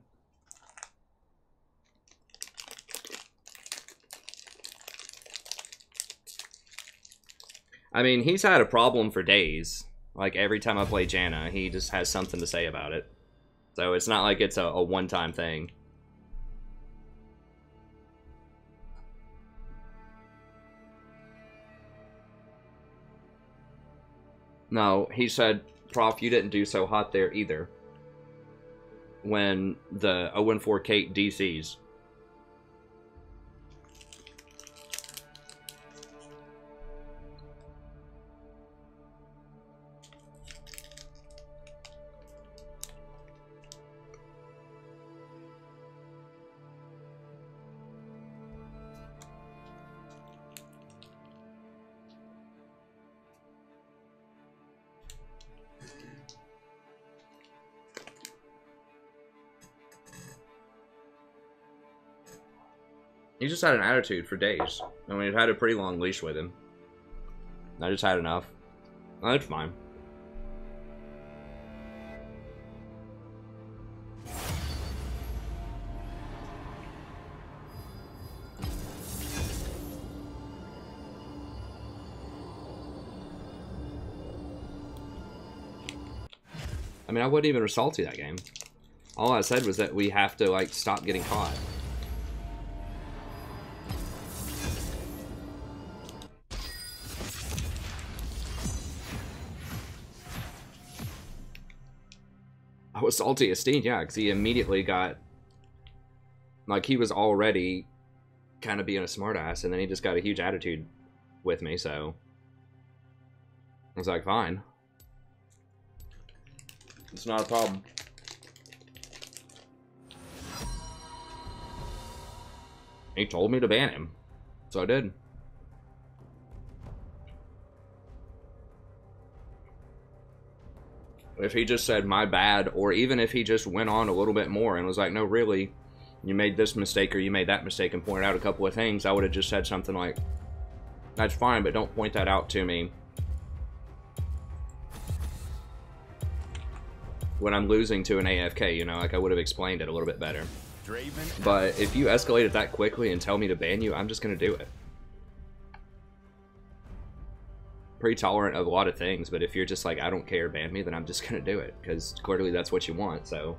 I mean, he's had a problem for days. Like, every time I play Janna, he just has something to say about it. So it's not like it's a one-time thing. No, he said, Prof, you didn't do so hot there either. When the 0-4 Kate DCs. He just had an attitude for days. I mean, he had a pretty long leash with him. I just had enough. That's fine. I mean, I wasn't even salty that game. All I said was that we have to, like, stop getting caught. I was salty as Steen, yeah, because he immediately got, like, he was already kind of being a smartass, and then he just got a huge attitude with me, so I was like, fine. It's not a problem. He told me to ban him, so I did. If he just said, my bad, or even if he just went on a little bit more and was like, no, really, you made this mistake or you made that mistake and pointed out a couple of things, I would have just said something like, that's fine, but don't point that out to me when I'm losing to an AFK, you know, like I would have explained it a little bit better. But if you escalate it that quickly and tell me to ban you, I'm just going to do it. Pretty tolerant of a lot of things, but if you're just like, I don't care, ban me, then I'm just gonna do it, because clearly that's what you want, so.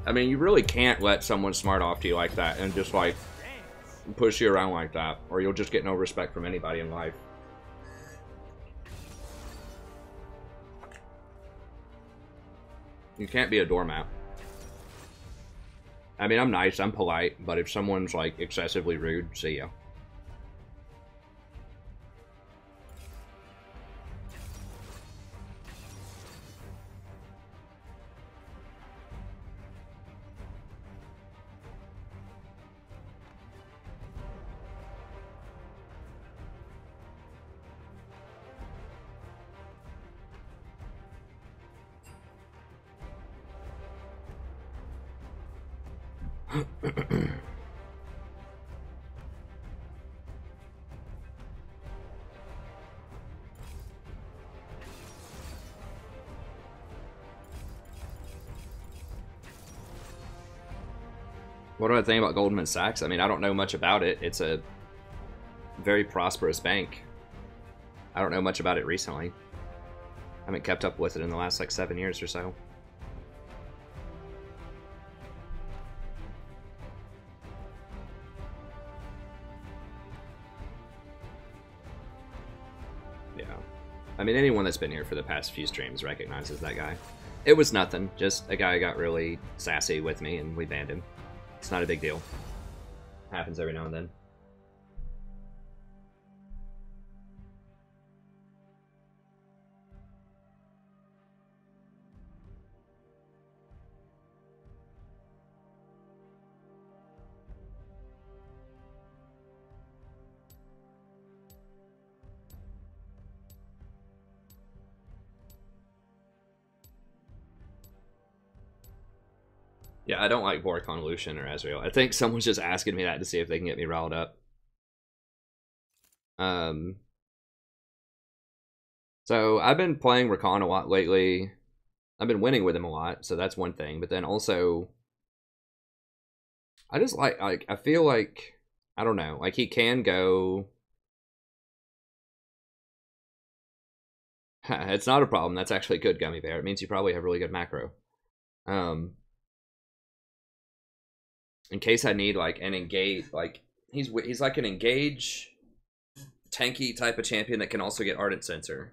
I mean, you really can't let someone smart off to you like that and just, like, push you around like that, or you'll just get no respect from anybody in life. You can't be a doormat. I mean, I'm nice, I'm polite, but if someone's, like, excessively rude, see ya. What do I think about Goldman Sachs? I mean, I don't know much about it. It's a very prosperous bank. I don't know much about it recently. I haven't kept up with it in the last, like, 7 years or so. Yeah. I mean, anyone that's been here for the past few streams recognizes that guy. It was nothing. Just a guy got really sassy with me and we banned him. It's not a big deal. Happens every now and then. Yeah, I don't like Vorkon, Lucian, or Ezreal. I think someone's just asking me that to see if they can get me riled up. So I've been playing Rakan a lot lately. I've been winning with him a lot, so that's one thing. But then also, I just like I feel like, I don't know, like he can go. It's not a problem. That's actually good, Gummy Bear. It means you probably have really good macro. In case I need like an engage, like he's like an engage tanky type of champion that can also get Ardent Sensor.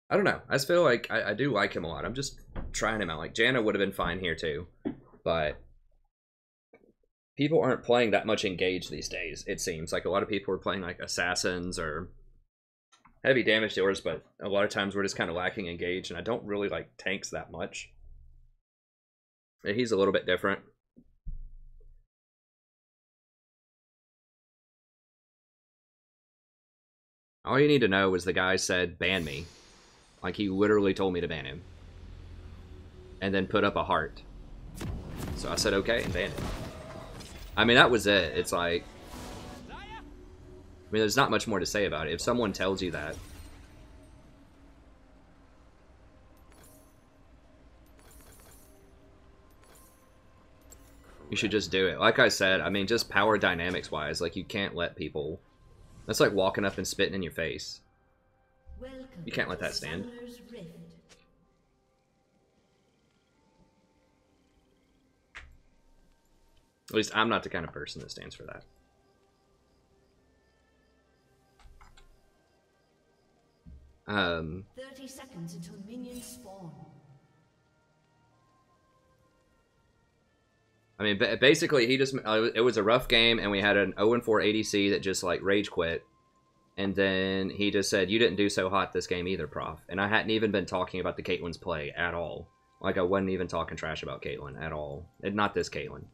I don't know. I just feel like I do like him a lot. I'm just trying him out. Like Janna would have been fine here too, but people aren't playing that much engage these days. It seems like a lot of people are playing like assassins or heavy damage dealers, but a lot of times we're just kind of lacking engage, and I don't really like tanks that much. He's a little bit different. All you need to know is the guy said, ban me. Like, he literally told me to ban him. And then put up a heart. So I said, okay, and banned him. I mean, that was it. It's like, I mean, there's not much more to say about it. If someone tells you that, you should just do it. Like I said, I mean, just power dynamics wise, like, you can't let people, that's like walking up and spitting in your face. You can't let that stand. At least I'm not the kind of person that stands for that. 30 seconds until minions spawn. I mean, basically, he just, it was a rough game, and we had an 0-4 ADC that just, like, rage quit. And then he just said, you didn't do so hot this game either, Prof. And I hadn't even been talking about the Caitlyn's play at all. Like, I wasn't even talking trash about Caitlyn at all. And not this Caitlyn.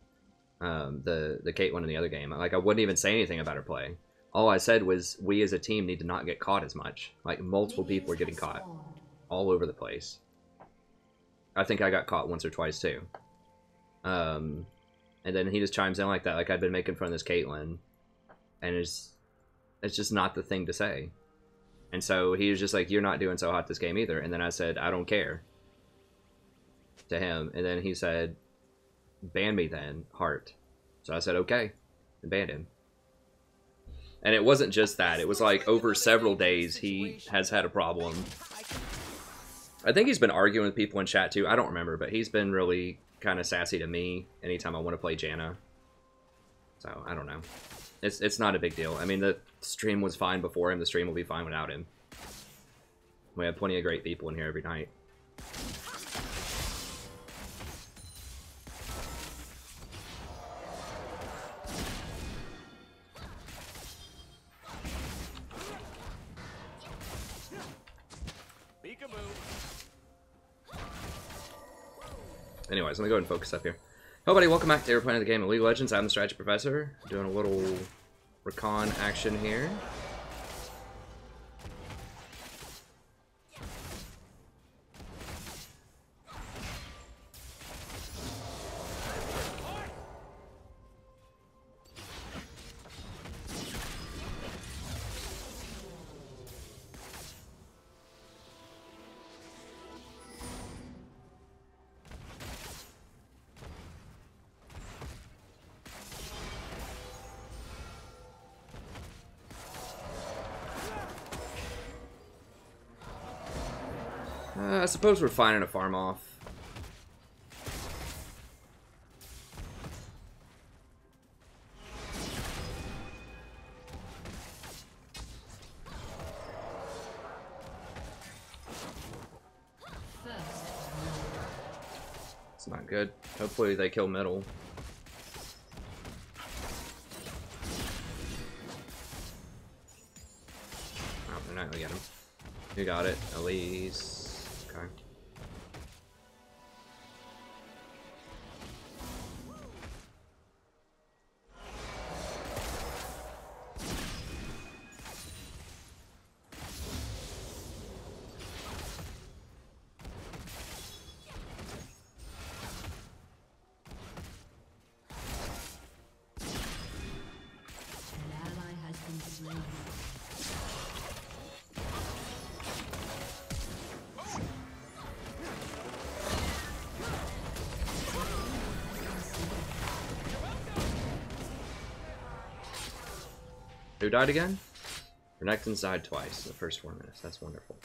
The Caitlyn in the other game. Like, I wouldn't even say anything about her play. All I said was, we as a team need to not get caught as much. Like, multiple people were getting caught. All over the place. I think I got caught once or twice, too. And then he just chimes in like that, like I'd been making fun of this Caitlyn. And it's just not the thing to say. And so he was just like, you're not doing so hot this game either. And then I said, I don't care. To him. And then he said, ban me then, heart. So I said, okay. And banned him. And it wasn't just that. It was like over several days he has had a problem. I think he's been arguing with people in chat too. I don't remember, but he's been really kind of sassy to me anytime I want to play Janna. So, I don't know. It's not a big deal. I mean, the stream was fine before him. The stream will be fine without him. We have plenty of great people in here every night. Anyways, let me go ahead and focus up here. Hello, buddy. Welcome back to playing the game of League of Legends. I'm the Strategy Professor, doing a little recon action here. I suppose we're finding a farm off. It's not good. Hopefully they kill middle. Oh, they're not gonna get him. You got it, Elise. Okay. Who died again? Renekton's died twice in the first 4 minutes. That's wonderful.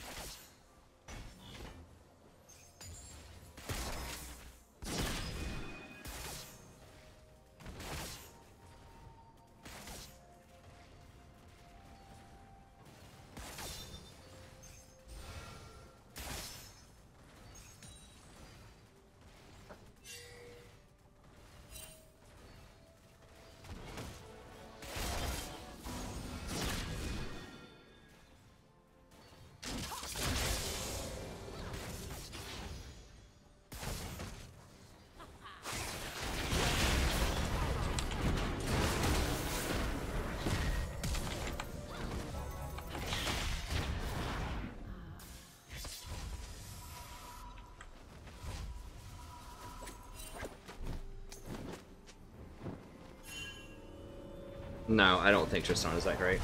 No, I don't think Tristan is that great.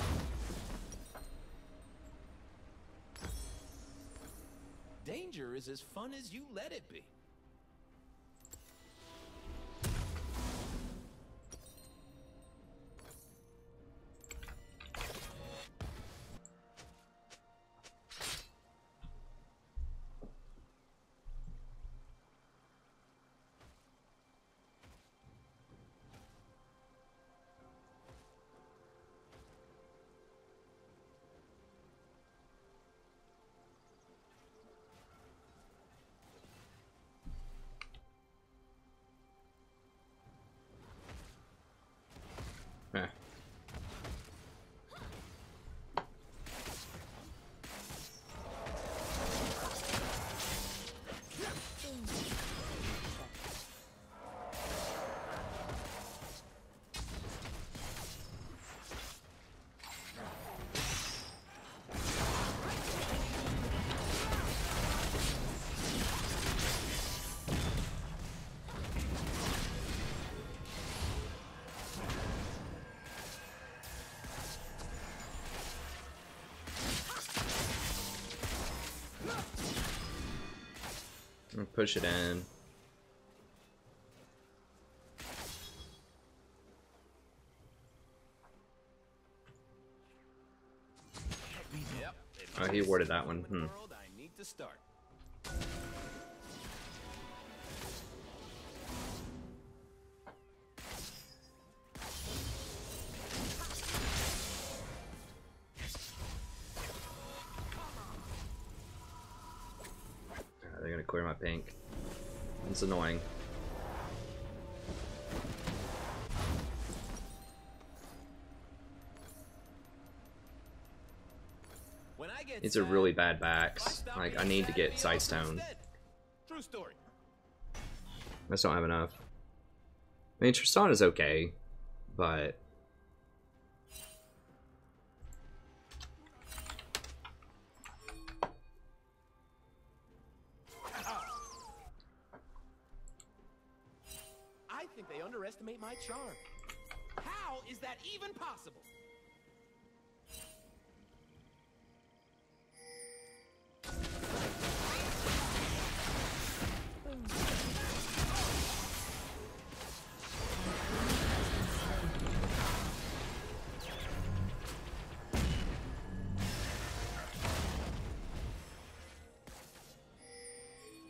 Danger is as fun as you let it be. Eh. Push it in. Oh, he awarded that one. Hmm. I need to start. They're gonna clear my pink. It's annoying. These are really bad backs. Like, I need to get Sightstone. True story. I just don't have enough. I mean, Tristan is okay, but I think they underestimate my charm. How is that even possible?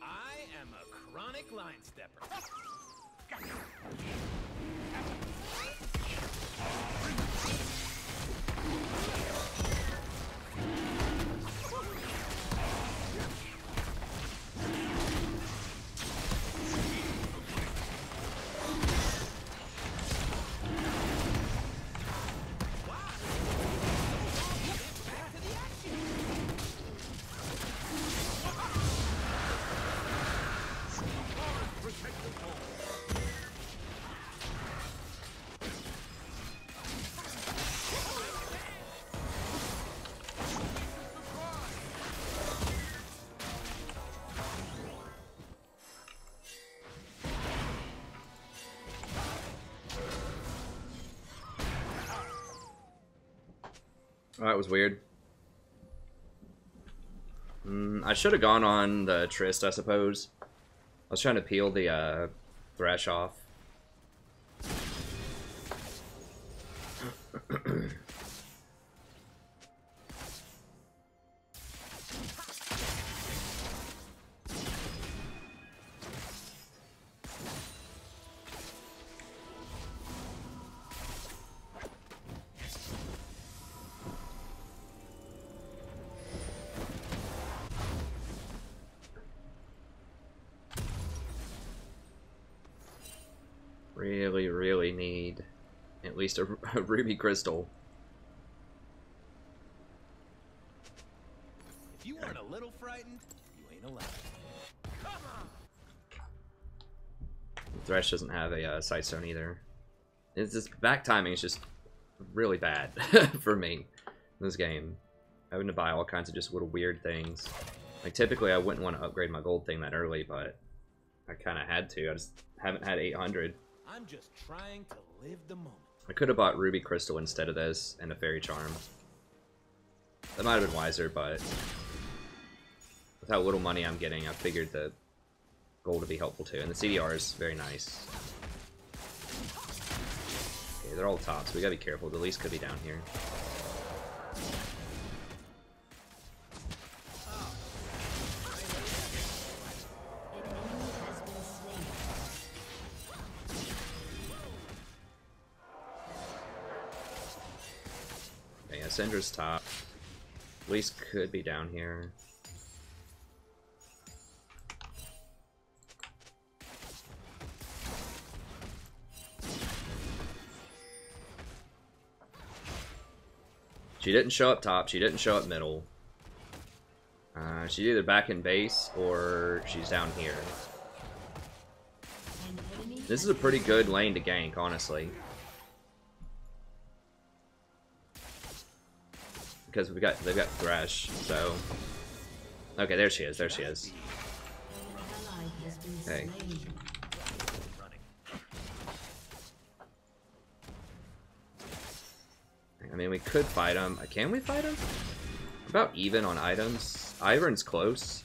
I am a chronic line stepper. oh, that was weird. I should have gone on the Trist, I suppose. I was trying to peel the Thresh off. really, really need at least a ruby crystal. If you aren't a little frightened, you ain't allowed. Thresh doesn't have a sightstone either. It's just back timing is just really bad for me in this game. Having to buy all kinds of just little weird things. Like typically I wouldn't want to upgrade my gold thing that early, but I kind of had to. I just haven't had 800. I'm just trying to live the moment. I could have bought ruby crystal instead of this and a fairy charm. That might have been wiser, but with how little money I'm getting, I figured that gold would be helpful too. And the CDR is very nice. Okay, they're all tops. We gotta be careful. The least could be down here. Okay, yeah, Syndra's top. Least could be down here. She didn't show up top, she didn't show up middle. She's either back in base or she's down here. This is a pretty good lane to gank, honestly. Because they've got Thresh, so... Okay, there she is, there she is. Okay. I mean, we could fight him. Can we fight him? About even on items. Ivern's close.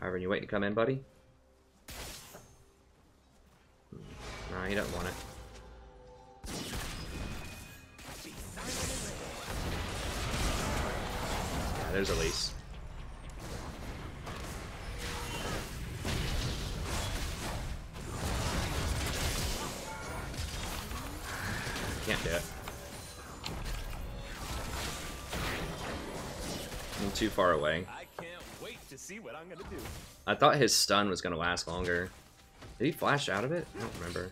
Ivern, you waiting to come in, buddy? Nah, he doesn't want it. Yeah, there's Elise. Can't do it. I'm too far away. I can't wait to see what I'm gonna do. I thought his stun was gonna last longer. Did he flash out of it? I don't remember.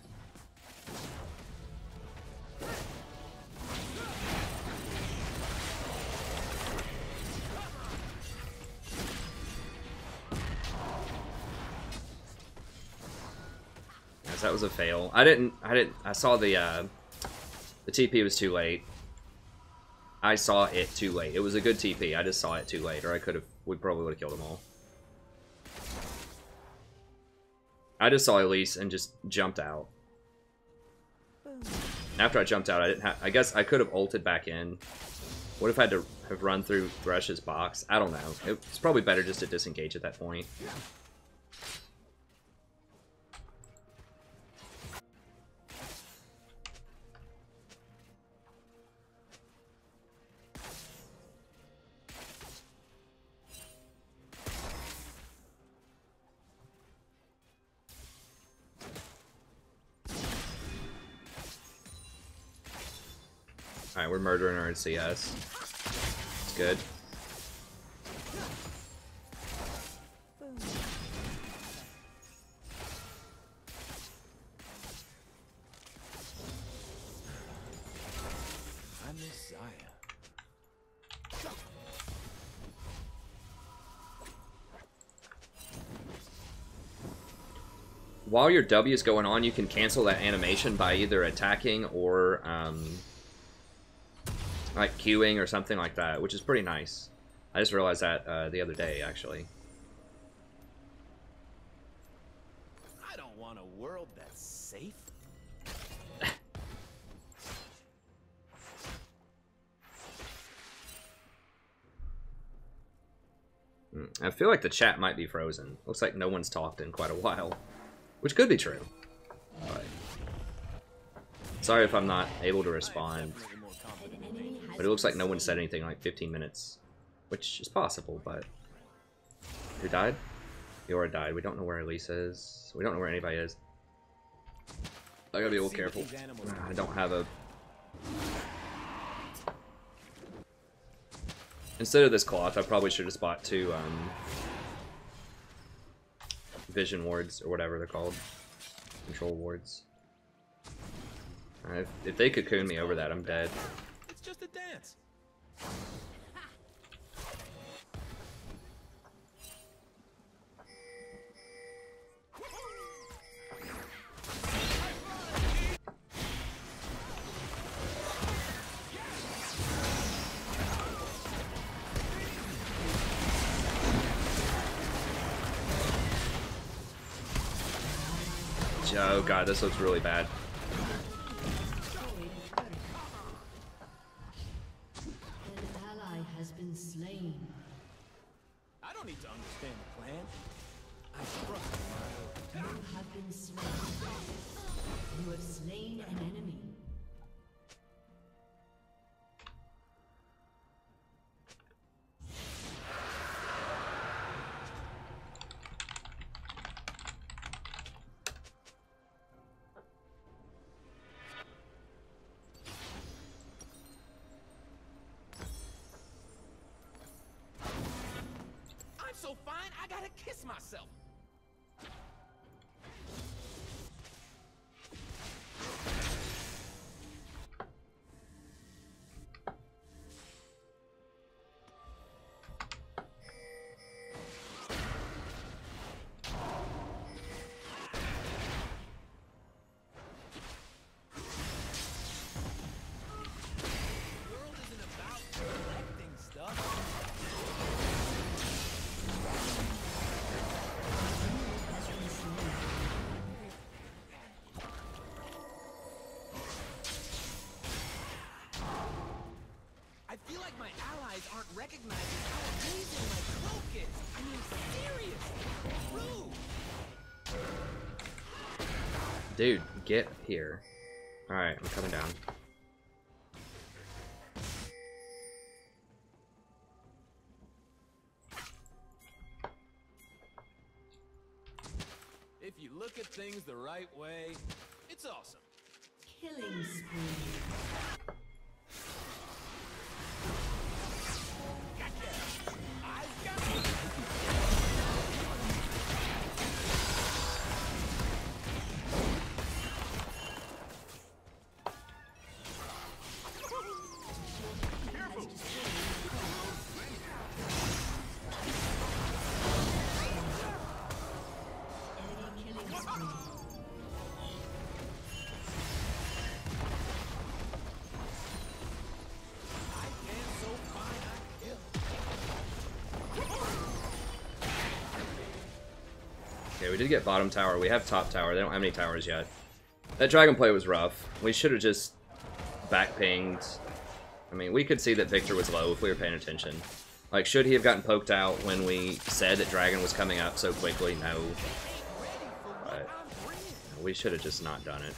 Yes, that was a fail. I saw the TP was too late. I saw it too late. It was a good TP. I just saw it too late, or we probably would have killed them all. I just saw Elise and just jumped out. After I jumped out, I guess I could have ulted back in. Would have had to have run through Thresh's box. I don't know. It's probably better just to disengage at that point. Alright, we're murdering her in CS. It's good. I'm Messiah. While your W is going on, you can cancel that animation by either attacking or like queuing or something like that, which is pretty nice. I just realized that the other day, actually. I don't want a world that's safe. I feel like the chat might be frozen. Looks like no one's talked in quite a while, which could be true. But sorry if I'm not able to respond. But it looks like no one said anything in like 15 minutes, which is possible, but... Who died? Yora died. We don't know where Elise is. We don't know where anybody is. I gotta be a little careful. I don't have a... Instead of this cloth, I probably should have bought two vision wards or whatever they're called. Control wards. If they cocoon me over that, I'm dead. It's just a dance. Oh god, this looks really bad. An ally has been slain. I don't need to understand the plan. I trust my... You have been slain. You have slain an enemy. So fine, I gotta kiss myself. The world isn't about collecting stuff. I feel like my allies aren't recognizing how amazing my cloak is. I mean, seriously, rude. Dude, get here. Alright, I'm coming down. If you look at things the right way, it's awesome. Killing spree. Okay, we did get bottom tower. We have top tower. They don't have any towers yet. That dragon play was rough. We should have just back pinged. I mean, we could see that Victor was low if we were paying attention. Like, should he have gotten poked out when we said that dragon was coming up so quickly? No. But we should have just not done it.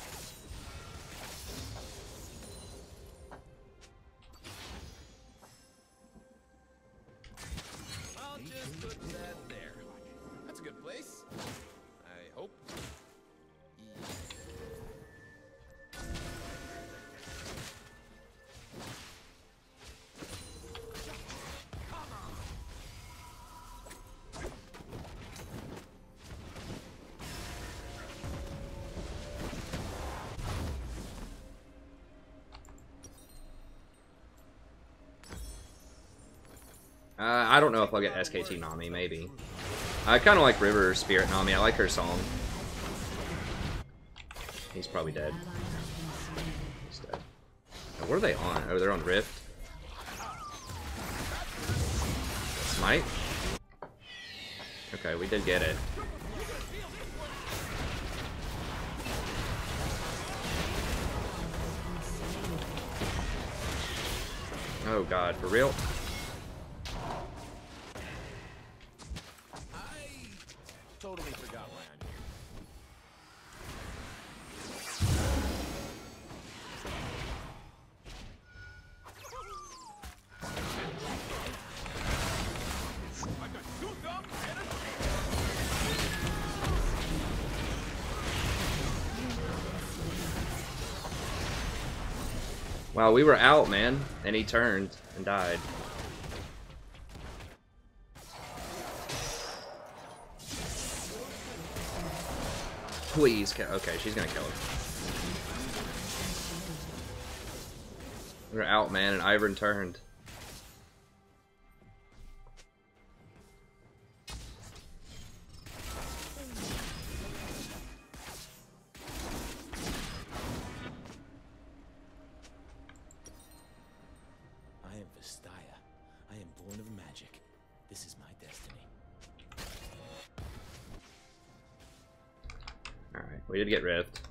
I'll just put that there. That's a good place. I hope. I don't know if I'll get SKT Nami, maybe. I kind of like River Spirit Nami. I like her song. He's probably dead. He's dead. What are they on? Oh, they're on Rift. Smite? Okay, we did get it. Oh god, for real? Totally forgot why I'm here. Wow, we were out, man, and he turned and died. Please, okay, she's gonna kill him. We're out, man, and Ivern turned. I am Vestaya. I am born of magic. This is my destiny. Alright, we did get rift.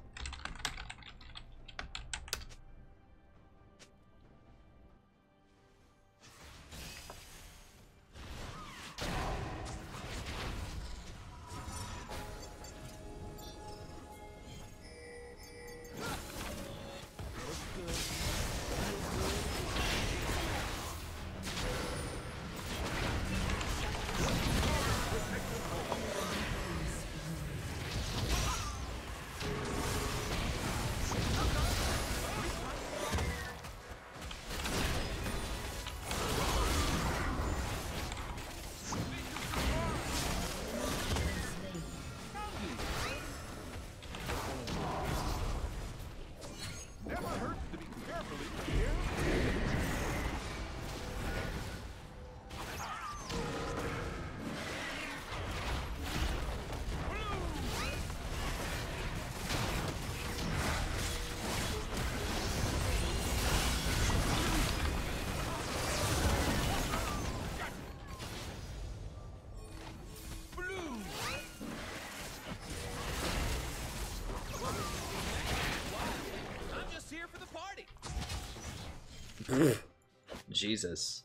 Jesus.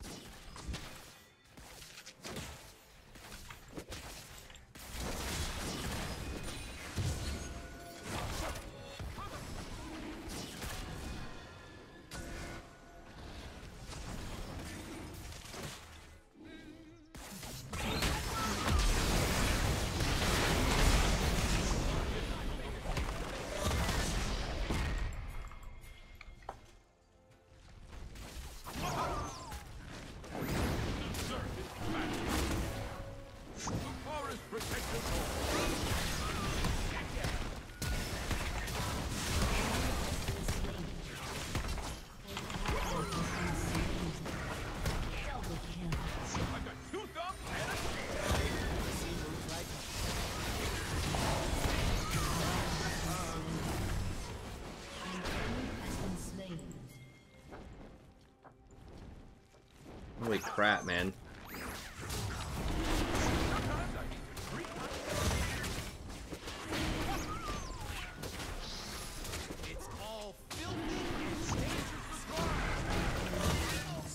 Holy crap, man.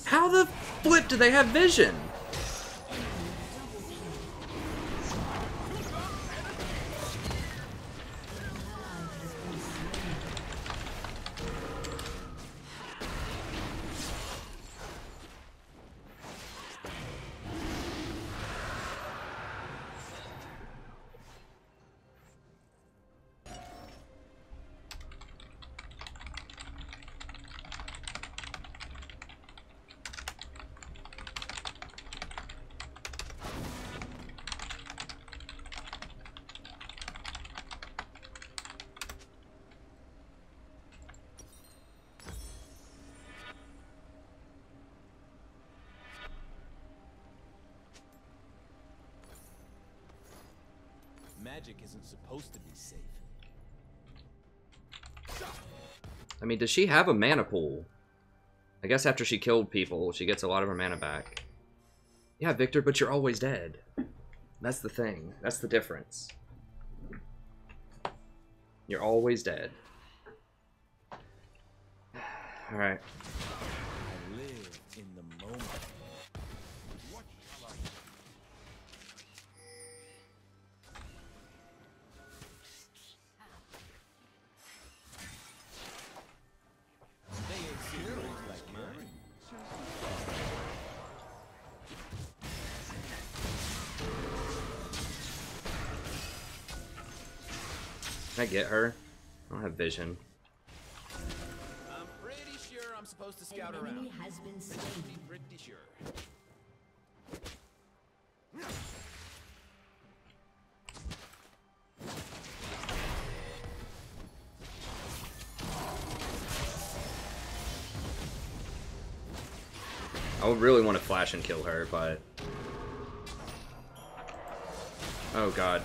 How the flip do they have vision? Magic isn't supposed to be safe. I mean, does she have a mana pool? I guess after she killed people, she gets a lot of her mana back. Yeah, Victor, but you're always dead. That's the thing. That's the difference. You're always dead. Alright. I live in the moment. What shall I They ain't serious like mine. Can I get her? I don't have vision. I'm pretty sure I'm supposed to scout An around. enemy has been slain. Pretty sure. I would really want to flash and kill her, but... Oh god.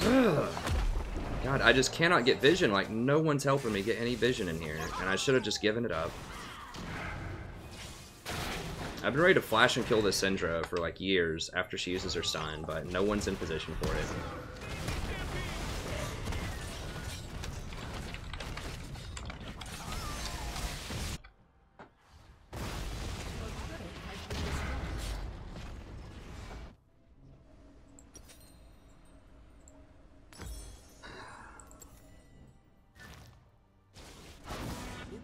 Ugh. God, I just cannot get vision. Like, no one's helping me get any vision in here. And I should have just given it up. I've been ready to flash and kill this Syndra for like years after she uses her stun, but no one's in position for it.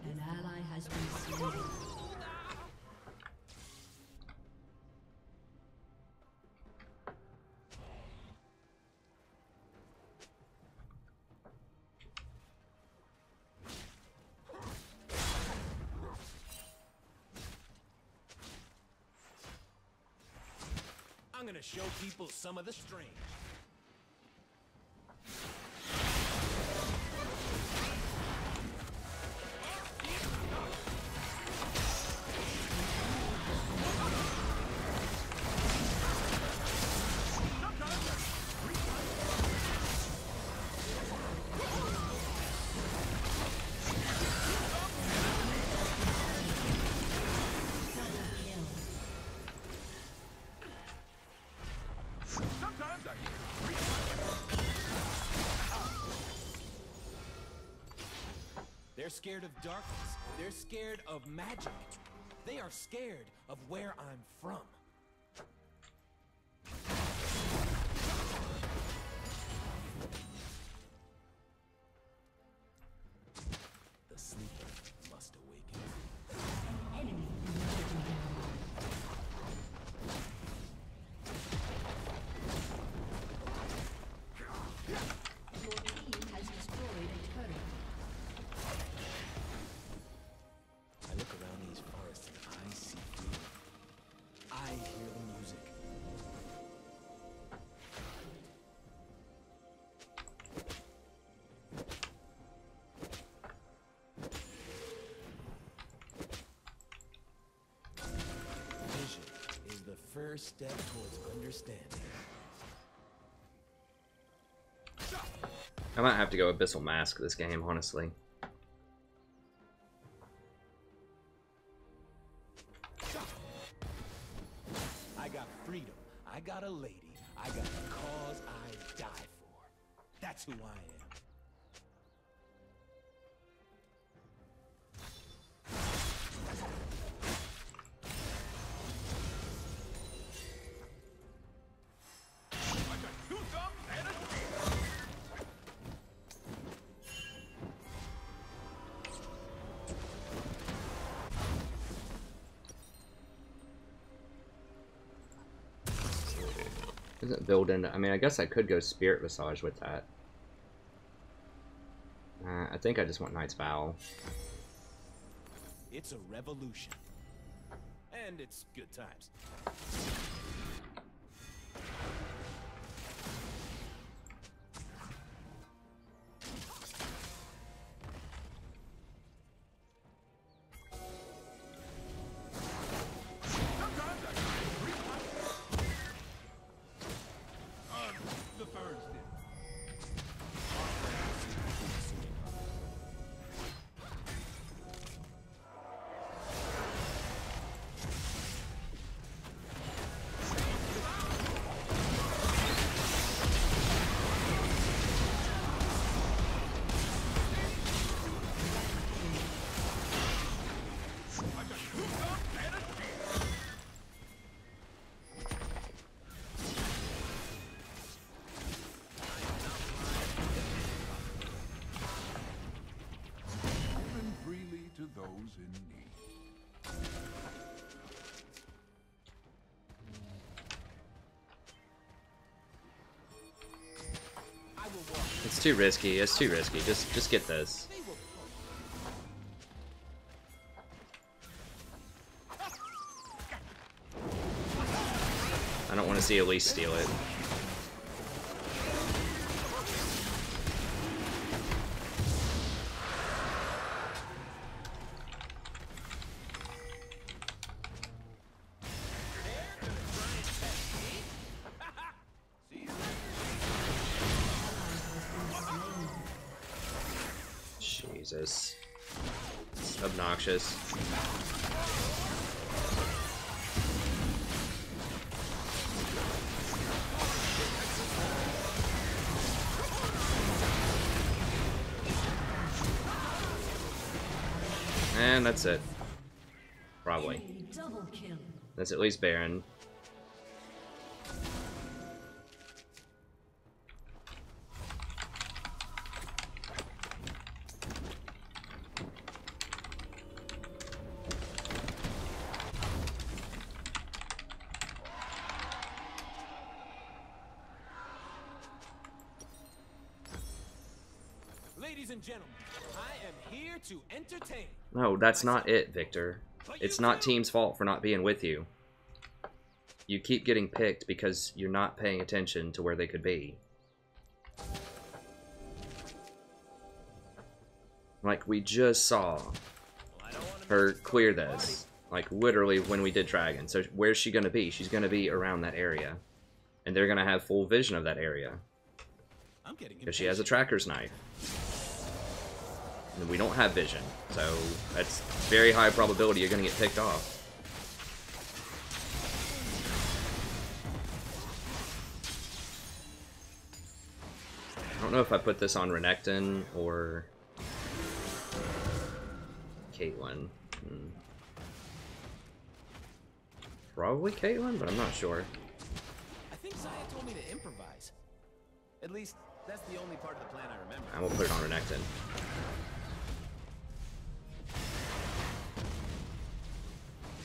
An ally has been slain. I'm gonna show people some of the strange. They're scared of darkness. They're scared of magic. They are scared of where I'm from. The sleeper must awaken. Enemy. Your team has destroyed a turret. I look around these forests and I see freedom. I hear the music. Vision is the first step towards understanding. I might have to go Abyssal Mask this game, honestly. I got freedom. I got a lady. I got a cause I die for. That's who I am. Doesn't build into... I mean, I guess I could go Spirit Visage with that. I think I just want Knight's Vow. It's a revolution. And it's good times. Given freely to those in need. It's too risky. It's too risky. Just get this. I don't want to see Elise steal it. Jesus. It's obnoxious. And that's it. Probably. That's at least Baron. Ladies and gentlemen, I am here to entertain. No, that's not it, Victor. It's not team's fault for not being with you. You keep getting picked because you're not paying attention to where they could be. Like, we just saw her clear this. Like, literally when we did Dragon. So where's she gonna be? She's gonna be around that area. And they're gonna have full vision of that area. Because she has a tracker's knife. And we don't have vision. So that's very high probability you're gonna get picked off. I don't know if I put this on Renekton or Caitlyn. Probably Caitlyn, but I'm not sure. I think Zaya told me to improvise. At least, that's the only part of the plan I remember. I will put it on Renekton.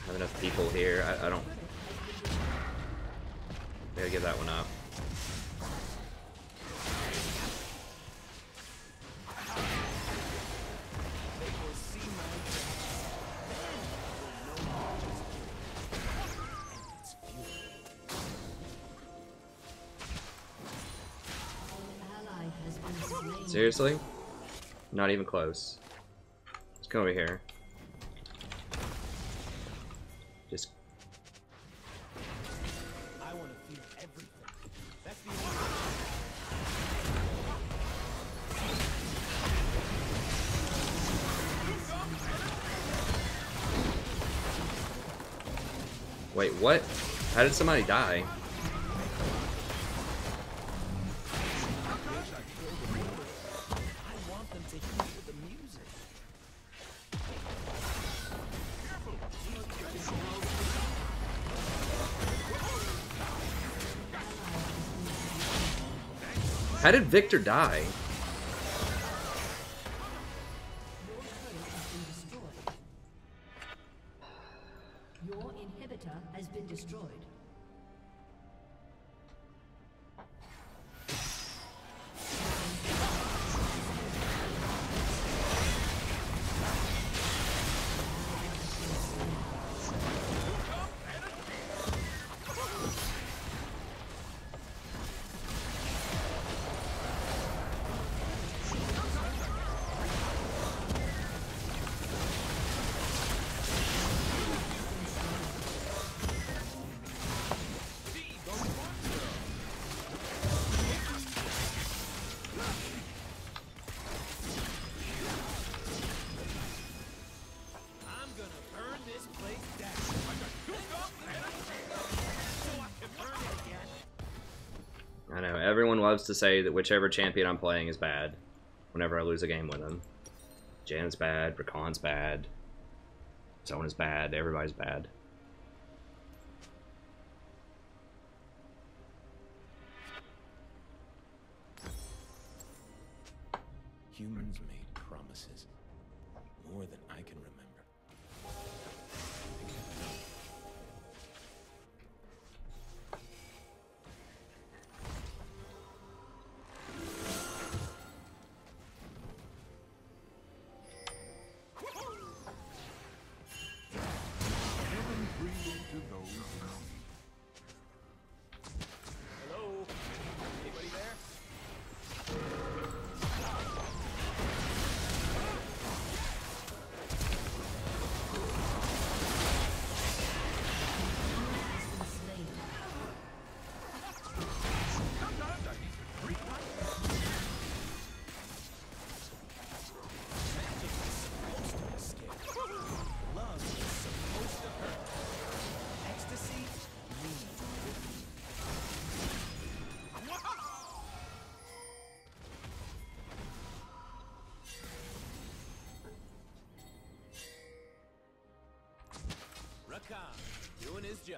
Have enough people here. I don't... Gotta give that one up. Seriously? Not even close. Let's come over here. Just... I want to feel everything. That's the Wait, what? How did somebody die? How did Victor die? Your inhibitor has been destroyed. I know, everyone loves to say that whichever champion I'm playing is bad whenever I lose a game with them. Jan's bad, Rakan's bad, Zona's bad, everybody's bad. Humans made promises more than I can remember. Hello? Anybody there? Khan, doing his job.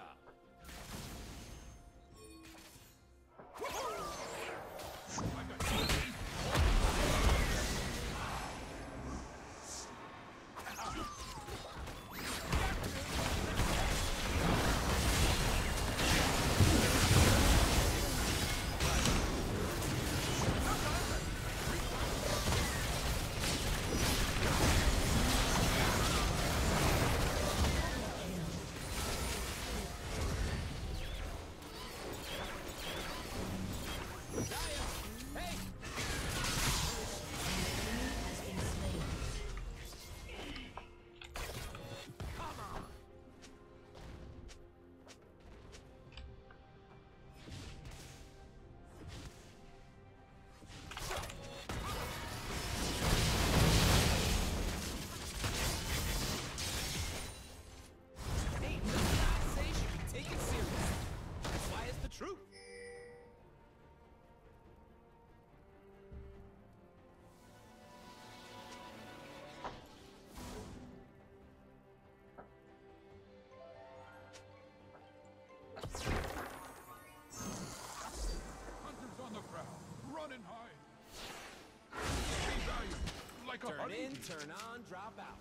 Turn in, turn on, drop out.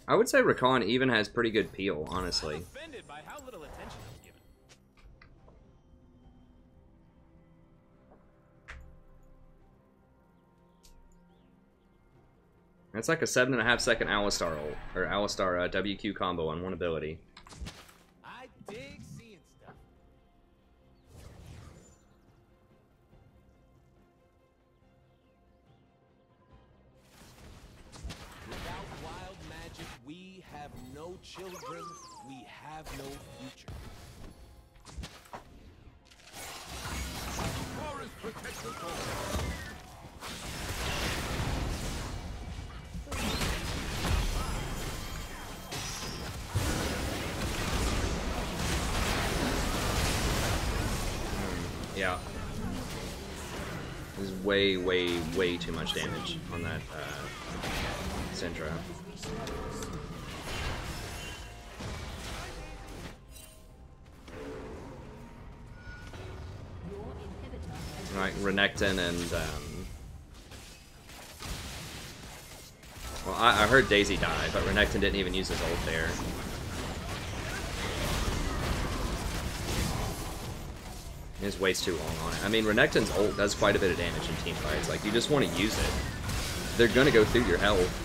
I would say Rakan even has pretty good peel, honestly. I'm offended by how little attention I was given. That's like a 7.5 second Alistar ult, or Alistar WQ combo on one ability. I dig seeing stuff. Without wild magic, we have no children, we have no future. Forest protect the soul. Yeah. There's way, way, way too much damage on that Syndra. Like Renekton and well, I heard Daisy die, but Renekton didn't even use his ult there. It's way too long on it. I mean, Renekton's ult does quite a bit of damage in team fights. Like, you just want to use it. They're gonna go through your health.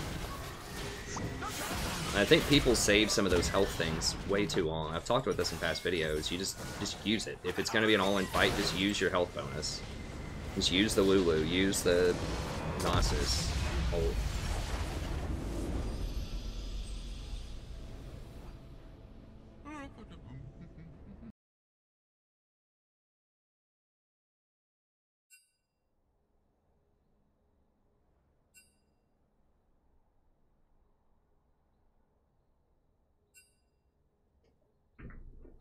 And I think people save some of those health things way too long. I've talked about this in past videos. You just use it. If it's gonna be an all-in fight, just use your health bonus. Just use the Lulu. Use the Nasus ult.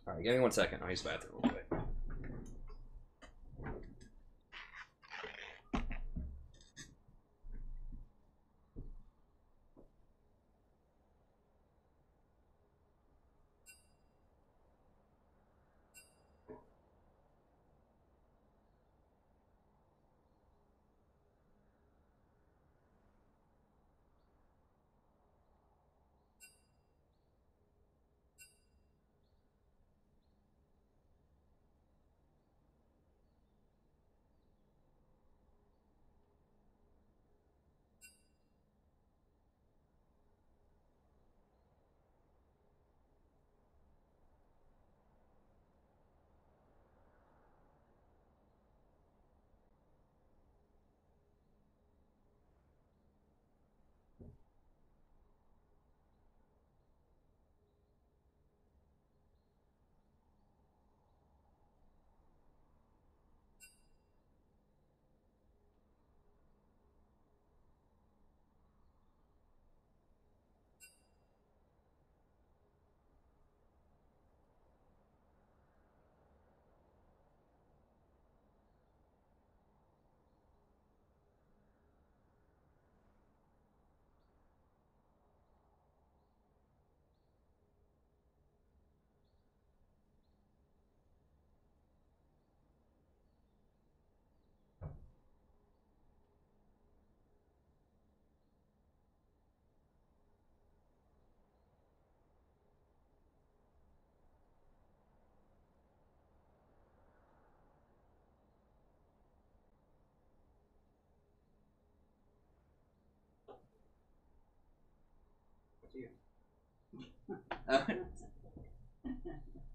Alright, give me 1 second. I'll use the bathroom real quick.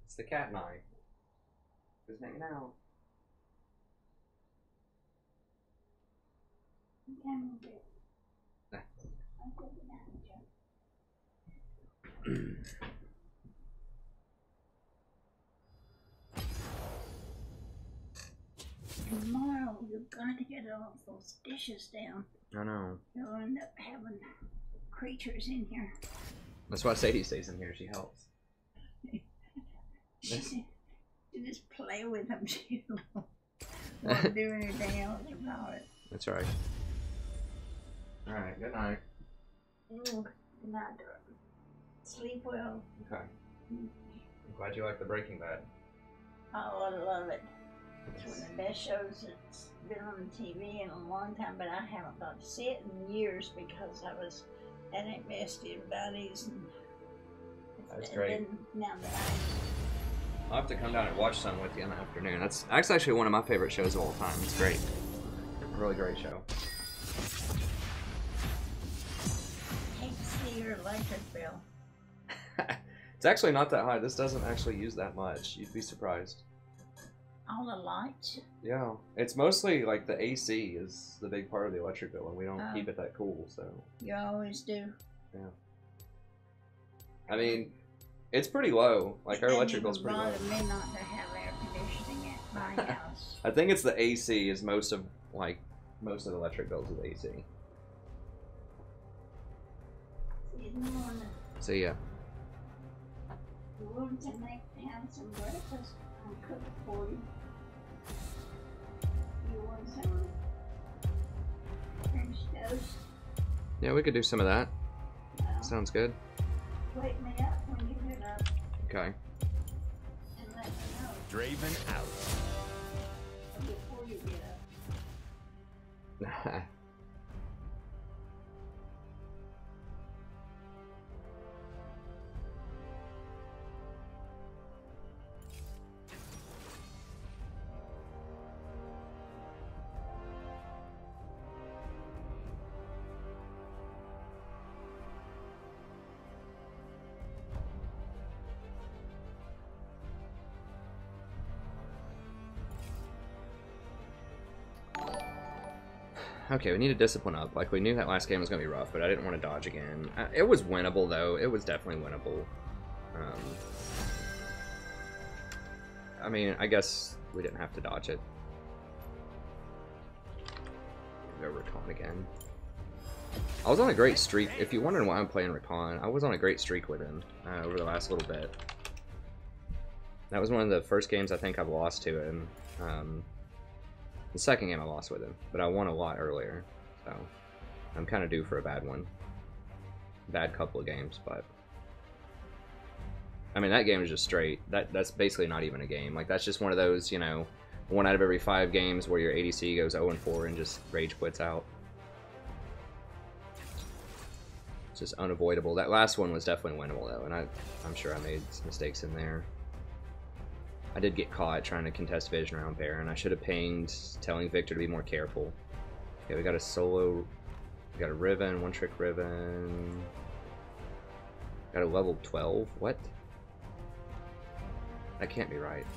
It's the cat and I. Who's hanging out? Tomorrow you've got to get all those dishes down. I know. You'll end up having creatures in here. That's why Sadie stays in here. She helps. You just play with them. She won't do anything else about it. That's right. All right. Good night. Good night, darling. Sleep well. Okay. I'm glad you like the Breaking Bad. Oh, I love it. It's one of the best shows that's been on TV in a long time, but I haven't got to see it in years because I was at Aunt Bestie and buddies. And That's great. Now that I'll have to come down and watch some with you in the afternoon. That's actually one of my favorite shows of all time. It's great. A really great show. I hate to see your electric bill. It's actually not that high. This doesn't actually use that much. You'd be surprised. All the lights? Yeah. It's mostly like the AC is the big part of the electric bill, and we don't keep it that cool, so. You always do. Yeah. I mean, it's pretty low. Like, our electric bill's pretty low. It may not to have air conditioning at my house. I think it's the AC is most of the electric bills is AC. See you in the morning. See ya. You want to have some breakfast? I'll cook it for you. You want some French toast? Yeah, we could do some of that. Sounds good. Wake me up when you get up. Okay. And let me know. Draven out. Before you get up. Okay, we need to discipline up. Like, we knew that last game was going to be rough, but I didn't want to dodge again. It was winnable, though. It was definitely winnable. I mean, I guess we didn't have to dodge it. Go Recon again. I was on a great streak. If you're wondering why I'm playing Recon, I was on a great streak with him over the last little bit. That was one of the first games I think I've lost to him. The second game I lost with him, but I won a lot earlier, so I'm kind of due for a bad one. Bad couple of games, but I mean, that game is just straight. That's basically not even a game. Like, that's just one of those, you know, 1 out of every 5 games where your ADC goes 0-4 and just rage quits out. It's just unavoidable. That last one was definitely winnable, though, and I'm sure I made some mistakes in there. I did get caught trying to contest vision around Baron. I should have pinged, telling Victor to be more careful. Okay, we got a solo. We got a Riven, 1-trick Riven. Got a level 12. What? That can't be right.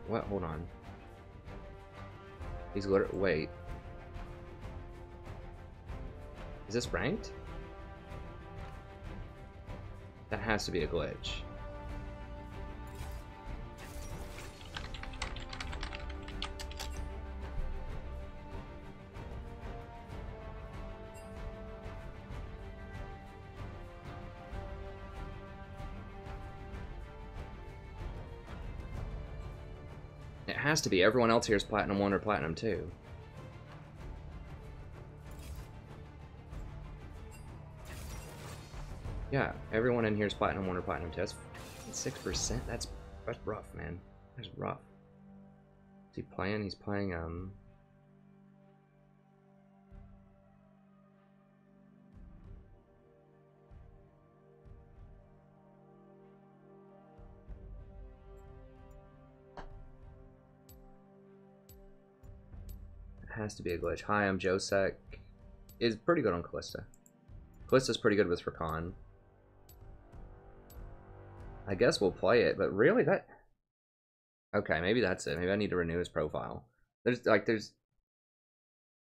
What? Hold on. He's literally. Wait. Is this ranked? That has to be a glitch. It has to be. Everyone else here is Platinum 1 or Platinum 2. Yeah, everyone in here is Platinum 1 or Platinum 2. That's 6%. That's rough, man. That's rough. Is he playing? He's playing, It Has to be a glitch. Hi, I'm Josek. Is pretty good on Callista. Callista's pretty good with Rakan. I guess we'll play it, but really that... Okay, maybe that's it. Maybe I need to renew his profile. There's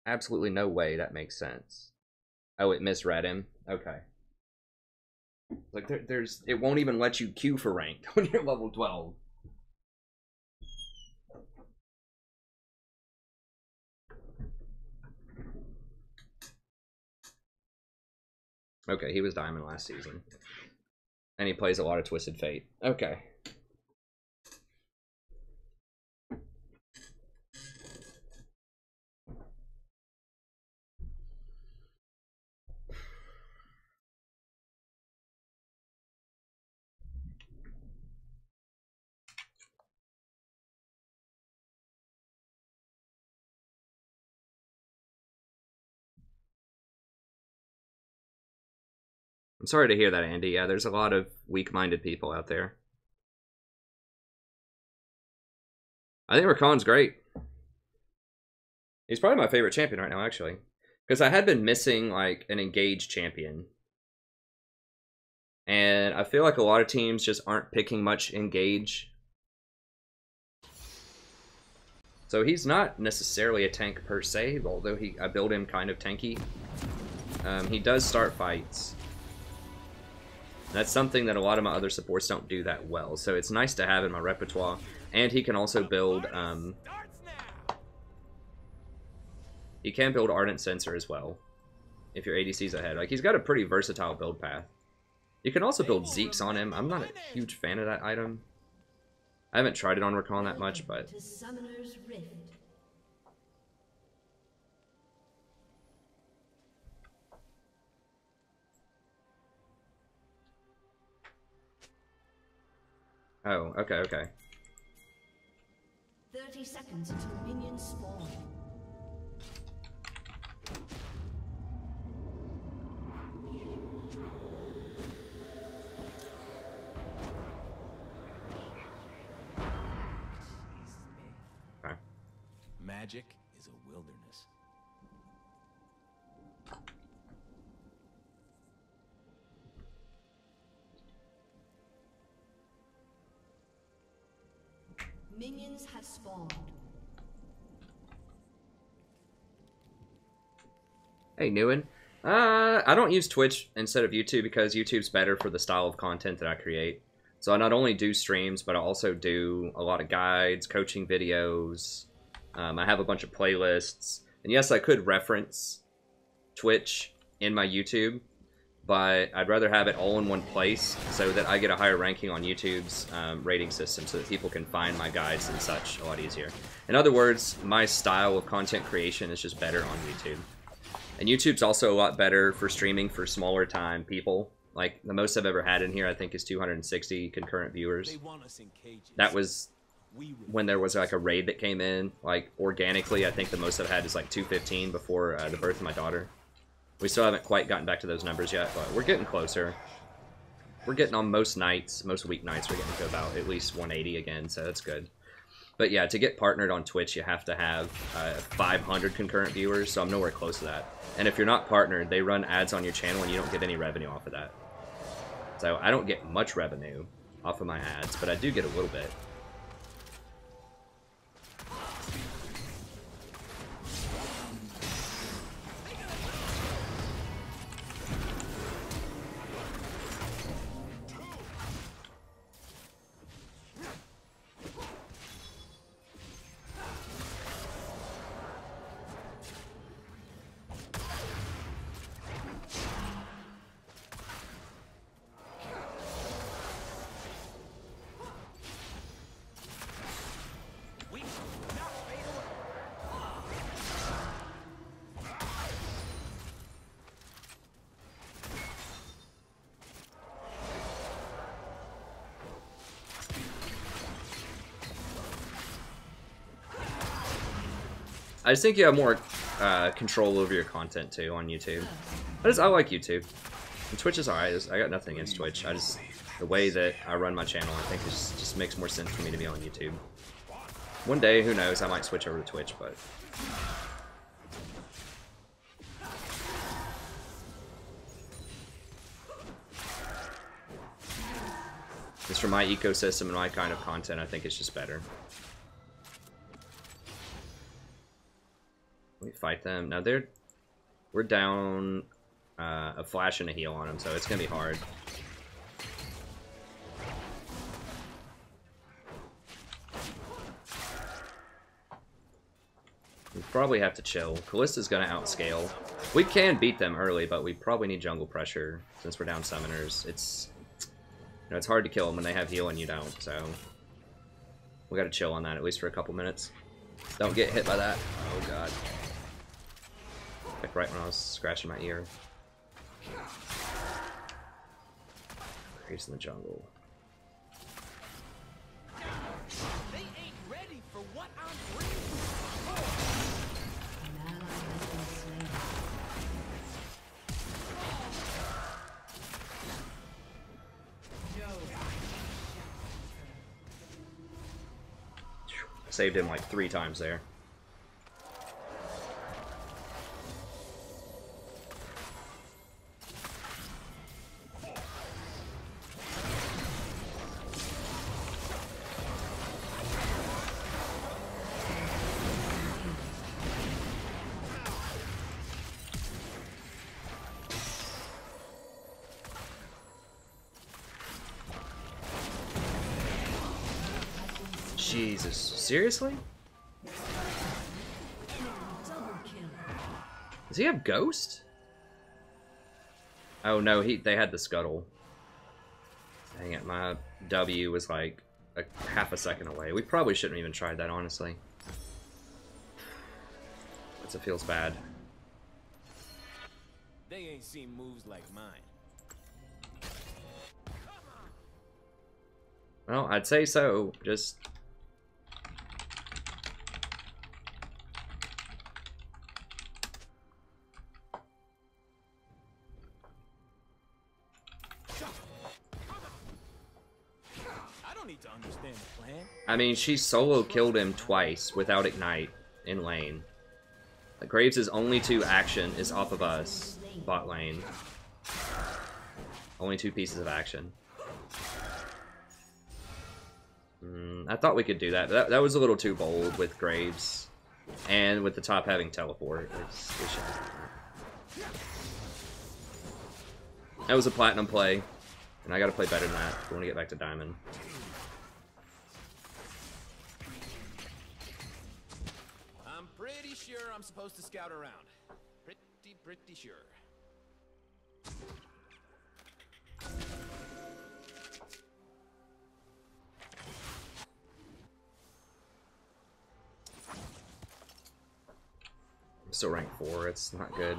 absolutely no way that makes sense. Oh, it misread him? Okay. Like, it won't even let you queue for ranked when you're level 12. Okay, he was Diamond last season. And he plays a lot of Twisted Fate. Okay. I'm sorry to hear that, Andy. Yeah, there's a lot of weak-minded people out there. I think Rakan's great. He's probably my favorite champion right now, actually. Because I had been missing, like, an engaged champion. And I feel like a lot of teams just aren't picking much engage. So he's not necessarily a tank per se, although I build him kind of tanky. He does start fights. That's something that a lot of my other supports don't do that well, so it's nice to have in my repertoire. And he can also build, he can build Ardent Sensor as well, if your ADC's ahead. Like, he's got a pretty versatile build path. You can also build Zeke's on him. I'm not a huge fan of that item. I haven't tried it on Rakan that much, but... Oh, okay, okay. 30 seconds until minions spawn. Okay. Magic is a wilderness. Minions have spawned. Hey, Newen. I don't use Twitch instead of YouTube because YouTube's better for the style of content that I create. So I not only do streams, but I also do a lot of guides, coaching videos. I have a bunch of playlists. And yes, I could reference Twitch in my YouTube, but I'd rather have it all in one place so that I get a higher ranking on YouTube's rating system so that people can find my guides and such a lot easier. In other words, my style of content creation is just better on YouTube. And YouTube's also a lot better for streaming for smaller time people. Like, the most I've ever had in here, I think, is 260 concurrent viewers. That was when there was, like, a raid that came in. Like, organically, I think the most I've had is, like, 215 before the birth of my daughter. We still haven't quite gotten back to those numbers yet, but we're getting closer. We're getting on most nights, most weeknights, we're getting to about at least 180 again, so that's good. But yeah, to get partnered on Twitch, you have to have 500 concurrent viewers, so I'm nowhere close to that. And if you're not partnered, they run ads on your channel and you don't get any revenue off of that. So I don't get much revenue off of my ads, but I do get a little bit. I just think you have more control over your content too on YouTube. I like YouTube. And Twitch is alright. I got nothing against Twitch. The way that I run my channel, I think it just makes more sense for me to be on YouTube. One day, who knows, I might switch over to Twitch, but Just for my ecosystem and my kind of content, I think it's just better. Let me fight them. Now we're down a flash and a heal on them, so it's gonna be hard. We probably have to chill. Callista's gonna outscale. We can beat them early, but we probably need jungle pressure since we're down summoners. It's, you know, it's hard to kill them when they have heal and you don't, so we gotta chill on that at least for a couple minutes. Don't get hit by that. Oh god. Like right when I was scratching my ear. Grace in the jungle. They ain't ready for what I'm bringing. Saved him like 3 times there. Jesus, seriously? Does he have Ghost? Oh no, they had the Scuttle. Dang it, my W was like half a second away. We probably shouldn't have even tried that, honestly. It feels bad. They ain't seen moves like mine. Well, I'd say so. Just To understand the plan. I mean, she solo killed him twice without Ignite in lane. Like, Graves' only 2 action is off of us, bot lane. Only 2 pieces of action. I thought we could do that, but that was a little too bold with Graves. And with the top having teleport. That was a platinum play. And I gotta play better than that if we want to get back to diamond. Pretty sure I'm supposed to scout around. Pretty sure. I'm still rank 4, it's not good.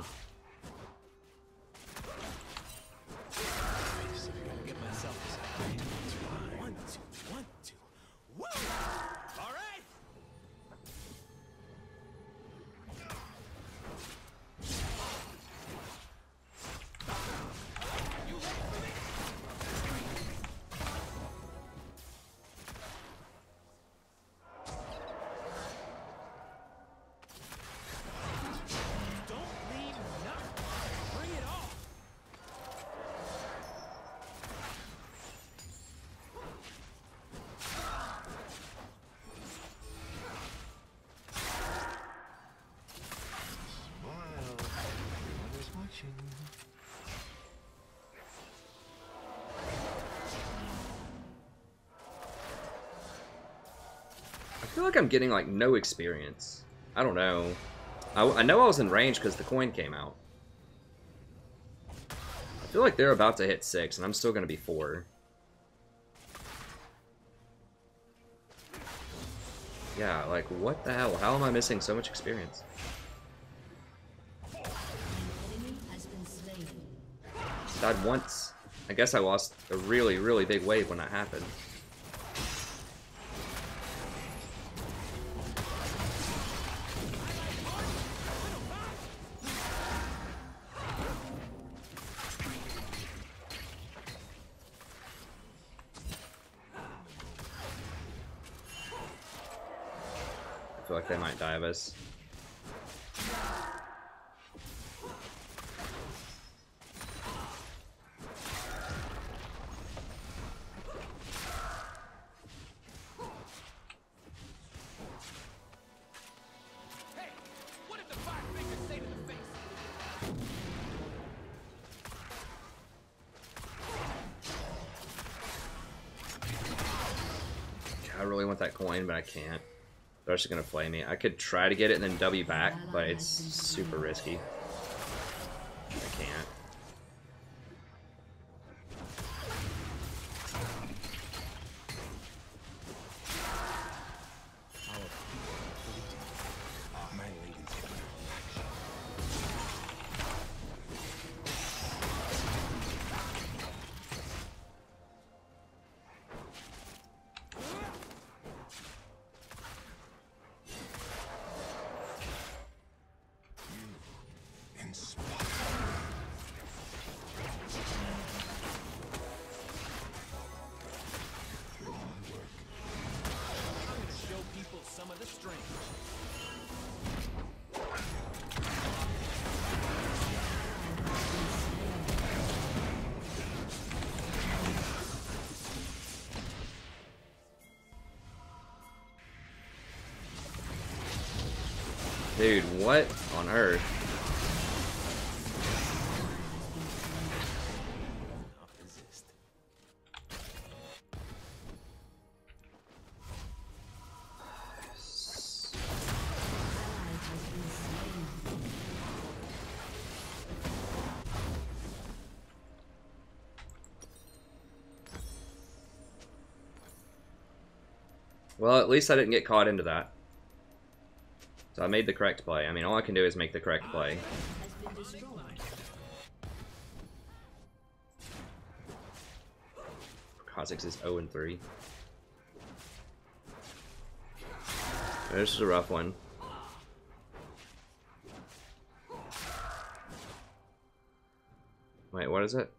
Get myself aside. 1, 2, 1, 2. Woo! All right. I feel like I'm getting like no experience. I don't know. I know I was in range because the coin came out. I feel like they're about to hit 6 and I'm still gonna be 4. Yeah, like what the hell? How am I missing so much experience? Died once. I guess I lost a really, really big wave when that happened. I feel like they might dive us. want that coin, but I can't. They're actually gonna flay me. I could try to get it and then W back, but it's super risky. I can't. Dude, what on earth? Well, at least I didn't get caught into that. So I made the correct play. I mean, all I can do is make the correct play. Kha'Zix is 0-3. This is a rough one. Wait, what is it?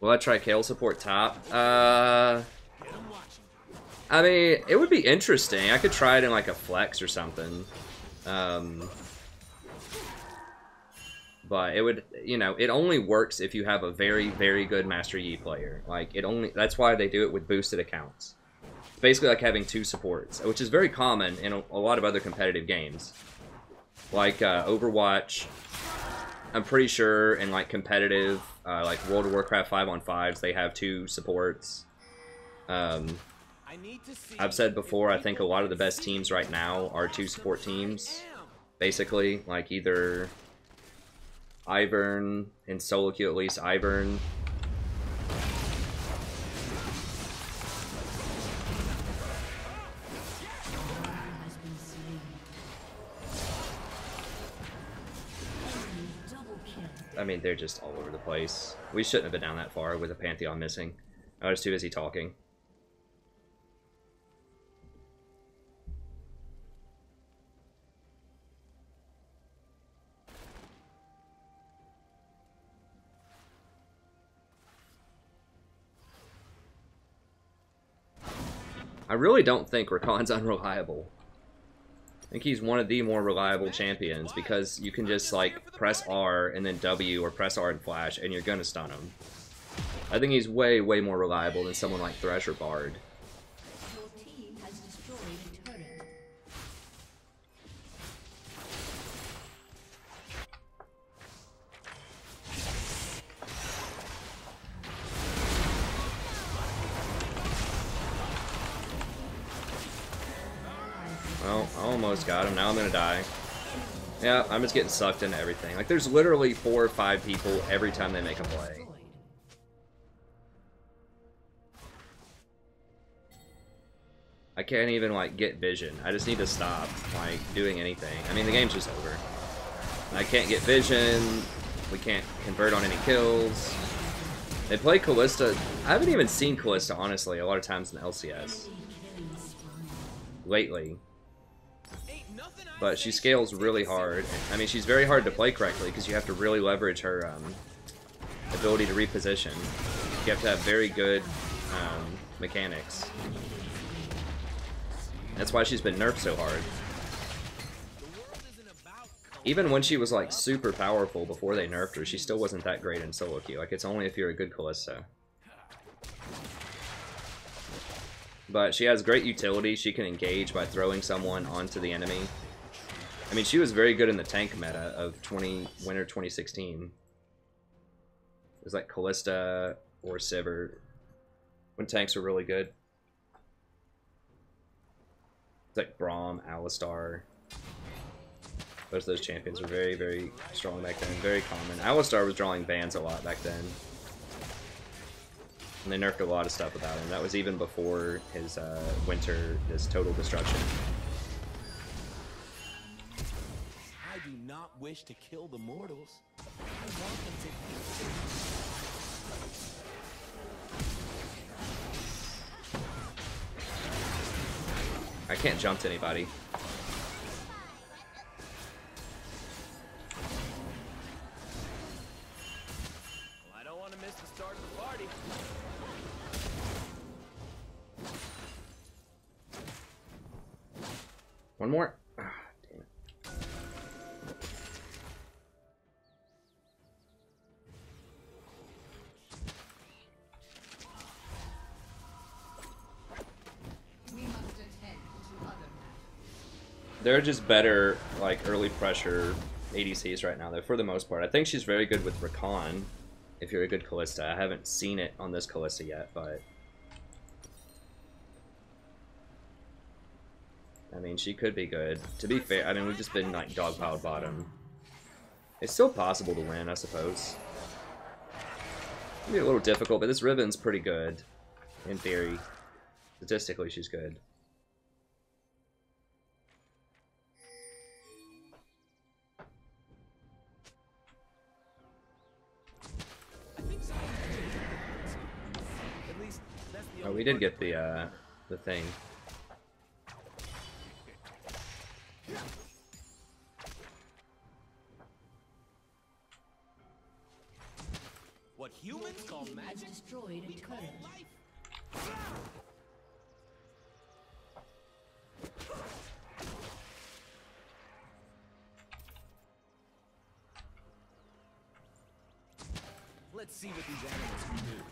Will I try Kale support top? I mean, it would be interesting. I could try it in like a flex or something. But it would, you know, it only works if you have a very, very good Master Yi player. Like, it only, that's why they do it with boosted accounts. It's basically like having two supports, which is very common in a lot of other competitive games. Like Overwatch, I'm pretty sure in like competitive, like World of Warcraft 5-on-5s, they have two supports. I've said before, I think a lot of the best teams right now are two support teams. Basically, like either Ivern, in solo queue at least, Ivern. I mean, they're just all over the place. We shouldn't have been down that far with a Pantheon missing. I was too busy talking. I really don't think Rakan's unreliable. I think he's one of the more reliable champions because you can just like press R and then W or press R and flash and you're gonna stun him. I think he's way, way more reliable than someone like Thresh or Bard. Well, I almost got him. Now I'm gonna die. Yeah, I'm just getting sucked into everything. Like, there's literally 4 or 5 people every time they make a play. I can't even, like, get vision. I just need to stop, like, doing anything. I mean, the game's just over. I can't get vision. We can't convert on any kills. They play Kalista. I haven't even seen Kalista, honestly, a lot of times in LCS. Lately. But she scales really hard. I mean, she's very hard to play correctly because you have to really leverage her ability to reposition. You have to have very good mechanics. That's why she's been nerfed so hard. Even when she was like super powerful before they nerfed her, she still wasn't that great in solo queue. Like, it's only if you're a good Kalista. But she has great utility. She can engage by throwing someone onto the enemy. I mean, she was very good in the tank meta of winter 2016. It was like Kalista or Sivir. when tanks were really good. It's like Braum, Alistar. Most of those champions were very, very strong back then. Very common. Alistar was drawing bans a lot back then. And they nerfed a lot of stuff about him. That was even before his winter, his total destruction. I do not wish to kill the mortals. I want them to I can't jump to anybody. Well, I don't want to miss the start of the party. One more? Ah, damn it. They're just better, like, early pressure ADCs right now, though, for the most part. I think she's very good with Rakan, if you're a good Callista. I haven't seen it on this Callista yet, but... I mean, she could be good. To be fair, I mean, we've just been, like, dogpiled bottom. It's still possible to win, I suppose. It'll be a little difficult, but this Riven's pretty good, in theory. Statistically, she's good. Oh, we did get the thing. What humans call magic destroyed a turret. Let's see what these animals can do.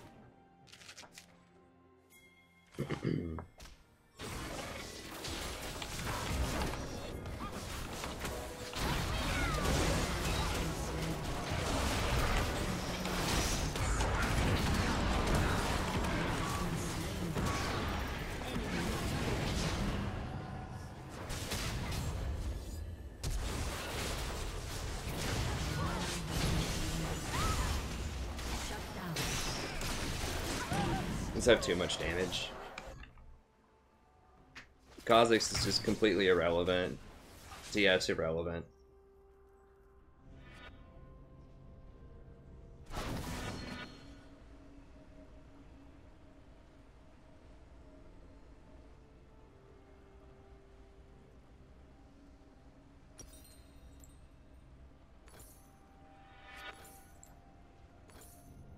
These have too much damage. Kha'Zix is just completely irrelevant. TF's irrelevant.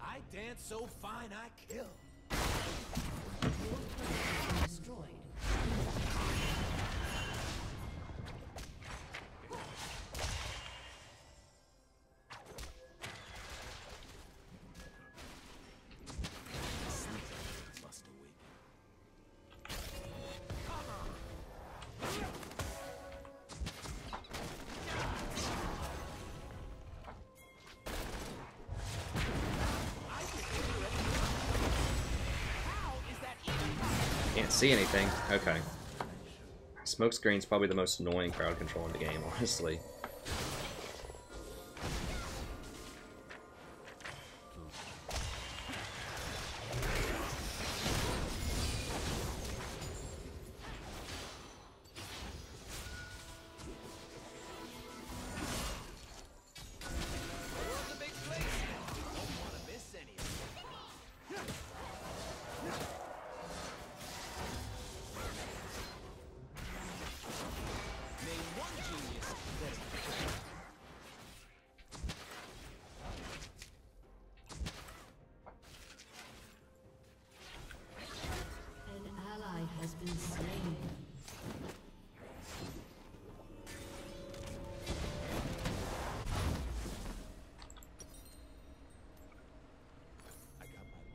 I dance so fine I kill. Destroyed. Must awaken. Can't see anything. Okay. Smoke screen's probably the most annoying crowd control in the game, honestly.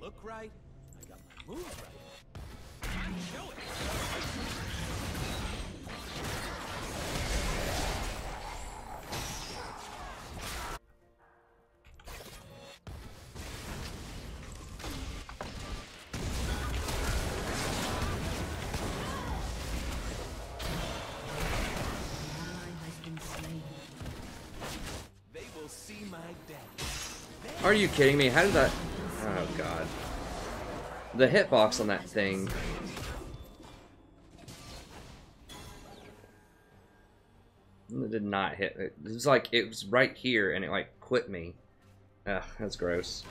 Look right, I got my moves right. Show it. see my dad. Are you kidding me? How did that... Oh, God. The hitbox on that thing... It did not hit. It was like, it was right here, and it, like, quit me. Ugh, that's gross.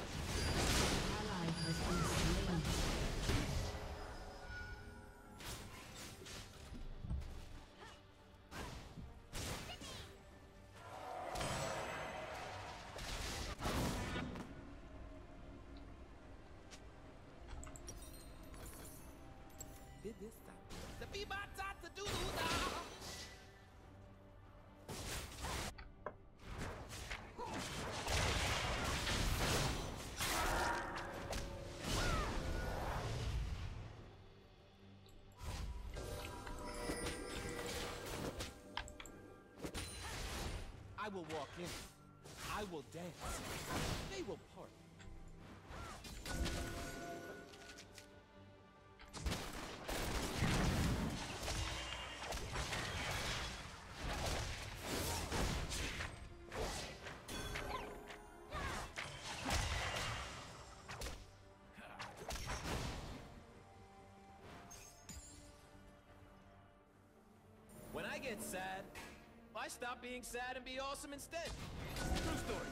I will walk in. I will dance. They will part. When I get sad, I stop being sad and be awesome instead. True story.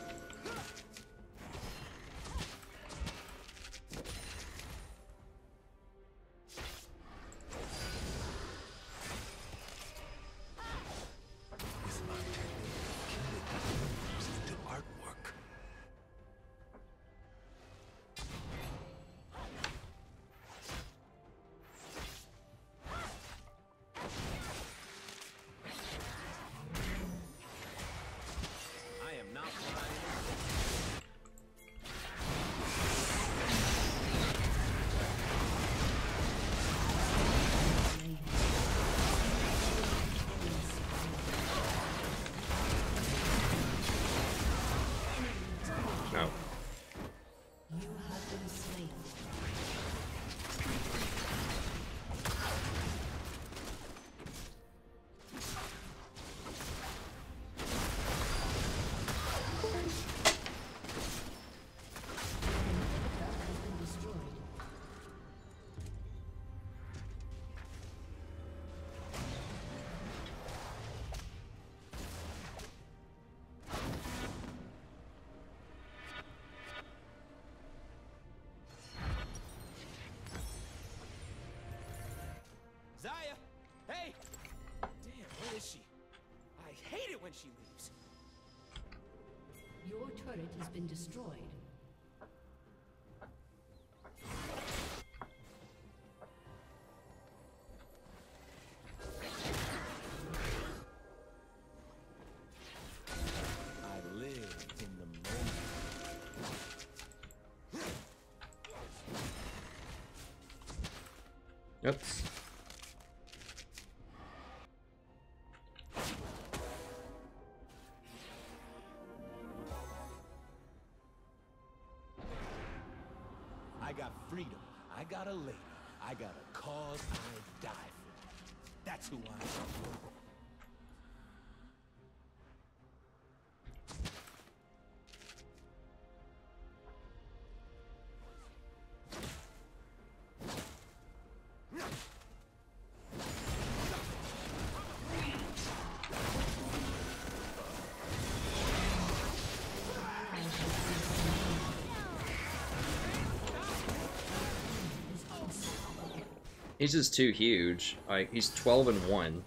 Is my technique into artwork? No. You have been slain. Zaya! Hey! Damn, where is she? I hate it when she leaves. Your turret has been destroyed. I live in the moment. Oops. I got freedom. I got a lady. I got a cause I die for. That's who I am. He's just too huge. Like, he's 12 and 1.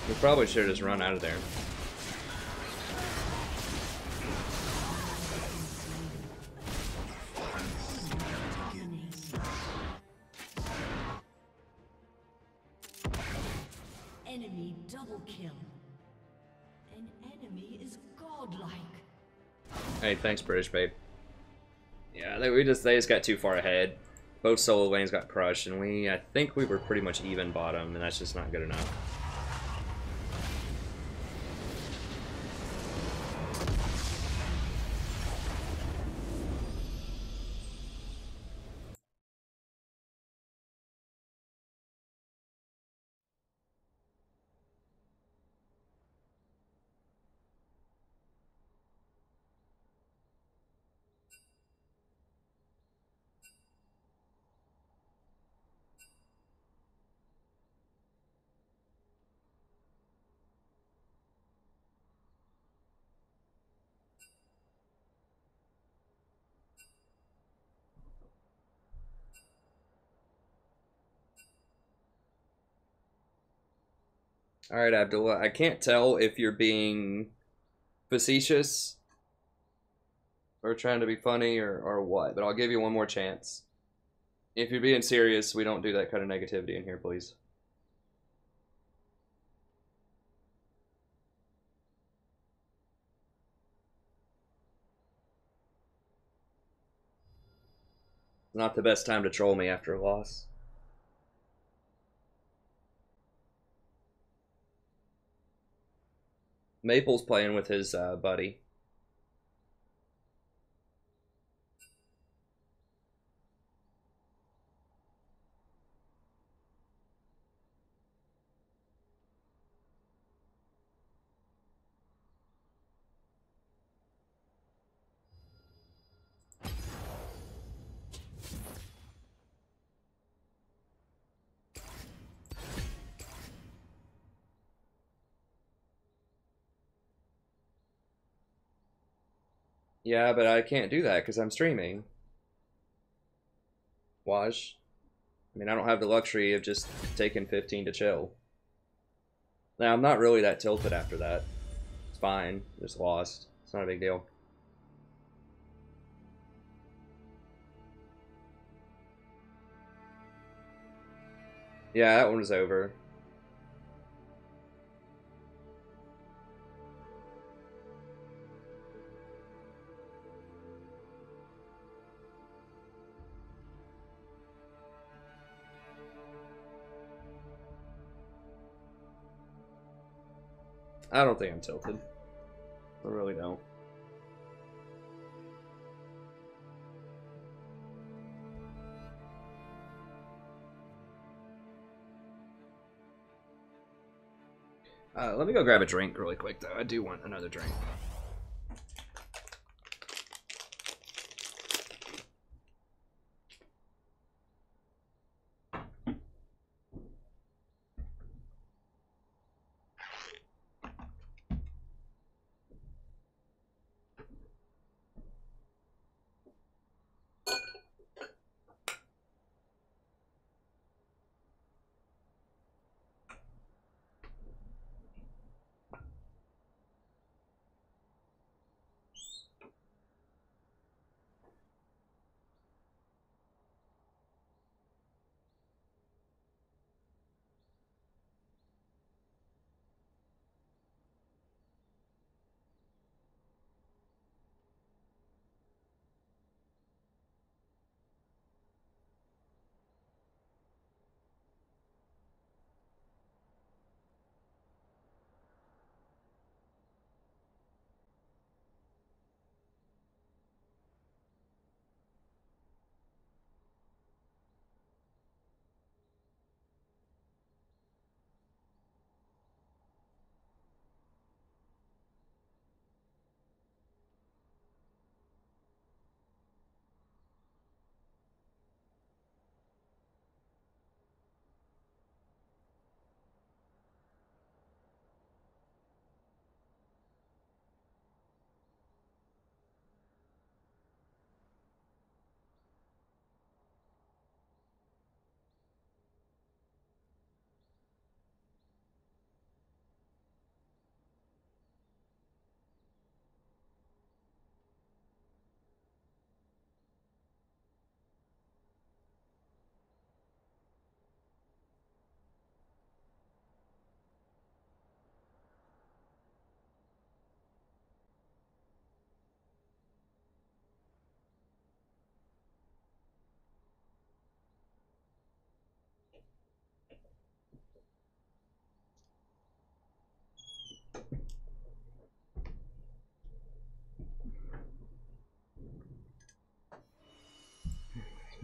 We probably should have just run out of there. Enemy double kill. An enemy is godlike. Hey, thanks, British babe. Yeah, they just got too far ahead. Both solo lanes got crushed, and I think we were pretty much even bottom, and that's just not good enough. Alright, Abdullah, I can't tell if you're being facetious or trying to be funny or what, but I'll give you one more chance. If you're being serious, we don't do that kind of negativity in here, please. Not the best time to troll me after a loss. Maple's playing with his buddy. Yeah, but I can't do that because I'm streaming. Waj. I mean, I don't have the luxury of just taking 15 to chill. Now, I'm not really that tilted after that. It's fine. Just lost. It's not a big deal. Yeah, that one was over. I don't think I'm tilted. I really don't. Let me go grab a drink really quick, though. I do want another drink.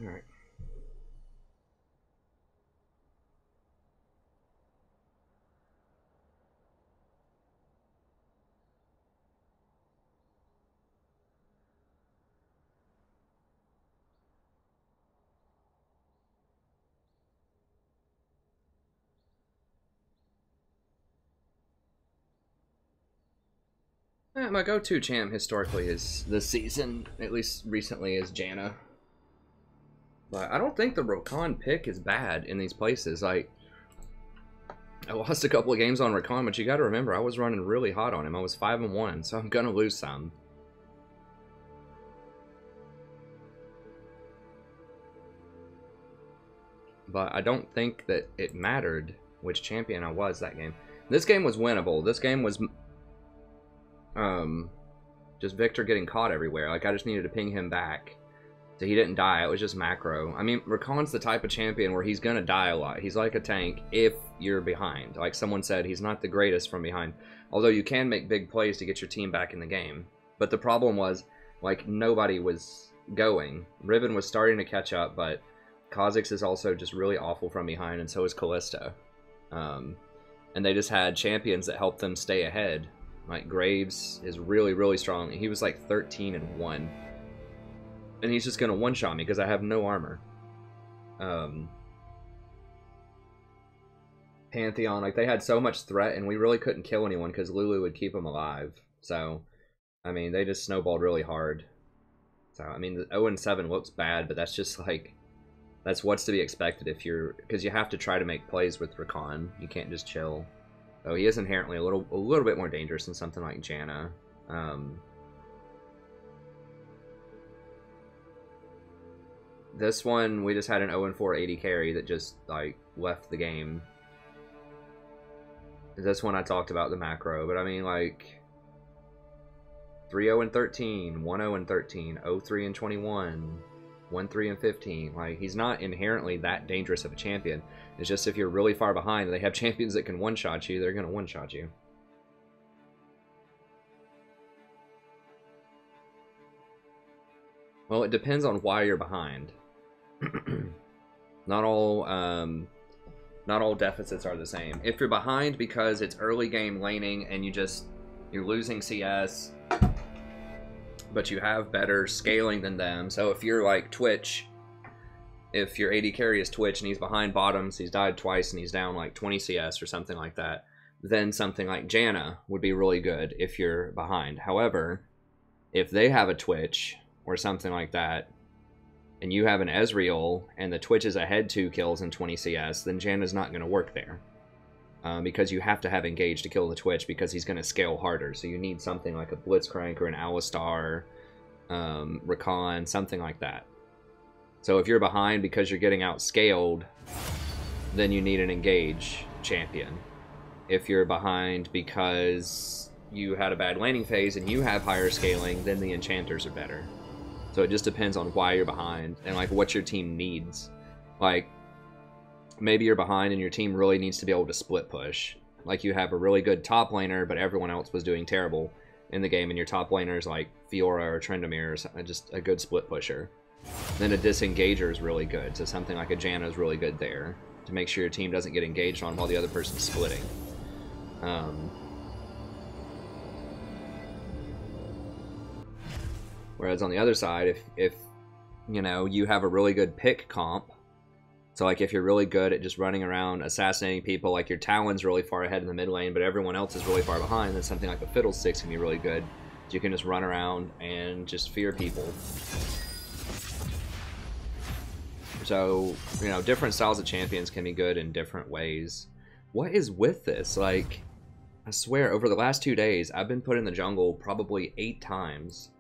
All right. My go-to champ historically is this season, at least recently, is Janna. But I don't think the Rakan pick is bad in these places. Like, I lost a couple of games on Recon, but you got to remember, I was running really hot on him. I was 5-1, so I'm going to lose some. But I don't think that it mattered which champion I was that game. This game was winnable. This game was just Victor getting caught everywhere. Like, I just needed to ping him back so he didn't die. It was just macro. I mean, Rakan's the type of champion where he's going to die a lot. He's like a tank if you're behind. Like someone said, he's not the greatest from behind. Although you can make big plays to get your team back in the game. But the problem was, like, nobody was going. Riven was starting to catch up, but Kha'Zix is also just really awful from behind, and so is Kalista. And they just had champions that helped them stay ahead. Like, Graves is really, really strong. He was like 13-1. And he's just going to one-shot me because I have no armor. Pantheon, like, they had so much threat, and we really couldn't kill anyone because Lulu would keep them alive. So, I mean, they just snowballed really hard. So, I mean, the 0-7 looks bad, but that's just, like, that's what's to be expected if you're... Because you have to try to make plays with Rakan. You can't just chill. So he is inherently a little bit more dangerous than something like Janna. This one, we just had an 0-4 AD carry that just, like, left the game. This one I talked about the macro, but I mean, like, 3-0-13, 1-0-13, 0-3-21, 1-3-15. Like, he's not inherently that dangerous of a champion. It's just if you're really far behind and they have champions that can one-shot you, they're going to one-shot you. Well, it depends on why you're behind. Not all deficits are the same. If you're behind because it's early game laning and you're losing CS, but you have better scaling than them. So if you're like Twitch, if your AD carry is Twitch and he's behind bottoms, he's died twice and he's down like 20 CS or something like that, then something like Janna would be really good if you're behind. However, if they have a Twitch or something like that, and you have an Ezreal, and the Twitch is ahead 2 kills in 20 CS, then Janna's not going to work there. Because you have to have Engage to kill the Twitch, because he's going to scale harder. So you need something like a Blitzcrank or an Alistar, Rakan, something like that. So if you're behind because you're getting outscaled, then you need an Engage champion. If you're behind because you had a bad laning phase and you have higher scaling, then the Enchanters are better. So it just depends on why you're behind and like what your team needs. Like, maybe you're behind and your team really needs to be able to split push. Like, you have a really good top laner, but everyone else was doing terrible in the game, and your top laner is like Fiora or Tryndamere, or just a good split pusher. Then a disengager is really good, so something like a Janna is really good there to make sure your team doesn't get engaged on while the other person's splitting. Whereas on the other side, if you know, you have a really good pick comp, so like if you're really good at just running around assassinating people, like your Talon's really far ahead in the mid lane, but everyone else is really far behind, then something like a Fiddlesticks can be really good. You can just run around and just fear people. So, you know, different styles of champions can be good in different ways. What is with this? Like, I swear, over the last 2 days, I've been put in the jungle probably 8 times.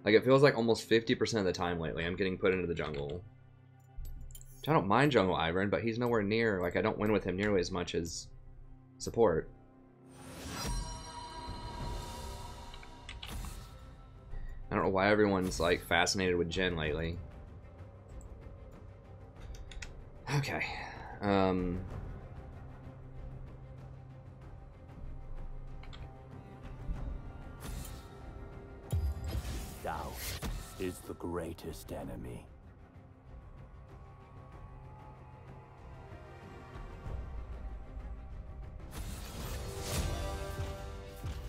Like, it feels like almost 50% of the time lately I'm getting put into the jungle. Which I don't mind Jungle Ivern, but he's nowhere near, like, I don't win with him nearly as much as support. I don't know why everyone's, like, fascinated with Jhin lately. Okay. Doubt is the greatest enemy.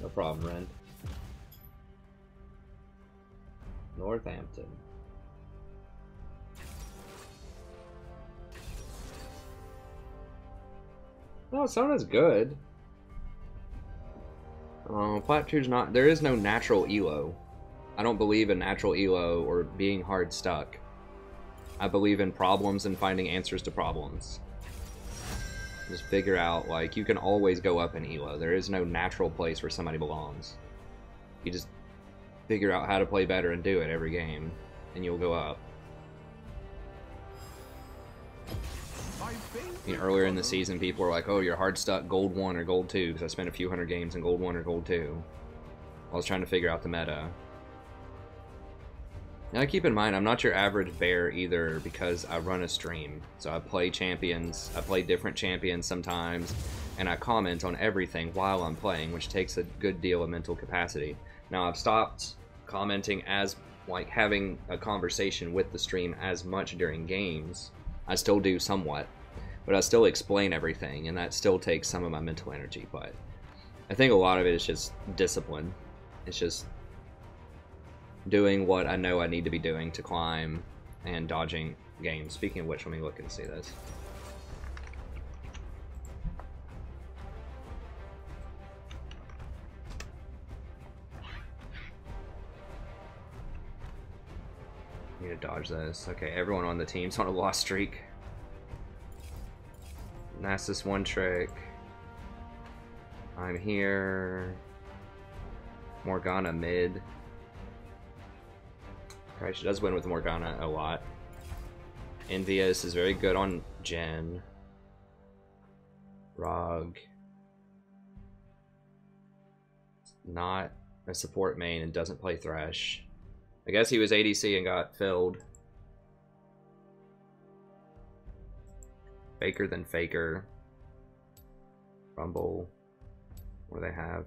No problem, Ren. Northampton. No, Sona's good. Plat 2's not... There is no natural elo. I don't believe in natural elo or being hard stuck. I believe in problems and finding answers to problems. Just figure out, like, you can always go up in elo. There is no natural place where somebody belongs. You just figure out how to play better and do it every game, and you'll go up. You know, earlier in the season, people were like, oh, you're hard stuck gold 1 or gold 2, because I spent a few hundred games in gold 1 or gold 2. I was trying to figure out the meta. Now keep in mind, I'm not your average bear either, because I run a stream. So I play champions, I play different champions sometimes, and I comment on everything while I'm playing, which takes a good deal of mental capacity. Now I've stopped commenting as, like, having a conversation with the stream as much during games. I still do somewhat, but I still explain everything, and that still takes some of my mental energy. But I think a lot of it is just discipline. It's just doing what I know I need to be doing to climb and dodging games. Speaking of which, let me look and see this. Need to dodge this. Okay, everyone on the team's on a lost streak. And that's this one trick. I'm here. Morgana mid. Right, she does win with Morgana a lot. Envious is very good on Jen. Rog. Not a support main and doesn't play Thresh. I guess he was ADC and got filled. Faker than Faker. Rumble. What do they have?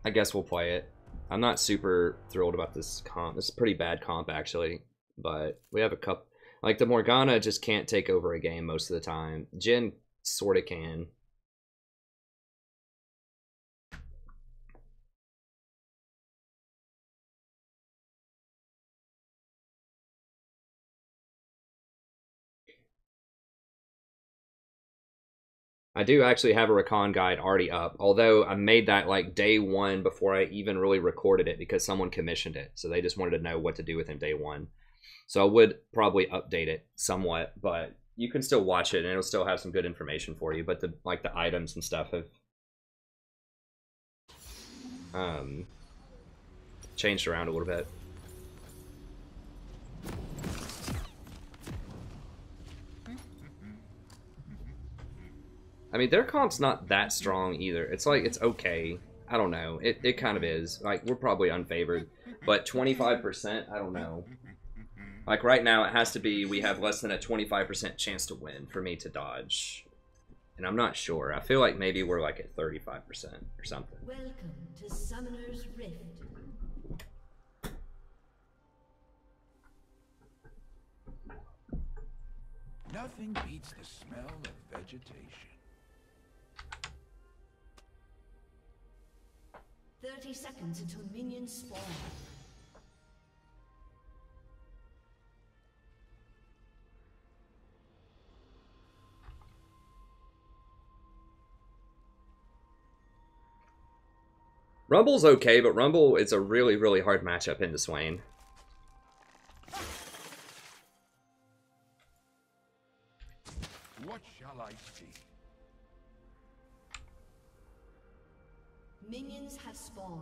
I guess we'll play it. I'm not super thrilled about this comp. It's a pretty bad comp, actually. But we have a couple. Like, the Morgana just can't take over a game most of the time. Jhin sort of can. I do actually have a recon guide already up, although I made that like day 1 before I even really recorded it because someone commissioned it. So they just wanted to know what to do with him day 1. So I would probably update it somewhat, but you can still watch it and it'll still have some good information for you. But the items and stuff have changed around a little bit. I mean, their comp's not that strong either. It's like, it's okay. I don't know. It kind of is. Like, we're probably unfavored. But 25%, I don't know. Like, right now, it has to be, we have less than a 25% chance to win for me to dodge. And I'm not sure. I feel like maybe we're like at 35% or something. Welcome to Summoner's Rift. Nothing beats the smell of vegetation. 30 seconds until minions spawn. Rumble's okay, but Rumble is a really, really hard matchup into Swain. What shall I see? Minions have spawned.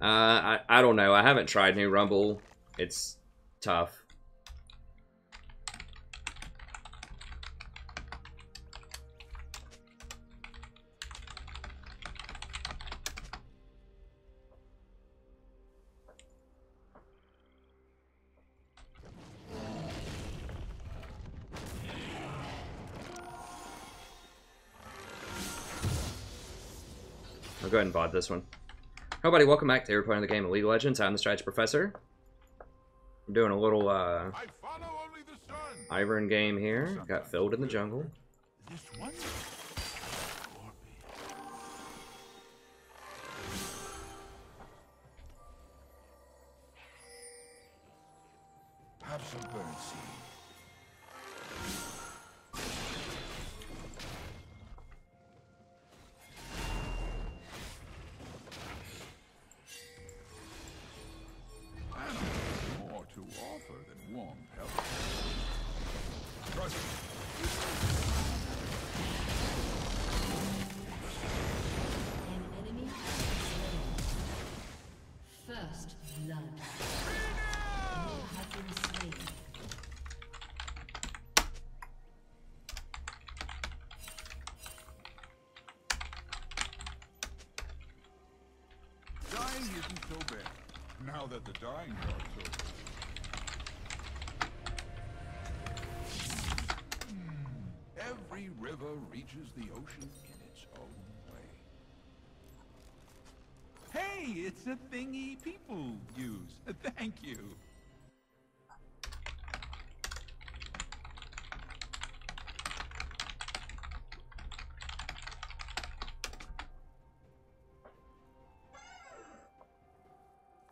I don't know. I haven't tried new Rumble. It's tough. I'll go ahead and VOD this one. Hello, buddy. Welcome back to We're playing the game of League of Legends. I'm the Strategy Professor. I'm doing a little Ivern game here. Got filled in the jungle. This one? Have some burn seed. warm help. Trust me. An enemy first blood. You have been slain. Dying isn't so bad, now that the dying part's over. Every river reaches the ocean in its own way. Hey, it's a thingy people use. Thank you.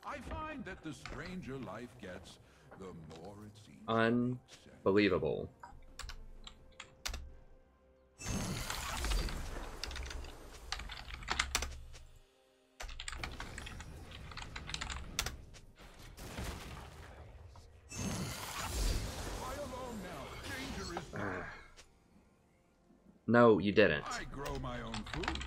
I find that the stranger life gets, the more it seems Unbelievable. No, you didn't. I grow my own food.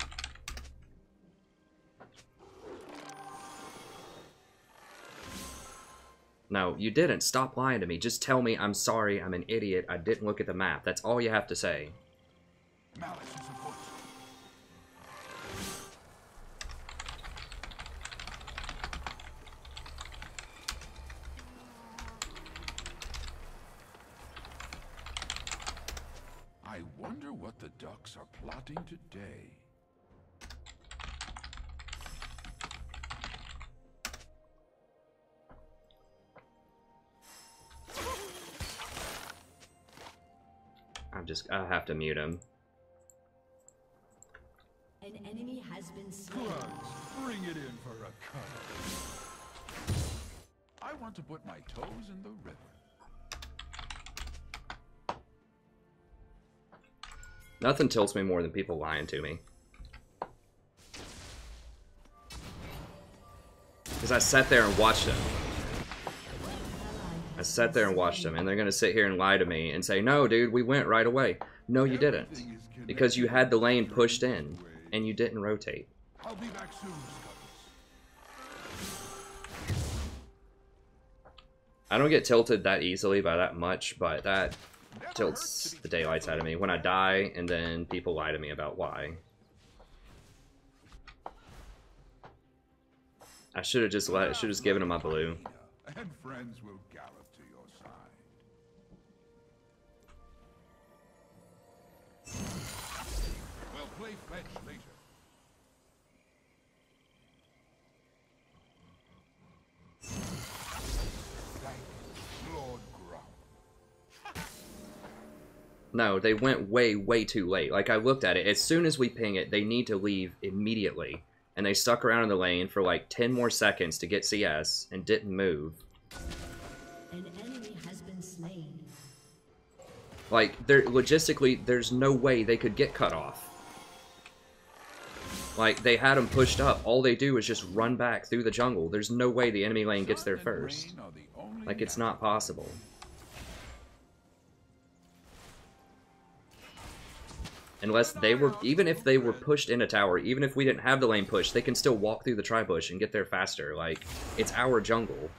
No, you didn't. Stop lying to me. Just tell me I'm sorry, I'm an idiot, I didn't look at the map. That's all you have to say. Malice is afoot. I wonder what the ducks are plotting today. I have to mute him. An enemy has been slain. Grunts, bring it in for a cuddle. I want to put my toes in the river. Nothing tilts me more than people lying to me. Because I sat there and watched them. I sat there and watched them, and they're going to sit here and lie to me and say, no, dude, we went right away. No, you didn't. Because you had the lane pushed in, and you didn't rotate. I'll be back soon, Scuttles. I don't get tilted that easily by that much, but that tilts the daylights out of me when I die, and then people lie to me about why. I should have just given him my blue. And friends will gallop to your side. We'll play fetch later. Thank you, Lord Grump. No, they went way, way too late. Like, I looked at it. As soon as we ping it, they need to leave immediately. And they stuck around in the lane for like 10 more seconds to get CS and didn't move. An enemy has been slain. Like, logistically, there's no way they could get cut off. Like, they had them pushed up. All they do is just run back through the jungle. There's no way the enemy lane gets there first. Like, it's not possible. Unless they were, even if they were pushed in a tower, even if we didn't have the lane pushed, they can still walk through the tri-bush and get there faster. Like, it's our jungle.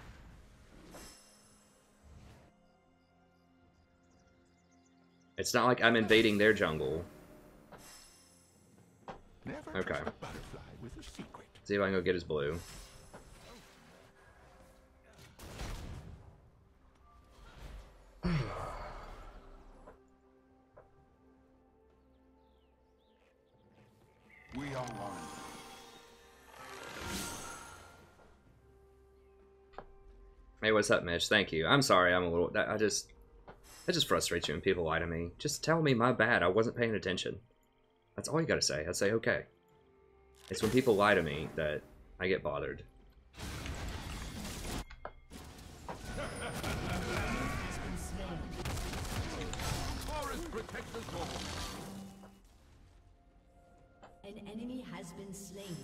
It's not like I'm invading their jungle. Okay. See if I can go get his blue. We are one. Hey, what's up, Mitch? Thank you. I'm sorry, I'm a little... That just frustrates you when people lie to me. Just tell me my bad, I wasn't paying attention. That's all you gotta say. I say, okay. It's when people lie to me that I get bothered. An enemy has been slain.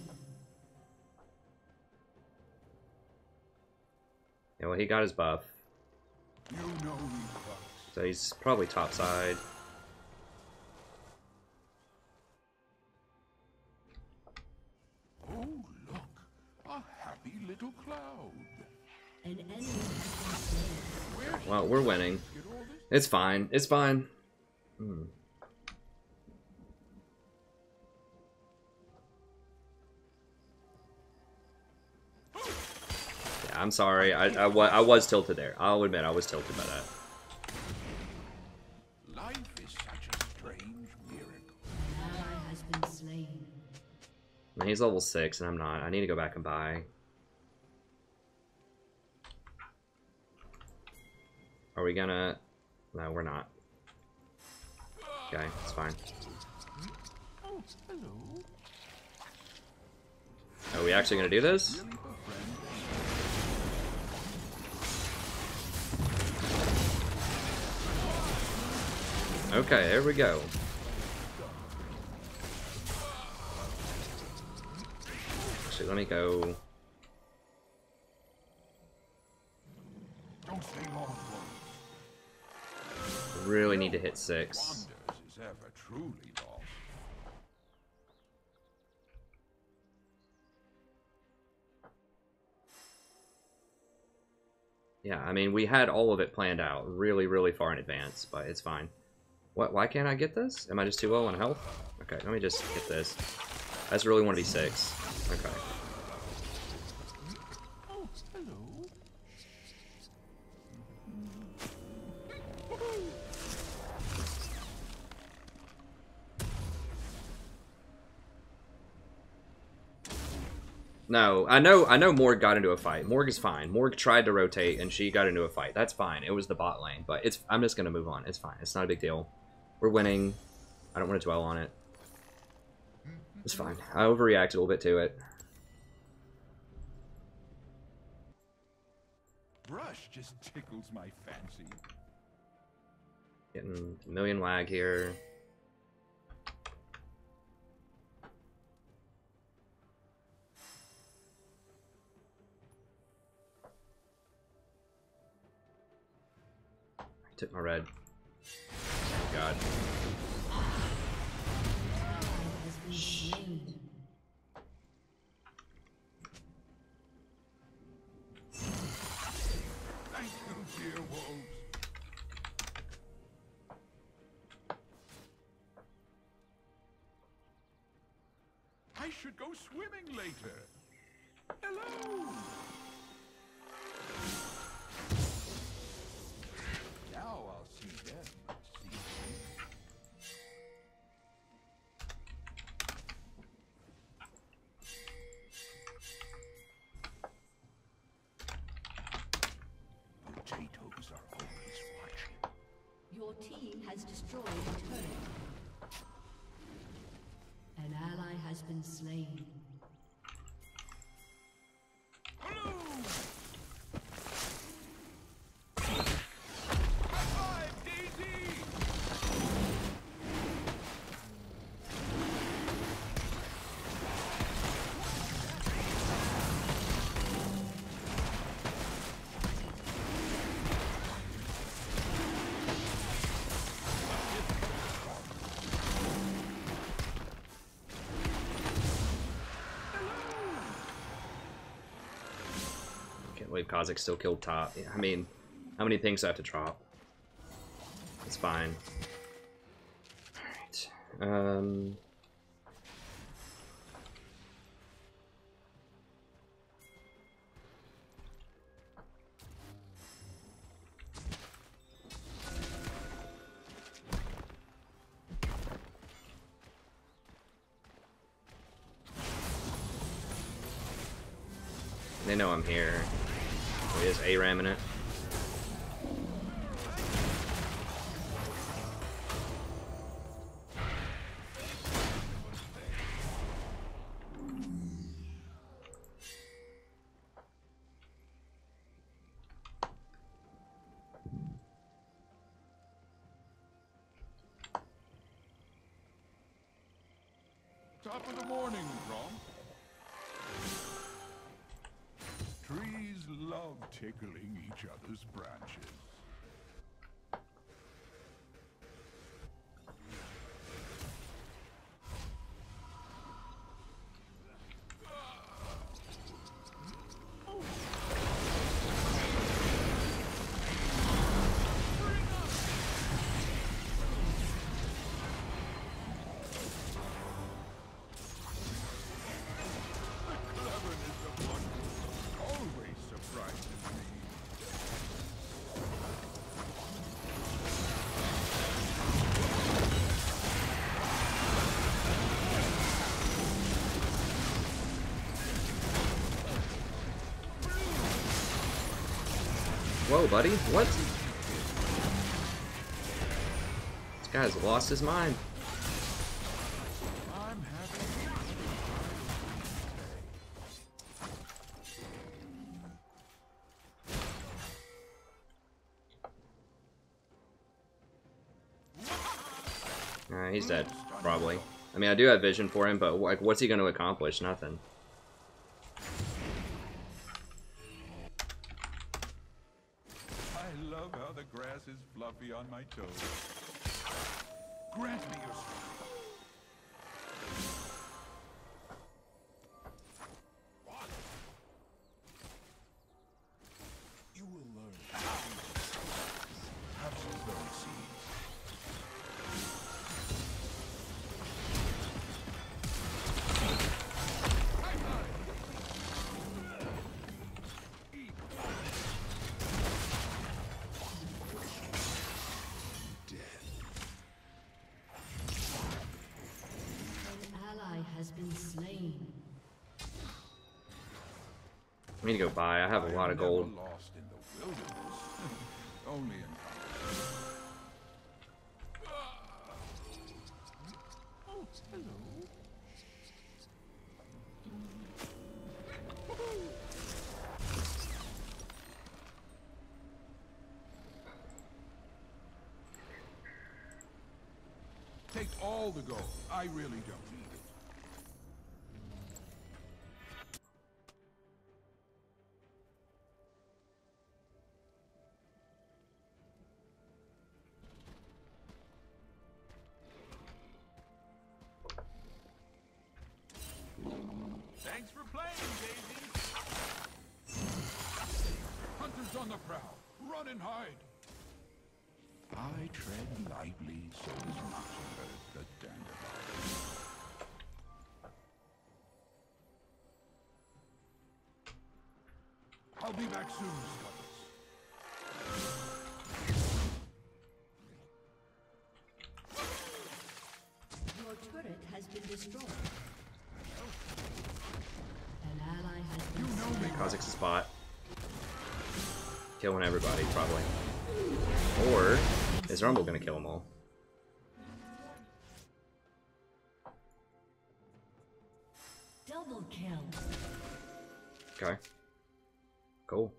Yeah, well, he got his buff. You know me, Fox. So he's probably top side. Oh, look. A happy little cloud. An enemy has been slain. Well, we're winning. It's fine. It's fine. Yeah, I'm sorry. I was tilted there. I'll admit I was tilted by that. Life is such a strange miracle. An ally has been slain. And he's level 6 and I'm not. I need to go back and buy. Are we gonna... No, we're not. Okay, it's fine. Oh, hello. Are we actually gonna do this? Okay, there we go. Actually, let me go. Don't stay long, Really need to hit 6. Wonders is ever truly lost. Yeah, I mean, we had all of it planned out really, really far in advance, but it's fine. What? Why can't I get this? Am I just too low on health? Okay, let me just get this. I just really want to be 6. Okay. Oh, hello. No, I know Morg got into a fight. Morg is fine. Morg tried to rotate and she got into a fight. That's fine. It was the bot lane, but I'm just gonna move on. It's fine. It's not a big deal. We're winning. I don't want to dwell on it. It's fine. I overreacted a little bit to it. Brush just tickles my fancy. Getting a million lag here. I took my red. Oh god. Thank you, dear wolves. I should go swimming later. Hello. Now I'll see them. See me. Potatoes are always watching. Your team has destroyed a turret. An ally has been slain. Can't believe Kha'Zix still killed top. I mean, how many things do I have to drop? It's fine. Alright. They know I'm here. Oh, he has ARAM in it. Top of the morning, Grom. Trees love tickling each other's branches. Whoa, buddy. What? This guy's lost his mind. He's dead, probably. I mean, I do have vision for him, but like, what's he going to accomplish? Nothing. I love how the grass is fluffy on my toes. Grant me your strength. You will learn. Have some berry seeds. I need to go buy. I have a lot of gold. Lost in the wilderness. Only in oh, hello. Take all the gold. I really don't need it. Thanks for playing, Daisy. Hunters on the prowl. Run and hide. I tread lightly so as not to hurt the dandelion. I'll be back soon, Scuttles. Your turret has been destroyed. An ally has been Kha'Zix's spot. Killing everybody, probably. Or is Rumble gonna kill them all? double kill. Okay. Cool.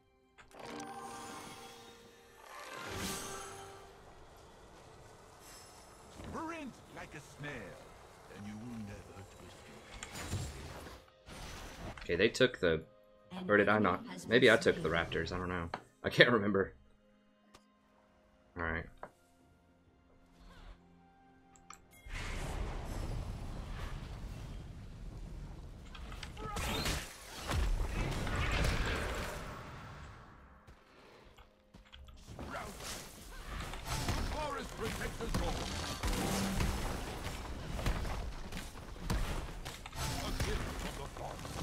Sprint like a snail, and you will never twist your. Okay, they took the... Or did I not? Maybe I took the raptors, I don't know. I can't remember. Alright. Forest protects us all. A gift from the forest.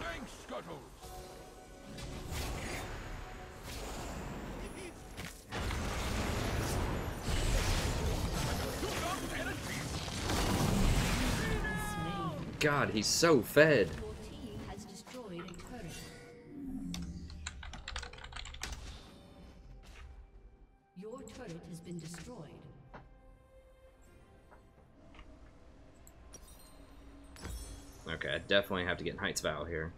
Thanks, Scuttles. God, he's so fed. Your team has destroyed a turret. Your turret has been destroyed. Okay, I definitely have to get Knight's Vow here.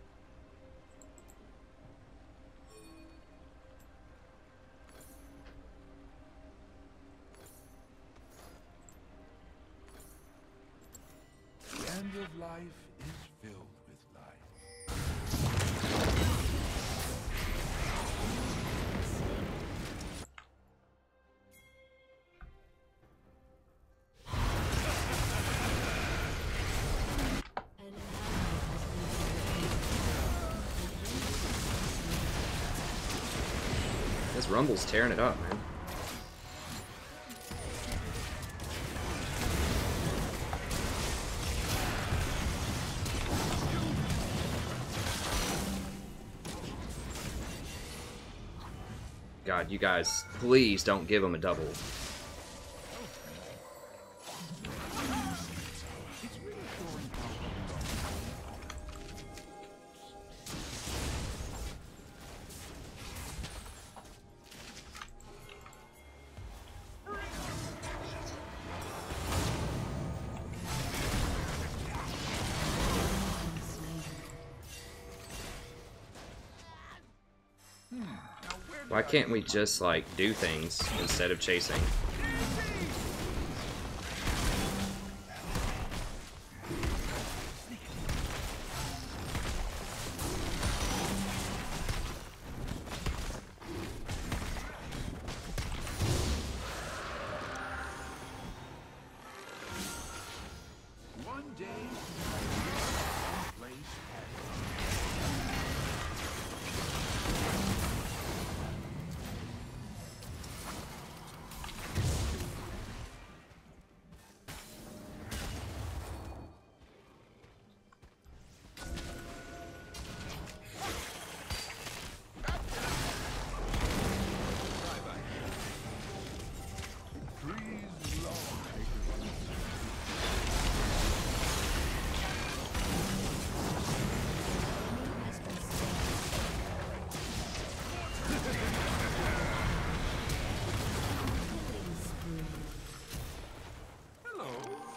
The end of life is filled with life. This Rumble's tearing it up, man. God, you guys, please don't give him a double. Why can't we just, like, do things instead of chasing? One day, place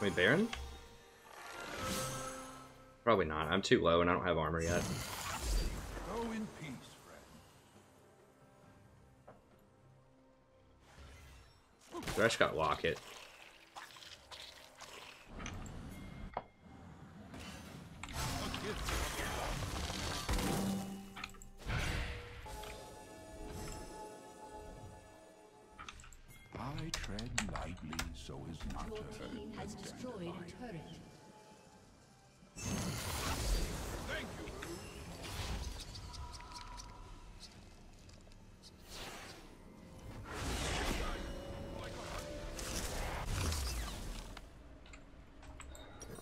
Wait, Baron? Probably not. I'm too low and I don't have armor yet. Go in peace, friend. Thresh got Locket. I tread lightly so as not Your to hurt. team has destroyed a turret. Thank you.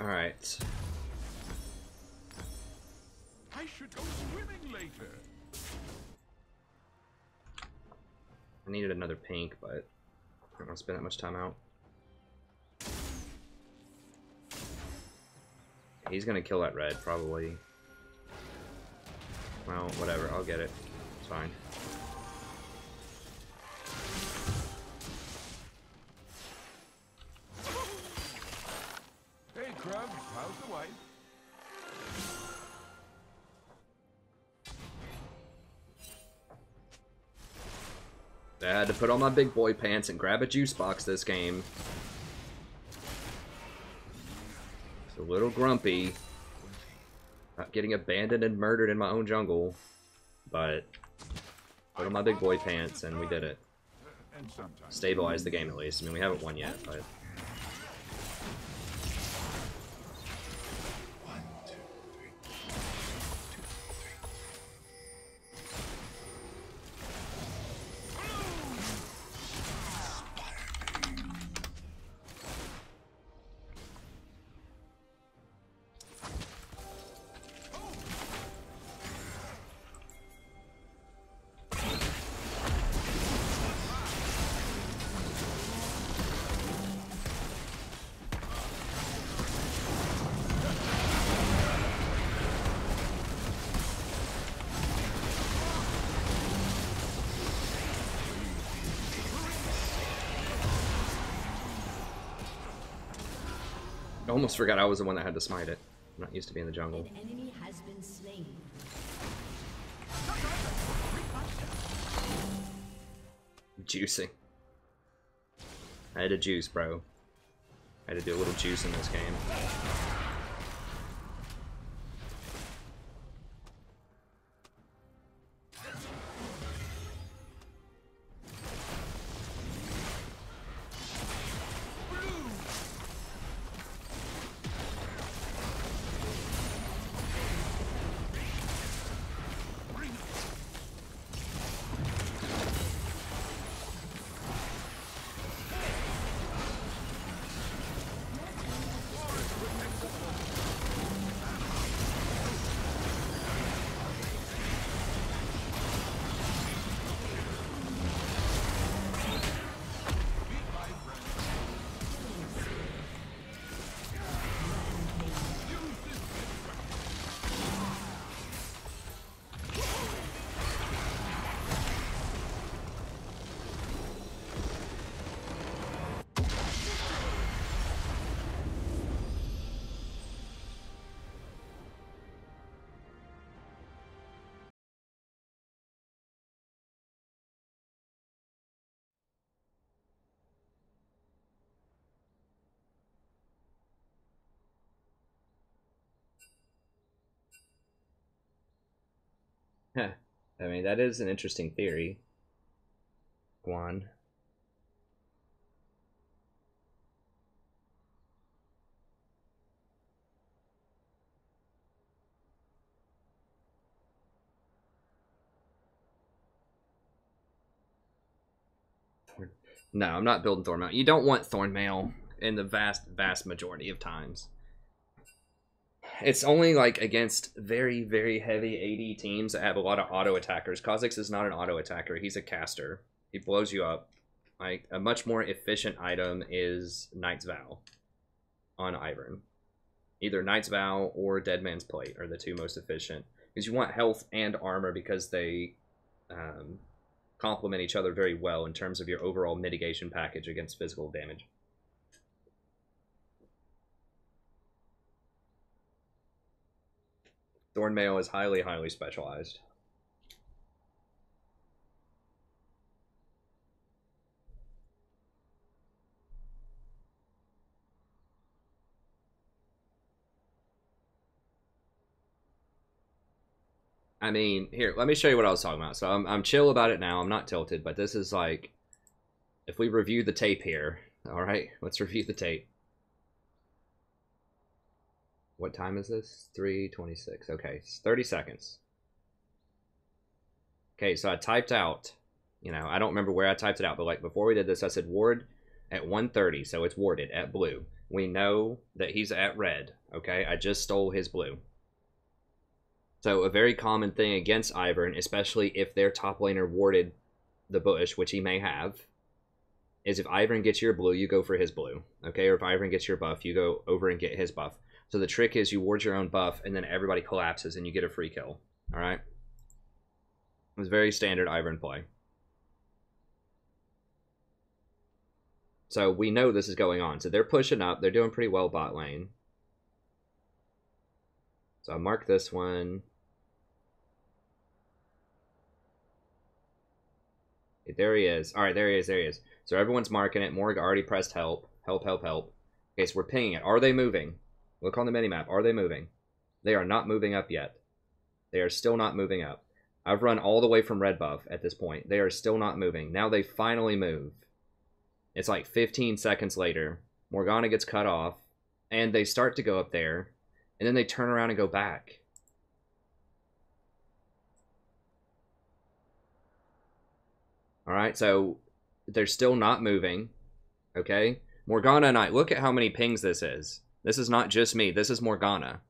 Alright. I should go swimming later. I needed another pink, but I don't want to spend that much time out. He's gonna kill that red, probably. Well, whatever, I'll get it. It's fine. Hey, Crub, how's the wife? I had to put on my big boy pants and grab a juice box this game. It's a little grumpy. Not getting abandoned and murdered in my own jungle. But put on my big boy pants and we did it. And sometimes. Stabilize the game at least. I mean, we haven't won yet, but... I almost forgot I was the one that had to smite it. I'm not used to being in the jungle. An enemy has been slain. Juicing. I had to juice, bro. I had to do a little juice in this game. Huh. I mean, that is an interesting theory. Guan. No, I'm not building Thornmail. You don't want Thornmail in the vast majority of times. It's only like against very, very heavy AD teams that have a lot of auto attackers. Kha'Zix is not an auto attacker. He's a caster. He blows you up. Like, a much more efficient item is Knight's Vow on Ivern. Either Knight's Vow or Dead Man's Plate are the two most efficient. Because you want health and armor because they complement each other very well in terms of your overall mitigation package against physical damage. Thornmail is highly, highly specialized. I mean, here, let me show you what I was talking about. So I'm chill about it now. I'm not tilted, but this is like, if we review the tape here, all right, let's review the tape. What time is this? 3:26. Okay, it's 30 seconds. Okay, so I typed out, you know, I don't remember where I typed it out, but like before we did this, I said ward at 1:30, so it's warded at blue. We know that he's at red, okay? I just stole his blue. So a very common thing against Ivern, especially if their top laner warded the bush, which he may have, is if Ivern gets your blue, you go for his blue, okay? Or if Ivern gets your buff, you go over and get his buff. So the trick is you ward your own buff, and then everybody collapses, and you get a free kill. All right? It's very standard Ivern play. So we know this is going on. So they're pushing up. They're doing pretty well bot lane. So I'll mark this one. Okay, there he is. All right, there he is. There he is. So everyone's marking it. Morg already pressed help. Help, help, help. Okay, so we're pinging it. Are they moving? Look on the minimap. Are they moving? They are not moving up yet. They are still not moving up. I've run all the way from red buff at this point. They are still not moving. Now they finally move. It's like 15 seconds later. Morgana gets cut off. And they start to go up there. And then they turn around and go back. Alright, so they're still not moving. Okay? Morgana and I, look at how many pings this is. This is not just me. This is Morgana.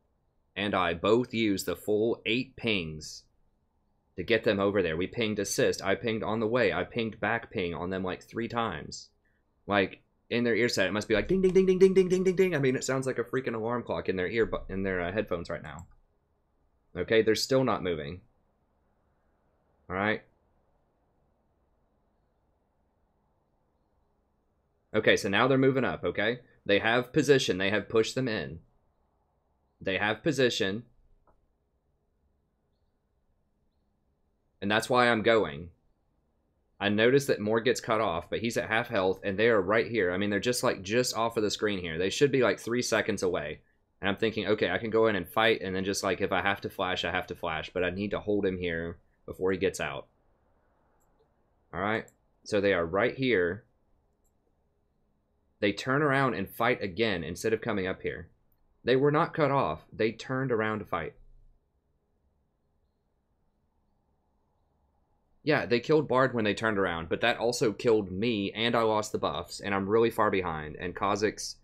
And I both used the full 8 pings to get them over there. We pinged assist. I pinged on the way. I pinged back ping on them like 3 times. Like, in their ear set, it must be like ding, ding, ding, ding, ding, ding, ding, ding, ding. I mean, it sounds like a freaking alarm clock in their headphones right now. Okay, they're still not moving. Alright. Okay, so now they're moving up, okay? They have position. They have pushed them in. They have position. And that's why I'm going. I noticed that Morg gets cut off, but he's at half health, and they are right here. I mean, they're just like just off of the screen here. They should be like 3 seconds away. And I'm thinking, okay, I can go in and fight, and then just like if I have to flash, I have to flash. But I need to hold him here before he gets out. Alright? So they are right here. They turn around and fight again instead of coming up here. They were not cut off. They turned around to fight. Yeah, they killed Bard when they turned around, but that also killed me, and I lost the buffs, and I'm really far behind, and Kha'Zix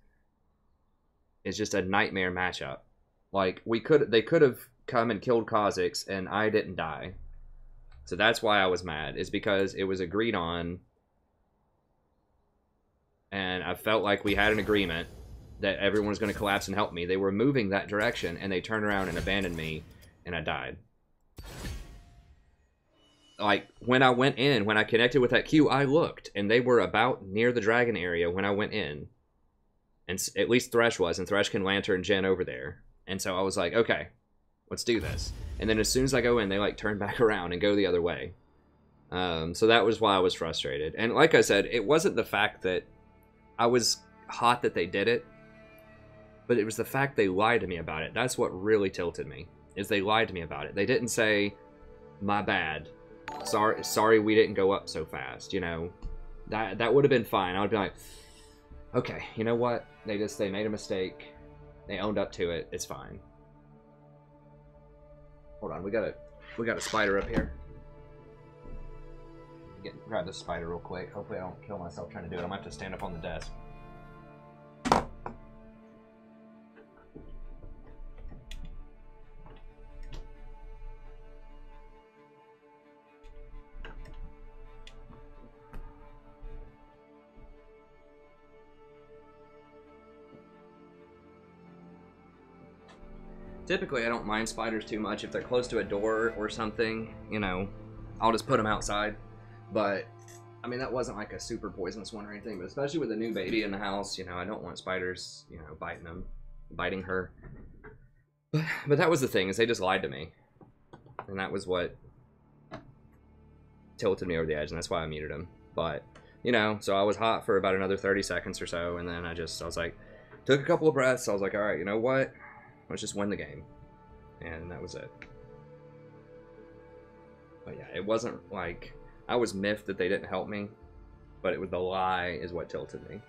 is just a nightmare matchup. Like, they could have come and killed Kha'Zix, and I didn't die. So that's why I was mad, is because it was agreed on, and I felt like we had an agreement that everyone was going to collapse and help me. They were moving that direction, and they turned around and abandoned me, and I died. Like, when I went in, when I connected with that queue, I looked, and they were about near the dragon area when I went in. And at least Thresh was, and Thresh can lantern Jen over there. And so I was like, okay, let's do this. And then as soon as I go in, they, like, turn back around and go the other way. So that was why I was frustrated. And like I said, it wasn't the fact that I was hot that they did it, but it was the fact they lied to me about it. That's what really tilted me, is they lied to me about it. They didn't say, My bad. Sorry we didn't go up so fast, you know. That would have been fine. I would be like, okay, you know what? They made a mistake. They owned up to it. It's fine. Hold on, we got a spider up here. Grab this spider real quick. Hopefully I don't kill myself trying to do it. I might have to stand up on the desk. Typically, I don't mind spiders too much. If they're close to a door or something, you know, I'll just put them outside. But, I mean, that wasn't like a super poisonous one or anything. But especially with a new baby in the house, you know, I don't want spiders, you know, biting her. But that was the thing, is they just lied to me. And that was what tilted me over the edge, and that's why I muted him. But, you know, so I was hot for about another 30 seconds or so, and then I was like, took a couple of breaths. I was like, all right, you know what? Let's just win the game. And that was it. But yeah, it wasn't like, I was miffed that they didn't help me, but it was the lie is what tilted me.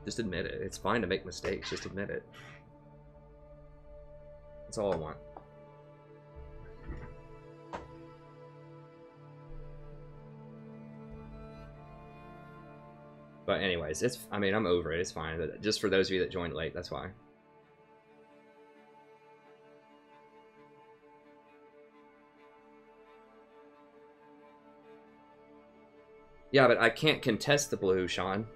Just admit it. It's fine to make mistakes, just admit it. That's all I want. But anyways, I mean, I'm over it. It's fine. But just for those of you that joined late, that's why. Yeah, but I can't contest the blue, Sean.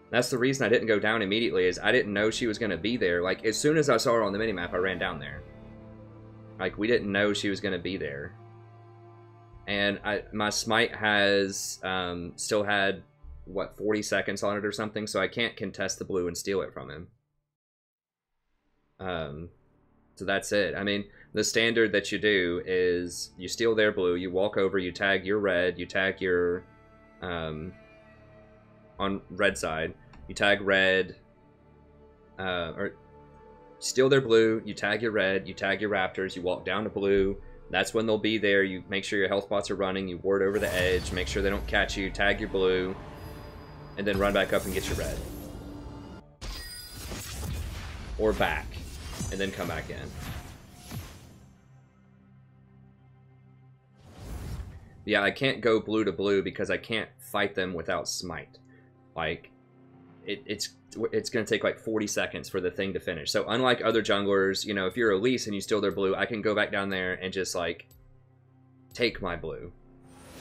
That's the reason I didn't go down immediately, is I didn't know she was going to be there. Like, as soon as I saw her on the minimap, I ran down there. Like, we didn't know she was going to be there. And my smite has still had, what, 40 seconds on it or something, so I can't contest the blue and steal it from him. So that's it. I mean, the standard that you do is you steal their blue, you walk over, you tag your red, you tag your, on red side, you tag red, or steal their blue, you tag your red, you tag your raptors, you walk down to blue, that's when they'll be there, you make sure your health pots are running, you ward over the edge, make sure they don't catch you, tag your blue, and then run back up and get your red. Or back, and then come back in. Yeah, I can't go blue to blue because I can't fight them without smite. Like, it's going to take like 40 seconds for the thing to finish. So unlike other junglers, you know, if you're Elise and you steal their blue, I can go back down there and just like take my blue.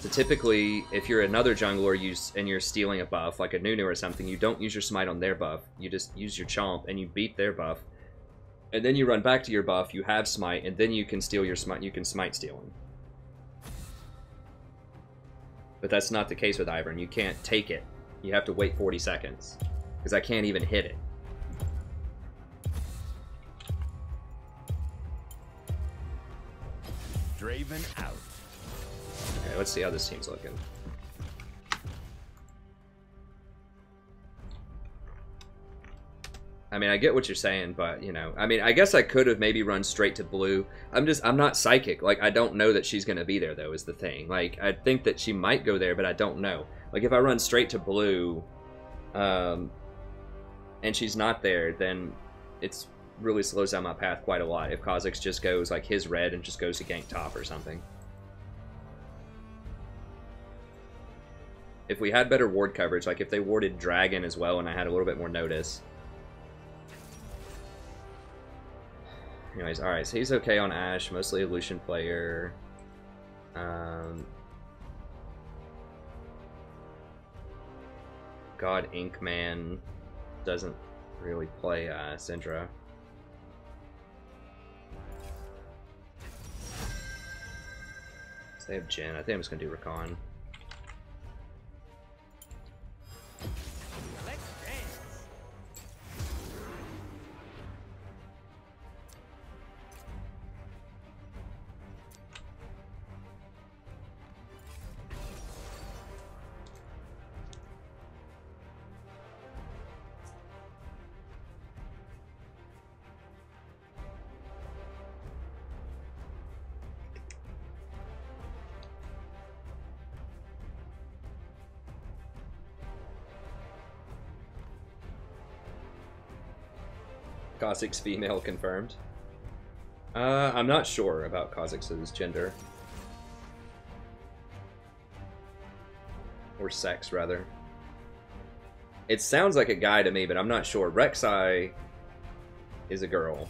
So typically, if you're another jungler and you're stealing a buff, like a Nunu or something, you don't use your smite on their buff. You just use your chomp and you beat their buff. And then you run back to your buff, you have smite, and then you can steal your smite, you can smite steal him. But that's not the case with Ivern. You can't take it. You have to wait 40 seconds. Because I can't even hit it. Draven out. Okay, let's see how this team's looking. I mean, I get what you're saying, but, you know, I mean, I guess I could have maybe run straight to blue. I'm not psychic. Like, I don't know that she's going to be there, though, is the thing. Like, I think that she might go there, but I don't know. Like, if I run straight to blue, and she's not there, then it's really slows down my path quite a lot. If Kha'Zix just goes, like, his red and just goes to gank top or something. If we had better ward coverage, like if they warded Dragon as well and I had a little bit more notice. Anyways, alright, so he's okay on Ashe, mostly a Lucian player. God Inkman doesn't really play Syndra. So they have Jhin. I think I'm just gonna do Rakan. Kha'Zix's female confirmed. I'm not sure about Kha'Zix's gender. Or sex, rather. It sounds like a guy to me, but I'm not sure. Rek'Sai is a girl.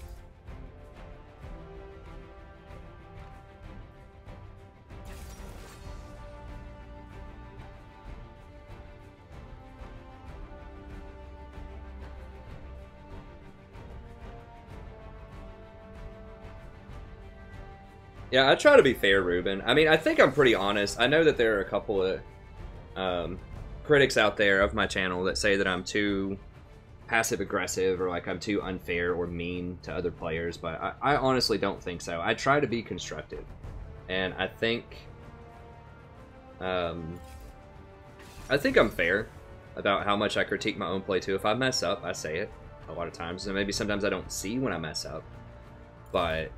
Yeah, I try to be fair, Ruben. I mean, I think I'm pretty honest. I know that there are a couple of critics out there of my channel that say that I'm too passive-aggressive or like I'm too unfair or mean to other players, but I honestly don't think so. I try to be constructive, and I think I'm fair about how much I critique my own play too. If I mess up, I say it a lot of times, and maybe sometimes I don't see when I mess up, but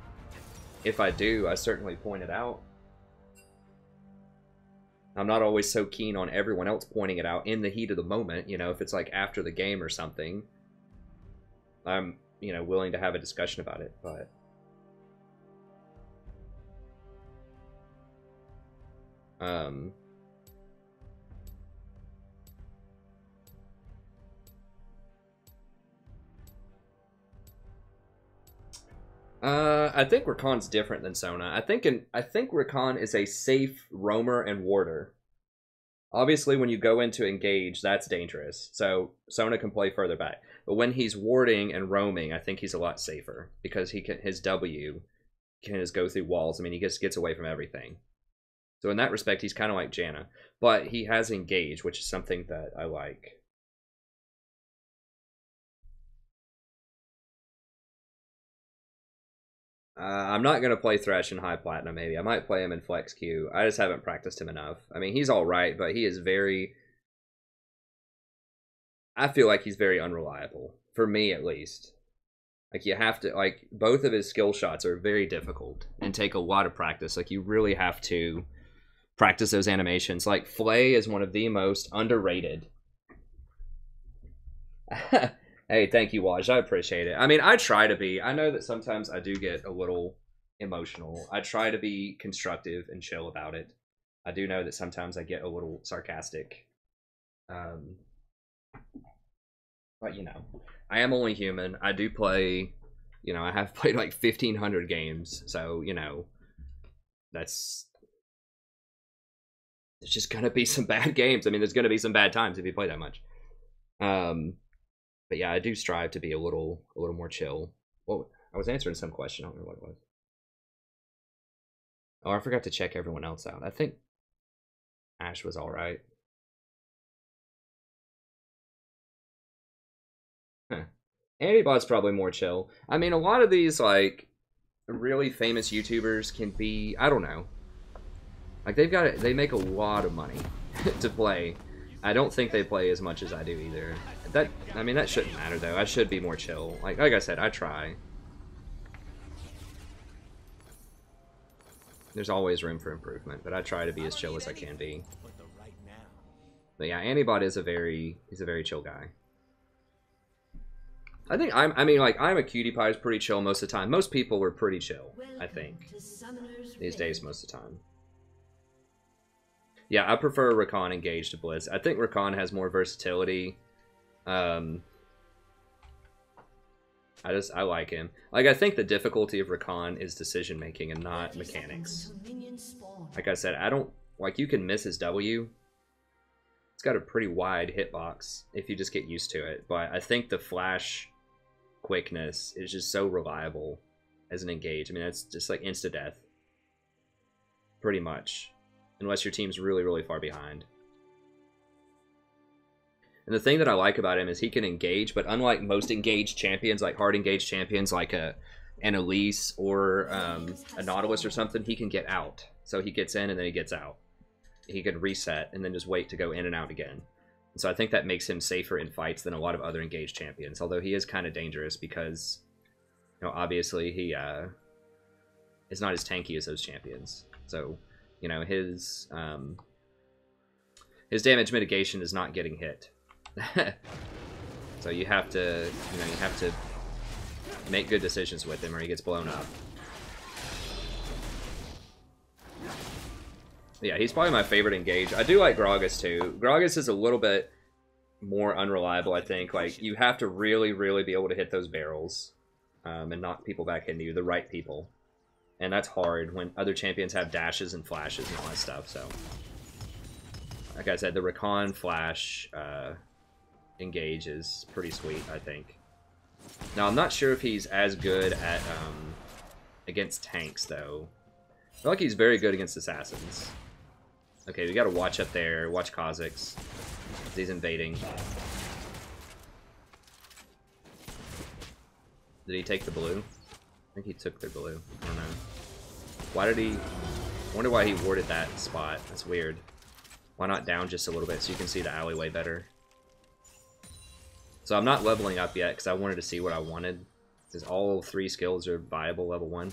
if I do, I certainly point it out. I'm not always so keen on everyone else pointing it out in the heat of the moment. You know, if it's like after the game or something, I'm, you know, willing to have a discussion about it, but I think Rakan's different than Sona. I think Rakan is a safe roamer and warder. Obviously, when you go into engage, that's dangerous. So Sona can play further back. But when he's warding and roaming, I think he's a lot safer because his W can just go through walls. I mean, he just gets away from everything. So in that respect, he's kind of like Janna. But he has engage, which is something that I like. I'm not going to play Thresh in High Platinum, maybe. I might play him in Flex Q. I just haven't practiced him enough. I mean, he's alright, but he is very... I feel like he's very unreliable. For me, at least. Like, you have to... Like, both of his skill shots are very difficult and take a lot of practice. Like, you really have to practice those animations. Like, Flay is one of the most underrated... Hey, thank you, Waj. I appreciate it. I mean, I try to be. I know that sometimes I do get a little emotional. I try to be constructive and chill about it. I do know that sometimes I get a little sarcastic. But, you know, I am only human. I do play, you know, I have played like 1,500 games. So, you know, there's just going to be some bad games. I mean, there's going to be some bad times if you play that much. But yeah, I do strive to be a little more chill. Well, I was answering some question. I don't remember what it was. Oh, I forgot to check everyone else out. I think Ash was all right. Huh. Antibot's probably more chill. I mean, a lot of these like really famous YouTubers can be, I don't know. Like they make a lot of money to play. I don't think they play as much as I do either. I mean, that shouldn't matter though. I should be more chill. Like I said, I try. There's always room for improvement, but I try to be as chill as I can be. But yeah, Antibot is he's a very chill guy. I think I'm a cutie pie is pretty chill most of the time. Most people were pretty chill, I think. These days most of the time. Yeah, I prefer Rakan engaged to Blitz. I think Rakan has more versatility. I like him. Like, I think the difficulty of Rakan is decision making and not mechanics. Like I said, you can miss his W. It's got a pretty wide hitbox if you just get used to it. But I think the flash quickness is just so reliable as an engage. I mean, it's just like insta-death. Pretty much. Unless your team's really, really far behind. And the thing that I like about him is he can engage, but unlike most engaged champions, like hard engaged champions like an Elise or a Nautilus or something, he can get out. So he gets in and then he gets out. He can reset and then just wait to go in and out again. And so I think that makes him safer in fights than a lot of other engaged champions. Although he is kind of dangerous because, you know, obviously he is not as tanky as those champions. So, you know, his damage mitigation is not getting hit. So you have to, make good decisions with him or he gets blown up. Yeah, he's probably my favorite engage. I do like Gragas too. Gragas is a little bit more unreliable, I think. Like, you have to really, really be able to hit those barrels and knock people back into you, the right people. And that's hard when other champions have dashes and flashes and all that stuff, so. Like I said, the Recon Flash engage is pretty sweet, I think. Now, I'm not sure if he's as good at against tanks, though. I feel like he's very good against assassins. Okay, we gotta watch up there, watch Kha'Zix. He's invading. Did he take the blue? I think he took the blue. I don't know. Why did he... I wonder why he warded that spot. That's weird. Why not down just a little bit so you can see the alleyway better? So I'm not leveling up yet because I wanted to see what I wanted. Because all 3 skills are viable level 1.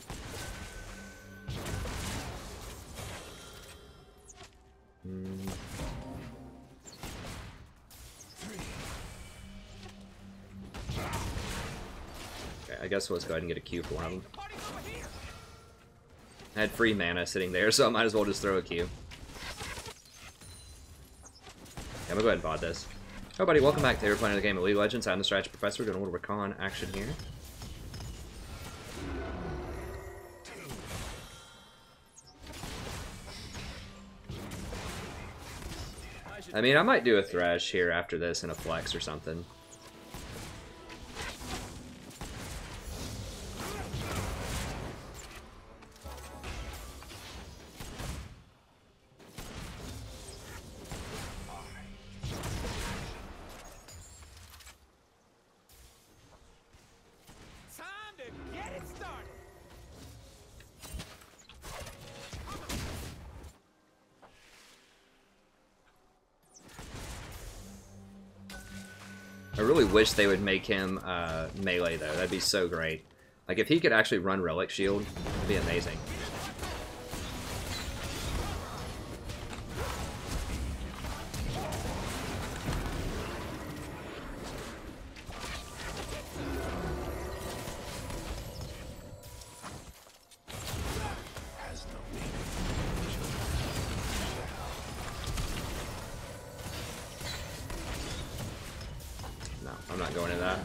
Okay, I guess let's go ahead and get a Q for him. I had free mana sitting there, so I might as well just throw a Q. I'm gonna go ahead and pod this. Oh, buddy, welcome back. Today we're playing the game of League of Legends. I'm the Strategy Professor doing a little recon action here. I mean, I might do a Thresh here after this and a Flex or something. I really wish they would make him melee, though. That'd be so great. Like, if he could actually run Relic Shield, it'd be amazing. I'm not going in that.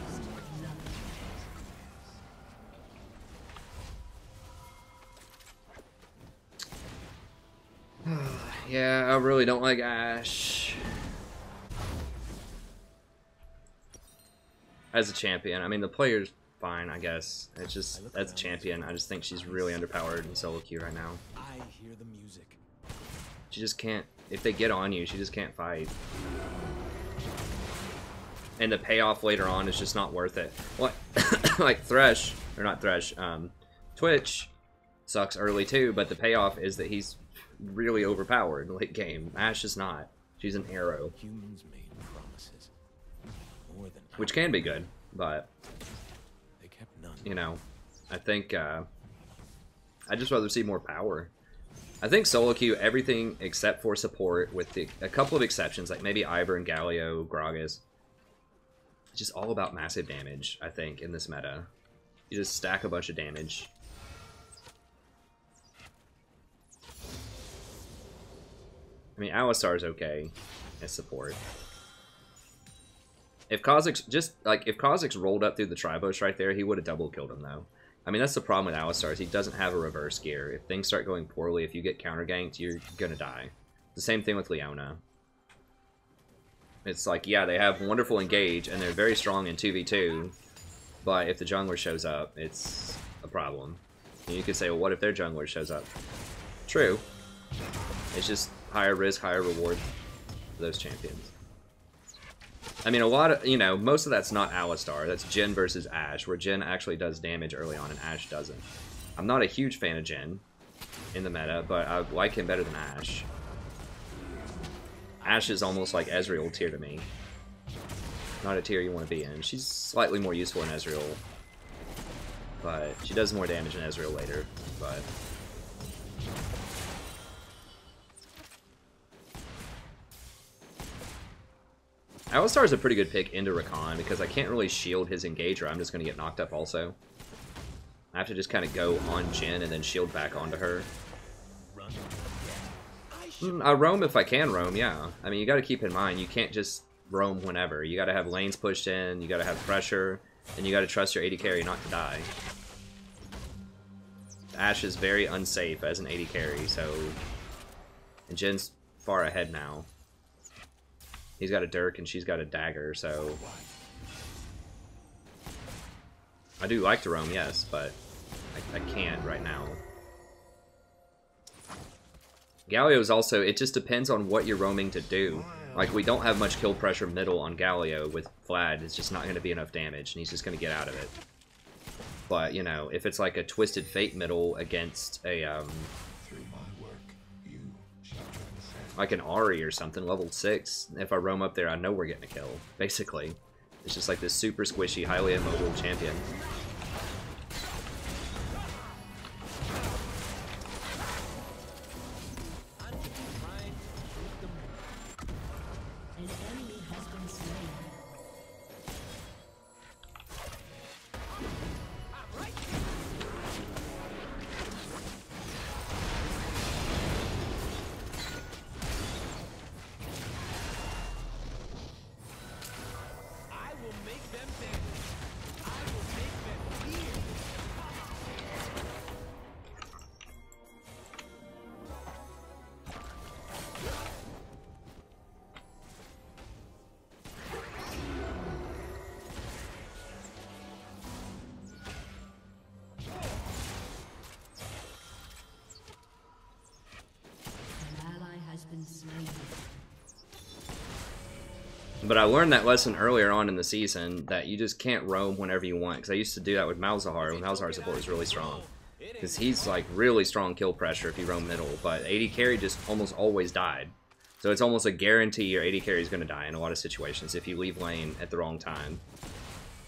Yeah, I really don't like Ashe. As a champion, I mean, the player's fine, I guess. It's just, as a champion, I just think she's really underpowered in solo queue right now. I hear the music. She just can't, if they get on you, she just can't fight. And the payoff later on is just not worth it. What? Like Thresh, or not Thresh, Twitch sucks early too, but the payoff is that he's really overpowered late game. Ashe is not. She's an arrow. Humans made promises. More than which can be good, but they kept none. You know, I think I'd just rather see more power. I think solo queue, everything except for support, with a couple of exceptions, like maybe Ivor and Galio, Gragas. It's just all about massive damage, I think, in this meta. You just stack a bunch of damage. I mean, Alistar's okay as support. If Kha'Zix, if Kha'Zix rolled up through the Tribush right there, he would have double killed him, though. I mean, that's the problem with Alistar, is he doesn't have a reverse gear. If things start going poorly, if you get counter-ganked, you're gonna die. The same thing with Leona. It's like, yeah, they have wonderful engage, and they're very strong in 2v2, but if the jungler shows up, it's a problem. And you could say, well, what if their jungler shows up? True. It's just higher risk, higher reward for those champions. I mean, a lot of, you know, most of that's not Alistar. That's Jhin versus Ashe, where Jhin actually does damage early on and Ashe doesn't. I'm not a huge fan of Jhin in the meta, but I like him better than Ashe. Ashe is almost like Ezreal tier to me. Not a tier you want to be in. She's slightly more useful in Ezreal, but she does more damage in Ezreal later, but... Alistar is a pretty good pick into Rakan because I can't really shield his engager. I'm just going to get knocked up also. I have to just kind of go on Jin and then shield back onto her. I roam if I can roam, yeah. I mean, you got to keep in mind, you can't just roam whenever. You got to have lanes pushed in, you got to have pressure, and you got to trust your AD carry not to die. Ashe is very unsafe as an AD carry, so... And Jin's far ahead now. He's got a Dirk and she's got a dagger, so... I do like to roam, yes, but I can't right now. Galio's also, it just depends on what you're roaming to do. Like, we don't have much kill pressure middle on Galio with Vlad. It's just not going to be enough damage, and he's just going to get out of it. But, you know, if it's like a Twisted Fate middle against a, like an Ahri or something, level 6, if I roam up there, I know we're getting a kill, basically. It's just like this super squishy, highly immobile champion. But I learned that lesson earlier on in the season, that you just can't roam whenever you want. Because I used to do that with Malzahar, when Malzahar's support was really strong. Because he's like really strong kill pressure if you roam middle, but AD carry just almost always died. So it's almost a guarantee your AD carry is going to die in a lot of situations if you leave lane at the wrong time.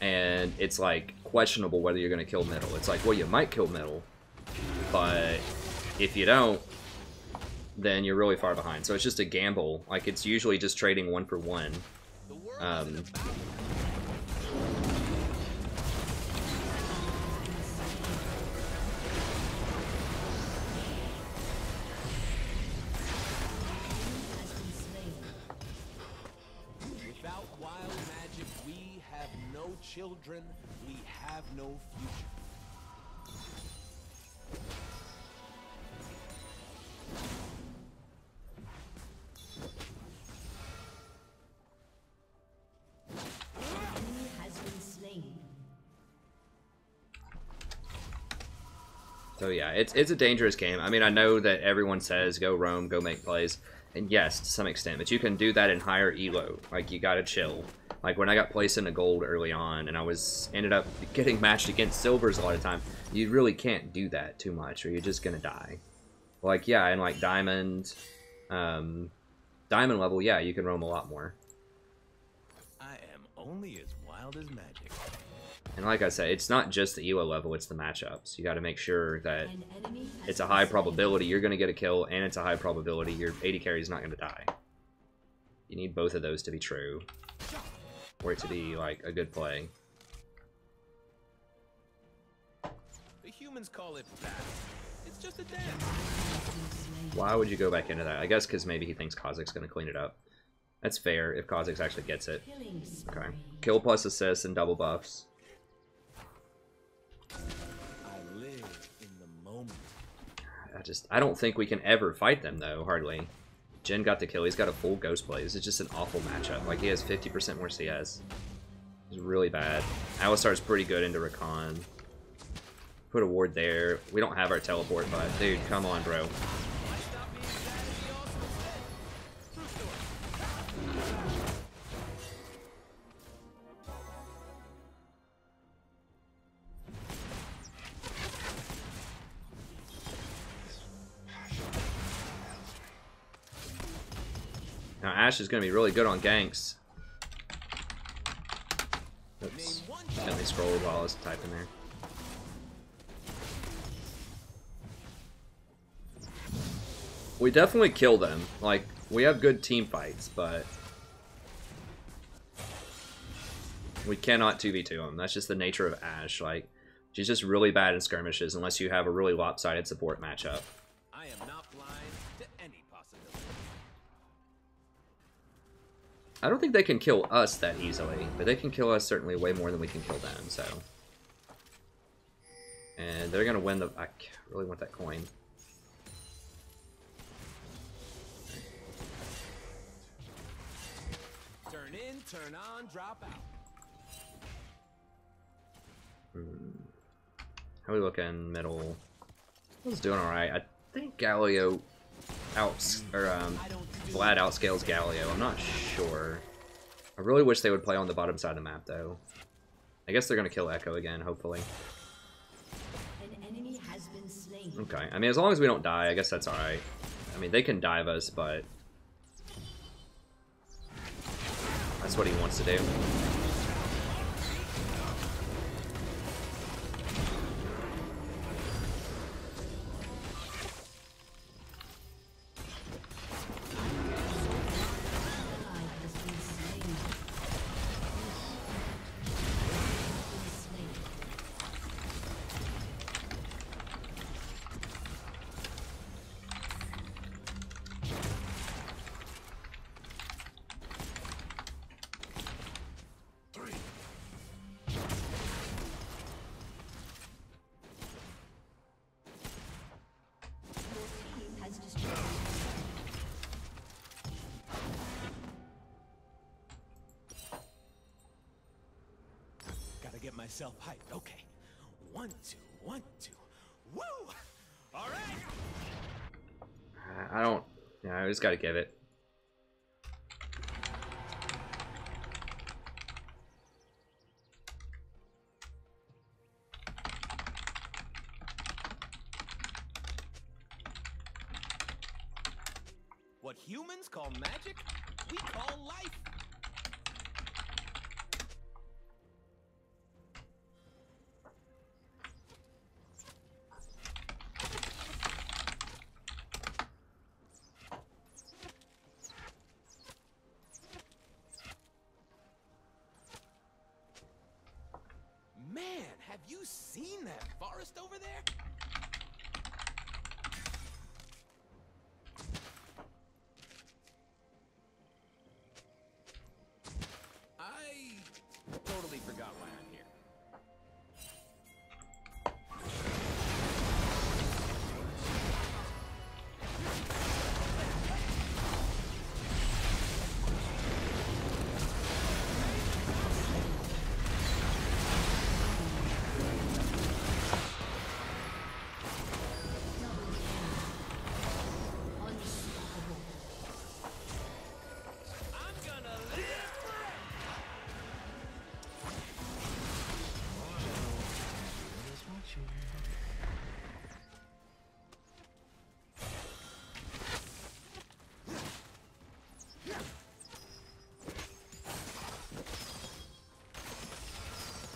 And it's like questionable whether you're going to kill middle. It's like, well, you might kill middle, but if you don't, then you're really far behind. So it's just a gamble. Like, it's usually just trading 1 for 1. Without wild magic, we have no children, we have no future. So yeah, it's a dangerous game. I mean, I know that everyone says go roam, go make plays, and yes, to some extent, but you can do that in higher elo. Like, you gotta chill. Like, when I got placed into gold early on, and I ended up getting matched against silvers a lot of time, you really can't do that too much, or you're just gonna die. Like, yeah, and like diamond level, yeah, you can roam a lot more. I am only as wild as magic. And like I said, it's not just the elo level, it's the matchups. You got to make sure that it's a high probability you're going to get a kill, and it's a high probability your AD carry is not going to die. You need both of those to be true, for it to be like a good play. The humans call it fast. It's just a dance. Why would you go back into that? I guess because maybe he thinks Kha'Zix's going to clean it up. That's fair if Kha'Zix actually gets it. Okay. Kill plus assists and double buffs. I live in the moment. I don't think we can ever fight them though, hardly. Jin got the kill, he's got a full Ghost Blaze. It's just an awful matchup. Like, he has 50% more CS. It's really bad. Alistar's pretty good into Rakan. Put a ward there. We don't have our teleport, but dude, come on, bro. Now Ashe is going to be really good on ganks. Oops. Let me scroll while I was typing there. We definitely kill them. Like, we have good team fights, but we cannot 2v2 them. That's just the nature of Ashe. Like, She's just really bad in skirmishes unless you have a really lopsided support matchup. I am not blind to any possibility. I don't think they can kill us that easily, but they can kill us certainly way more than we can kill them, so. And they're gonna win the... I really want that coin. Turn in, turn on, drop out. How are we looking? Middle. I was doing alright. I think Galileo Vlad outscales Galileo. I'm not sure. I really wish they would play on the bottom side of the map, though. I guess they're gonna kill Echo again, hopefully. An enemy has been slain. Okay. I mean, as long as we don't die, I guess that's alright. I mean, they can dive us, but... that's what he wants to do. Get myself hyped. Okay. 1, 2, 1, 2. Woo! All right. I don't... yeah, I just gotta give it. What humans call magic, we call life. Man, have you seen that forest over there? I totally forgot why I'm here.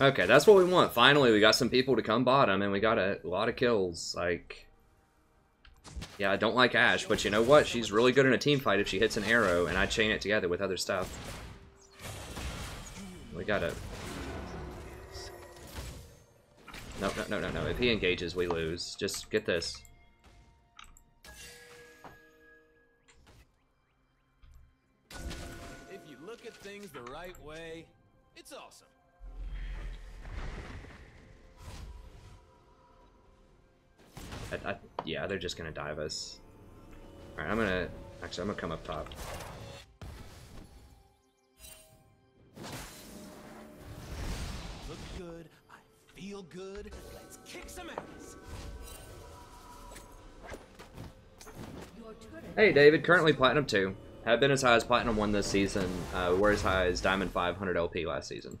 Okay, that's what we want. Finally, we got some people to come bottom, and we got a lot of kills. Like, yeah, I don't like Ashe, but you know what? She's really good in a team fight if she hits an arrow, and I chain it together with other stuff. We gotta... no, no, no, no, no. If he engages, we lose. Just get this. If you look at things the right way, it's awesome. Yeah, they're just gonna dive us. Alright, I'm gonna come up top. Look good, I feel good, let's kick some ass. Hey David, currently Platinum 2. Have been as high as Platinum 1 this season. We're as high as Diamond 500 LP last season.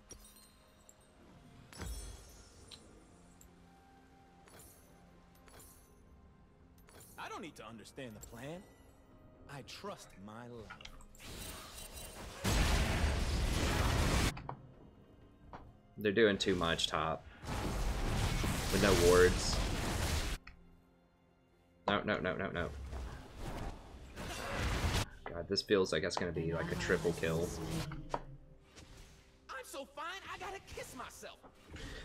I don't need to understand the plan. I trust my luck. They're doing too much top. With no wards. No, no, no, no, no. God, this feels like that's gonna be like a triple kill. I'm so fine, I gotta kiss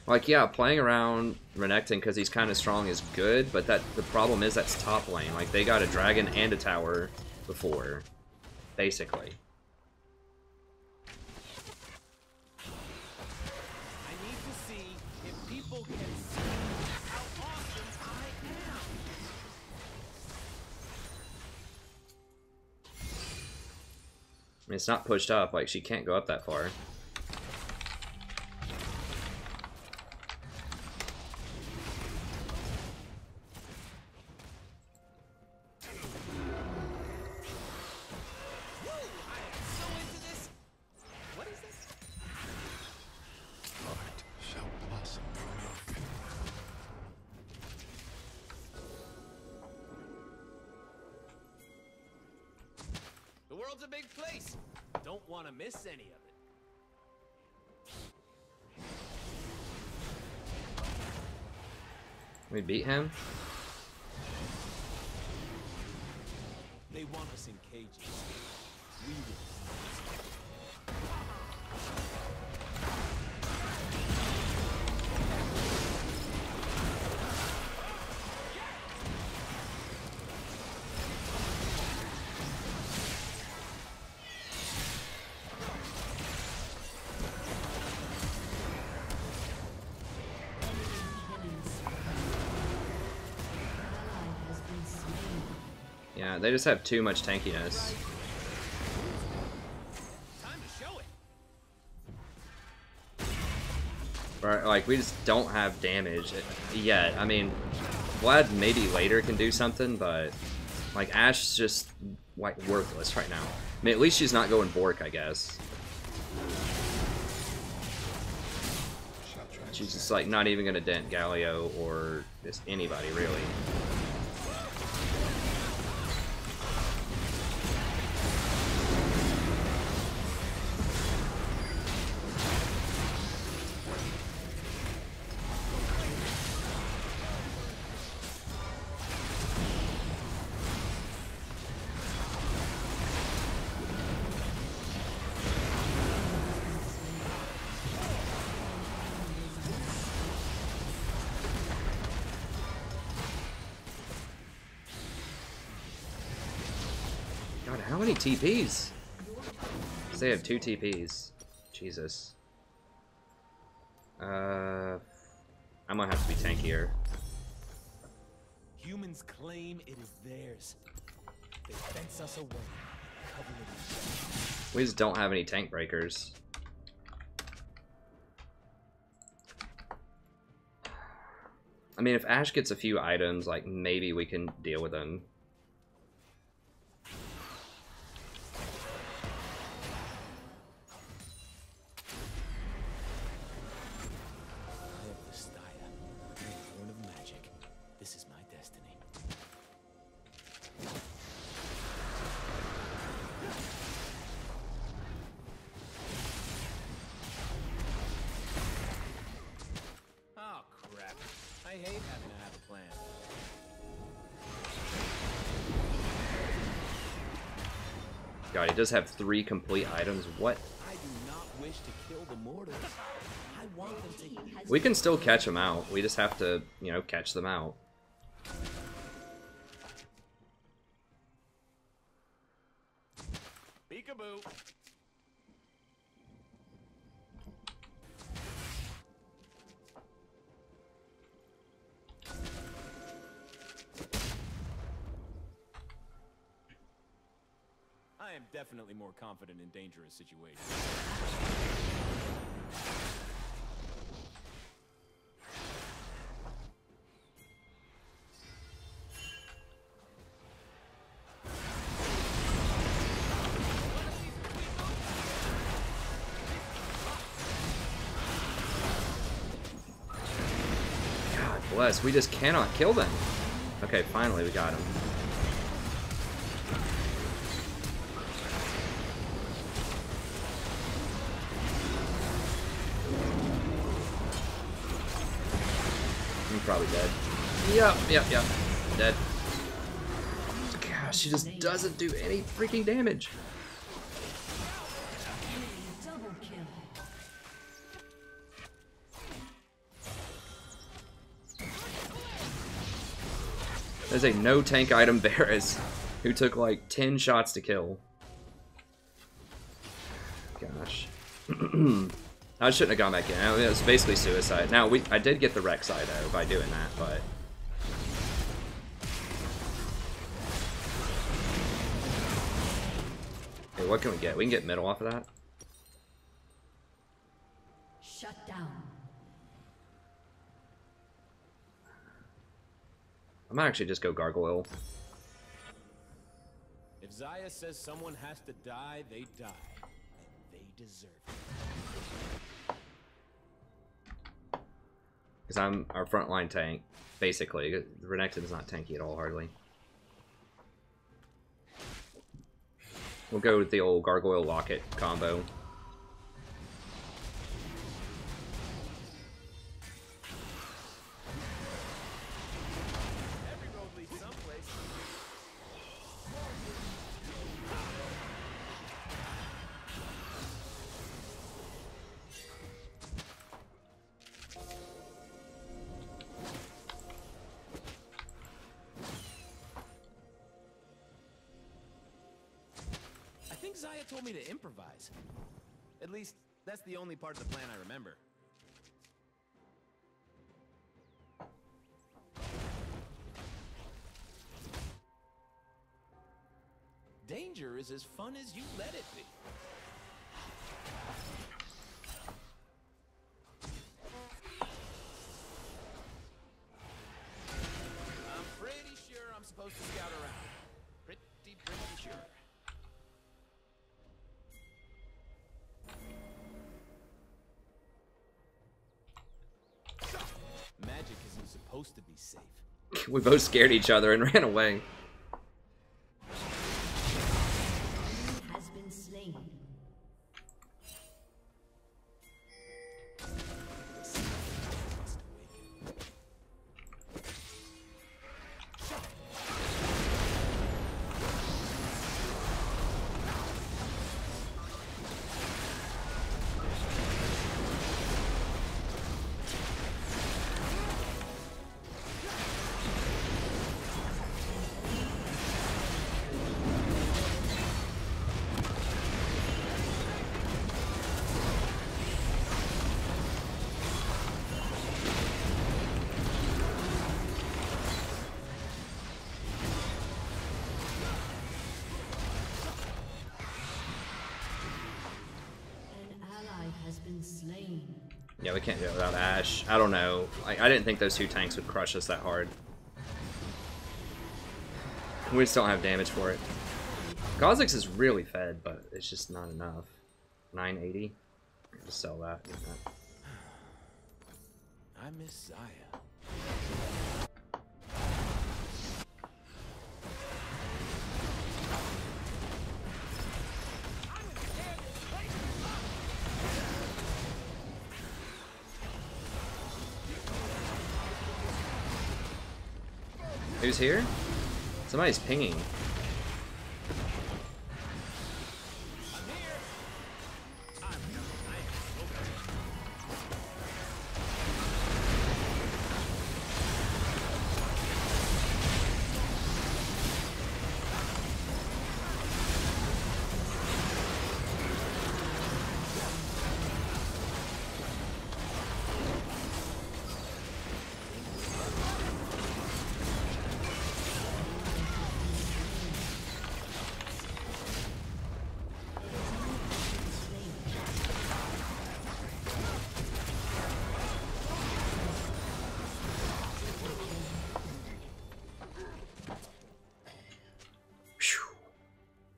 Like, yeah, playing around Renekton because he's kind of strong is good, but the problem is that's top lane. Like, they got a dragon and a tower before, basically. I need to see if people can see how awesome I am. I mean, it's not pushed up. Like, she can't go up that far. The world's a big place. Don't want to miss any of it. We beat him? They want us in cages. We will. Yeah, they just have too much tankiness. Time to show it. Right, like, we just don't have damage yet. I mean, Vlad maybe later can do something, but like, Ash's just like worthless right now. I mean, at least she's not going Bork, I guess. She's just like not even gonna dent Galio or just anybody really. God, how many TPs? They have 2 TPs. Jesus. I might have to be tankier. Humans claim it is theirs. They fence us away. Cover it in. We just don't have any tank breakers. I mean, if Ashe gets a few items, like, maybe we can deal with them. I hate having to have a plan. God, he does have 3 complete items. What? I do not wish to kill the mortals. I want them to. We can still catch them out. We just have to, you know, catch them out. Peekaboo. I am definitely more confident in dangerous situations. God bless, we just cannot kill them. Okay, finally we got him. Probably dead. Yep. Dead. Gosh, she just doesn't do any freaking damage. There's a no tank item Varus who took like 10 shots to kill. Gosh. I shouldn't have gone back in. It was basically suicide. Now, I did get the Rek'Sai though by doing that, but... Okay, what can we get? We can get middle off of that. Shut down. I might actually just go Gargoyle. If Zaya says someone has to die, they die. And they deserve it. Because I'm our frontline tank, basically. Renekton's not tanky at all, hardly. We'll go with the old Gargoyle Locket combo. Zaya told me to improvise. At least, that's the only part of the plan I remember. Danger is as fun as you let it be. I'm pretty sure I'm supposed to scout around. Pretty sure. Magic isn't supposed to be safe. We both scared each other and ran away. Has been slain. Yeah, we can't do it without Ashe. I don't know. I didn't think those two tanks would crush us that hard. We just don't have damage for it. Kha'Zix is really fed, but it's just not enough. 980. Just sell that. I miss Zaya. Who's here? Somebody's pinging.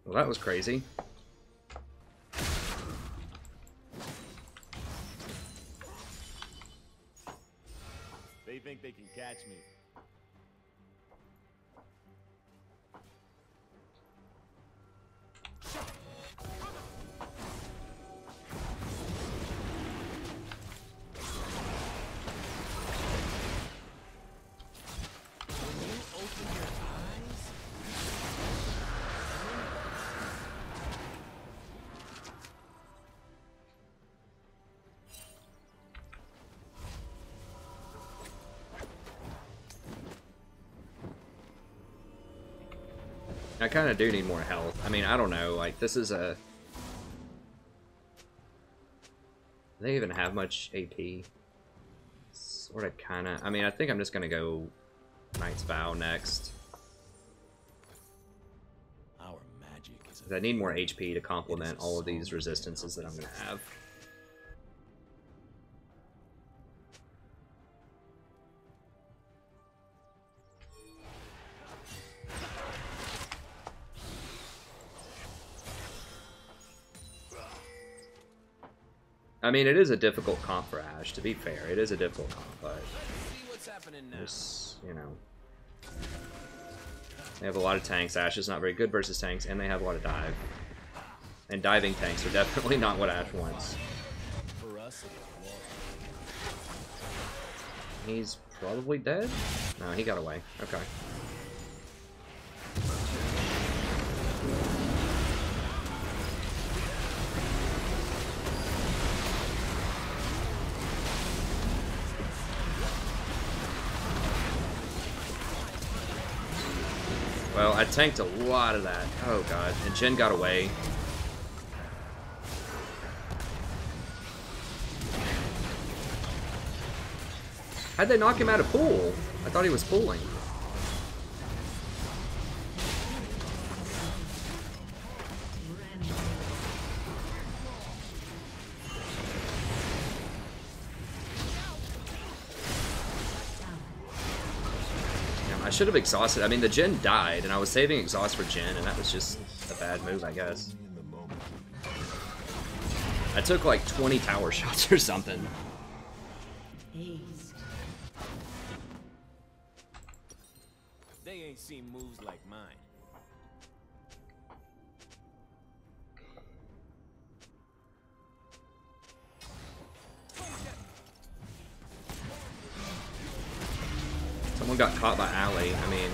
Well, that was crazy. They think they can catch me. I kind of do need more health. I mean, I don't know. Like, this is a... Do they even have much AP? Sort of, kind of. I mean, I think I'm just going to go Knight's Vow next. Our magic is I need more HP to complement all of these resistances that I'm going to have. I mean, it is a difficult comp for Ashe, to be fair. It is a difficult comp, but just, you know. They have a lot of tanks. Ashe is not very good versus tanks, and they have a lot of dive. And diving tanks are definitely not what Ashe wants. He's probably dead? No, he got away. Okay. Well, I tanked a lot of that. Oh god. And Jhin got away. How'd they knock him out of pool? I thought he was pooling. I should have exhausted. I mean, the Jhin died, and I was saving exhaust for Jhin, and that was just a bad move, I guess. I took like 20 tower shots or something. They ain't seen moves like mine. Someone got caught by Alley. I mean...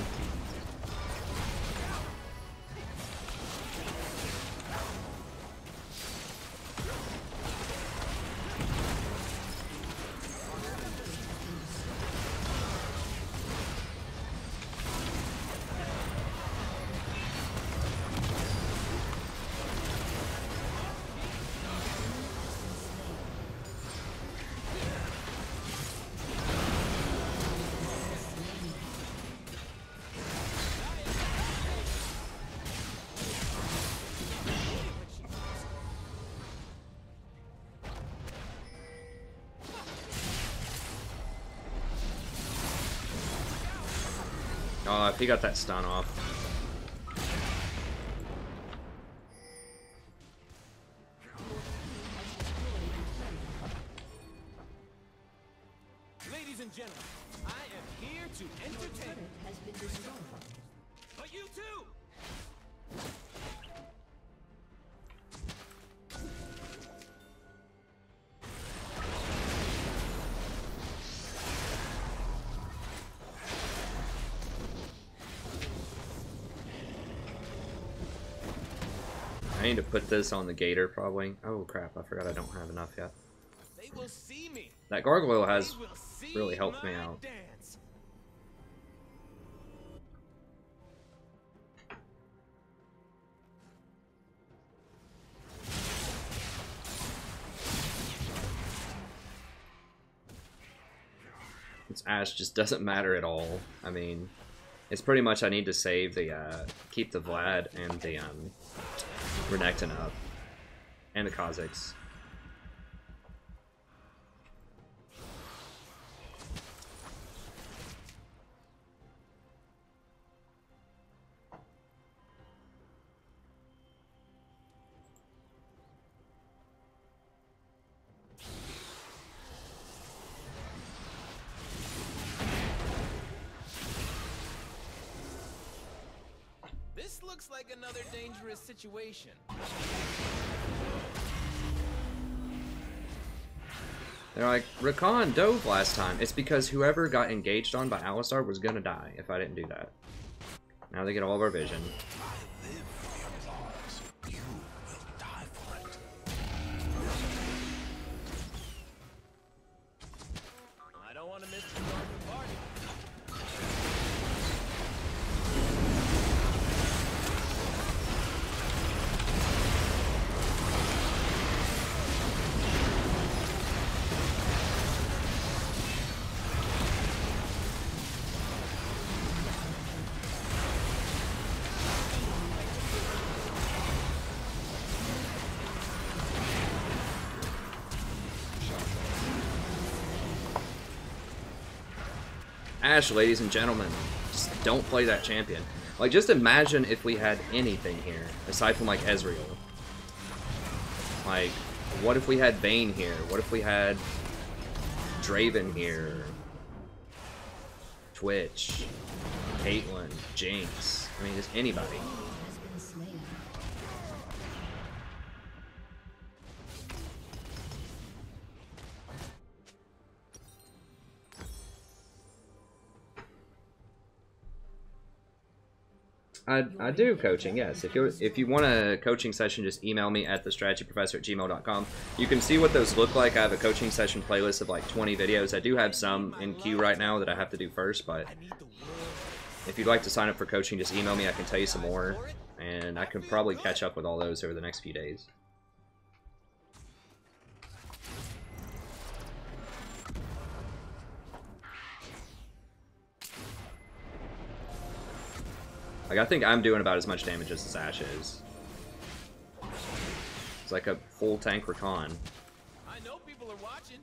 Oh, if he got that stun off. Ladies and gentlemen, I am here to entertain. Has been destroyed. But you too. I need to put this on the gator, probably. Oh crap, I forgot I don't have enough yet. They will see me. That gargoyle has really helped me out. Dance. This Ashe just doesn't matter at all. I mean, it's pretty much I need to save the, keep the Vlad and the, Renekton up. And the Kha'Zix. This looks like another dangerous situation. They're like, Rakan dove last time. It's because whoever got engaged on by Alistar was gonna die if I didn't do that. Now they get all of our vision. I don't want to miss the garden party. Ashe, ladies and gentlemen, just don't play that champion. Like, just imagine if we had anything here, aside from, like, Ezreal. Like, what if we had Vayne here? What if we had Draven here? Twitch, Caitlyn, Jinx. I mean, just anybody. I do coaching, yes. If you want a coaching session, just email me at thestrategyprofessor@gmail.com. You can see what those look like. I have a coaching session playlist of like 20 videos. I do have some in queue right now that I have to do first, but if you'd like to sign up for coaching, just email me. I can tell you some more, and I can probably catch up with all those over the next few days. Like, I think I'm doing about as much damage as Ashe is. It's like a full tank Rakan. I know people are watching.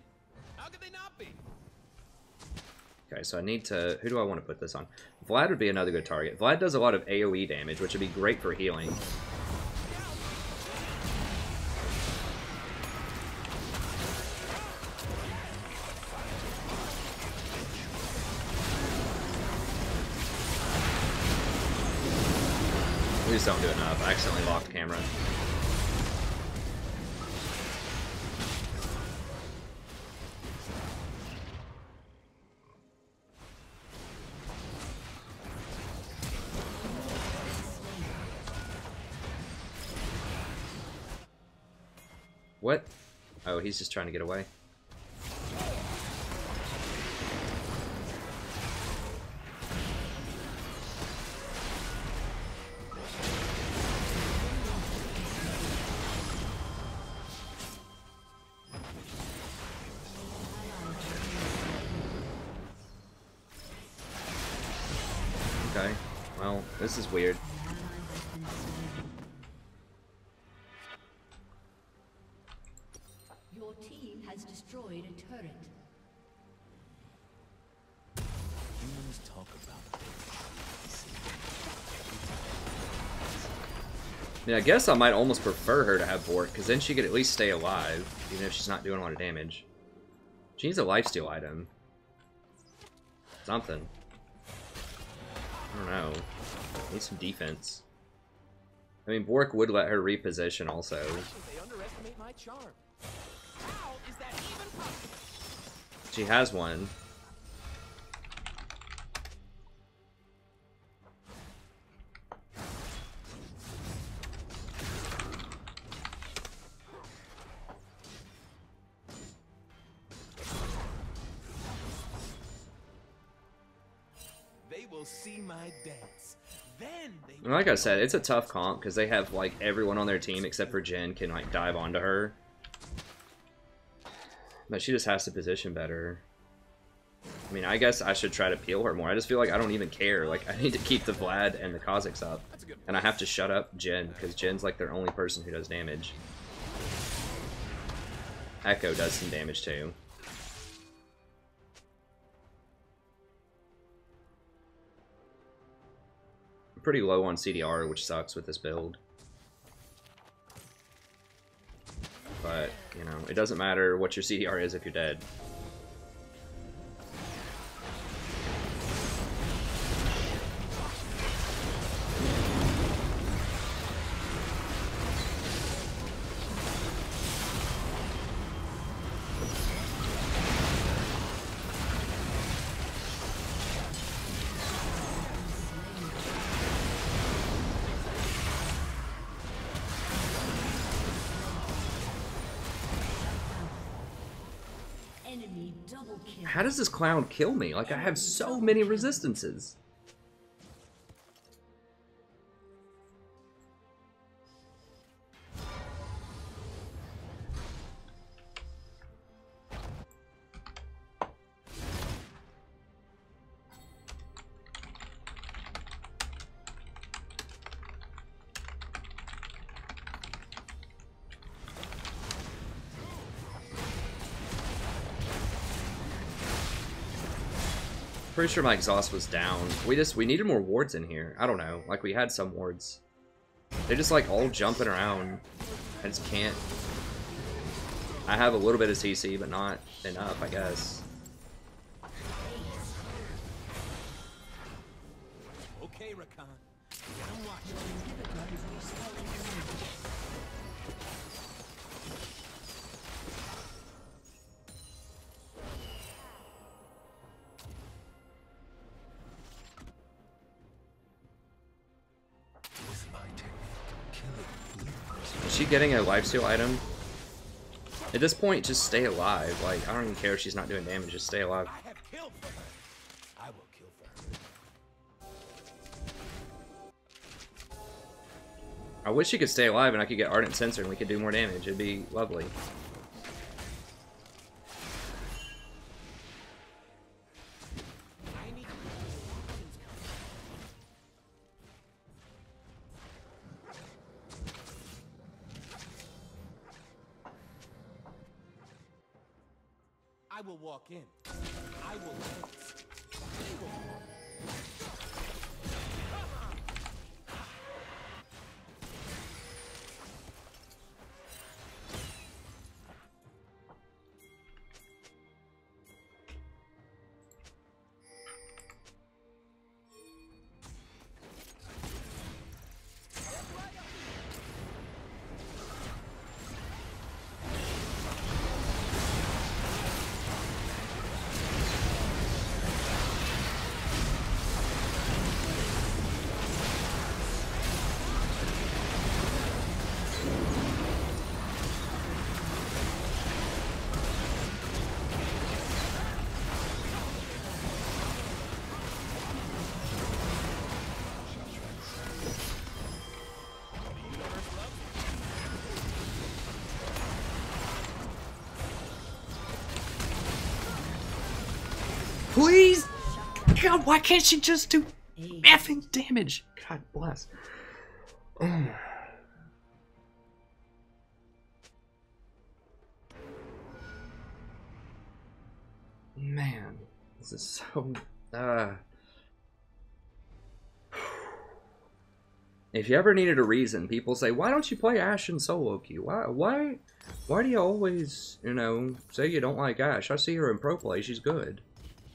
How could they not be? Okay, so I need to... Who do I want to put this on? Vlad would be another good target. Vlad does a lot of AoE damage, which would be great for healing. We just don't do enough. I accidentally locked camera. What? Oh, he's just trying to get away. Okay, well, this is weird. Your team has destroyed a turret. Humans talk about Yeah, I guess I might almost prefer her to have Bork, because then she could at least stay alive, even if she's not doing a lot of damage. She needs a lifesteal item. Something. I don't know. Need some defense. I mean, Bork would let her reposition also. they underestimate my charm. How is that even possible? She has one. They will see my dance. Then they Like I said, it's a tough comp because they have like everyone on their team except for Jen can like dive onto her. But she just has to position better. I mean, I guess I should try to peel her more. I just feel like I don't even care. Like, I need to keep the Vlad and the Kha'Zix up. And I have to shut up Jen, because Jen's like their only person who does damage. Echo does some damage too. I'm pretty low on CDR, which sucks with this build. But, you know, it doesn't matter what your CDR is if you're dead. Enemy double kill. How does this clown kill me? Like, I have so many resistances. Pretty sure my exhaust was down. We needed more wards in here. I don't know. Like, we had some wards. They're just like all jumping around. I just can't. I have a little bit of CC, but not enough, I guess. Okay, Rakan. Is she getting a lifesteal item? At this point, just stay alive. Like, I don't even care if she's not doing damage, just stay alive. I have killed for her. I will kill for her. I wish she could stay alive and I could get Ardent Sensor and we could do more damage. It'd be lovely. I will walk in. I will dance. They will walk. Please! God, why can't she just do effing damage? God bless. Man, this is so... If you ever needed a reason, people say, why don't you play Ashe in solo queue? Why do you always, you know, say you don't like Ashe? I see her in pro play, she's good.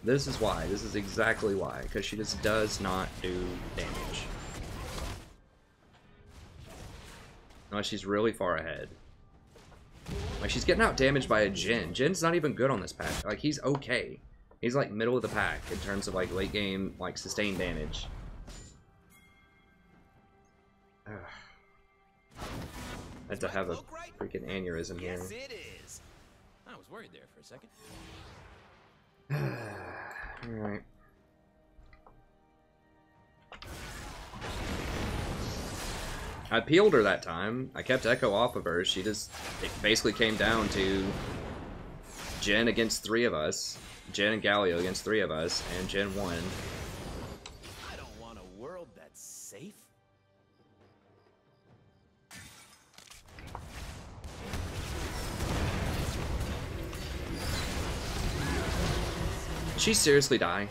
This is why. This is exactly why. Because she just does not do damage. Unless she's really far ahead. Like, she's getting out damaged by a Jhin. Jin's not even good on this pack. Like, he's okay. He's, like, middle of the pack in terms of, like, late game, like, sustained damage. Ugh. I had to have a freaking aneurysm here. Yes, it is. I was worried there for a second. Alright. I peeled her that time. I kept Echo off of her. She just... It basically came down to Jhin against 3 of us. Jhin and Galio against 3 of us. And Jhin won. I don't want a world that's safe. Did she seriously die?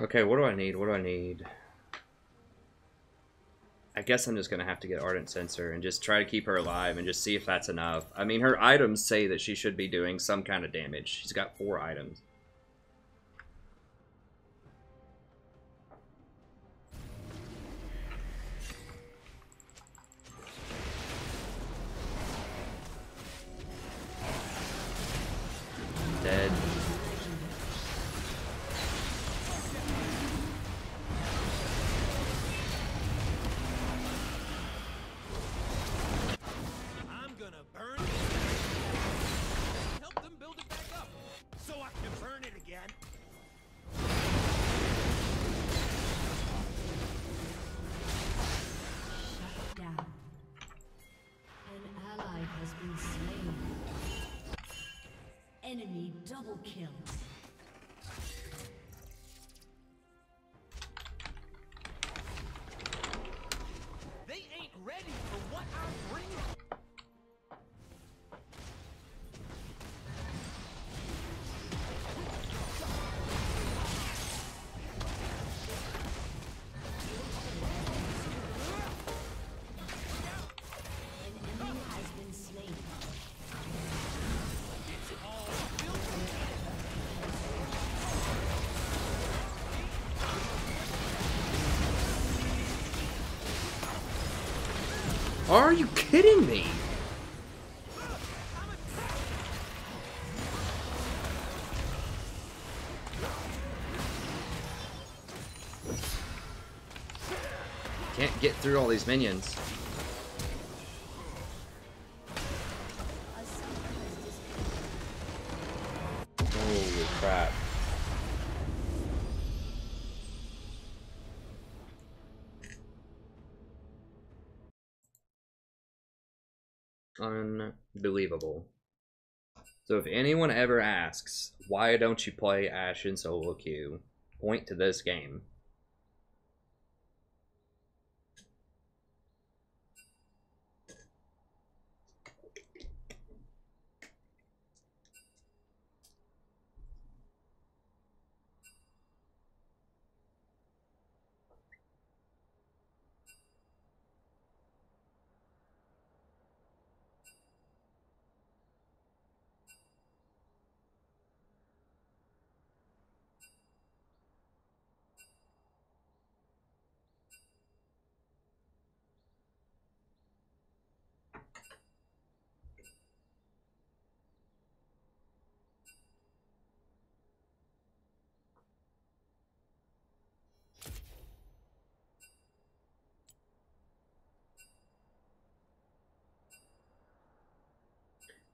Okay, what do I need? What do I need? I guess I'm just gonna have to get Ardent Sensor and just try to keep her alive and just see if that's enough. I mean, her items say that she should be doing some kind of damage. She's got 4 items. Dead. I'm gonna burn it. Help them build it back up, so I can burn it again. Shut down. An ally has been slain. Enemy double kill. They ain't ready for what I'm bringing. An enemy has been slain. Are you kidding me? Can't get through all these minions. Holy crap. Unbelievable. So if anyone ever asks, why don't you play Ashe in solo queue, point to this game.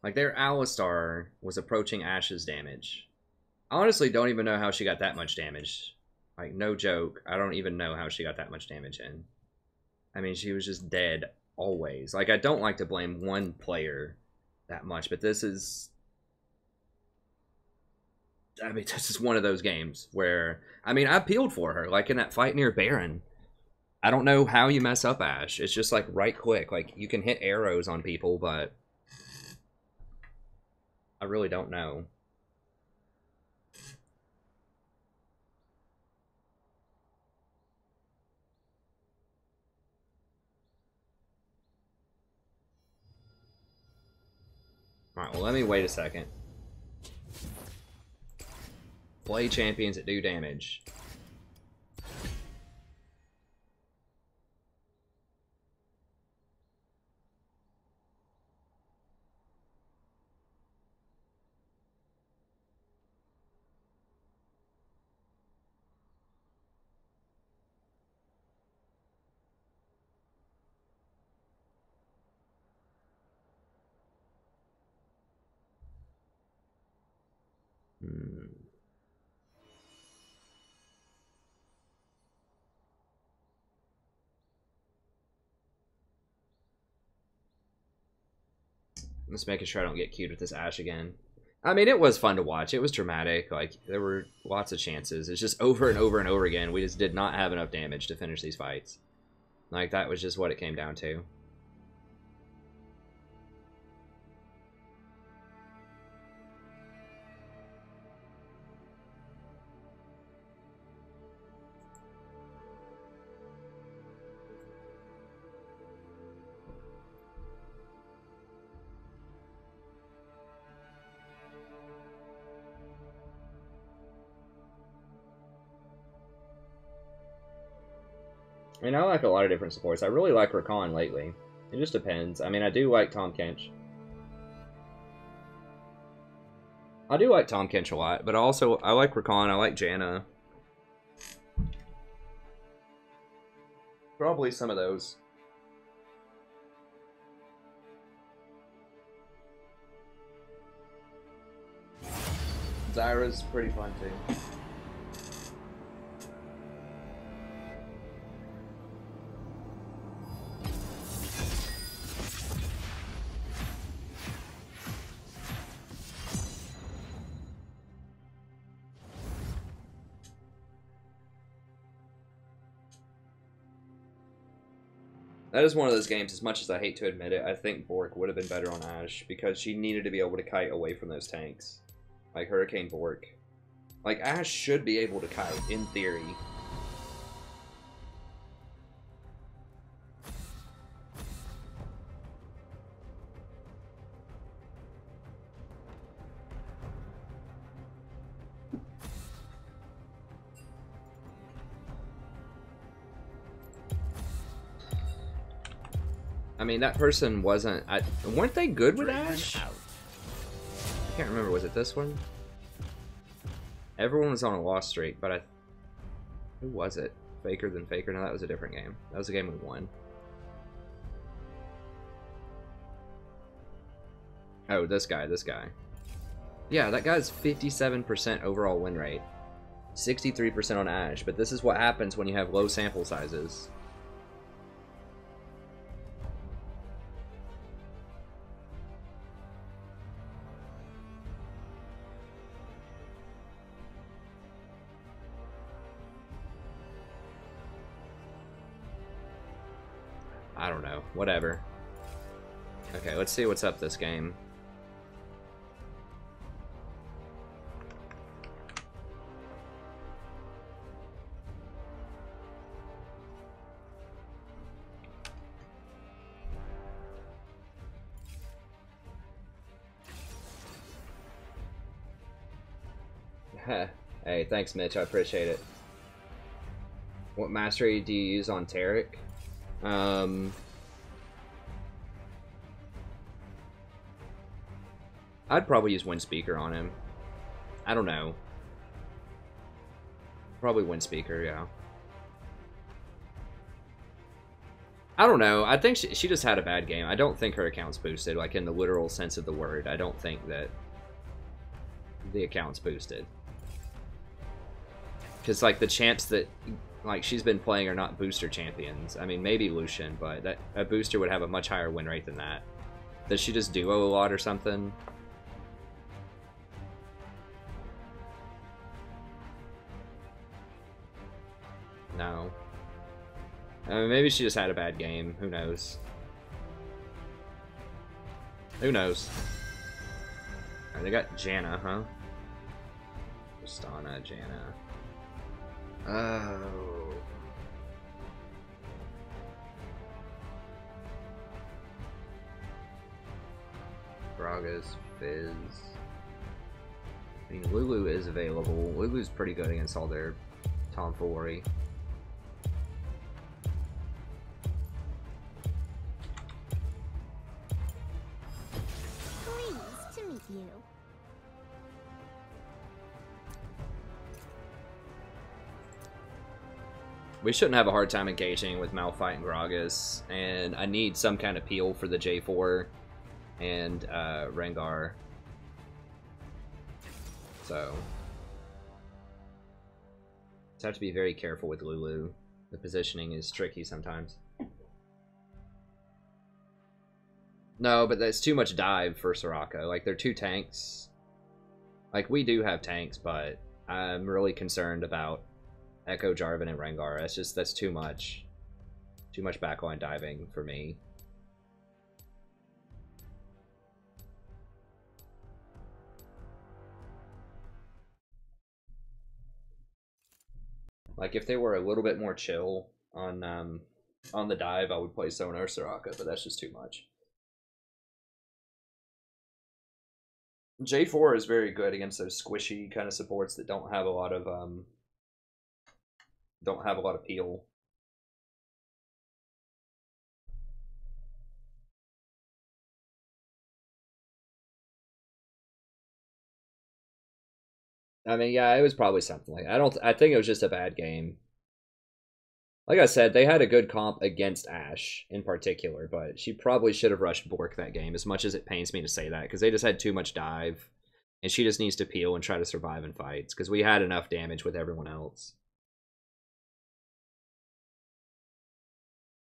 Like, their Alistar was approaching Ashe's damage. I honestly don't even know how she got that much damage. Like, no joke. I don't even know how she got that much damage in. I mean, she was just dead always. Like, I don't like to blame one player that much, but this is... I mean, this is one of those games where... I mean, I peeled for her, like in that fight near Baron. I don't know how you mess up Ashe. It's just, like, right click. Like, you can hit arrows on people, but... I really don't know. Alright, well, let me wait a second. Play champions that do damage. Let's make sure I don't get queued with this Ashe again. I mean, it was fun to watch. It was dramatic. Like, there were lots of chances. It's just over and over and over again. We just did not have enough damage to finish these fights. Like, that was just what it came down to. I mean, I like a lot of different supports. I really like Rakan lately. It just depends. I mean, I do like Tom Kench. I do like Tom Kench a lot, but also I like Rakan. I like Janna. Probably some of those. Zyra's pretty fun too. That is one of those games, as much as I hate to admit it, I think Bork would have been better on Ashe, because she needed to be able to kite away from those tanks. Like Hurricane Bork. Like, Ashe should be able to kite, in theory. I mean, that person wasn't... weren't they good with Ashe? I can't remember. Was it this one? Everyone was on a loss streak, but who was it? Faker than Faker? No, that was a different game. That was a game we won. Oh, this guy. Yeah, that guy's 57% overall win rate. 63% on Ashe, but this is what happens when you have low sample sizes. I don't know. Whatever. Okay, let's see what's up this game. Hey, thanks, Mitch. I appreciate it. What mastery do you use on Rhetoric? I'd probably use Wind Speaker on him. I don't know. Probably Wind Speaker, yeah. I don't know. I think she just had a bad game. I don't think her account's boosted, like in the literal sense of the word. I don't think that the account's boosted. Because, like, the champs that, like, she's been playing are not booster champions. I mean, maybe Lucian, but a booster would have a much higher win rate than that. Does she just duo a lot or something? No. I mean, maybe she just had a bad game. Who knows? Who knows? Alright, they got Janna, huh? Tristana, Janna. Oh. Gragas, Fizz. I mean, Lulu is available. Lulu's pretty good against all their tomfoolery. Pleased to meet you. We shouldn't have a hard time engaging with Malphite and Gragas, and I need some kind of peel for the J4 and Rengar. So, just have to be very careful with Lulu. The positioning is tricky sometimes. No, but that's too much dive for Soraka. Like, they're two tanks. Like, we do have tanks, but I'm really concerned about Echo, Jarvan, and Rengar. That's too much. Too much backline diving for me. Like, if they were a little bit more chill on the dive, I would play Sona or Soraka, but that's just too much. J4 is very good against those squishy kind of supports that don't have a lot of peel. I mean, yeah, it was probably something like I think it was just a bad game. Like I said, they had a good comp against Ashe in particular, but she probably should have rushed Bork that game, as much as it pains me to say that, because they just had too much dive, and she just needs to peel and try to survive in fights, because we had enough damage with everyone else.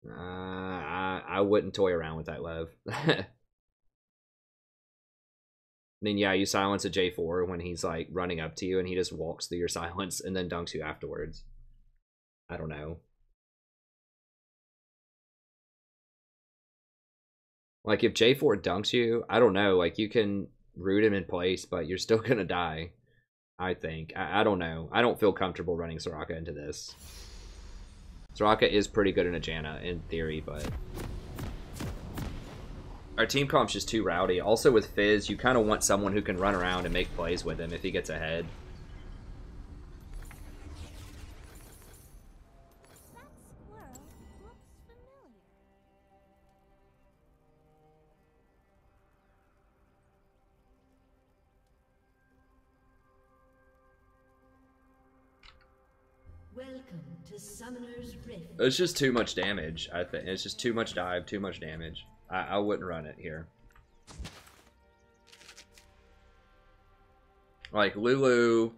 I wouldn't toy around with that, Lev. I mean, yeah, you silence a J4 when he's, like, running up to you, and he just walks through your silence and then dunks you afterwards. I don't know. Like, if J4 dunks you, I don't know. Like, you can root him in place, but you're still gonna die, I think. I don't know. I don't feel comfortable running Soraka into this. Soraka is pretty good in a Janna, in theory, but... Our team comp's just too rowdy. Also, with Fizz, you kind of want someone who can run around and make plays with him if he gets ahead. Welcome to Summoner's Rift. It's just too much damage, I think. It's just too much dive, too much damage. I wouldn't run it here. Like, Lulu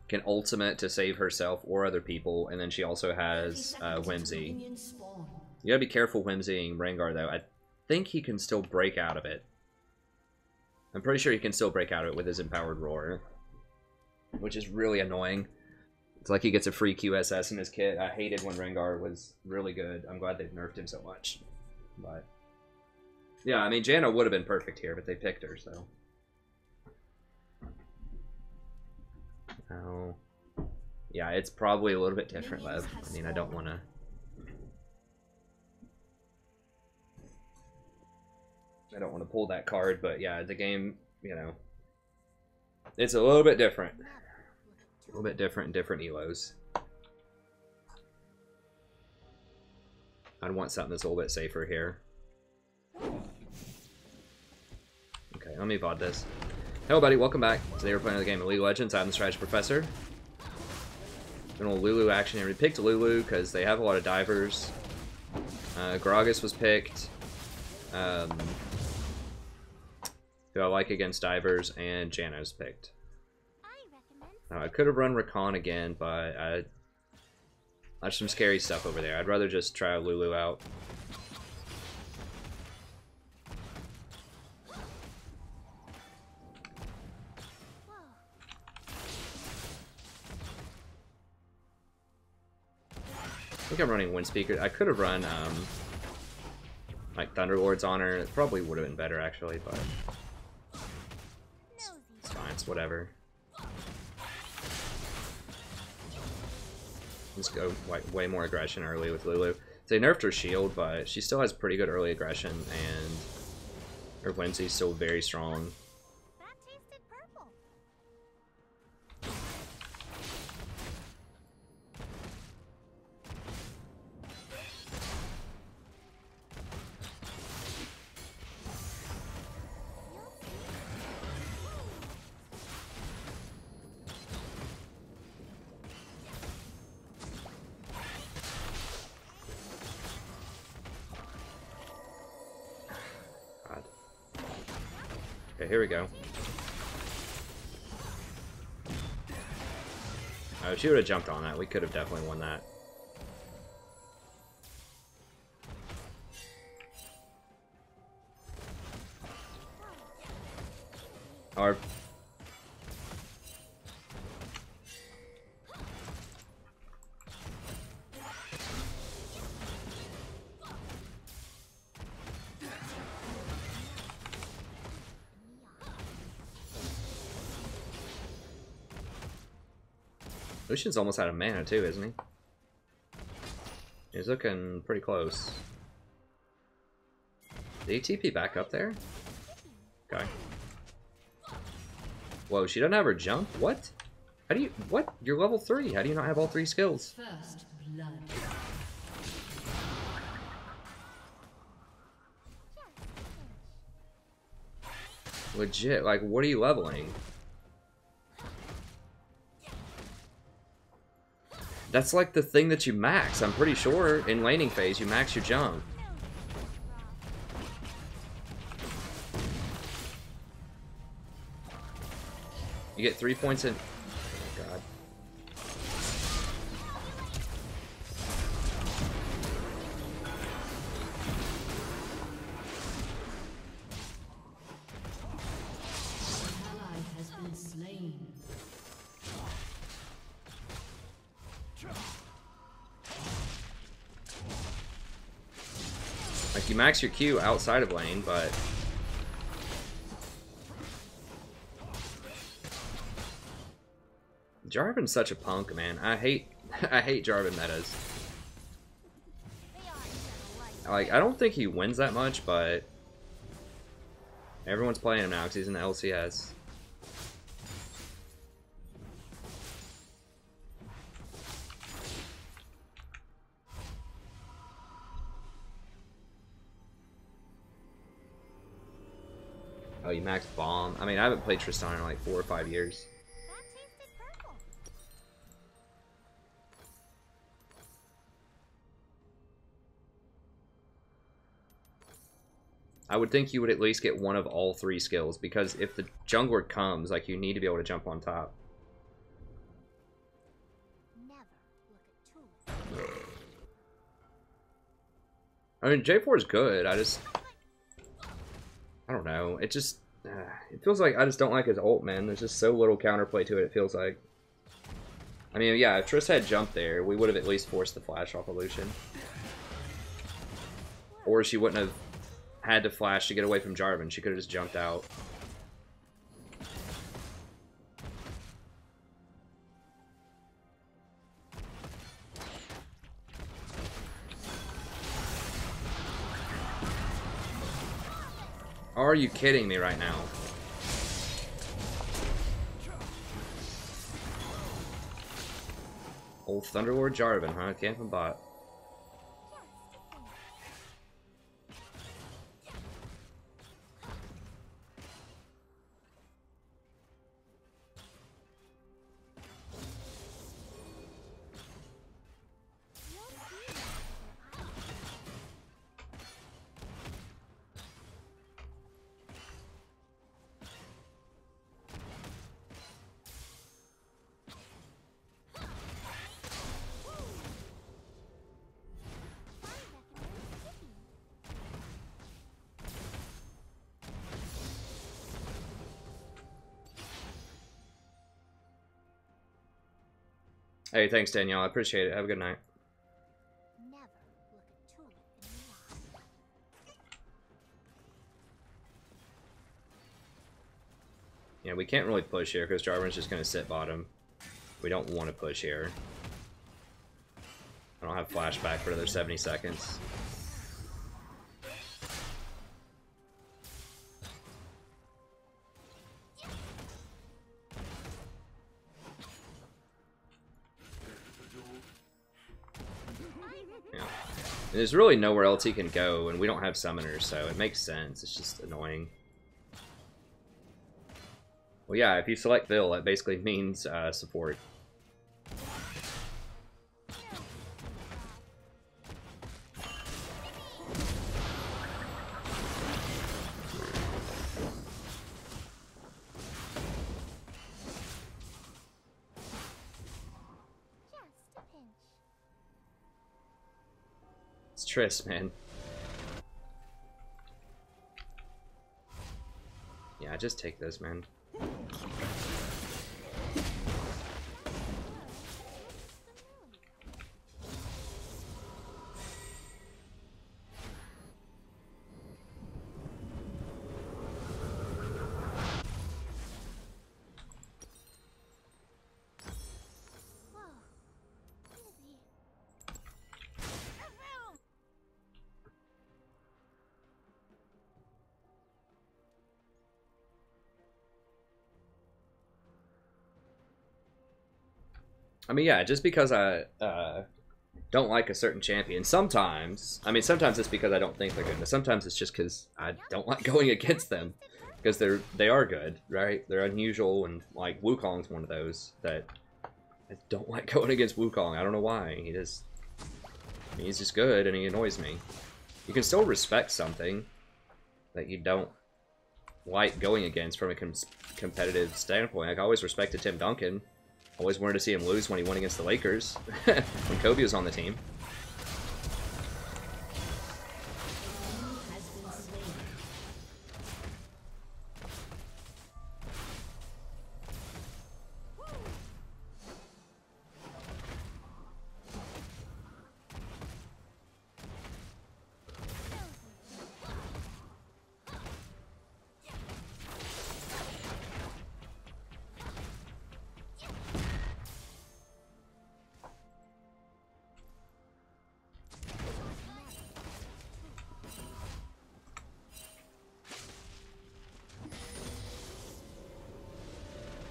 can ultimate to save herself or other people, and then she also has Whimsy. You gotta be careful Whimsying Rengar, though. I think he can still break out of it. I'm pretty sure he can still break out of it with his Empowered Roar, which is really annoying. It's like he gets a free QSS in his kit. I hated when Rengar was really good. I'm glad they've nerfed him so much. But yeah, I mean, Janna would have been perfect here, but they picked her, so. Oh. Yeah, it's probably a little bit different, Lev. I mean, I don't want to... I don't want to pull that card, but yeah, the game, you know, it's a little bit different. A little bit different in different elos. I'd want something that's a little bit safer here. Okay, let me VOD this. Hello, buddy. Welcome back. Today we're playing the game of League of Legends. I'm the Strategy Professor. Doing a little Lulu action here. We picked Lulu because they have a lot of divers. Gragas was picked. Who I like against divers, and Janna's picked. I could have run Rakan again, but there's some scary stuff over there. I'd rather just try Lulu out. I think I'm running Windspeaker. I could have run like Thunderlords on her. It probably would have been better actually, but it's fine. It's whatever. Let's go way more aggression early with Lulu. They nerfed her shield, but she still has pretty good early aggression, and her Whimsy's still very strong. Okay, here we go. Oh, if she would have jumped on that, we could have definitely won that. Our Lucian's almost out of mana too, isn't he? He's looking pretty close. Did he TP back up there? Okay. Whoa, she doesn't have her jump? What? How do you... What? You're level 3. How do you not have all 3 skills? First blood. Legit, like, what are you leveling? That's like the thing that you max. I'm pretty sure in laning phase you max your jump. You get 3 points in. Oh god. Like, you max your Q outside of lane, but... Jarvan's such a punk, man. I hate Jarvan metas. Like, I don't think he wins that much, but... Everyone's playing him now because he's in the LCS. Oh, you max bomb. I mean, I haven't played Tristan in like 4 or 5 years. I would think you would at least get one of all 3 skills, because if the jungler comes, like, you need to be able to jump on top. I mean, J4 is good. I don't know. It just... it feels like I just don't like his ult, man. There's just so little counterplay to it, it feels like. I mean, yeah, if Triss had jumped there, we would have at least forced the flash off of Lucian. Or she wouldn't have had to flash to get away from Jarvan. She could have just jumped out. Are you kidding me right now? Old Thunderlord Jarvan, huh? Camping bot. Hey, thanks, Danielle. I appreciate it. Have a good night. Yeah, we can't really push here because Jarvan's just going to sit bottom. We don't want to push here. I don't have flashback for another 70 seconds. And there's really nowhere else he can go, and we don't have summoners, so it makes sense. It's just annoying. Well, yeah, if you select Bill, that basically means support. Triss, man. Yeah, just take this, man. I mean, yeah, just because I don't like a certain champion, sometimes, I mean, sometimes it's because I don't think they're good, but sometimes it's just because I don't like going against them, because they are good, right? They're unusual, and, like, Wukong's one of those that I don't like going against Wukong. I don't know why. He's just good and he annoys me. You can still respect something that you don't like going against from a competitive standpoint. Like, I always respected Tim Duncan. Always wanted to see him lose when he won against the Lakers when Kobe was on the team.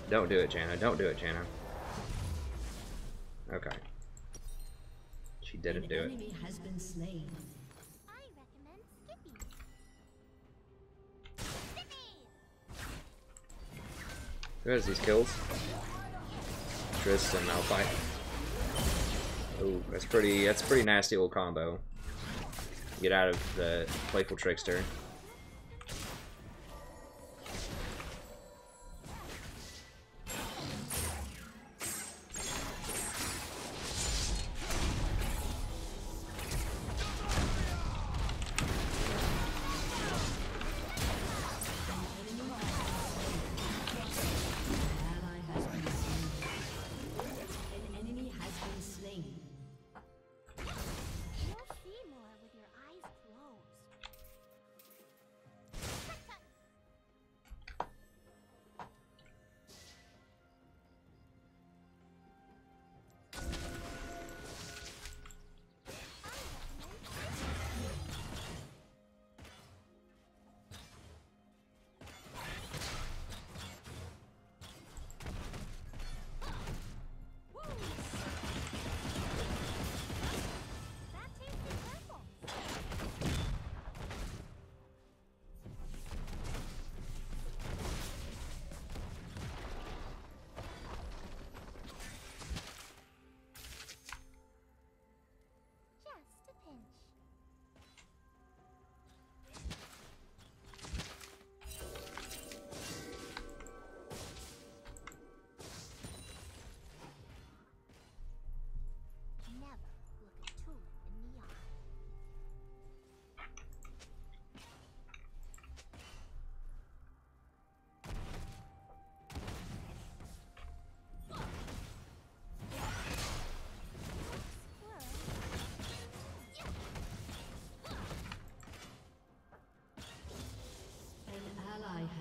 Don't do it, Janna. Don't do it, Janna. Okay. She didn't do it. Enemy has been slain. I recommend skipping. Who has these kills? Triss and Malphite. Oh, that's pretty nasty little combo. Get out of the Playful Trickster.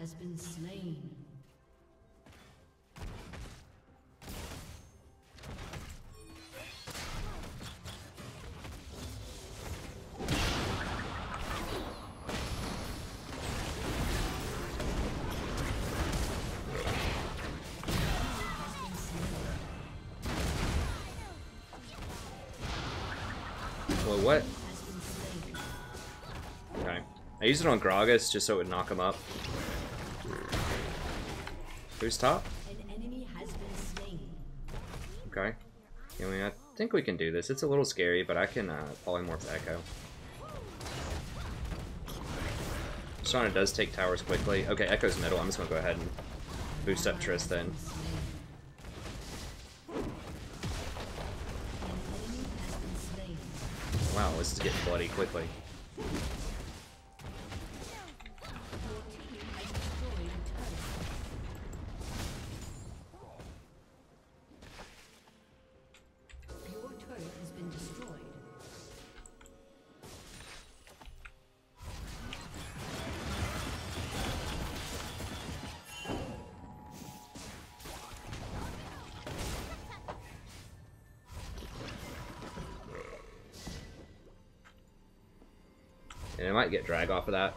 Has been slain. Well, what? Okay. I used it on Gragas just so it would knock him up. Who's top? Okay. I mean, I think we can do this. It's a little scary, but I can polymorph Echo. Shauna does take towers quickly. Okay, Echo's middle. I'm just gonna go ahead and boost up Triss then. Wow, this is getting bloody quickly. And I might get drag off of that.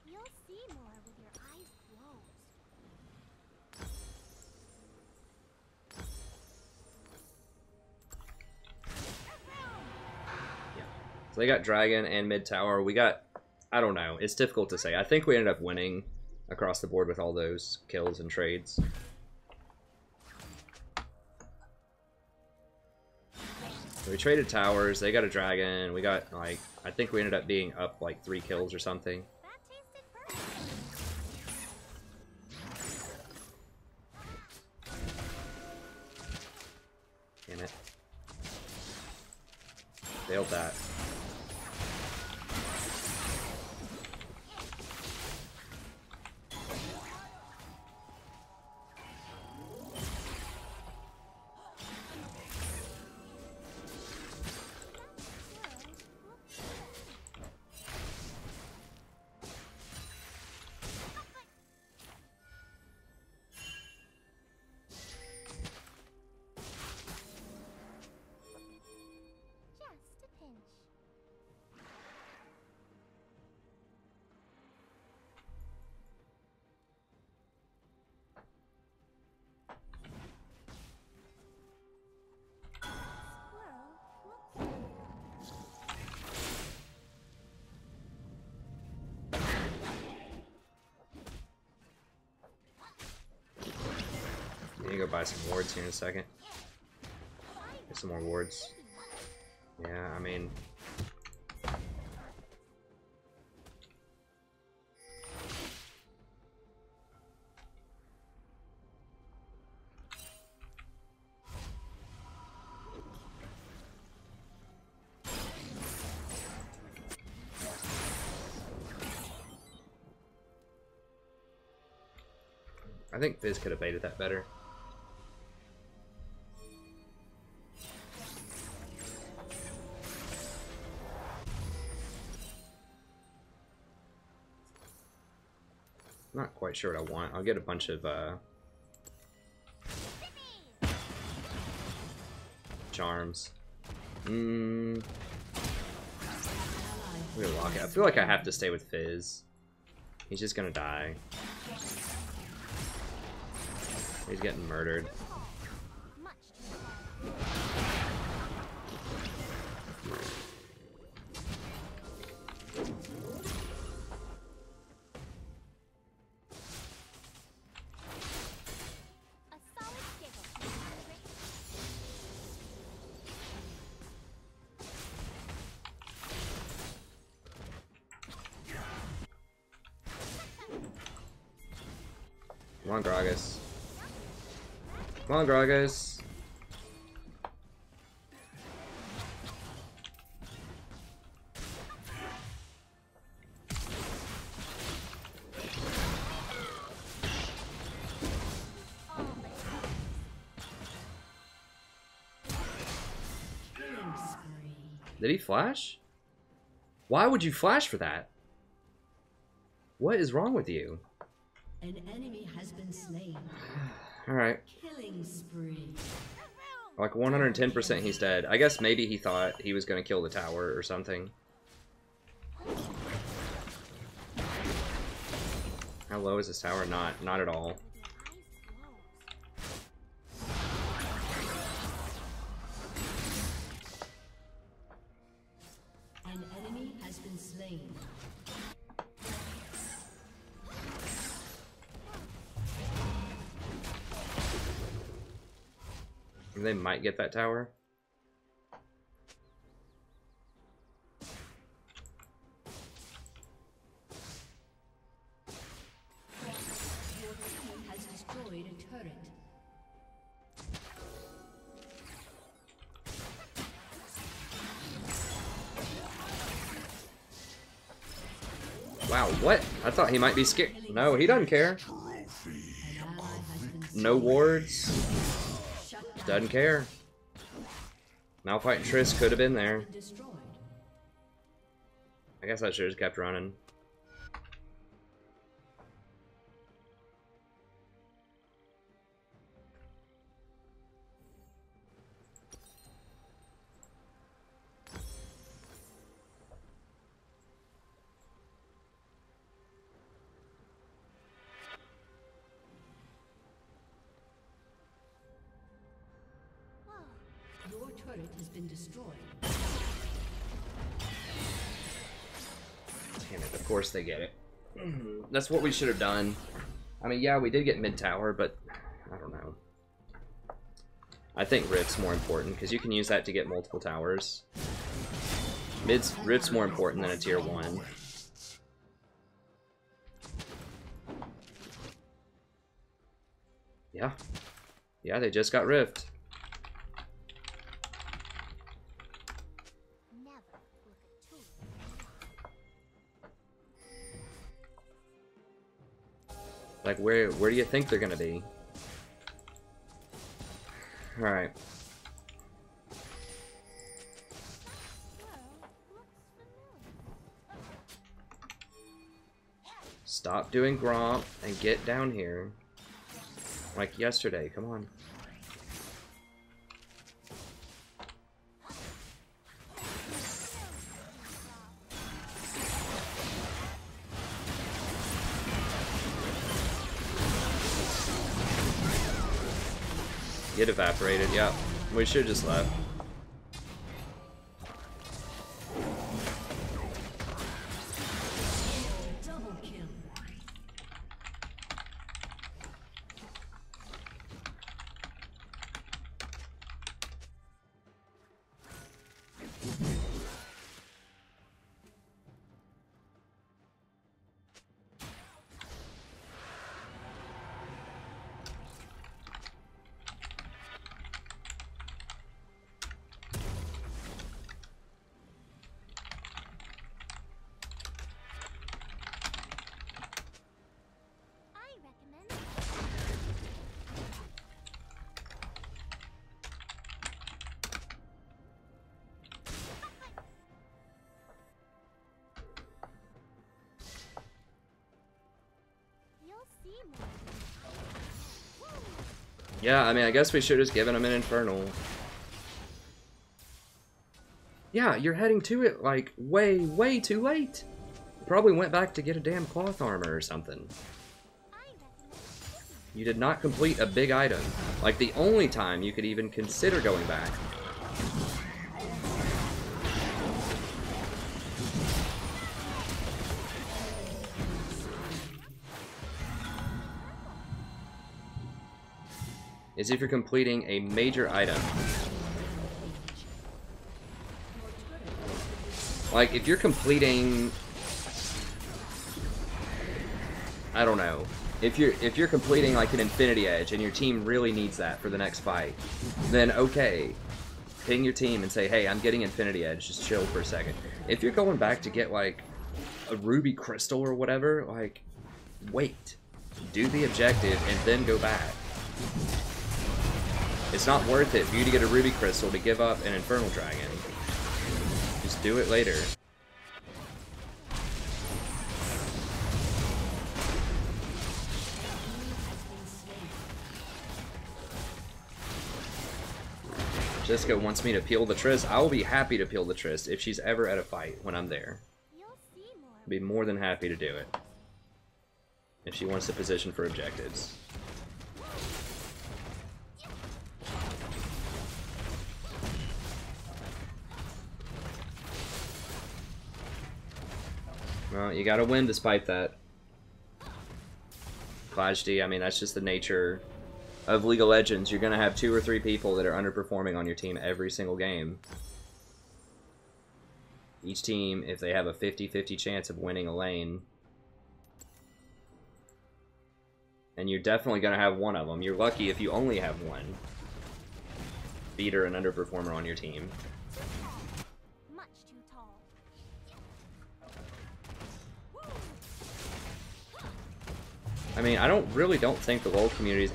You'll see more with your eyes closed. Yeah. So they got dragon and mid tower. We got, I don't know. It's difficult to say. I think we ended up winning across the board with all those kills and trades. So we traded towers. They got a dragon. We got like, I think we ended up being up like 3 kills or something. Damn it. Failed that. I'm gonna go buy some wards here in a second. Get some more wards. Yeah, I mean... I think Fizz could have baited that better. Not quite sure what I want. I'll get a bunch of charms. We're gonna lock it. I feel like I have to stay with Fizz. He's just gonna die. He's getting murdered. Come on, Gragas. Come on, Gragas. Did he flash? Why would you flash for that? What is wrong with you? An enemy has been slain. Alright. Killing spree. Like 110% he's dead. I guess maybe he thought he was going to kill the tower or something. How low is this tower? Not at all. An enemy has been slain. They might get that tower. Your team has destroyed a turret. Wow, what? I thought he might be scared. No, he doesn't care. No wards. Doesn't care. Malphite and Triss could have been there. I guess I should have just kept running. Your turret has been destroyed. course they get it. That's what we should have done. I mean, yeah, we did get mid tower, but I don't know. I think Rift's more important, because you can use that to get multiple towers. Rift's more important than a tier 1. Yeah. Yeah, they just got Rift. Like, where do you think they're gonna be? Alright. Stop doing Gromp and get down here. Like yesterday, come on. Get evaporated, yeah. We should just left. Double kill. Yeah, I mean, I guess we should have just given him an Infernal. Yeah, you're heading to it, like, way, way too late. Probably went back to get a damn cloth armor or something. You did not complete a big item. Like, the only time you could even consider going back. Is if you're completing a major item. Like, if you're completing... I don't know. If you're completing, like, an Infinity Edge, and your team really needs that for the next fight, then okay. Ping your team and say, hey, I'm getting Infinity Edge, just chill for a second. If you're going back to get, like, a Ruby Crystal or whatever, like, wait. Do the objective, and then go back. It's not worth it for you to get a Ruby Crystal to give up an Infernal Dragon. Just do it later. Jessica wants me to peel the Triss. I will be happy to peel the Triss if she's ever at a fight when I'm there. I'll be more than happy to do it. If she wants to position for objectives. Well, you gotta win despite that. Klajdi, I mean, that's just the nature of League of Legends. You're gonna have 2 or 3 people that are underperforming on your team every single game. Each team, if they have a 50-50 chance of winning a lane, and you're definitely gonna have one of them. You're lucky if you only have one beater and underperformer on your team. I mean, I really don't think the LoL community is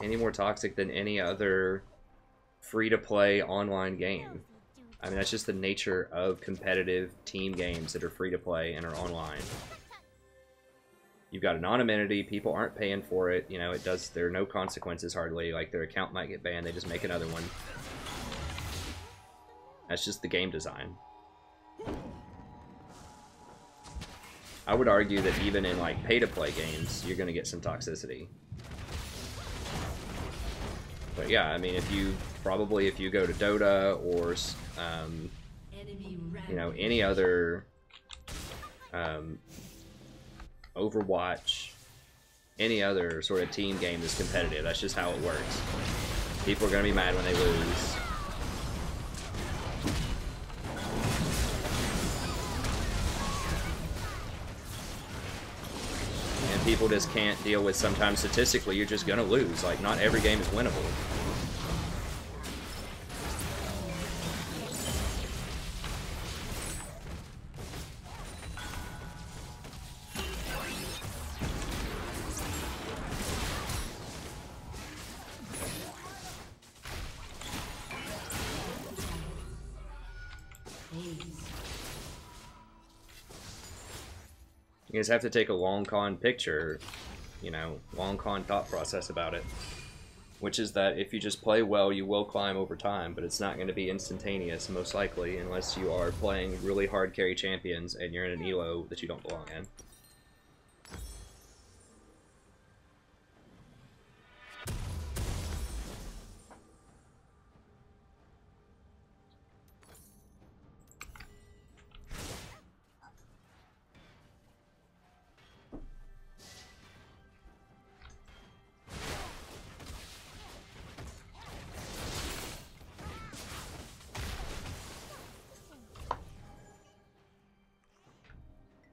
any more toxic than any other free-to-play online game. I mean, that's just the nature of competitive team games that are free-to-play and are online. You've got anonymity, people aren't paying for it, you know, there are no consequences hardly, like their account might get banned, they just make another one. That's just the game design. I would argue that even in, like, pay-to-play games, you're going to get some toxicity. But yeah, I mean, if you go to Dota or, you know, any other Overwatch, any other sort of team game is competitive. That's just how it works. People are going to be mad when they lose. And people just can't deal with sometimes statistically you're just going to lose. Like, not every game is winnable. You guys have to take a long con picture, you know, long con thought process about it. Which is that if you just play well, you will climb over time, but it's not going to be instantaneous, most likely, unless you are playing really hard carry champions and you're in an elo that you don't belong in.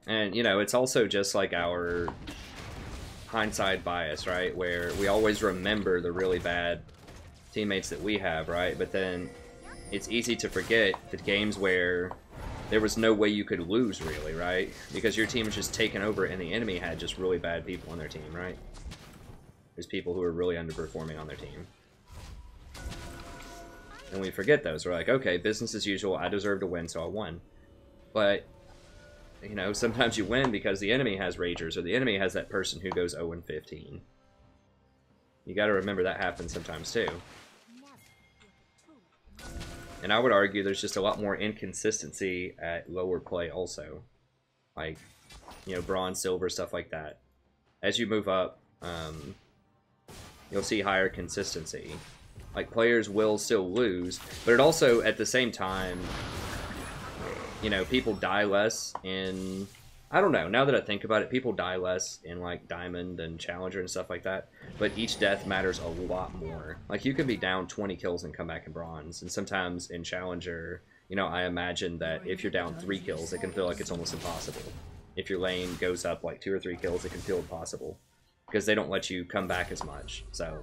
And, you know, it's also just like our hindsight bias, right? Where we always remember the really bad teammates that we have, right? But then it's easy to forget the games where there was no way you could lose, really, right? Because your team was just taken over and the enemy had just really bad people on their team, right? There's people who are really underperforming on their team. And we forget those. We're like, okay, business as usual, I deserve to win, so I won. But you know, sometimes you win because the enemy has ragers, or the enemy has that person who goes 0-15. You gotta remember that happens sometimes too. And I would argue there's just a lot more inconsistency at lower play also. Like, you know, bronze, silver, stuff like that. As you move up, you'll see higher consistency. Like, players will still lose, but it also, at the same time, you know, people die less in, I don't know, now that I think about it, people die less in, like, Diamond and Challenger and stuff like that, but each death matters a lot more. Like, you can be down 20 kills and come back in Bronze, and sometimes in Challenger, you know, I imagine that if you're down 3 kills, it can feel like it's almost impossible. If your lane goes up, like, 2 or 3 kills, it can feel impossible, because they don't let you come back as much, so.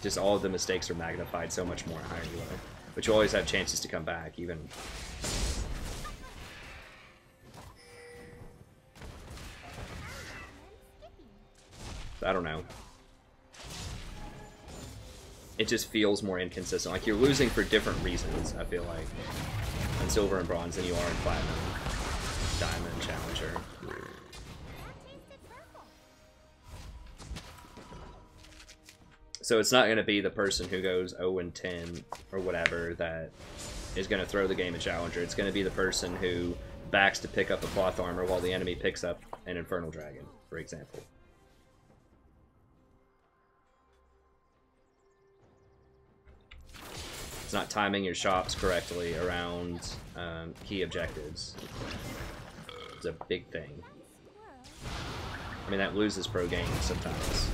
Just all of the mistakes are magnified so much more higher you are. But you always have chances to come back, even. I don't know. It just feels more inconsistent. Like, you're losing for different reasons, I feel like. On Silver and Bronze than you are in Platinum, Diamond, Challenger. So it's not going to be the person who goes 0-10 or whatever that is going to throw the game at Challenger. It's going to be the person who backs to pick up a cloth armor while the enemy picks up an Infernal Dragon, for example. It's not timing your shops correctly around key objectives. It's a big thing. I mean, that loses pro games sometimes.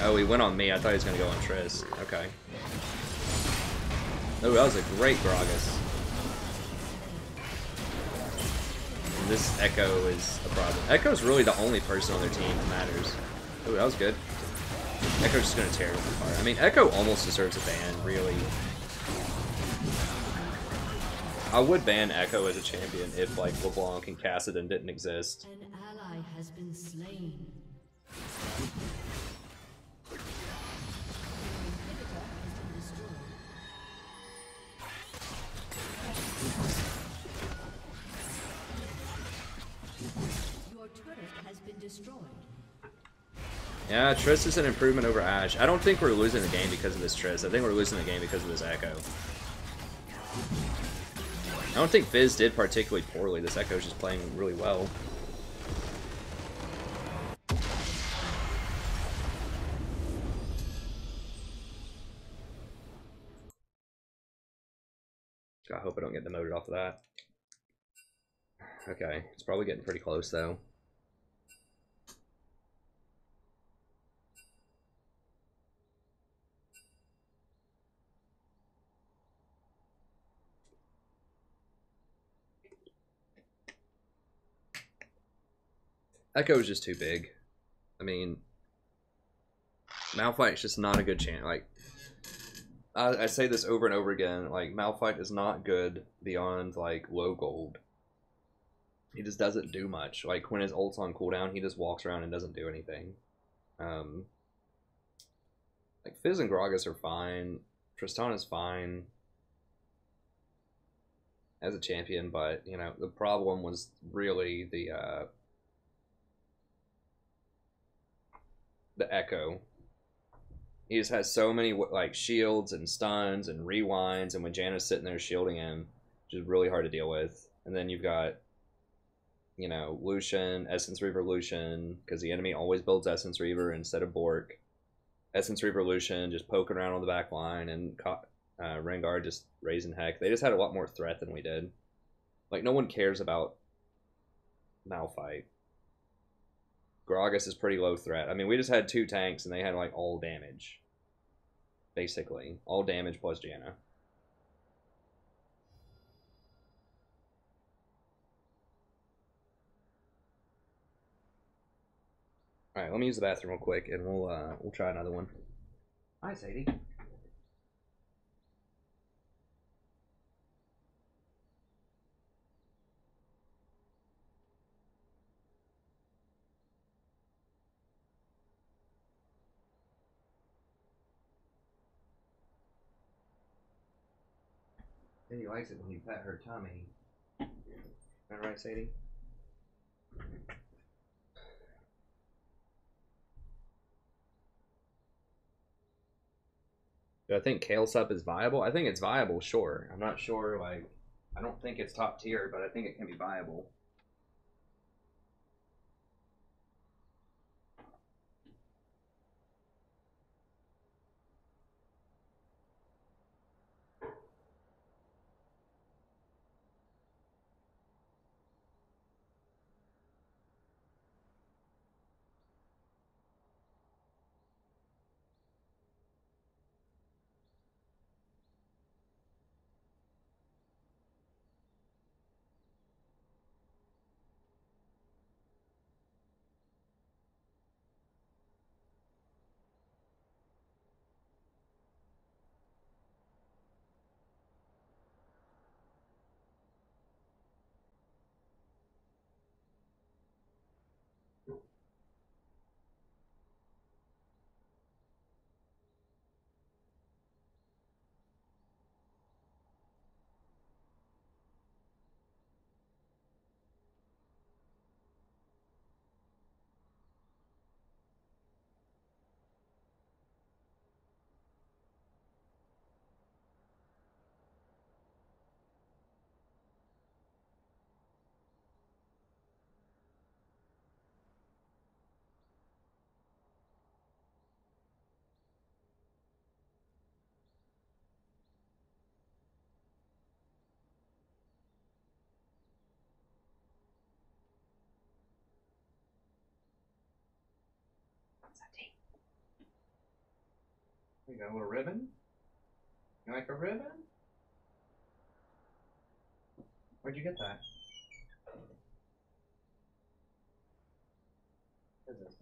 Oh, he went on me. I thought he was going to go on Triss. Okay. Oh, that was a great Gragas. And this Echo is a problem. Echo's really the only person on their team that matters. Oh, that was good. Echo's just going to tear it apart. I mean, Echo almost deserves a ban, really. I would ban Echo as a champion if, like, LeBlanc and Cassidon didn't exist. An ally has been slain. Yeah, Triss is an improvement over Ashe. I don't think we're losing the game because of this Triss. I think we're losing the game because of this Echo. I don't think Fizz did particularly poorly. This Echo's just playing really well. So I hope I don't get demoted off of that. Okay, it's probably getting pretty close though. Echo is just too big. I mean, Malphite's just not a good chance. Like, I say this over and over again. Like, Malphite is not good beyond like low gold. He just doesn't do much. Like when his ult's on cooldown, he just walks around and doesn't do anything. Like Fizz and Gragas are fine. Tristana's fine as a champion, but you know the problem was really the Echo. He just has so many like shields and stuns and rewinds, and when Janna's sitting there shielding him, which is really hard to deal with. And then you've got, you know, Lucian, Essence Reaver Lucian, because the enemy always builds Essence Reaver instead of Bork. Essence Reaver Lucian just poking around on the back line, and Rengar just raising heck. They just had a lot more threat than we did. Like, no one cares about Malphite. Gragas is pretty low threat. I mean, we just had 2 tanks, and they had, like, all damage. Basically. All damage plus Janna. Alright, let me use the bathroom real quick, and we'll try another one. Hi, Sadie. Sadie likes it when you pet her tummy. Alright, Sadie? Do I think Kale Sup is viable? I think it's viable, sure. I'm not sure, like, I don't think it's top tier, but I think it can be viable. You got a little ribbon? You like a ribbon? Where'd you get that? What is it?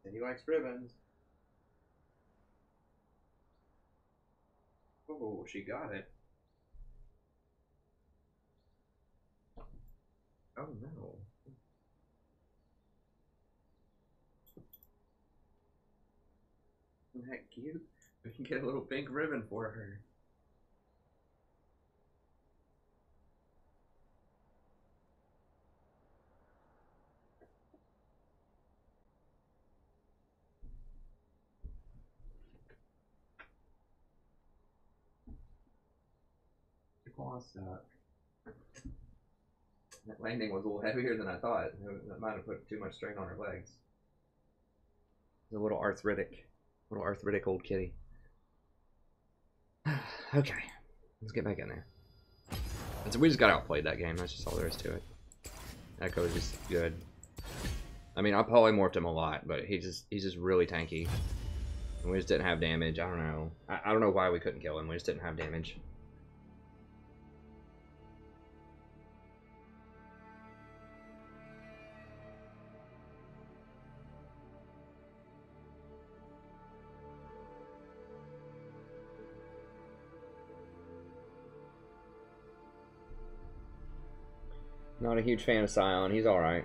And he likes ribbons. Oh, she got it. Oh no. Isn't that cute? We can get a little pink ribbon for her. claw stuck. That landing was a little heavier than I thought. That might have put too much strain on her legs. It's a little arthritic old kitty. Okay, let's get back in there. So we just got outplayed that game. That's just all there is to it. Echo is just good. I mean, I polymorphed him a lot, but he's just really tanky. And we just didn't have damage. I don't know. I don't know why we couldn't kill him. We just didn't have damage. Not a huge fan of Scion. He's alright.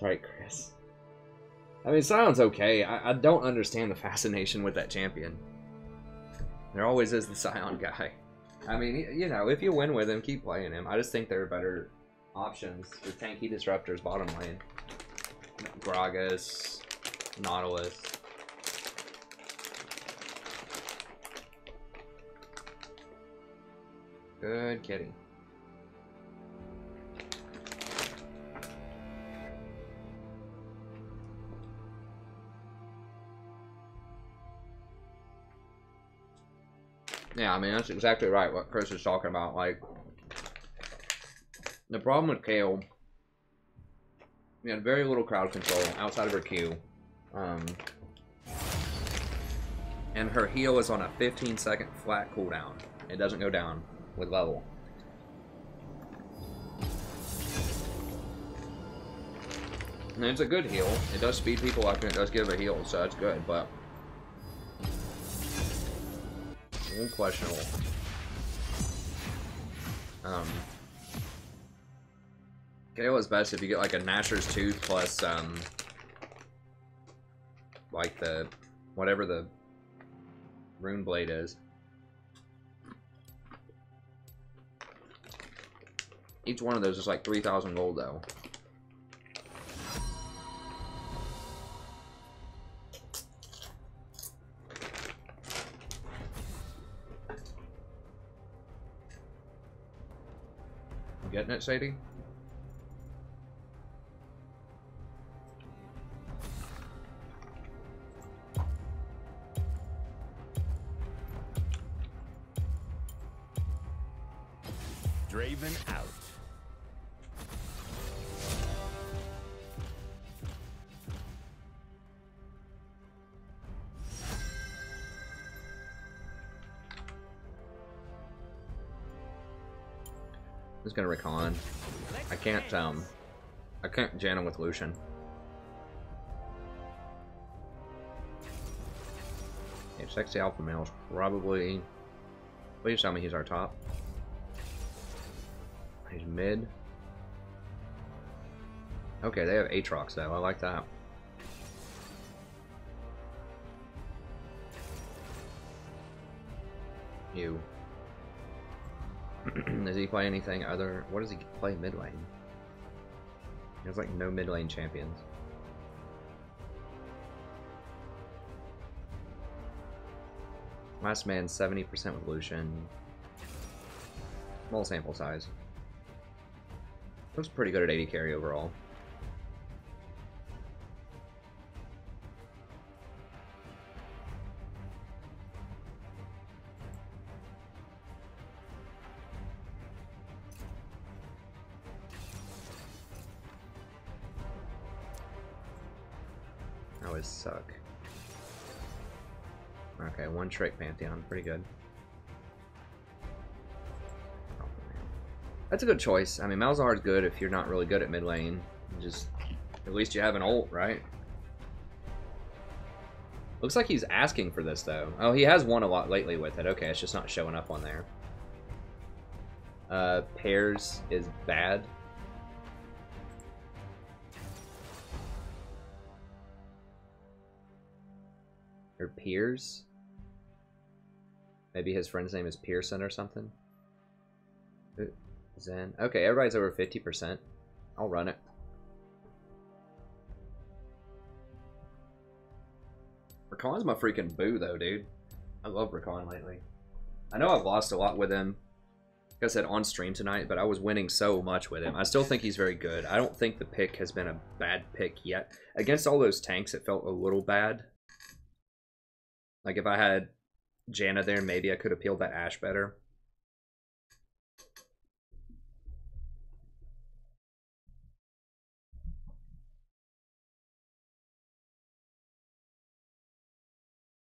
Right, Chris. I mean, Sion's okay. I don't understand the fascination with that champion. There always is the Scion guy. I mean, you know, if you win with him, keep playing him. I just think there are better options for tanky disruptors bottom lane. Gragas, Nautilus. Good kitty. Yeah, I mean, that's exactly right what Chris is talking about. Like, the problem with Kale, we had very little crowd control outside of her Q. And her heal is on a 15-second flat cooldown. It doesn't go down with level. And it's a good heal. It does speed people up and it does give a heal, so that's good, but a little questionable. KO is best if you get like a Gnasher's Tooth plus like the whatever the Rune Blade is. Each one of those is like 3,000 gold though. You getting it, Sadie? Draven out. Just gonna recon. I can't jam him with Lucian. Yeah, sexy alpha male's probably. Please tell me he's our top. He's mid. Okay, they have Aatrox though. I like that. You. Does he play anything other? What does he play mid lane? He has like no mid lane champions. Last man 70% with Lucian. Small sample size. Looks pretty good at 80 carry overall. I always suck. Okay, one trick Pantheon, pretty good. That's a good choice. I mean, Malzahar's good if you're not really good at mid lane. Just, at least you have an ult, right? Looks like he's asking for this, though. Oh, he has won a lot lately with it. Okay, it's just not showing up on there. Pairs is bad. Or Piers? Maybe his friend's name is Pearson or something? Zen. Okay, everybody's over 50%. I'll run it. Rakan's my freaking boo, though, dude. I love Rakan lately. I know I've lost a lot with him, like I said, on stream tonight, but I was winning so much with him. I still think he's very good. I don't think the pick has been a bad pick yet. Against all those tanks, it felt a little bad. Like, if I had Janna there, maybe I could have peeled that Ashe better.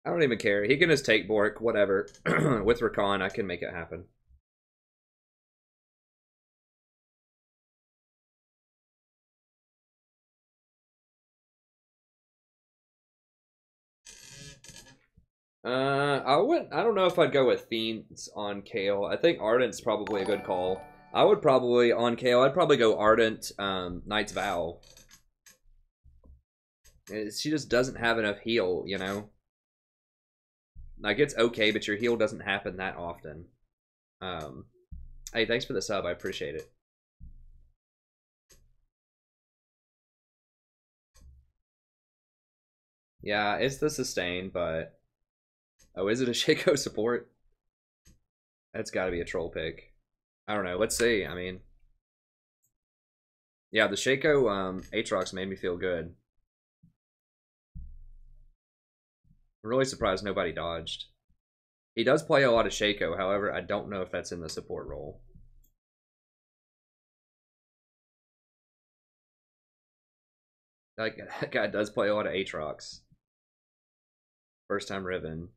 I don't even care. He can just take Bork, whatever. With Rakan, I can make it happen. I don't know if I'd go with Fiends on Kayle. I think Ardent's probably a good call. I would probably, on Kayle, I'd probably go Ardent, Knight's Vow. She just doesn't have enough heal, you know? Like, it's okay, but your heal doesn't happen that often. Hey, thanks for the sub. I appreciate it. Yeah, it's the sustain, but... Oh, is it a Shaco support? That's got to be a troll pick. I don't know. Let's see. I mean... Yeah, the Shaco Aatrox made me feel good. I'm really surprised nobody dodged. He does play a lot of Shaco, however, I don't know if that's in the support role. That guy does play a lot of Aatrox. First time Riven.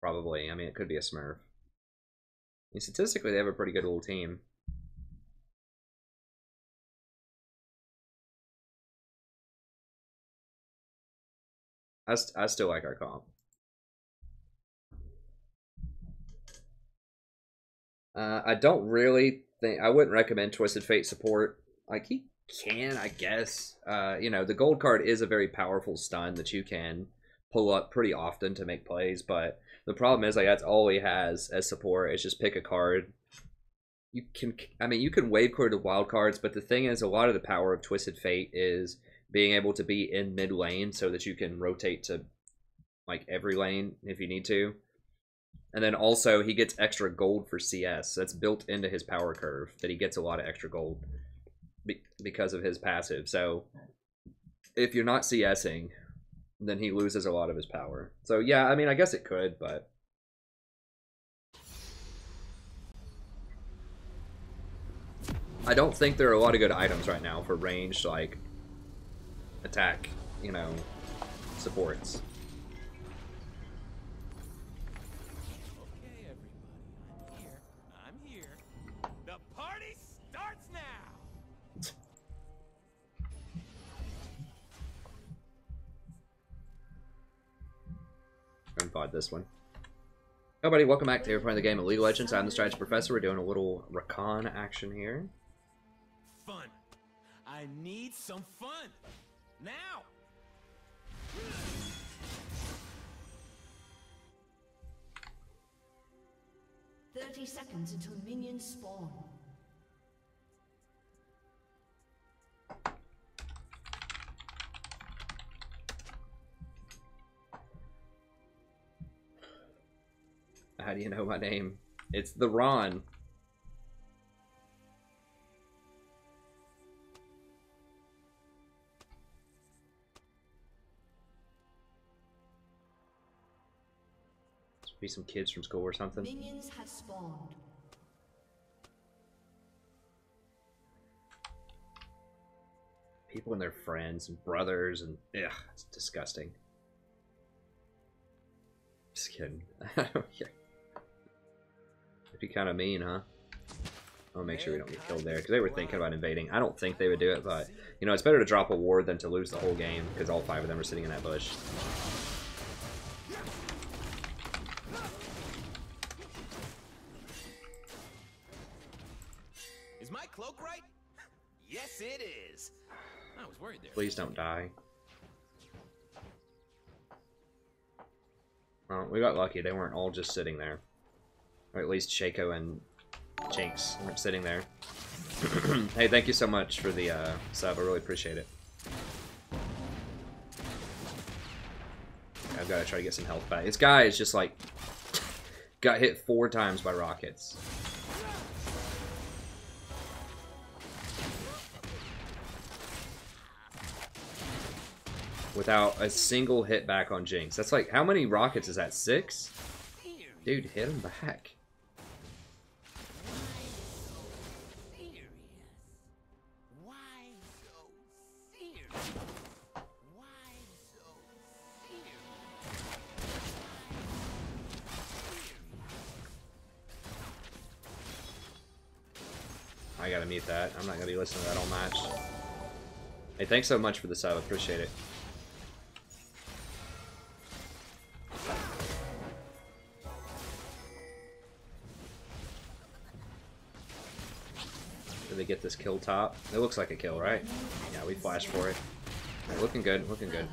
Probably. I mean, it could be a Smurf. I mean, statistically, they have a pretty good little team. I still like our comp. I don't really think... I wouldn't recommend Twisted Fate support. Like, he can, I guess. You know, the gold card is a very powerful stun that you can pull up pretty often to make plays, but the problem is, like, that's all he has as support, is just pick a card. You can... I mean, you can wave clear the wild cards, but the thing is, a lot of the power of Twisted Fate is being able to be in mid lane so that you can rotate to, like, every lane if you need to. And then also, he gets extra gold for CS. That's built into his power curve, that he gets a lot of extra gold because of his passive. So, if you're not CSing, then he loses a lot of his power. So, yeah, I mean, I guess it could, but... I don't think there are a lot of good items right now for ranged, like, attack, you know, supports. Unpod this one. Hey buddy, welcome back to Here Playing the Game of League of Legends. I'm the Strategy Professor. We're doing a little Rakan action here. Fun. I need some fun. Now. 30 seconds until minions spawn. How do you know my name? It's the Ron. Be some kids from school or something. Minions have spawned. People and their friends and brothers and ugh, it's disgusting. Just kidding. I don't care. It'd be kind of mean, huh? I'll make sure we don't get killed there because they were thinking about invading. I don't think they would do it, but you know, it's better to drop a ward than to lose the whole game because all 5 of them are sitting in that bush. Is my cloak right? Yes, it is. I was worried there. Please don't die. Well, we got lucky. They weren't all just sitting there. Or at least Shaco and Jinx weren't sitting there. Hey, thank you so much for the sub. I really appreciate it. I've got to try to get some health back. This guy is just like got hit 4 times by rockets. Without a single hit back on Jinx. That's like, how many rockets is that? 6? Dude, hit him back. I gotta mute that. I'm not gonna be listening to that all match. Hey, thanks so much for the sub. Appreciate it. Did they get this kill top? It looks like a kill, right? Yeah, we flashed for it. Right, looking good, looking good.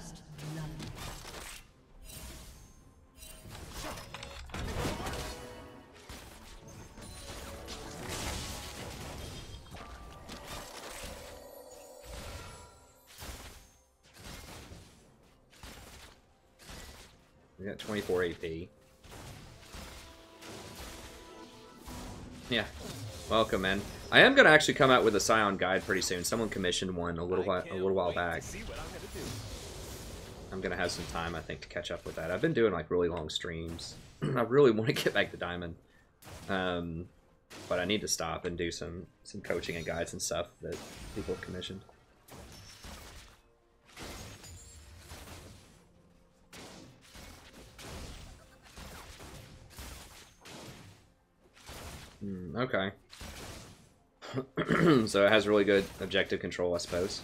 We got 24 AP. Yeah. Welcome, man. I am gonna actually come out with a Scion guide pretty soon. Someone commissioned one a little while back. I'm gonna have some time, I think, to catch up with that. I've been doing like really long streams. I really want to get back to Diamond, but I need to stop and do some coaching and guides and stuff that people have commissioned. Okay. So it has really good objective control, I suppose.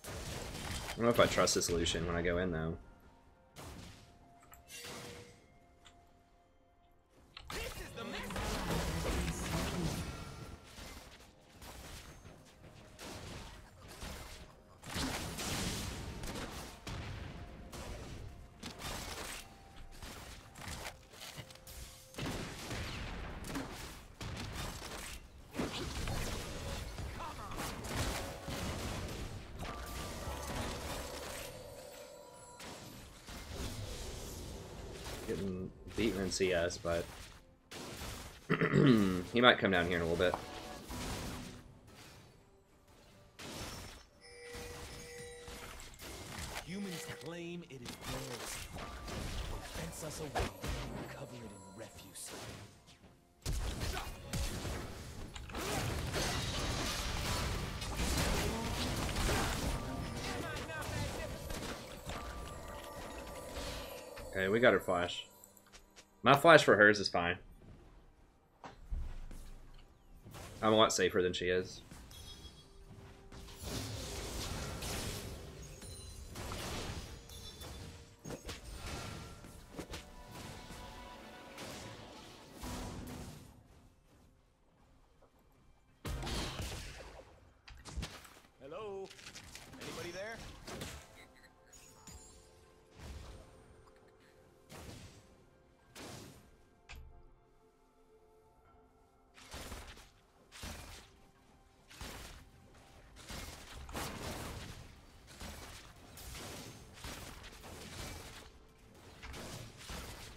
I don't know if I trust this Lucian when I go in, though. Getting beaten in CS, but he might come down here in a little bit. Humans claim it is theirs. They fence us away and cover it in refuse. Okay, we got her flash. My flash for hers is fine. I'm a lot safer than she is. Hello? Anybody there?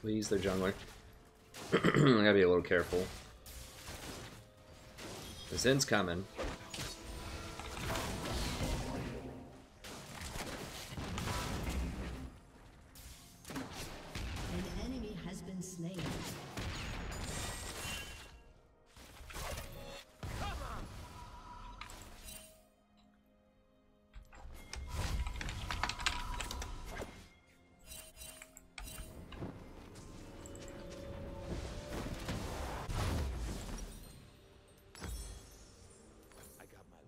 Please, they're jungler. I gotta be a little careful. The Zen's coming. An enemy has been slain.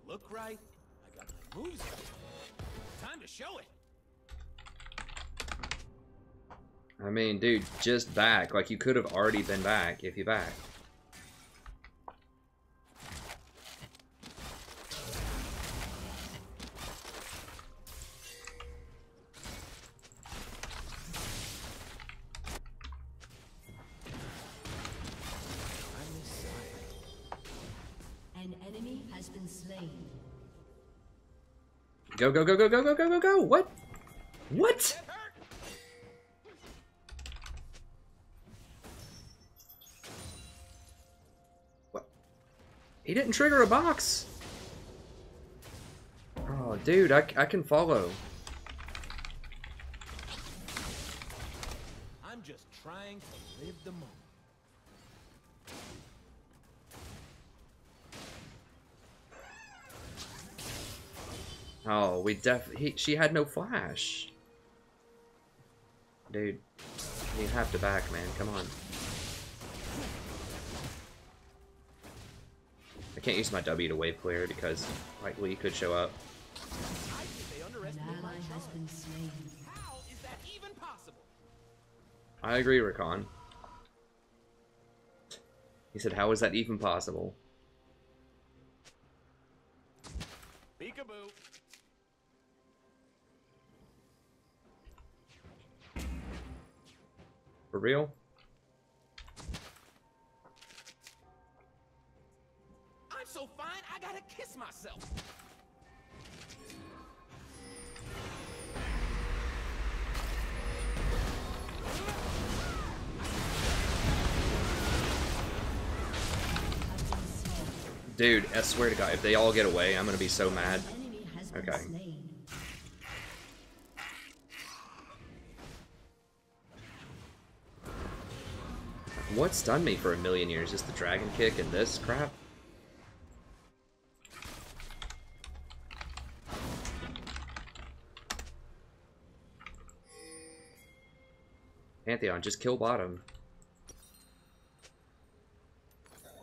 Look right, I got my moves right. Time to show it. I mean, dude, just back. Like, you could have already been back if you back. An enemy has been slain. Go, go, go, go, go, go, go, go, go! What? What? He didn't trigger a box. Oh, dude, I can follow. I'm just trying to live the moment. Oh, she had no flash. Dude, you have to back, man. Come on. I can't use my W to wave clear because like Lee could show up. How is that even possible? I agree, Rakan. He said, how is that even possible? Peekaboo. For real? I'm so fine, I gotta kiss myself. Dude, I swear to God, if they all get away, I'm gonna be so mad. Okay. What stunned me for a million years? Just the dragon kick and this crap? Pantheon, just kill bottom.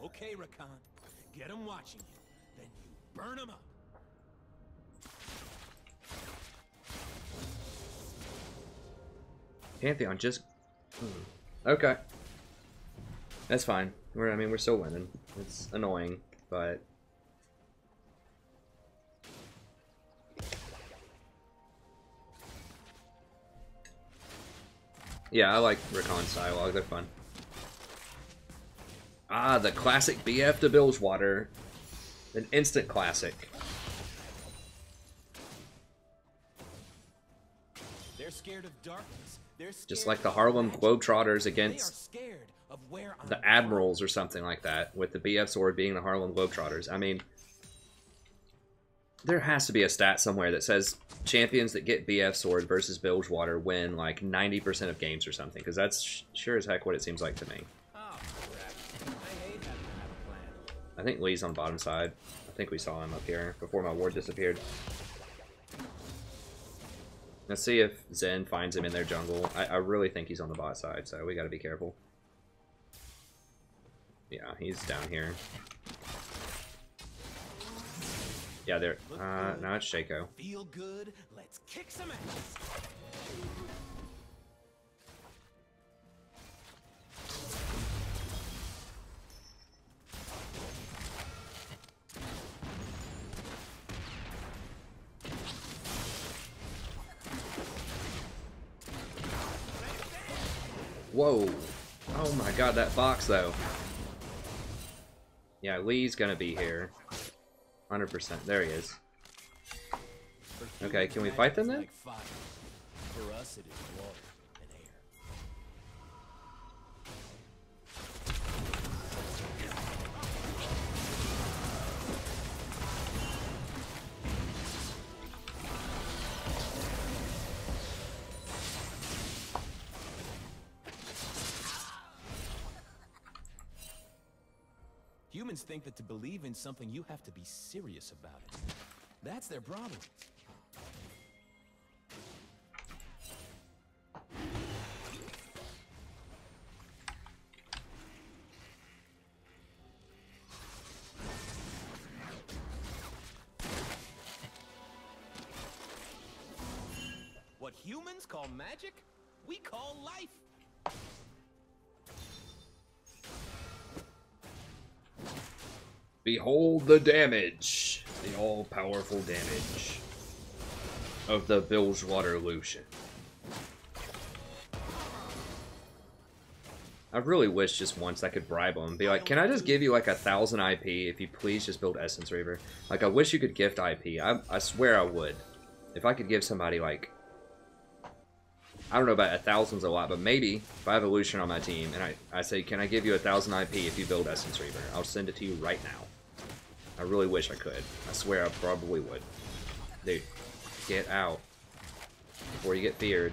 Okay, Rakan. Get them watching you. Then you burn them up. Pantheon, just... Okay. That's fine. I mean, we're still winning. It's annoying, but... Yeah, I like Rakan's dialogue. They're fun. Ah, the classic BF to Bilgewater. An instant classic. They're scared of darkness. They're scared Just like the Harlem Globetrotters against scared of where I'm the Admirals or something like that, with the BF sword being the Harlem Globetrotters. I mean, there has to be a stat somewhere that says champions that get BF sword versus Bilgewater win like 90% of games or something, because that's sure as heck what it seems like to me. I think Lee's on the bottom side. I think we saw him up here before my ward disappeared. Let's see if Zen finds him in their jungle. I really think he's on the bot side, so we gotta be careful. Yeah, he's down here. Yeah, there. No, it's Shaco. Feel good. Let's kick some ass. Whoa. Oh my god, that box though. Yeah, Lee's gonna be here. 100%. There he is. Okay, can we fight them then? For us, it is water and air. Humans think that to believe in something, you have to be serious about it. That's their problem. What humans call magic, we call life. Behold the damage. The all-powerful damage of the Bilgewater Lucian. I really wish just once I could bribe him and be like, can I just give you like 1,000 IP if you please just build Essence Reaver? Like, I wish you could gift IP. I swear I would. If I could give somebody like, I don't know about 1,000's a lot, but maybe if I have a Lucian on my team and I say, can I give you 1,000 IP if you build Essence Reaver? I'll send it to you right now. I really wish I could. I swear I probably would. Dude, get out before you get feared.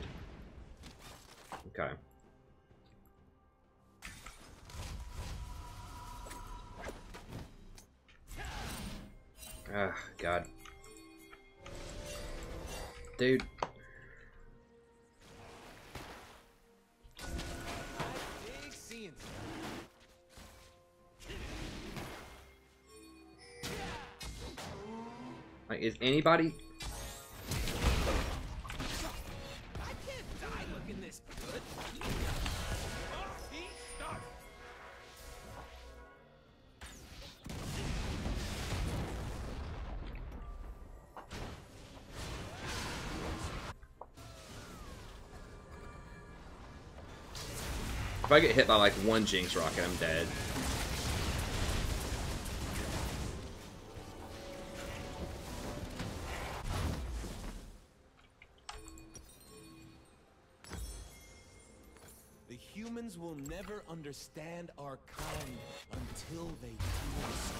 Okay. Ah, God. Dude. Like, is anybody... I can't die looking this good. If I get hit by like one Jinx rocket, I'm dead. The humans will never understand our kind until they do us.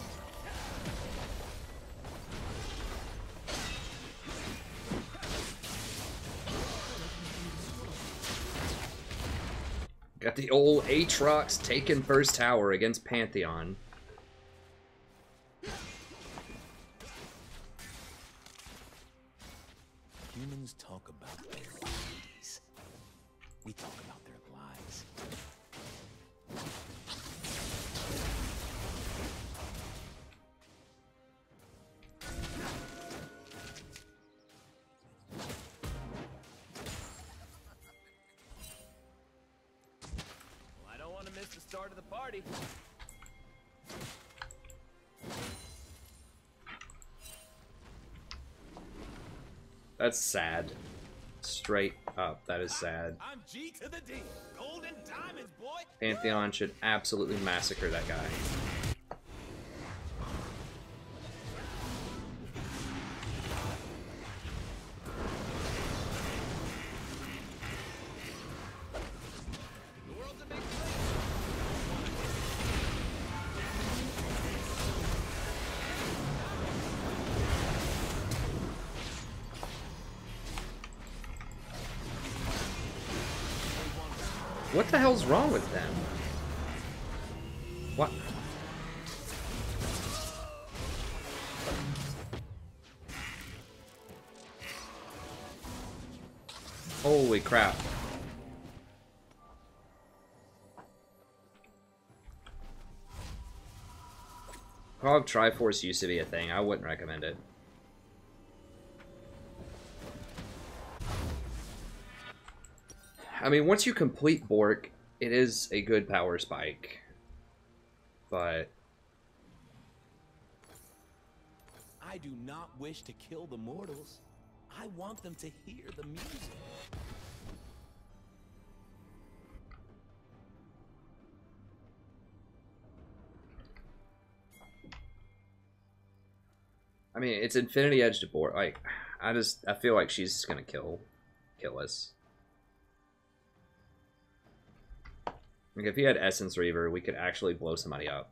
Got the old Aatrox taking first tower against Pantheon. Humans talk about their ways. We talk about their lies. Well, I don't want to miss the start of the party. That's sad. Straight up, that is sad. I'm G to the D. Golden diamonds, boy. Pantheon should absolutely massacre that guy. What the hell's wrong with them? What? Holy crap. Hog Triforce used to be a thing. I wouldn't recommend it. I mean, once you complete Bork, it is a good power spike. But I do not wish to kill the mortals. I want them to hear the music. I mean, it's Infinity Edge to Bork. Like, I feel like she's just gonna kill us. Like, if he had Essence Reaver, we could actually blow somebody up.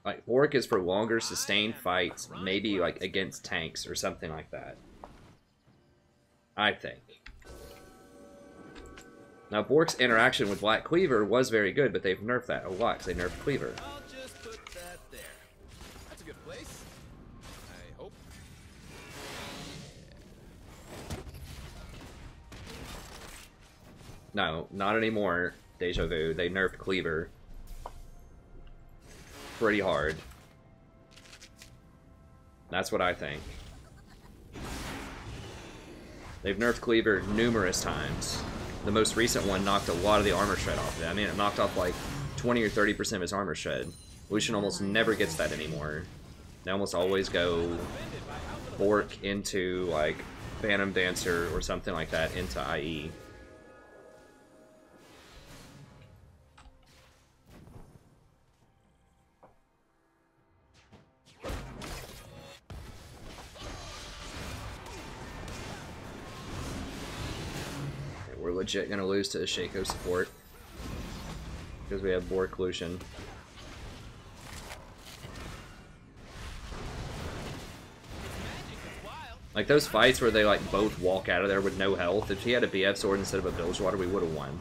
Like, Bork is for longer sustained fights, maybe, like, against tanks or something like that. I think. Now, Bork's interaction with Black Cleaver was very good, but they've nerfed that a lot, because they nerfed Cleaver. I'll just put that there. That's a good place. I hope. No, not anymore. Deja Vu. They nerfed Cleaver pretty hard. That's what I think. They've nerfed Cleaver numerous times. The most recent one knocked a lot of the armor shred off of it. I mean, it knocked off like 20 or 30% of his armor shred. Lucian almost never gets that anymore. They almost always go Bork into like Phantom Dancer or something like that into IE. We're legit gonna lose to a Shaco support because we have Bork Lucian. Like those fights where they like both walk out of there with no health. If he had a BF sword instead of a Bilgewater, we would have won.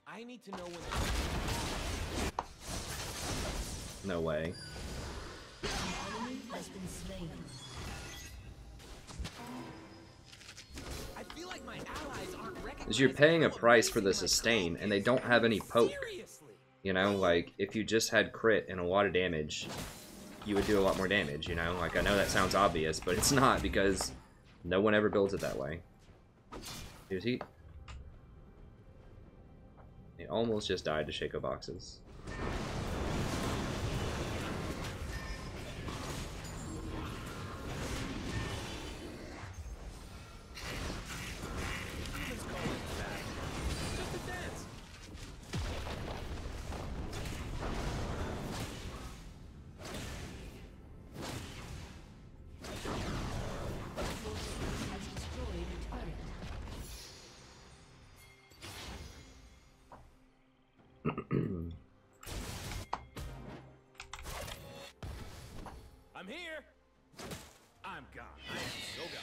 I need to know when. No way. An enemy has been slain. I feel like my allies aren't recognizing. Because you're paying a price for the sustain, and they don't have any poke. You know, like, if you just had crit and a lot of damage, you would do a lot more damage, you know? Like, I know that sounds obvious, but it's not, because no one ever builds it that way. Here's he. He almost just died to Shaco boxes. I'm here. I'm gone. I am so gone.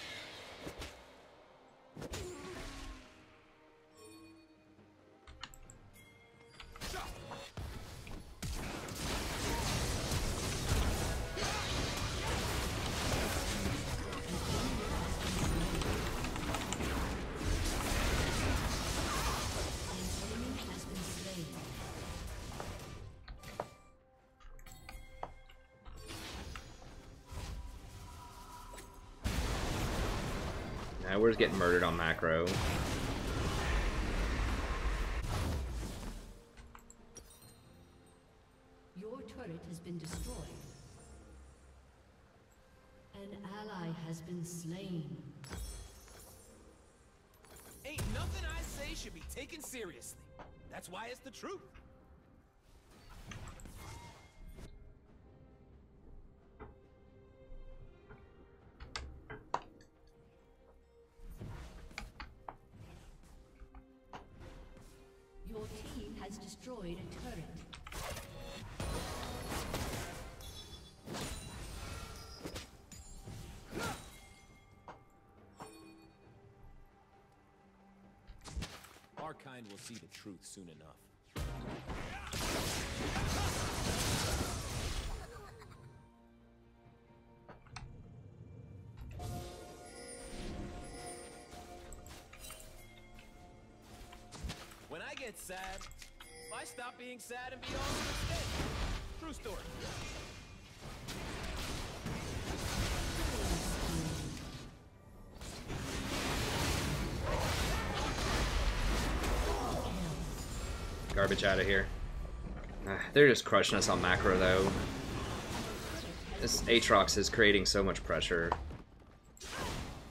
Now we're just getting murdered on macro. Your turret has been destroyed. An ally has been slain. Ain't nothing I say should be taken seriously. That's why it's the truth. Your team has destroyed a turret. Our kind will see the truth soon enough. When I get sad, I stop being sad and be awesome instead. True story. Garbage out of here. They're just crushing us on macro, though. This Aatrox is creating so much pressure.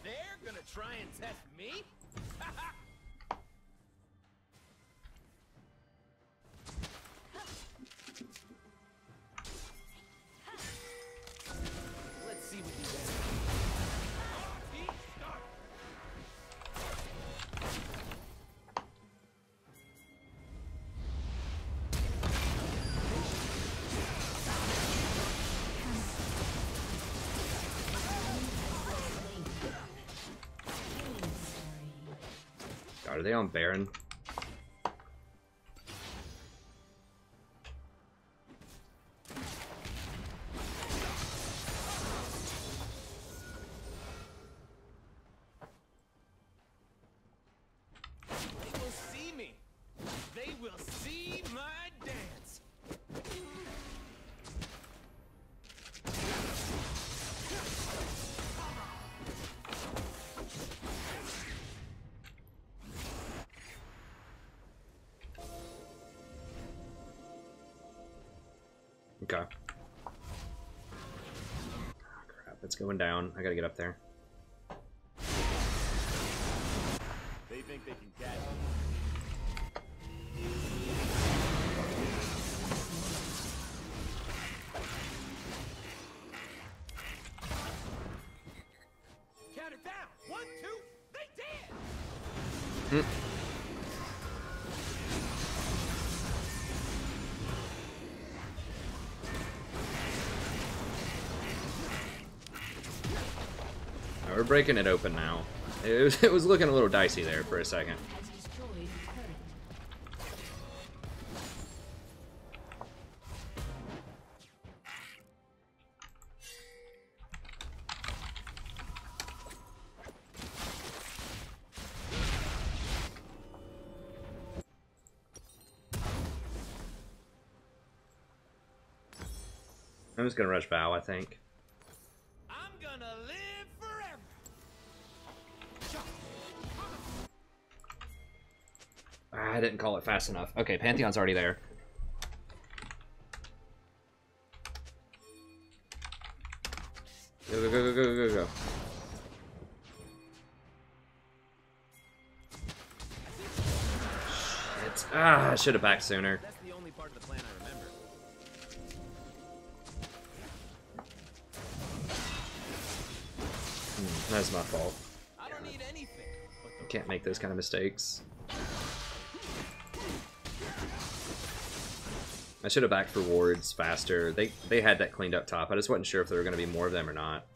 They're gonna try and test me? Let's see what you guys God, are they on Baron? They will see me. They will see my dance. Okay. Oh, crap, it's going down. I gotta get up there. They think they can catch Count it down. 1, 2, they did. We're breaking it open now. It was looking a little dicey there for a second. I'm just gonna rush Vow, I think. I'm gonna live forever. I didn't call it fast enough. Okay, Pantheon's already there. Go, go, go, go, go, go, go. Shit. Ah, I should have backed sooner. That's the only part of the plan I remember. That's my fault. I don't need anything. I can't make those kind of mistakes. I should have backed for wards faster. They had that cleaned up top. I just wasn't sure if there were going to be more of them or not.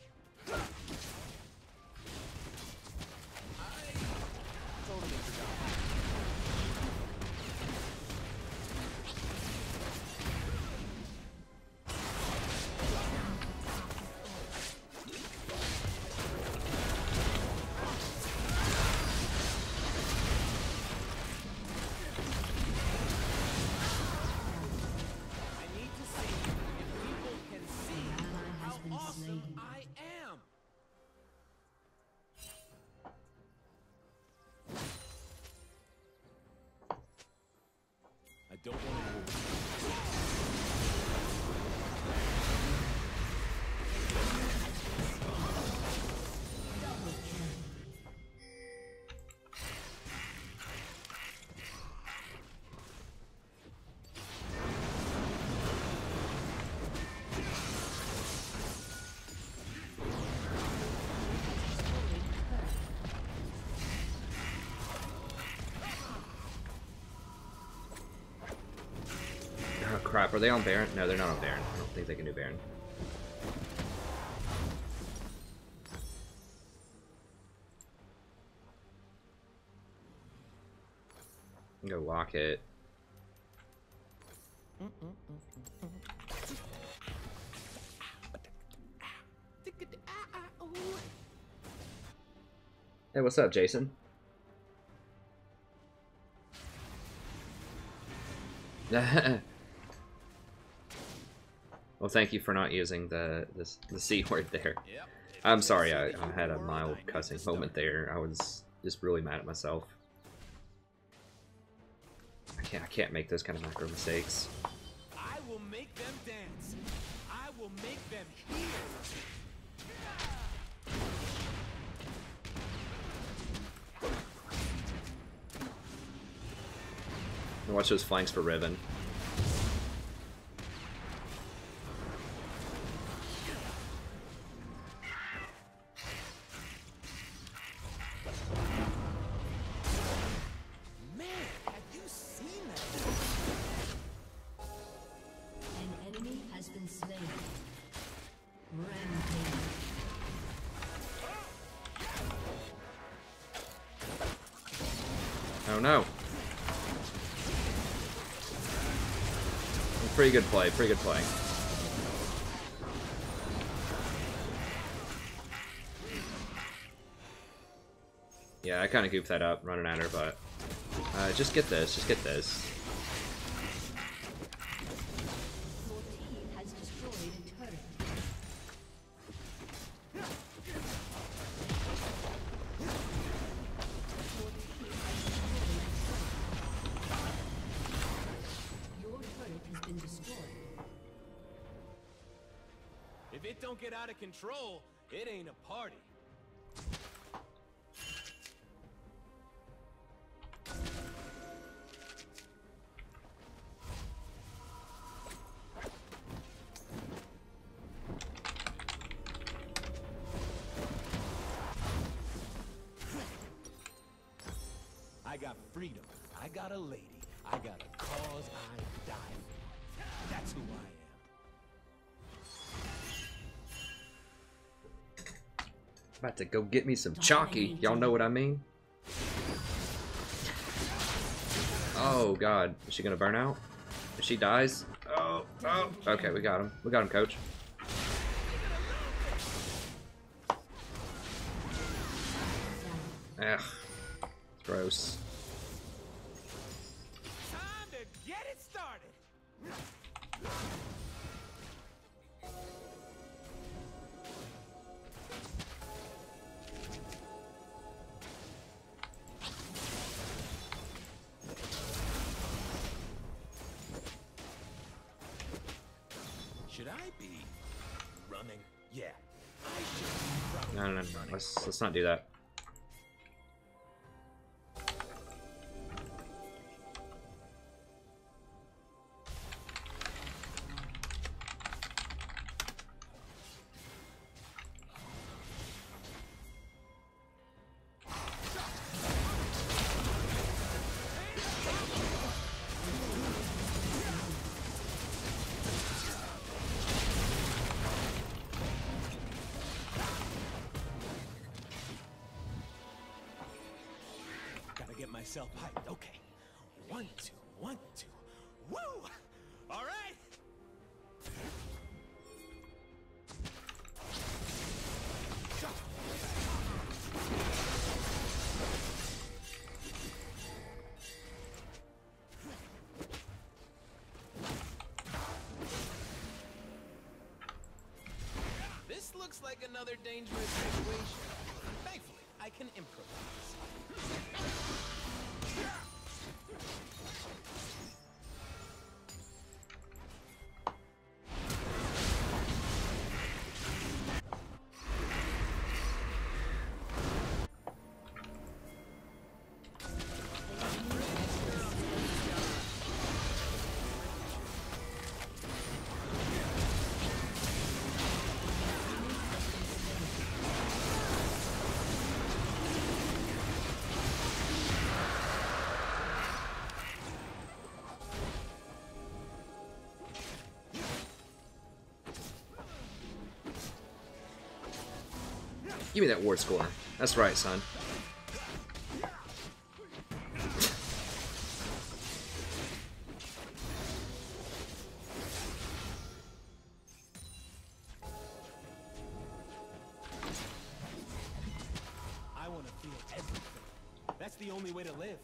Don't want to move. Crap, are they on Baron? No, they're not on Baron. I don't think they can do Baron. Go lock it. Hey, what's up, Jason? Well, thank you for not using the C word there. I'm sorry, I had a mild cussing moment there. I was just really mad at myself. I can't make those kind of macro mistakes. I will make them dance. I will make them hear. Watch those flanks for Riven. Oh no. Pretty good play, pretty good play. Yeah, I kind of goofed that up running at her, but just get this, just get this. If it don't get out of control, it ain't a party. I got freedom. I got a lady. I got a cause I die for. That's who I am. About to go get me some chalky. Y'all know what I mean? Oh god, is she gonna burn out? If she dies? Oh, oh. Okay, we got him. We got him, coach. Ugh. Gross. Time to get it started. Should I be running? Yeah. I should No, no, no, no. Let's not do that. myself hyped. Okay. 1, 2, 1, 2. Woo! All right. This looks like another dangerous situation. Thankfully, I can improvise. Give me that ward score. That's right, son. I want to feel everything. That's the only way to live.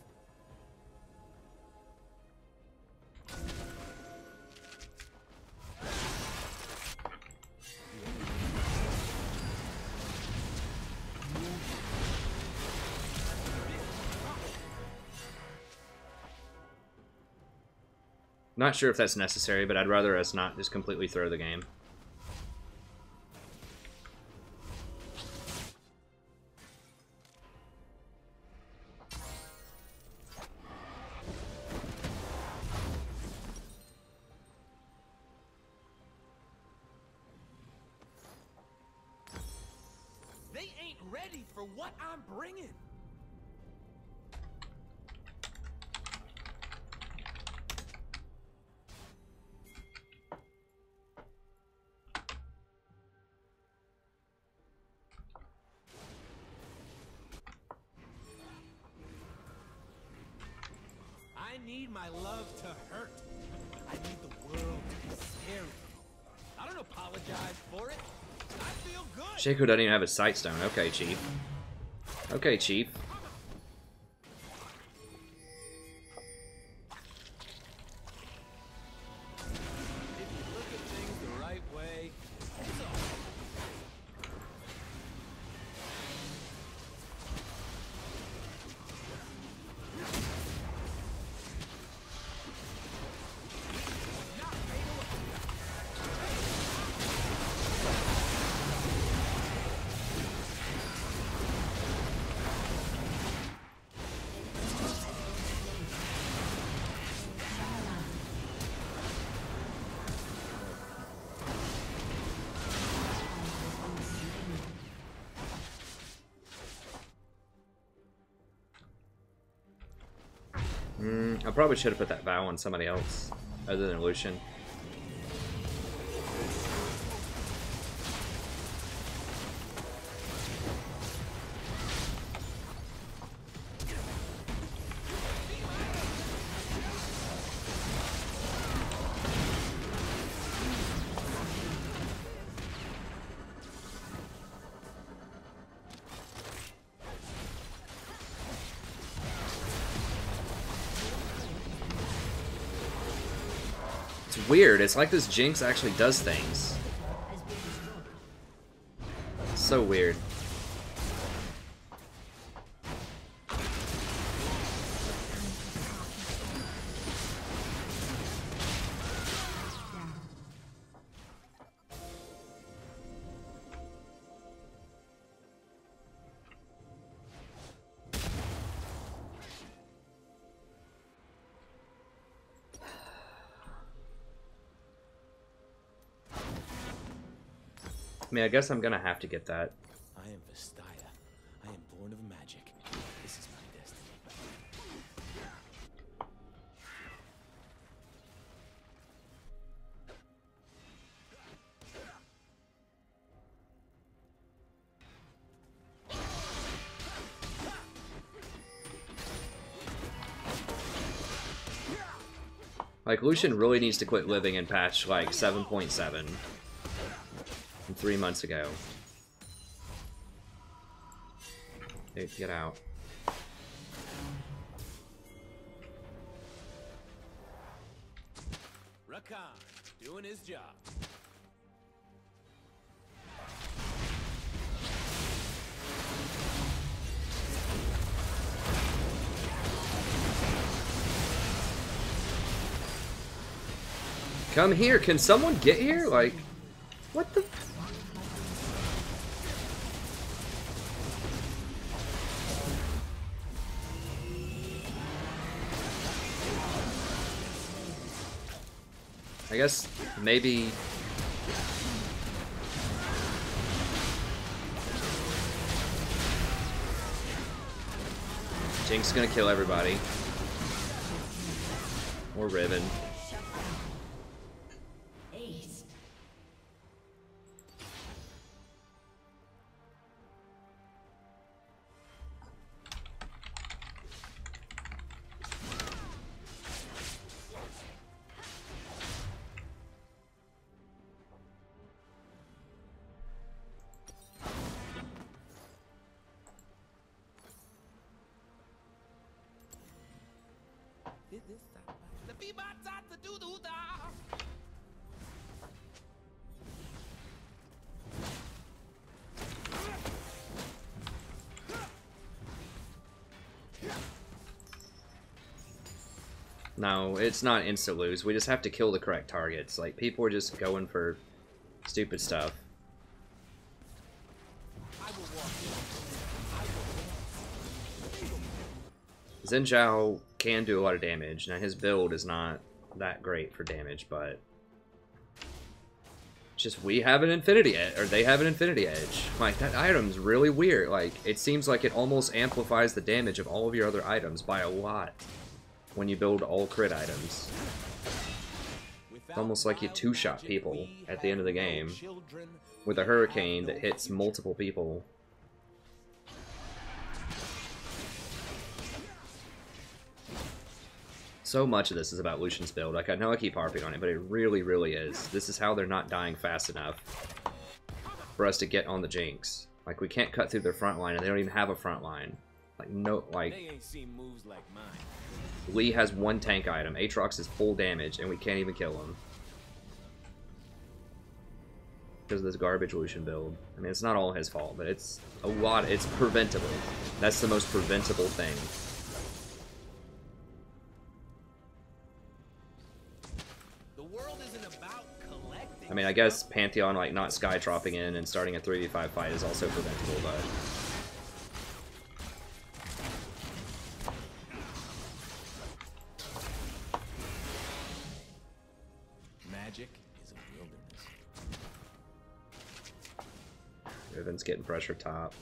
Not sure if that's necessary, but I'd rather us not just completely throw the game. They ain't ready for what I'm bringing. I need my love to hurt. I need the world to be scary. I don't apologize for it. I feel good. Shaco doesn't even have a sight stone. Okay, Chief. Okay, Chief. If you look at things the right way, it's all. I probably should have put that vow on somebody else other than Lucian. It's weird. It's like this Jinx actually does things. It's so weird. I mean, I guess I'm gonna have to get that. I am Vestaya. I am born of magic. This is my destiny. Like, Lucian really needs to quit living in patch, like, 7.7. From 3 months ago. Dude, get out. Rakan, doing his job. Come here, can someone get here? Like, what the? I guess maybe Jinx is gonna kill everybody. Or Riven. No, it's not instant lose. We just have to kill the correct targets. Like, people are just going for stupid stuff. Xin Zhao can do a lot of damage. Now, his build is not that great for damage, but it's just we have an Infinity Edge, or they have an Infinity Edge. Like, that item's really weird. Like, it seems like it almost amplifies the damage of all of your other items by a lot when you build all crit items. It's almost like you two-shot people at the end of the game with a hurricane that hits multiple people. So much of this is about Lucian's build. Like, I know I keep harping on it, but it really, really is. This is how they're not dying fast enough for us to get on the Jinx. Like, we can't cut through their front line, and they don't even have a front line. Like, no, like... They ain't seen moves like mine. Lee has one tank item. Aatrox is full damage, and we can't even kill him. Because of this garbage Lucian build. I mean, it's not all his fault, but it's a lot. It's preventable. That's the most preventable thing. The world isn't about collecting. I mean, I guess Pantheon, like, not sky dropping in and starting a 3v5 fight is also preventable, but... Magic is a wilderness. Riven's getting pressure top.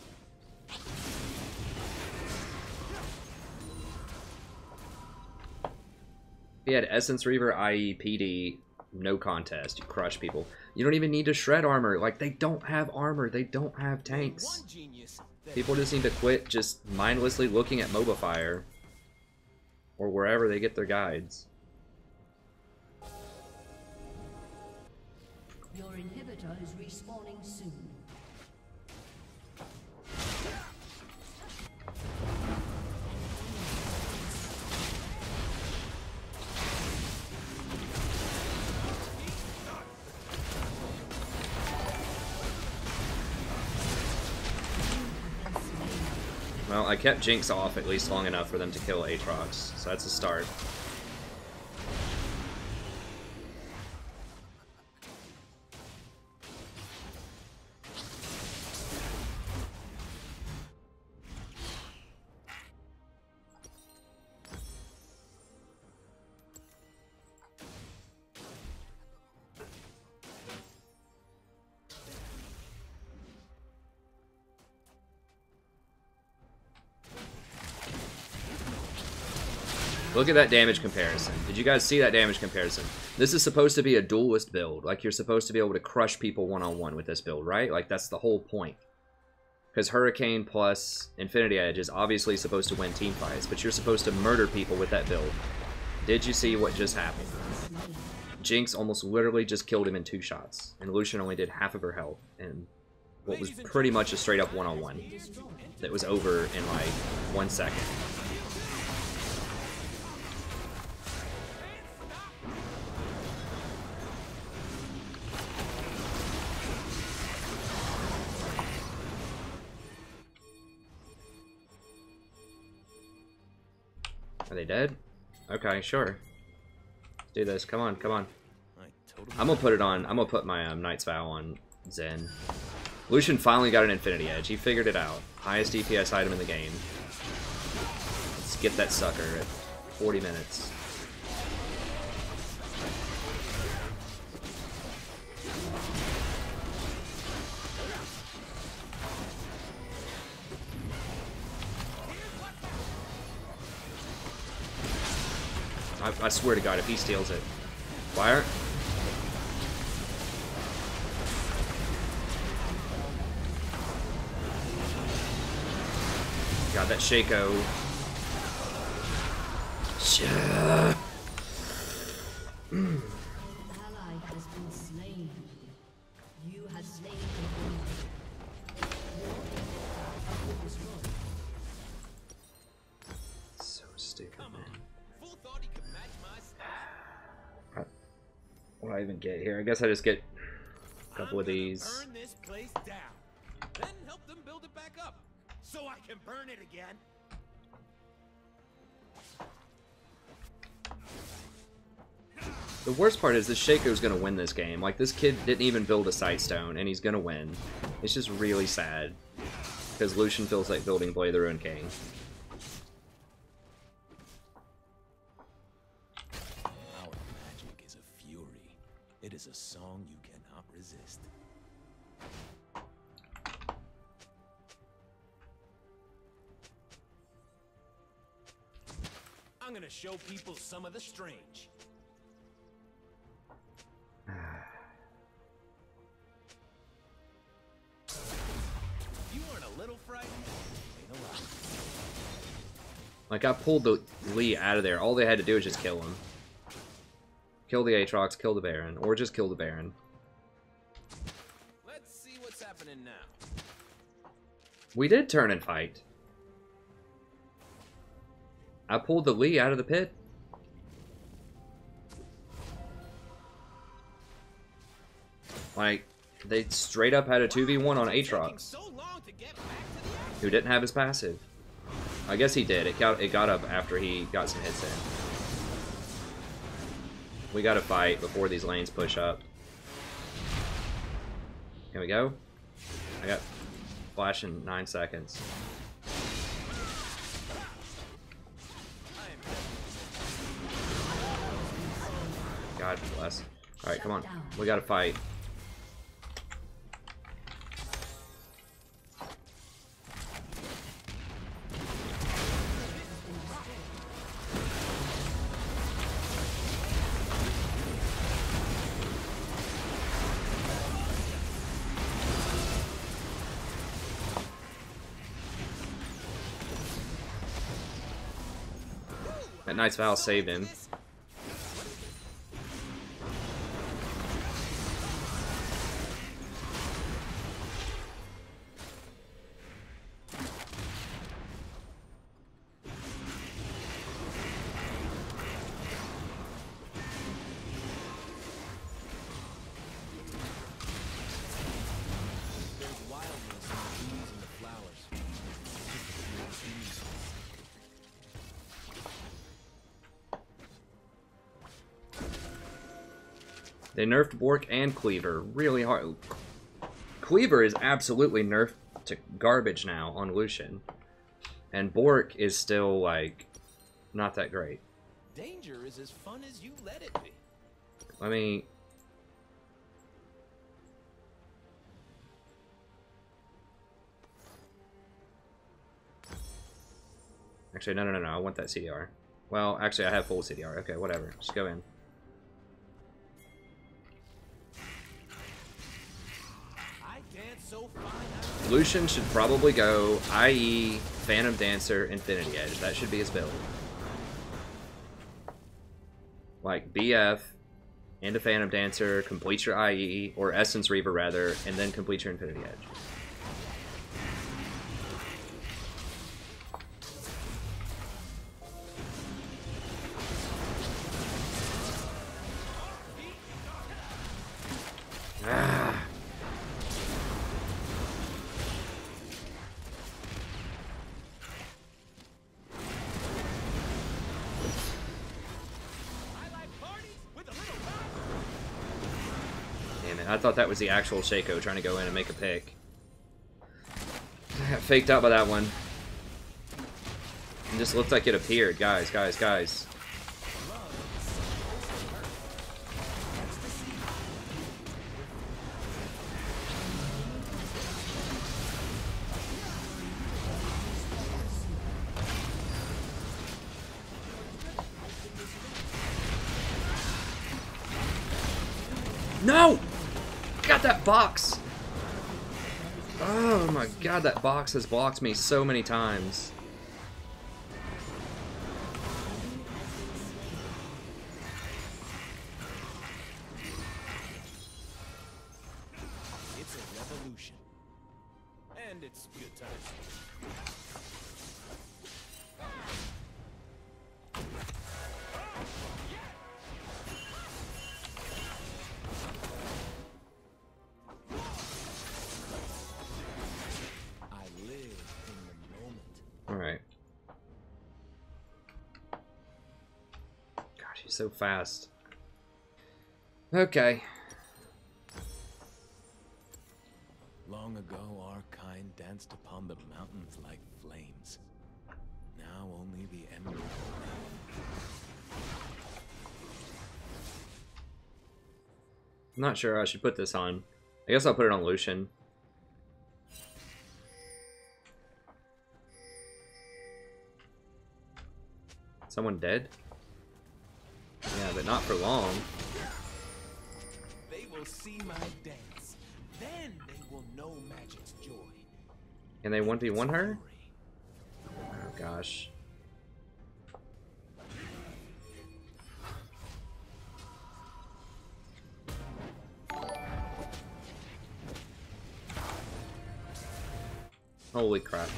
He had Essence Reaver, IE, PD, no contest. You crush people. You don't even need to shred armor. Like, they don't have armor. They don't have tanks. People just need to quit just mindlessly looking at MOBA Fire or wherever they get their guides. Your inhibitor is respawning soon. Well, I kept Jinx off at least long enough for them to kill Aatrox, so that's a start. Look at that damage comparison. Did you guys see that damage comparison? This is supposed to be a duelist build. Like, you're supposed to be able to crush people one-on-one with this build, right? Like, that's the whole point. Because Hurricane plus Infinity Edge is obviously supposed to win team fights, but you're supposed to murder people with that build. Did you see what just happened? Jinx almost literally just killed him in 2 shots, and Lucian only did half of her health, and what was pretty much a straight-up one-on-one that was over in, like, 1 second. Are they dead? Okay, sure. Let's do this. Come on, come on. I'm gonna put it on. I'm gonna put my Knight's Vow on Zen. Lucian finally got an Infinity Edge. He figured it out. Highest DPS item in the game. Let's get that sucker at 40 minutes. I swear to God, if he steals it. Fire. God, that Shaco. Ally has been slain. You have slain the enemy. So stupid, man. What do I even get here? I guess I just get a couple of these. Burn this place down, then help them build it back up, so I can burn it again. The worst part is this Shaco's gonna win this game. Like, this kid didn't even build a Sightstone, and he's gonna win. It's just really sad. Because Lucian feels like building Blade the Ruined King. Our magic is a fury. It is a song you cannot resist. I'm gonna show people some of the strange. You weren't a little frightened? Ain't a lot. Like, I pulled the Lee out of there. All they had to do was just kill him. Kill the Aatrox, kill the Baron, or just kill the Baron. Let's see what's happening now. We did turn and fight. I pulled the Lee out of the pit. Like, they straight up had a 2v1 on Aatrox, who didn't have his passive. I guess he did. It got up after he got some hits in. We gotta fight before these lanes push up. Here we go. I got flash in 9 seconds. God bless. Alright, come on. We gotta fight. That Knight's Vow saved him. They nerfed Bork and Cleaver really hard. Cleaver is absolutely nerfed to garbage now on Lucian. And Bork is still, like, not that great. Danger is as fun as you let it be. Let me... Actually, no, I want that CDR. Well, actually, I have full CDR. Okay, whatever. Just go in. Lucian should probably go IE, Phantom Dancer, Infinity Edge. That should be his build. Like, BF, into Phantom Dancer, complete your IE, or Essence Reaver rather, and then complete your Infinity Edge. Ah. Damn it, I thought that was the actual Shaco trying to go in and make a pick. I got faked out by that one. It just looked like it appeared. Guys. No! Got that box! Oh my god, that box has blocked me so many times. It's a revolution. And it's good times. Alright. Gosh, he's so fast. Okay. Long ago, our kind danced upon the mountains like flames. Now only the embers remain. I'm not sure I should put this on. I guess I'll put it on Lucian. Someone dead? Yeah, but not for long. They will see my dance. Then they will know magic's joy. Can they 1v1 her? Oh gosh. Holy crap.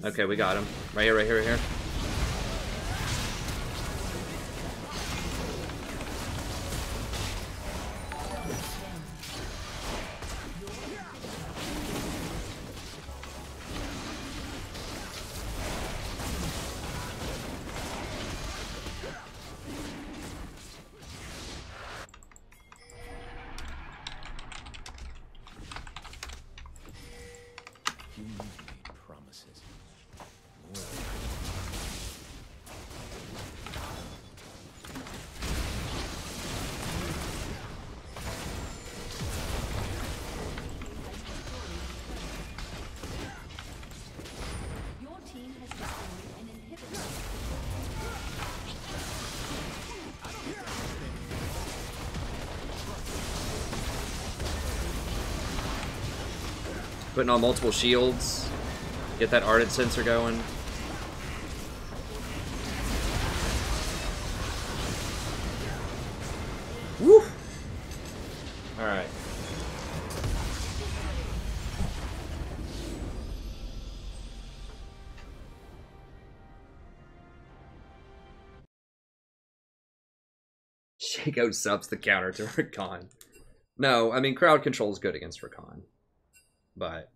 Okay, we got him. Right here, right here, right here. Putting on multiple shields. Get that Ardent Sensor going. Woo! Alright. Shaco subs the counter to Rakan. No, I mean, crowd control is good against Rakan. But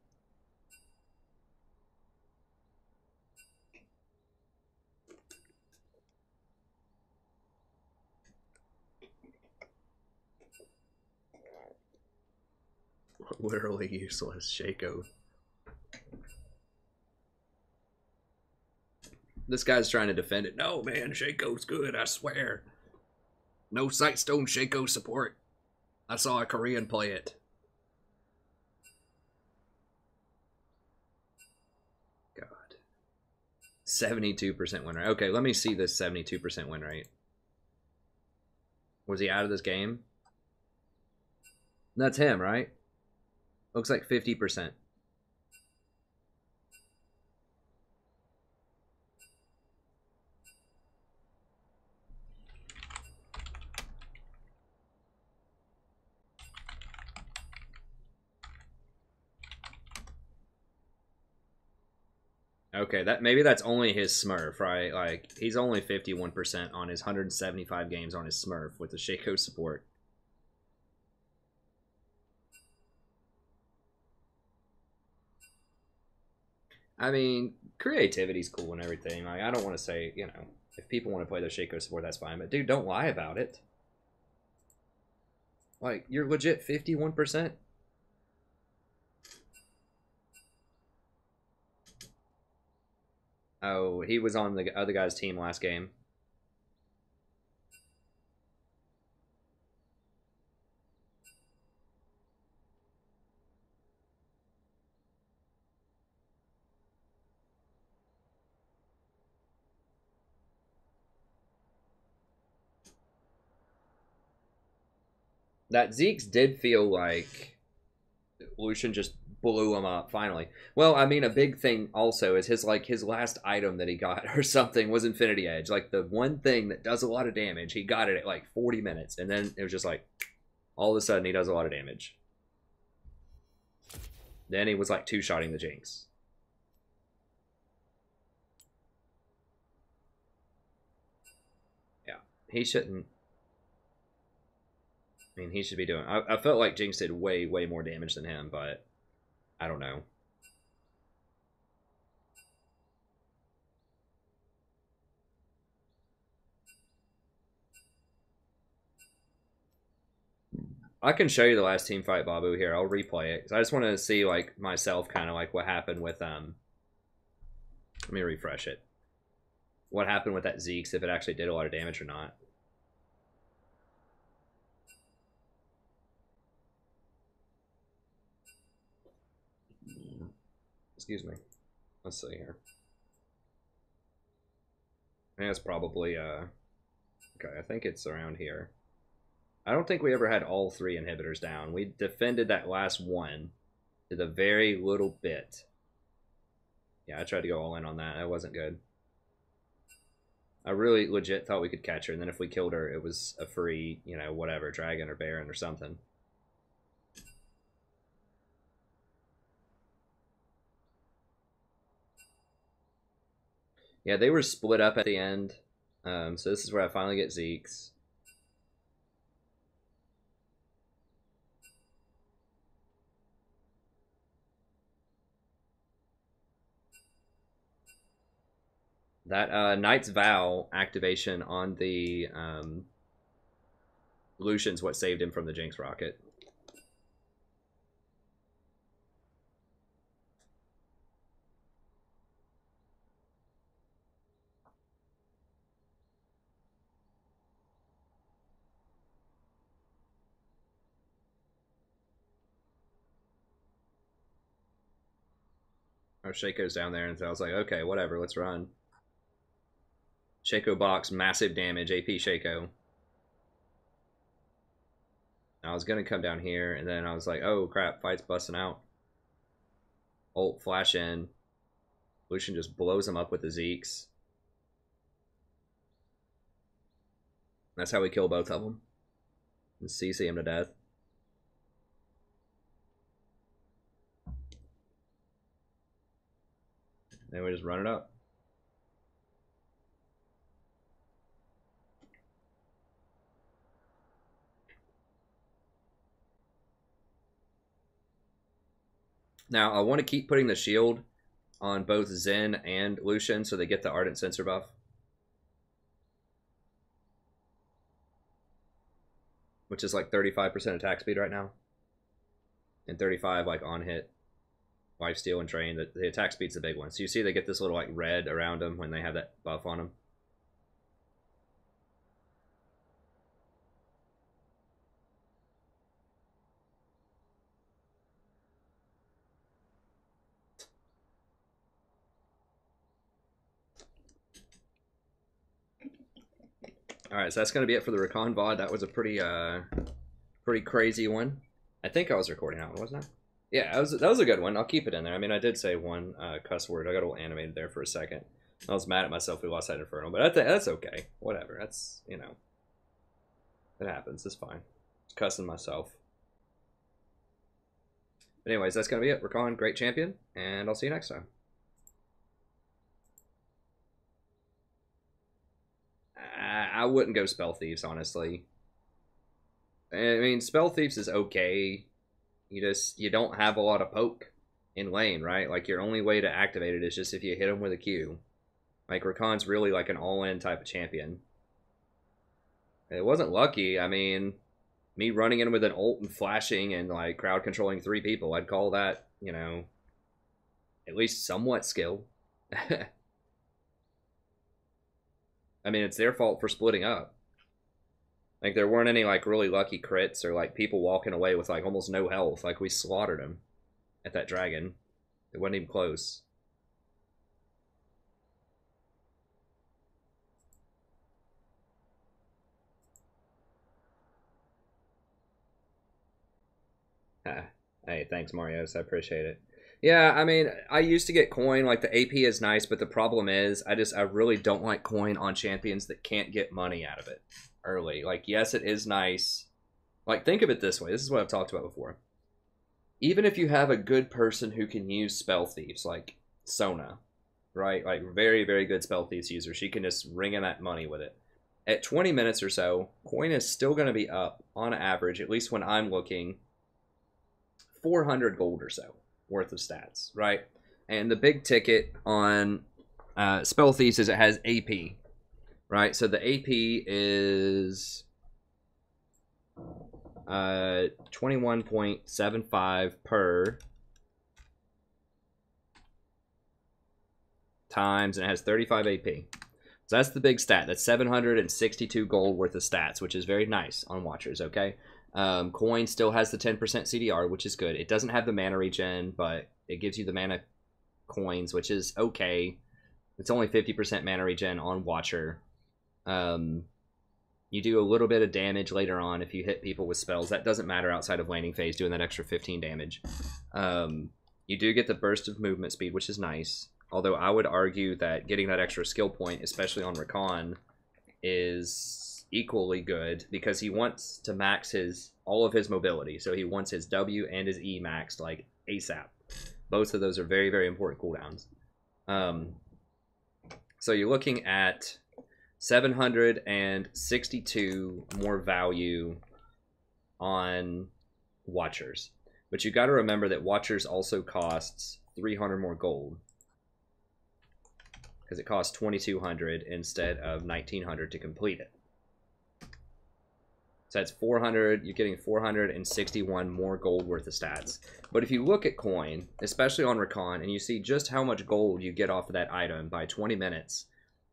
Literally useless. Shaco. This guy's trying to defend it. No, man, Shaco's good, I swear. No Sightstone Shaco support. I saw a Korean play it. God. 72% win rate. Okay, let me see this 72% win rate. Was he out of this game? That's him, right? Looks like 50%. Okay, that maybe that's only his smurf, right? Like, he's only 51% on his 175 games on his smurf with the Shaco support. I mean, creativity's cool and everything. Like, I don't want to say, you know, if people want to play the Shaco support, that's fine. But, dude, don't lie about it. Like, you're legit 51%. Oh, he was on the other guy's team last game. That Zeke's did feel like Lucian just blew him up finally. Well, I mean, a big thing also is his last item that he got or something was Infinity Edge. Like the one thing that does a lot of damage, he got it at like 40 minutes, and then it was just like all of a sudden he does a lot of damage. Then he was like two-shotting the Jinx. Yeah, he shouldn't. I mean, he should be doing... I felt like Jinx did way, way more damage than him, but I don't know. I can show you the last team fight, Babu, here. I'll replay it. 'Cause I just want to see, like, myself kind of, like, what happened with, Let me refresh it. What happened with that Zeke's, if it actually did a lot of damage or not. Excuse me. Let's see here. I think it's probably, okay, I think it's around here. I don't think we ever had all three inhibitors down. We defended that last one to the very little bit. Yeah, I tried to go all in on that. That wasn't good. I really legit thought we could catch her, and then if we killed her, it was a free, you know, whatever, dragon or baron or something. Yeah, they were split up at the end. So this is where I finally get Zeke's. That Knight's Vow activation on the Lucian's what saved him from the Jinx rocket. Oh, Shaco's down there, and so I was like, okay, whatever, let's run. Shaco box, massive damage, AP Shaco. I was gonna come down here, and then I was like, oh crap, fight's busting out. Ult, flash in. Lucian just blows him up with the Zeke's. That's how we kill both of them. And CC him to death. Then we just run it up. Now, I want to keep putting the shield on both Zen and Lucian so they get the Ardent Sensor buff. Which is like 35% attack speed right now. and 35 like on hit, lifesteal, and train. The attack speed's the big one. So you see they get this little like red around them when they have that buff on them. Alright, so that's going to be it for the Recon VOD. That was a pretty crazy one. I think I was recording that one, wasn't I? Yeah, that was a good one. I'll keep it in there. I mean, I did say one cuss word. I got a little animated there for a second. I was mad at myself we lost that Inferno, but that's okay. Whatever. That's, you know, it happens. It's fine. Just cussing myself. But anyways, that's going to be it. Recon, great champion, and I'll see you next time. I wouldn't go Spell Thieves, honestly. I mean, Spell Thieves is okay. You don't have a lot of poke in lane, right? Like, your only way to activate it is just if you hit them with a Q. Like, Rakan's really like an all-in type of champion. It wasn't lucky. I mean, me running in with an ult and flashing and, like, crowd controlling 3 people, I'd call that, you know, at least somewhat skill. I mean, it's their fault for splitting up. Like, there weren't any, like, really lucky crits or, like, people walking away with, like, almost no health. Like, we slaughtered them at that dragon. It wasn't even close. Hey, thanks, Marios. I appreciate it. Yeah, I mean, I used to get coin. Like, the AP is nice, but the problem is I really don't like coin on champions that can't get money out of it early. Like, yes, it is nice. Like, think of it this way. This is what I've talked about before. Even if you have a good person who can use Spell Thieves, like Sona, right? Like, very, very good Spell Thieves user. She can just ring in that money with it. At 20 minutes or so, coin is still going to be up, on average, at least when I'm looking, 400 gold or so worth of stats, right? And the big ticket on Spell Thieves is it has AP, right? So the AP is 21.75 per times, and it has 35 AP. So that's the big stat. That's 762 gold worth of stats, which is very nice on Watchers, okay? Coin still has the 10% CDR, which is good. It doesn't have the mana regen, but it gives you the mana coins, which is okay. It's only 50% mana regen on Watcher. You do a little bit of damage later on if you hit people with spells. That doesn't matter outside of laning phase, doing that extra 15 damage. You do get the burst of movement speed, which is nice. Although I would argue that getting that extra skill point, especially on Rakan, is equally good because he wants to max all of his mobility. So he wants his W and his E maxed like ASAP. Both of those are very, very important cooldowns. So you're looking at 762 more value on Watchers. But you got to remember that Watchers also costs 300 more gold. Because it costs 2,200 instead of 1,900 to complete it. So that's 400, you're getting 461 more gold worth of stats. But if you look at coin, especially on Rakan, and you see just how much gold you get off of that item by 20 minutes,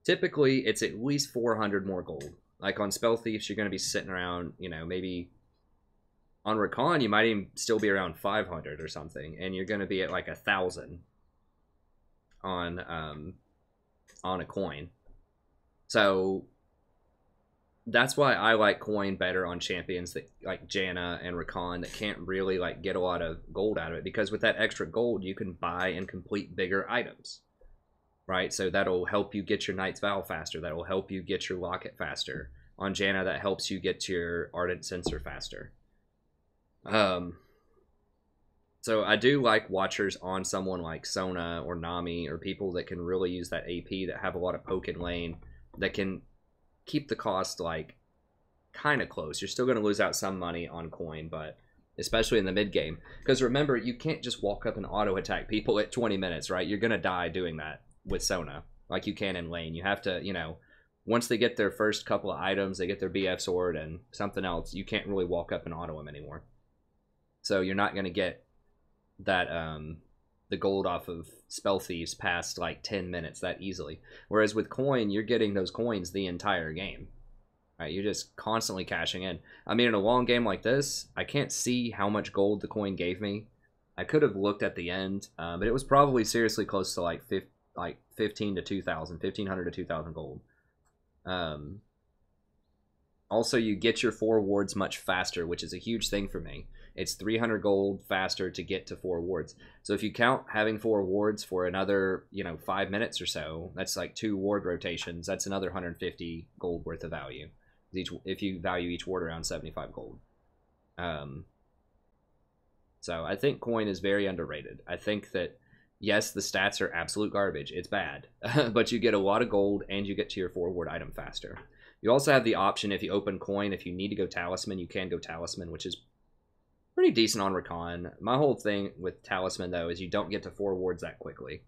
typically it's at least 400 more gold. Like on Spell Thieves, you're going to be sitting around, you know, maybe on Rakan, you might even still be around 500 or something, and you're going to be at like 1,000 on a coin. So that's why I like coin better on champions that like Janna and Rakan that can't really like get a lot of gold out of it, because with that extra gold you can buy and complete bigger items, right? So that'll help you get your Knight's Vow faster, that'll help you get your Locket faster. On Janna, that helps you get to your Ardent Censer faster. So I do like Watchers on someone like Sona or Nami, or people that can really use that AP, that have a lot of poke in lane, that can keep the cost like kind of close. You're still going to lose out some money on coin, but especially in the mid game, because remember, you can't just walk up and auto attack people at 20 minutes, right? You're going to die doing that with Sona like you can in lane. You have to, you know, once they get their first couple of items, they get their BF sword and something else, you can't really walk up and auto them anymore. So you're not going to get that the gold off of spell thieves past like 10 minutes that easily. Whereas with coin, you're getting those coins the entire game. Right? You're just constantly cashing in. I mean, in a long game like this, I can't see how much gold the coin gave me. I could have looked at the end, but it was probably seriously close to like 15 to 2,000, 1,500 to 2,000 gold. Also, you get your 4 wards much faster, which is a huge thing for me. It's 300 gold faster to get to 4 wards. So if you count having 4 wards for another, 5 minutes or so, that's like 2 ward rotations. That's another 150 gold worth of value. If you value each ward around 75 gold. So I think coin is very underrated. I think that, yes, the stats are absolute garbage. It's bad. But you get a lot of gold and you get to your 4 ward item faster. You also have the option, if you open coin, if you need to go talisman, you can go talisman, which is pretty decent on recon. My whole thing with talisman, though, is you don't get to 4 wards that quickly.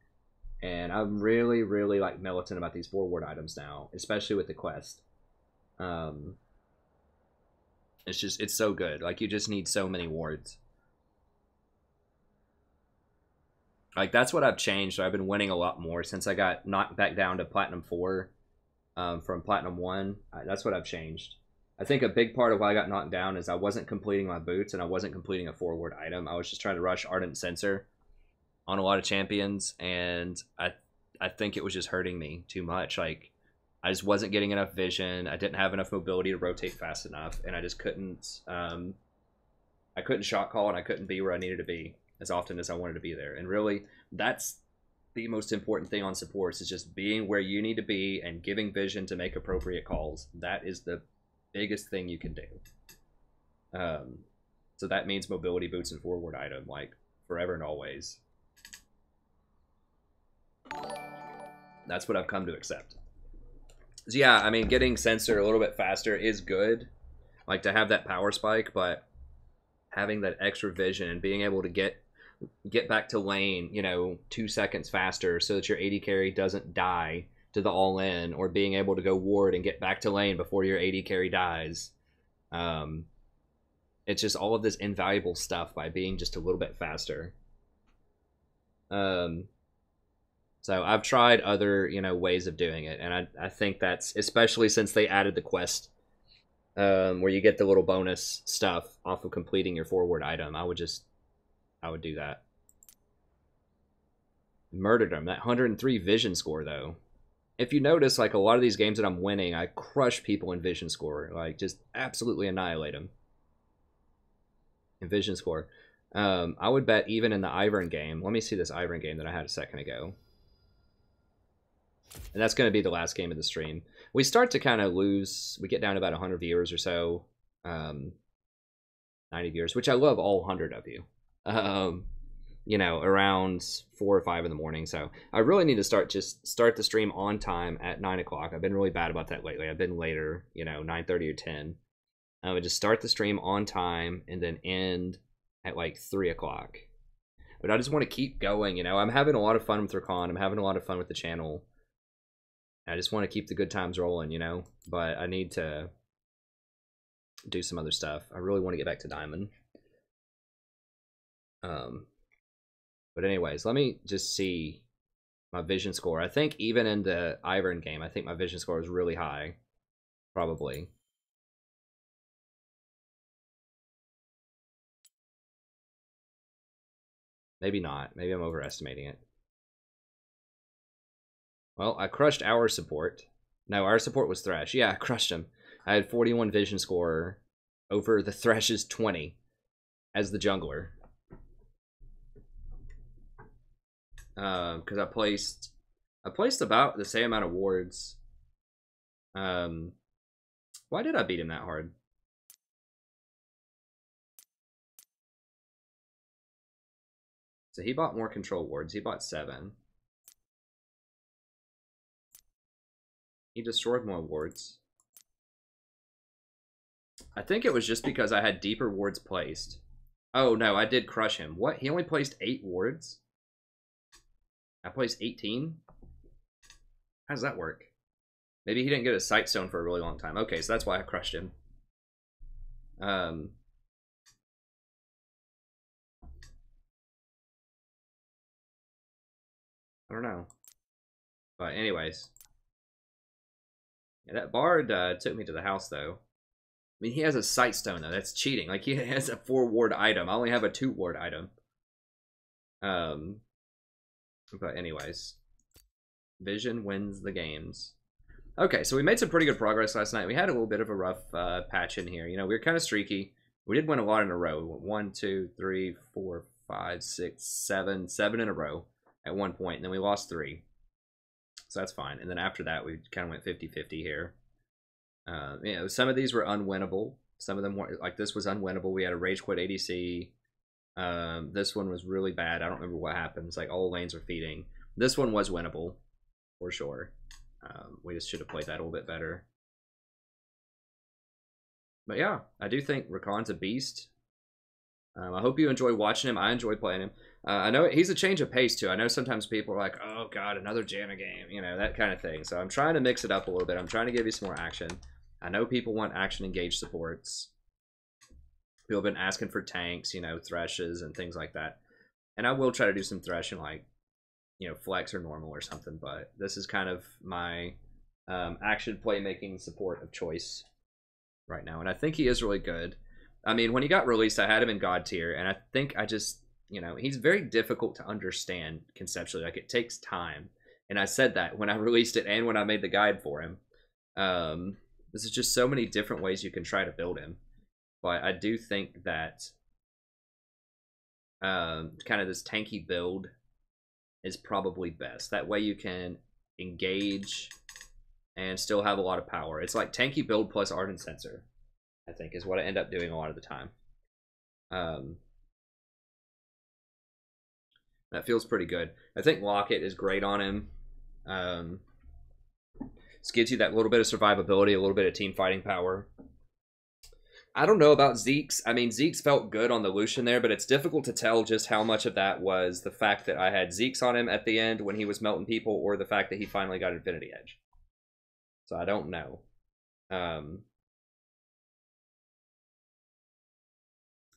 And I'm really, really like militant about these 4 ward items now, especially with the quest. It's so good. Like, you just need so many wards. Like, that's what I've changed. I've been winning a lot more since I got knocked back down to Platinum 4 from Platinum 1. That's what I've changed. I think a big part of why I got knocked down is I wasn't completing my boots and I wasn't completing a 4 ward item. I was just trying to rush Ardent Censor on a lot of champions, and I think it was just hurting me too much. Like, I just wasn't getting enough vision. I didn't have enough mobility to rotate fast enough, and I just couldn't. I couldn't shot call, and I couldn't be where I needed to be as often as I wanted to be there. And really, that's the most important thing on supports, is just being where you need to be and giving vision to make appropriate calls. That is the biggest thing you can do. So that means mobility boots and 4 ward item, like, forever and always. That's what I've come to accept. So yeah, I mean, getting Censor a little bit faster is good, like, to have that power spike, but having that extra vision and being able to get back to lane, 2 seconds faster so that your AD carry doesn't die to the all-in, or being able to go ward and get back to lane before your AD carry dies. It's just all of this invaluable stuff by being just a little bit faster. So I've tried other, ways of doing it, and I think that's, especially since they added the quest, where you get the little bonus stuff off of completing your 4 ward item, I would do that. Murdered him. That 103 vision score, though. If you notice, like, a lot of these games that I'm winning, I crush people in vision score. Like, just absolutely annihilate them in vision score. I would bet even in the Ivern game. Let me see this Ivern game that I had a second ago. And that's going to be the last game of the stream. We start to kind of lose. We get down to about 100 viewers or so. 90 viewers, which I love all 100 of you. Around 4 or 5 in the morning. So I really need to start the stream on time at 9 o'clock. I've been really bad about that lately. I've been later, 9:30 or 10. I would just start the stream on time and then end at like 3 o'clock. But I just want to keep going, I'm having a lot of fun with Recon. I'm having a lot of fun with the channel. I just want to keep the good times rolling, but I need to do some other stuff. I really want to get back to Diamond. But anyways, let me just see my vision score. I think even in the Ivern game, I think my vision score is really high. Probably. Maybe not. Maybe I'm overestimating it. Well, I crushed our support. No, our support was Thresh. Yeah, I crushed him. I had 41 vision score over the Thresh's 20 as the jungler. Because I placed about the same amount of wards. Why did I beat him that hard? So he bought more control wards. He bought 7. He destroyed more wards. I think it was just because I had deeper wards placed. Oh, no, I did crush him. What? He only placed 8 wards? I placed 18? How does that work? Maybe he didn't get a sight stone for a really long time. Okay, so that's why I crushed him. I don't know. But anyways. Yeah, that bard took me to the house, though. I mean, he has a sight stone, though. That's cheating. Like, he has a 4-ward item. I only have a 2-ward item. But anyways. Vision wins the games. Okay, so we made some pretty good progress last night. We had a little bit of a rough patch in here. You know, we were kind of streaky. We did win a lot in a row. 1, 2, 3, 4, 5, 6, 7. 7 in a row at one point. And then we lost 3. So that's fine. And then after that, we kind of went 50-50 here. You know, some of these were unwinnable. Some of them were, like this was unwinnable. We had a rage quit ADC. This one was really bad. I don't remember what happens. Like all lanes are feeding. This one was winnable for sure. We just should have played that a little bit better. But yeah, I do think Rakan's a beast. I hope you enjoy watching him. I enjoy playing him. I know he's a change of pace too. I know sometimes people are like, oh god, another Janna game, you know, that kind of thing. So I'm trying to mix it up a little bit. I'm trying to give you some more action. I know people want action engaged supports. People have been asking for tanks, you know, threshes and things like that. And I will try to do some threshing, like, you know, flex or normal or something. But this is kind of my action playmaking support of choice right now. And I think he is really good. I mean, when he got released, I had him in God tier. And I think I just, you know, he's very difficult to understand conceptually. Like, it takes time. And I said that when I released it and when I made the guide for him. This is just so many different ways you can try to build him. But I do think that kind of this tanky build is probably best. That way you can engage and still have a lot of power. It's like tanky build plus Ardent Sensor, I think, is what I end up doing a lot of the time. That feels pretty good. I think Locket is great on him. This gives you that little bit of survivability, a little bit of team fighting power. I don't know about Zeke's. I mean, Zeke's felt good on the Lucian there, but it's difficult to tell just how much of that was the fact that I had Zeke's on him at the end when he was melting people, or the fact that he finally got Infinity Edge. So I don't know.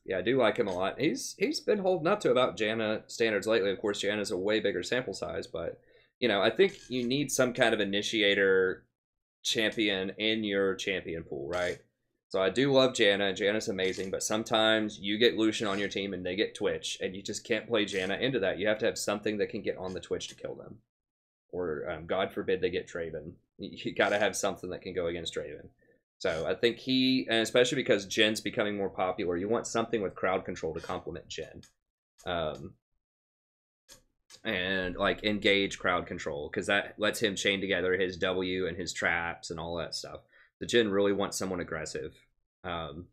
Yeah, I do like him a lot. He's been holding up to about Janna standards lately. Of course, Janna's a way bigger sample size, but you know, I think you need some kind of initiator champion in your champion pool, right? So I do love Janna. Janna's amazing, but sometimes you get Lucian on your team and they get Twitch, and you just can't play Janna into that. You have to have something that can get on the Twitch to kill them. Or, God forbid, they get Draven. You gotta have something that can go against Draven. So I think he, and especially because Jin's becoming more popular, you want something with crowd control to complement Jin. And, like, engage crowd control, because that lets him chain together his W and his traps and all that stuff. The Jin really wants someone aggressive. And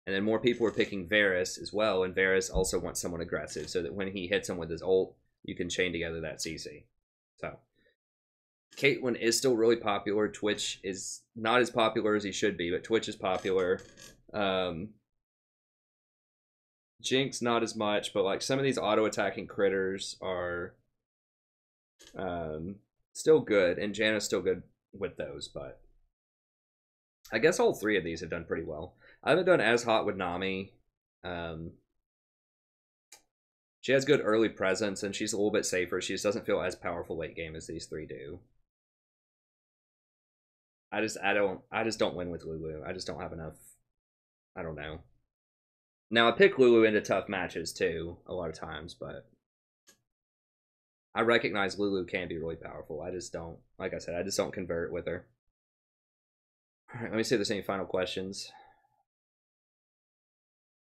then more people are picking Varus as well, and Varus also wants someone aggressive, so that when he hits him with his ult, you can chain together that CC. So, Caitlyn is still really popular. Twitch is not as popular as he should be, but Twitch is popular. Jinx, not as much, but like some of these auto-attacking critters are still good, and Janna's still good with those, but I guess all 3 of these have done pretty well. I haven't done as hot with Nami. She has good early presence, and she's a little bit safer. She just doesn't feel as powerful late game as these 3 do. I just don't win with Lulu. I just don't have enough. I don't know. Now I pick Lulu into tough matches too a lot of times, but I recognize Lulu can be really powerful. I just don't, like I said, I just don't convert with her. All right, let me see if there's any final questions.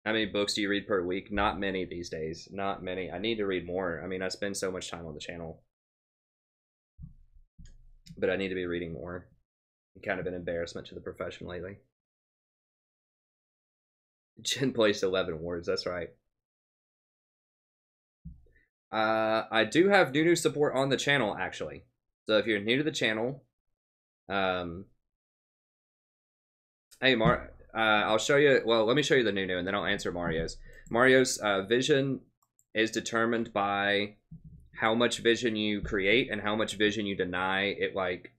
How many books do you read per week? Not many these days. Not many. I need to read more. I mean, I spend so much time on the channel. But I need to be reading more. I'm kind of an embarrassment to the profession lately. Jin placed 11 awards. That's right. I do have new support on the channel, actually. So if you're new to the channel, hey, I'll show you. Well, let me show you the new, and then I'll answer Mario's. Mario's vision is determined by how much vision you create and how much vision you deny. It like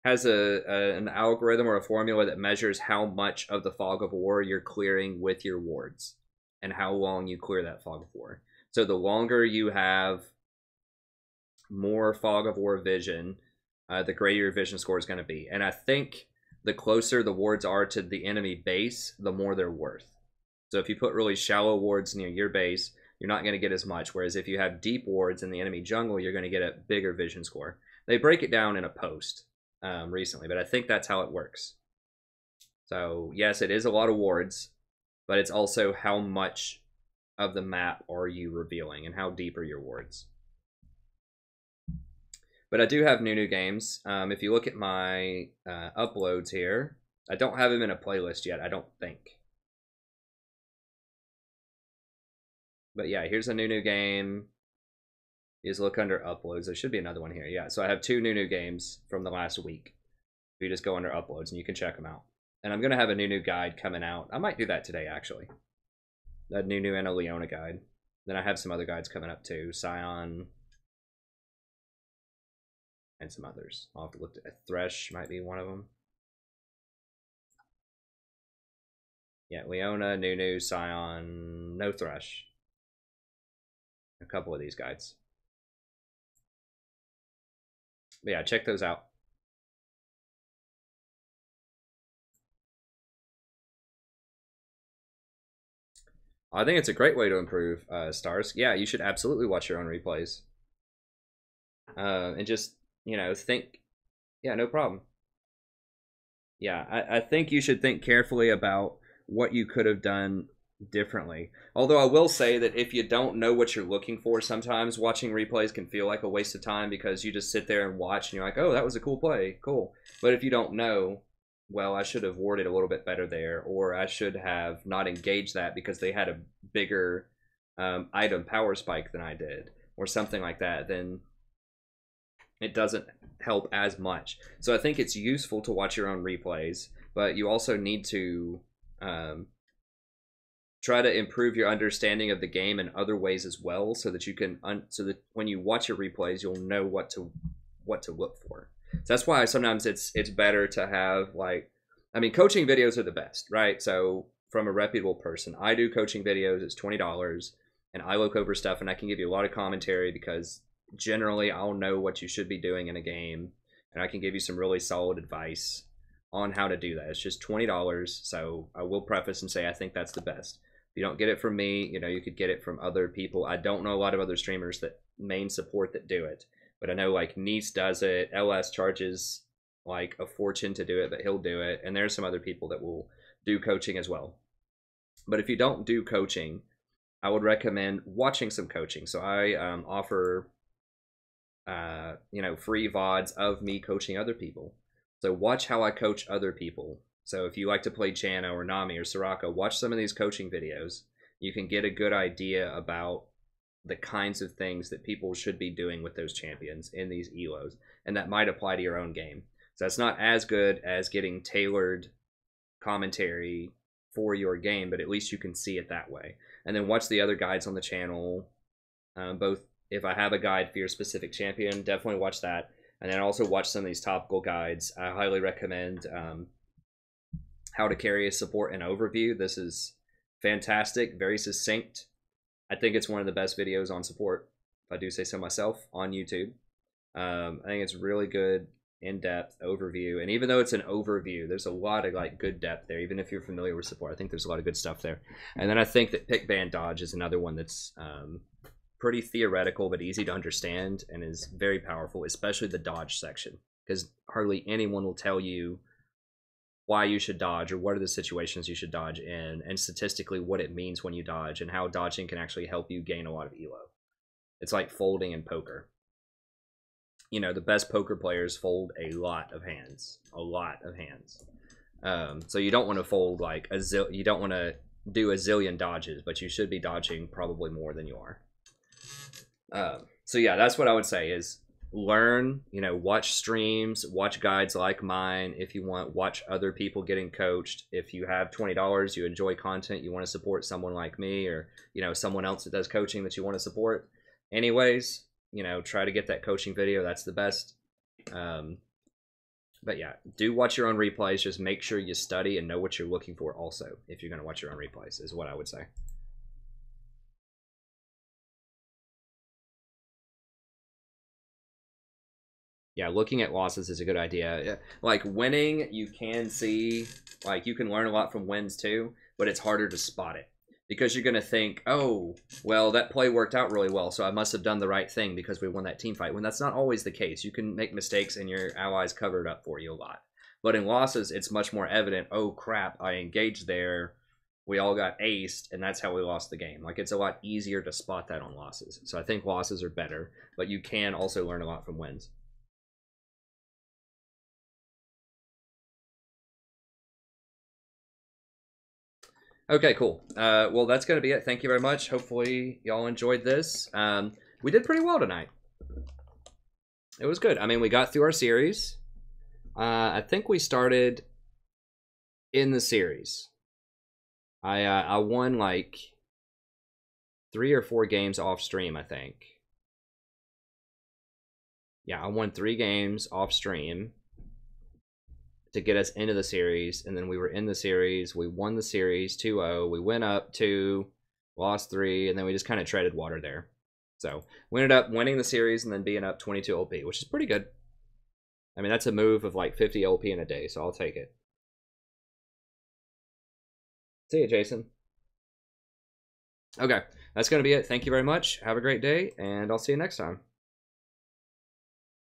has an algorithm or a formula that measures how much of the fog of war you're clearing with your wards and how long you clear that fog of war. So the longer you have more fog of war vision, the greater your vision score is going to be. And I think the closer the wards are to the enemy base, the more they're worth. So if you put really shallow wards near your base, you're not going to get as much. Whereas if you have deep wards in the enemy jungle, you're going to get a bigger vision score. They break it down in a post recently, but I think that's how it works. So yes, it is a lot of wards, but it's also how much of the map are you revealing and how deep are your wards. But I do have new games. If you look at my uploads here, I don't have them in a playlist yet, I don't think. But yeah, here's a new game. You just look under uploads. There should be another one here. Yeah, so I have 2 new games from the last week. You just go under uploads and you can check them out. And I'm going to have a new guide coming out. I might do that today, actually. A new and a Leona guide. Then I have some other guides coming up too. Scion. And some others. I'll have to look at Thresh might be one of them. Yeah, Leona, Nunu, Scion, no Thresh. A couple of these guides. But yeah, check those out. I think it's a great way to improve stars. Yeah, you should absolutely watch your own replays. And just, you know, think. Yeah, no problem. Yeah, I think you should think carefully about what you could have done differently. Although I will say that if you don't know what you're looking for, sometimes watching replays can feel like a waste of time because you just sit there and watch and you're like, oh, that was a cool play, cool. But if you don't know, well, I should have worded a little bit better there, or I should have not engaged that because they had a bigger item power spike than I did, or something like that, then it doesn't help as much. So I think it's useful to watch your own replays, but you also need to try to improve your understanding of the game in other ways as well, so that you can so that when you watch your replays, you'll know what to look for. So that's why sometimes it's better to have, like, I mean, coaching videos are the best, right? So from a reputable person, I do coaching videos. It's $20, and I look over stuff, and I can give you a lot of commentary because generally I'll know what you should be doing in a game, and I can give you some really solid advice on how to do that. It's just $20, so I will preface and say I think that's the best. If you don't get it from me, you know, you could get it from other people. I don't know a lot of other streamers that main support that do it, but I know like Nice does it. LS charges like a fortune to do it, but he'll do it, and there's some other people that will do coaching as well. But if you don't do coaching, I would recommend watching some coaching. So I offer you know, free VODs of me coaching other people. So watch how I coach other people. So if you like to play Chano or Nami or Soraka, watch some of these coaching videos. You can get a good idea about the kinds of things that people should be doing with those champions in these ELOs, and that might apply to your own game. So that's not as good as getting tailored commentary for your game, but at least you can see it that way. And then watch the other guides on the channel, both if I have a guide for your specific champion, definitely watch that. And then also watch some of these topical guides. I highly recommend How to Carry a Support and Overview. This is fantastic, very succinct. I think it's one of the best videos on support, if I do say so myself, on YouTube. I think it's really good, in-depth overview. And even though it's an overview, there's a lot of like good depth there, even if you're familiar with support. I think there's a lot of good stuff there. And then I think that pick, ban, dodge is another one that's pretty theoretical but easy to understand and is very powerful, especially the dodge section, because hardly anyone will tell you why you should dodge or what are the situations you should dodge in, and statistically what it means when you dodge and how dodging can actually help you gain a lot of elo. It's like folding in poker. You know, the best poker players fold a lot of hands, so you don't want to fold like you don't want to do a zillion dodges, but you should be dodging probably more than you are. So yeah, that's what I would say is learn, you know, watch streams, watch guides like mine. If you want, watch other people getting coached. If you have $20, you enjoy content, you want to support someone like me, or, you know, someone else that does coaching that you want to support. Anyways, you know, try to get that coaching video. That's the best. But yeah, do watch your own replays. Just make sure you study and know what you're looking for also, if you're going to watch your own replays, is what I would say. Yeah, looking at losses is a good idea. Like, winning, you can see, like, you can learn a lot from wins too, but it's harder to spot it. Because you're going to think, oh, well, that play worked out really well, so I must have done the right thing because we won that team fight. When that's not always the case. You can make mistakes and your allies cover it up for you a lot. But in losses, it's much more evident, oh, crap, I engaged there, we all got aced, and that's how we lost the game. Like, it's a lot easier to spot that on losses. So I think losses are better, but you can also learn a lot from wins. Okay, cool. Well, that's going to be it. Thank you very much. Hopefully, y'all enjoyed this. We did pretty well tonight. It was good. I mean, we got through our series. I think we started in the series. I won like 3 or 4 games off stream, I think. Yeah, I won 3 games off stream to get us into the series, and then we were in the series. We won the series 2-0. We went up 2, lost 3, and then we just kind of treaded water there. So we ended up winning the series and then being up 22 LP, which is pretty good. I mean, that's a move of like 50 LP in a day, so I'll take it. See you, Jason. Okay, that's going to be it. Thank you very much. Have a great day, and I'll see you next time.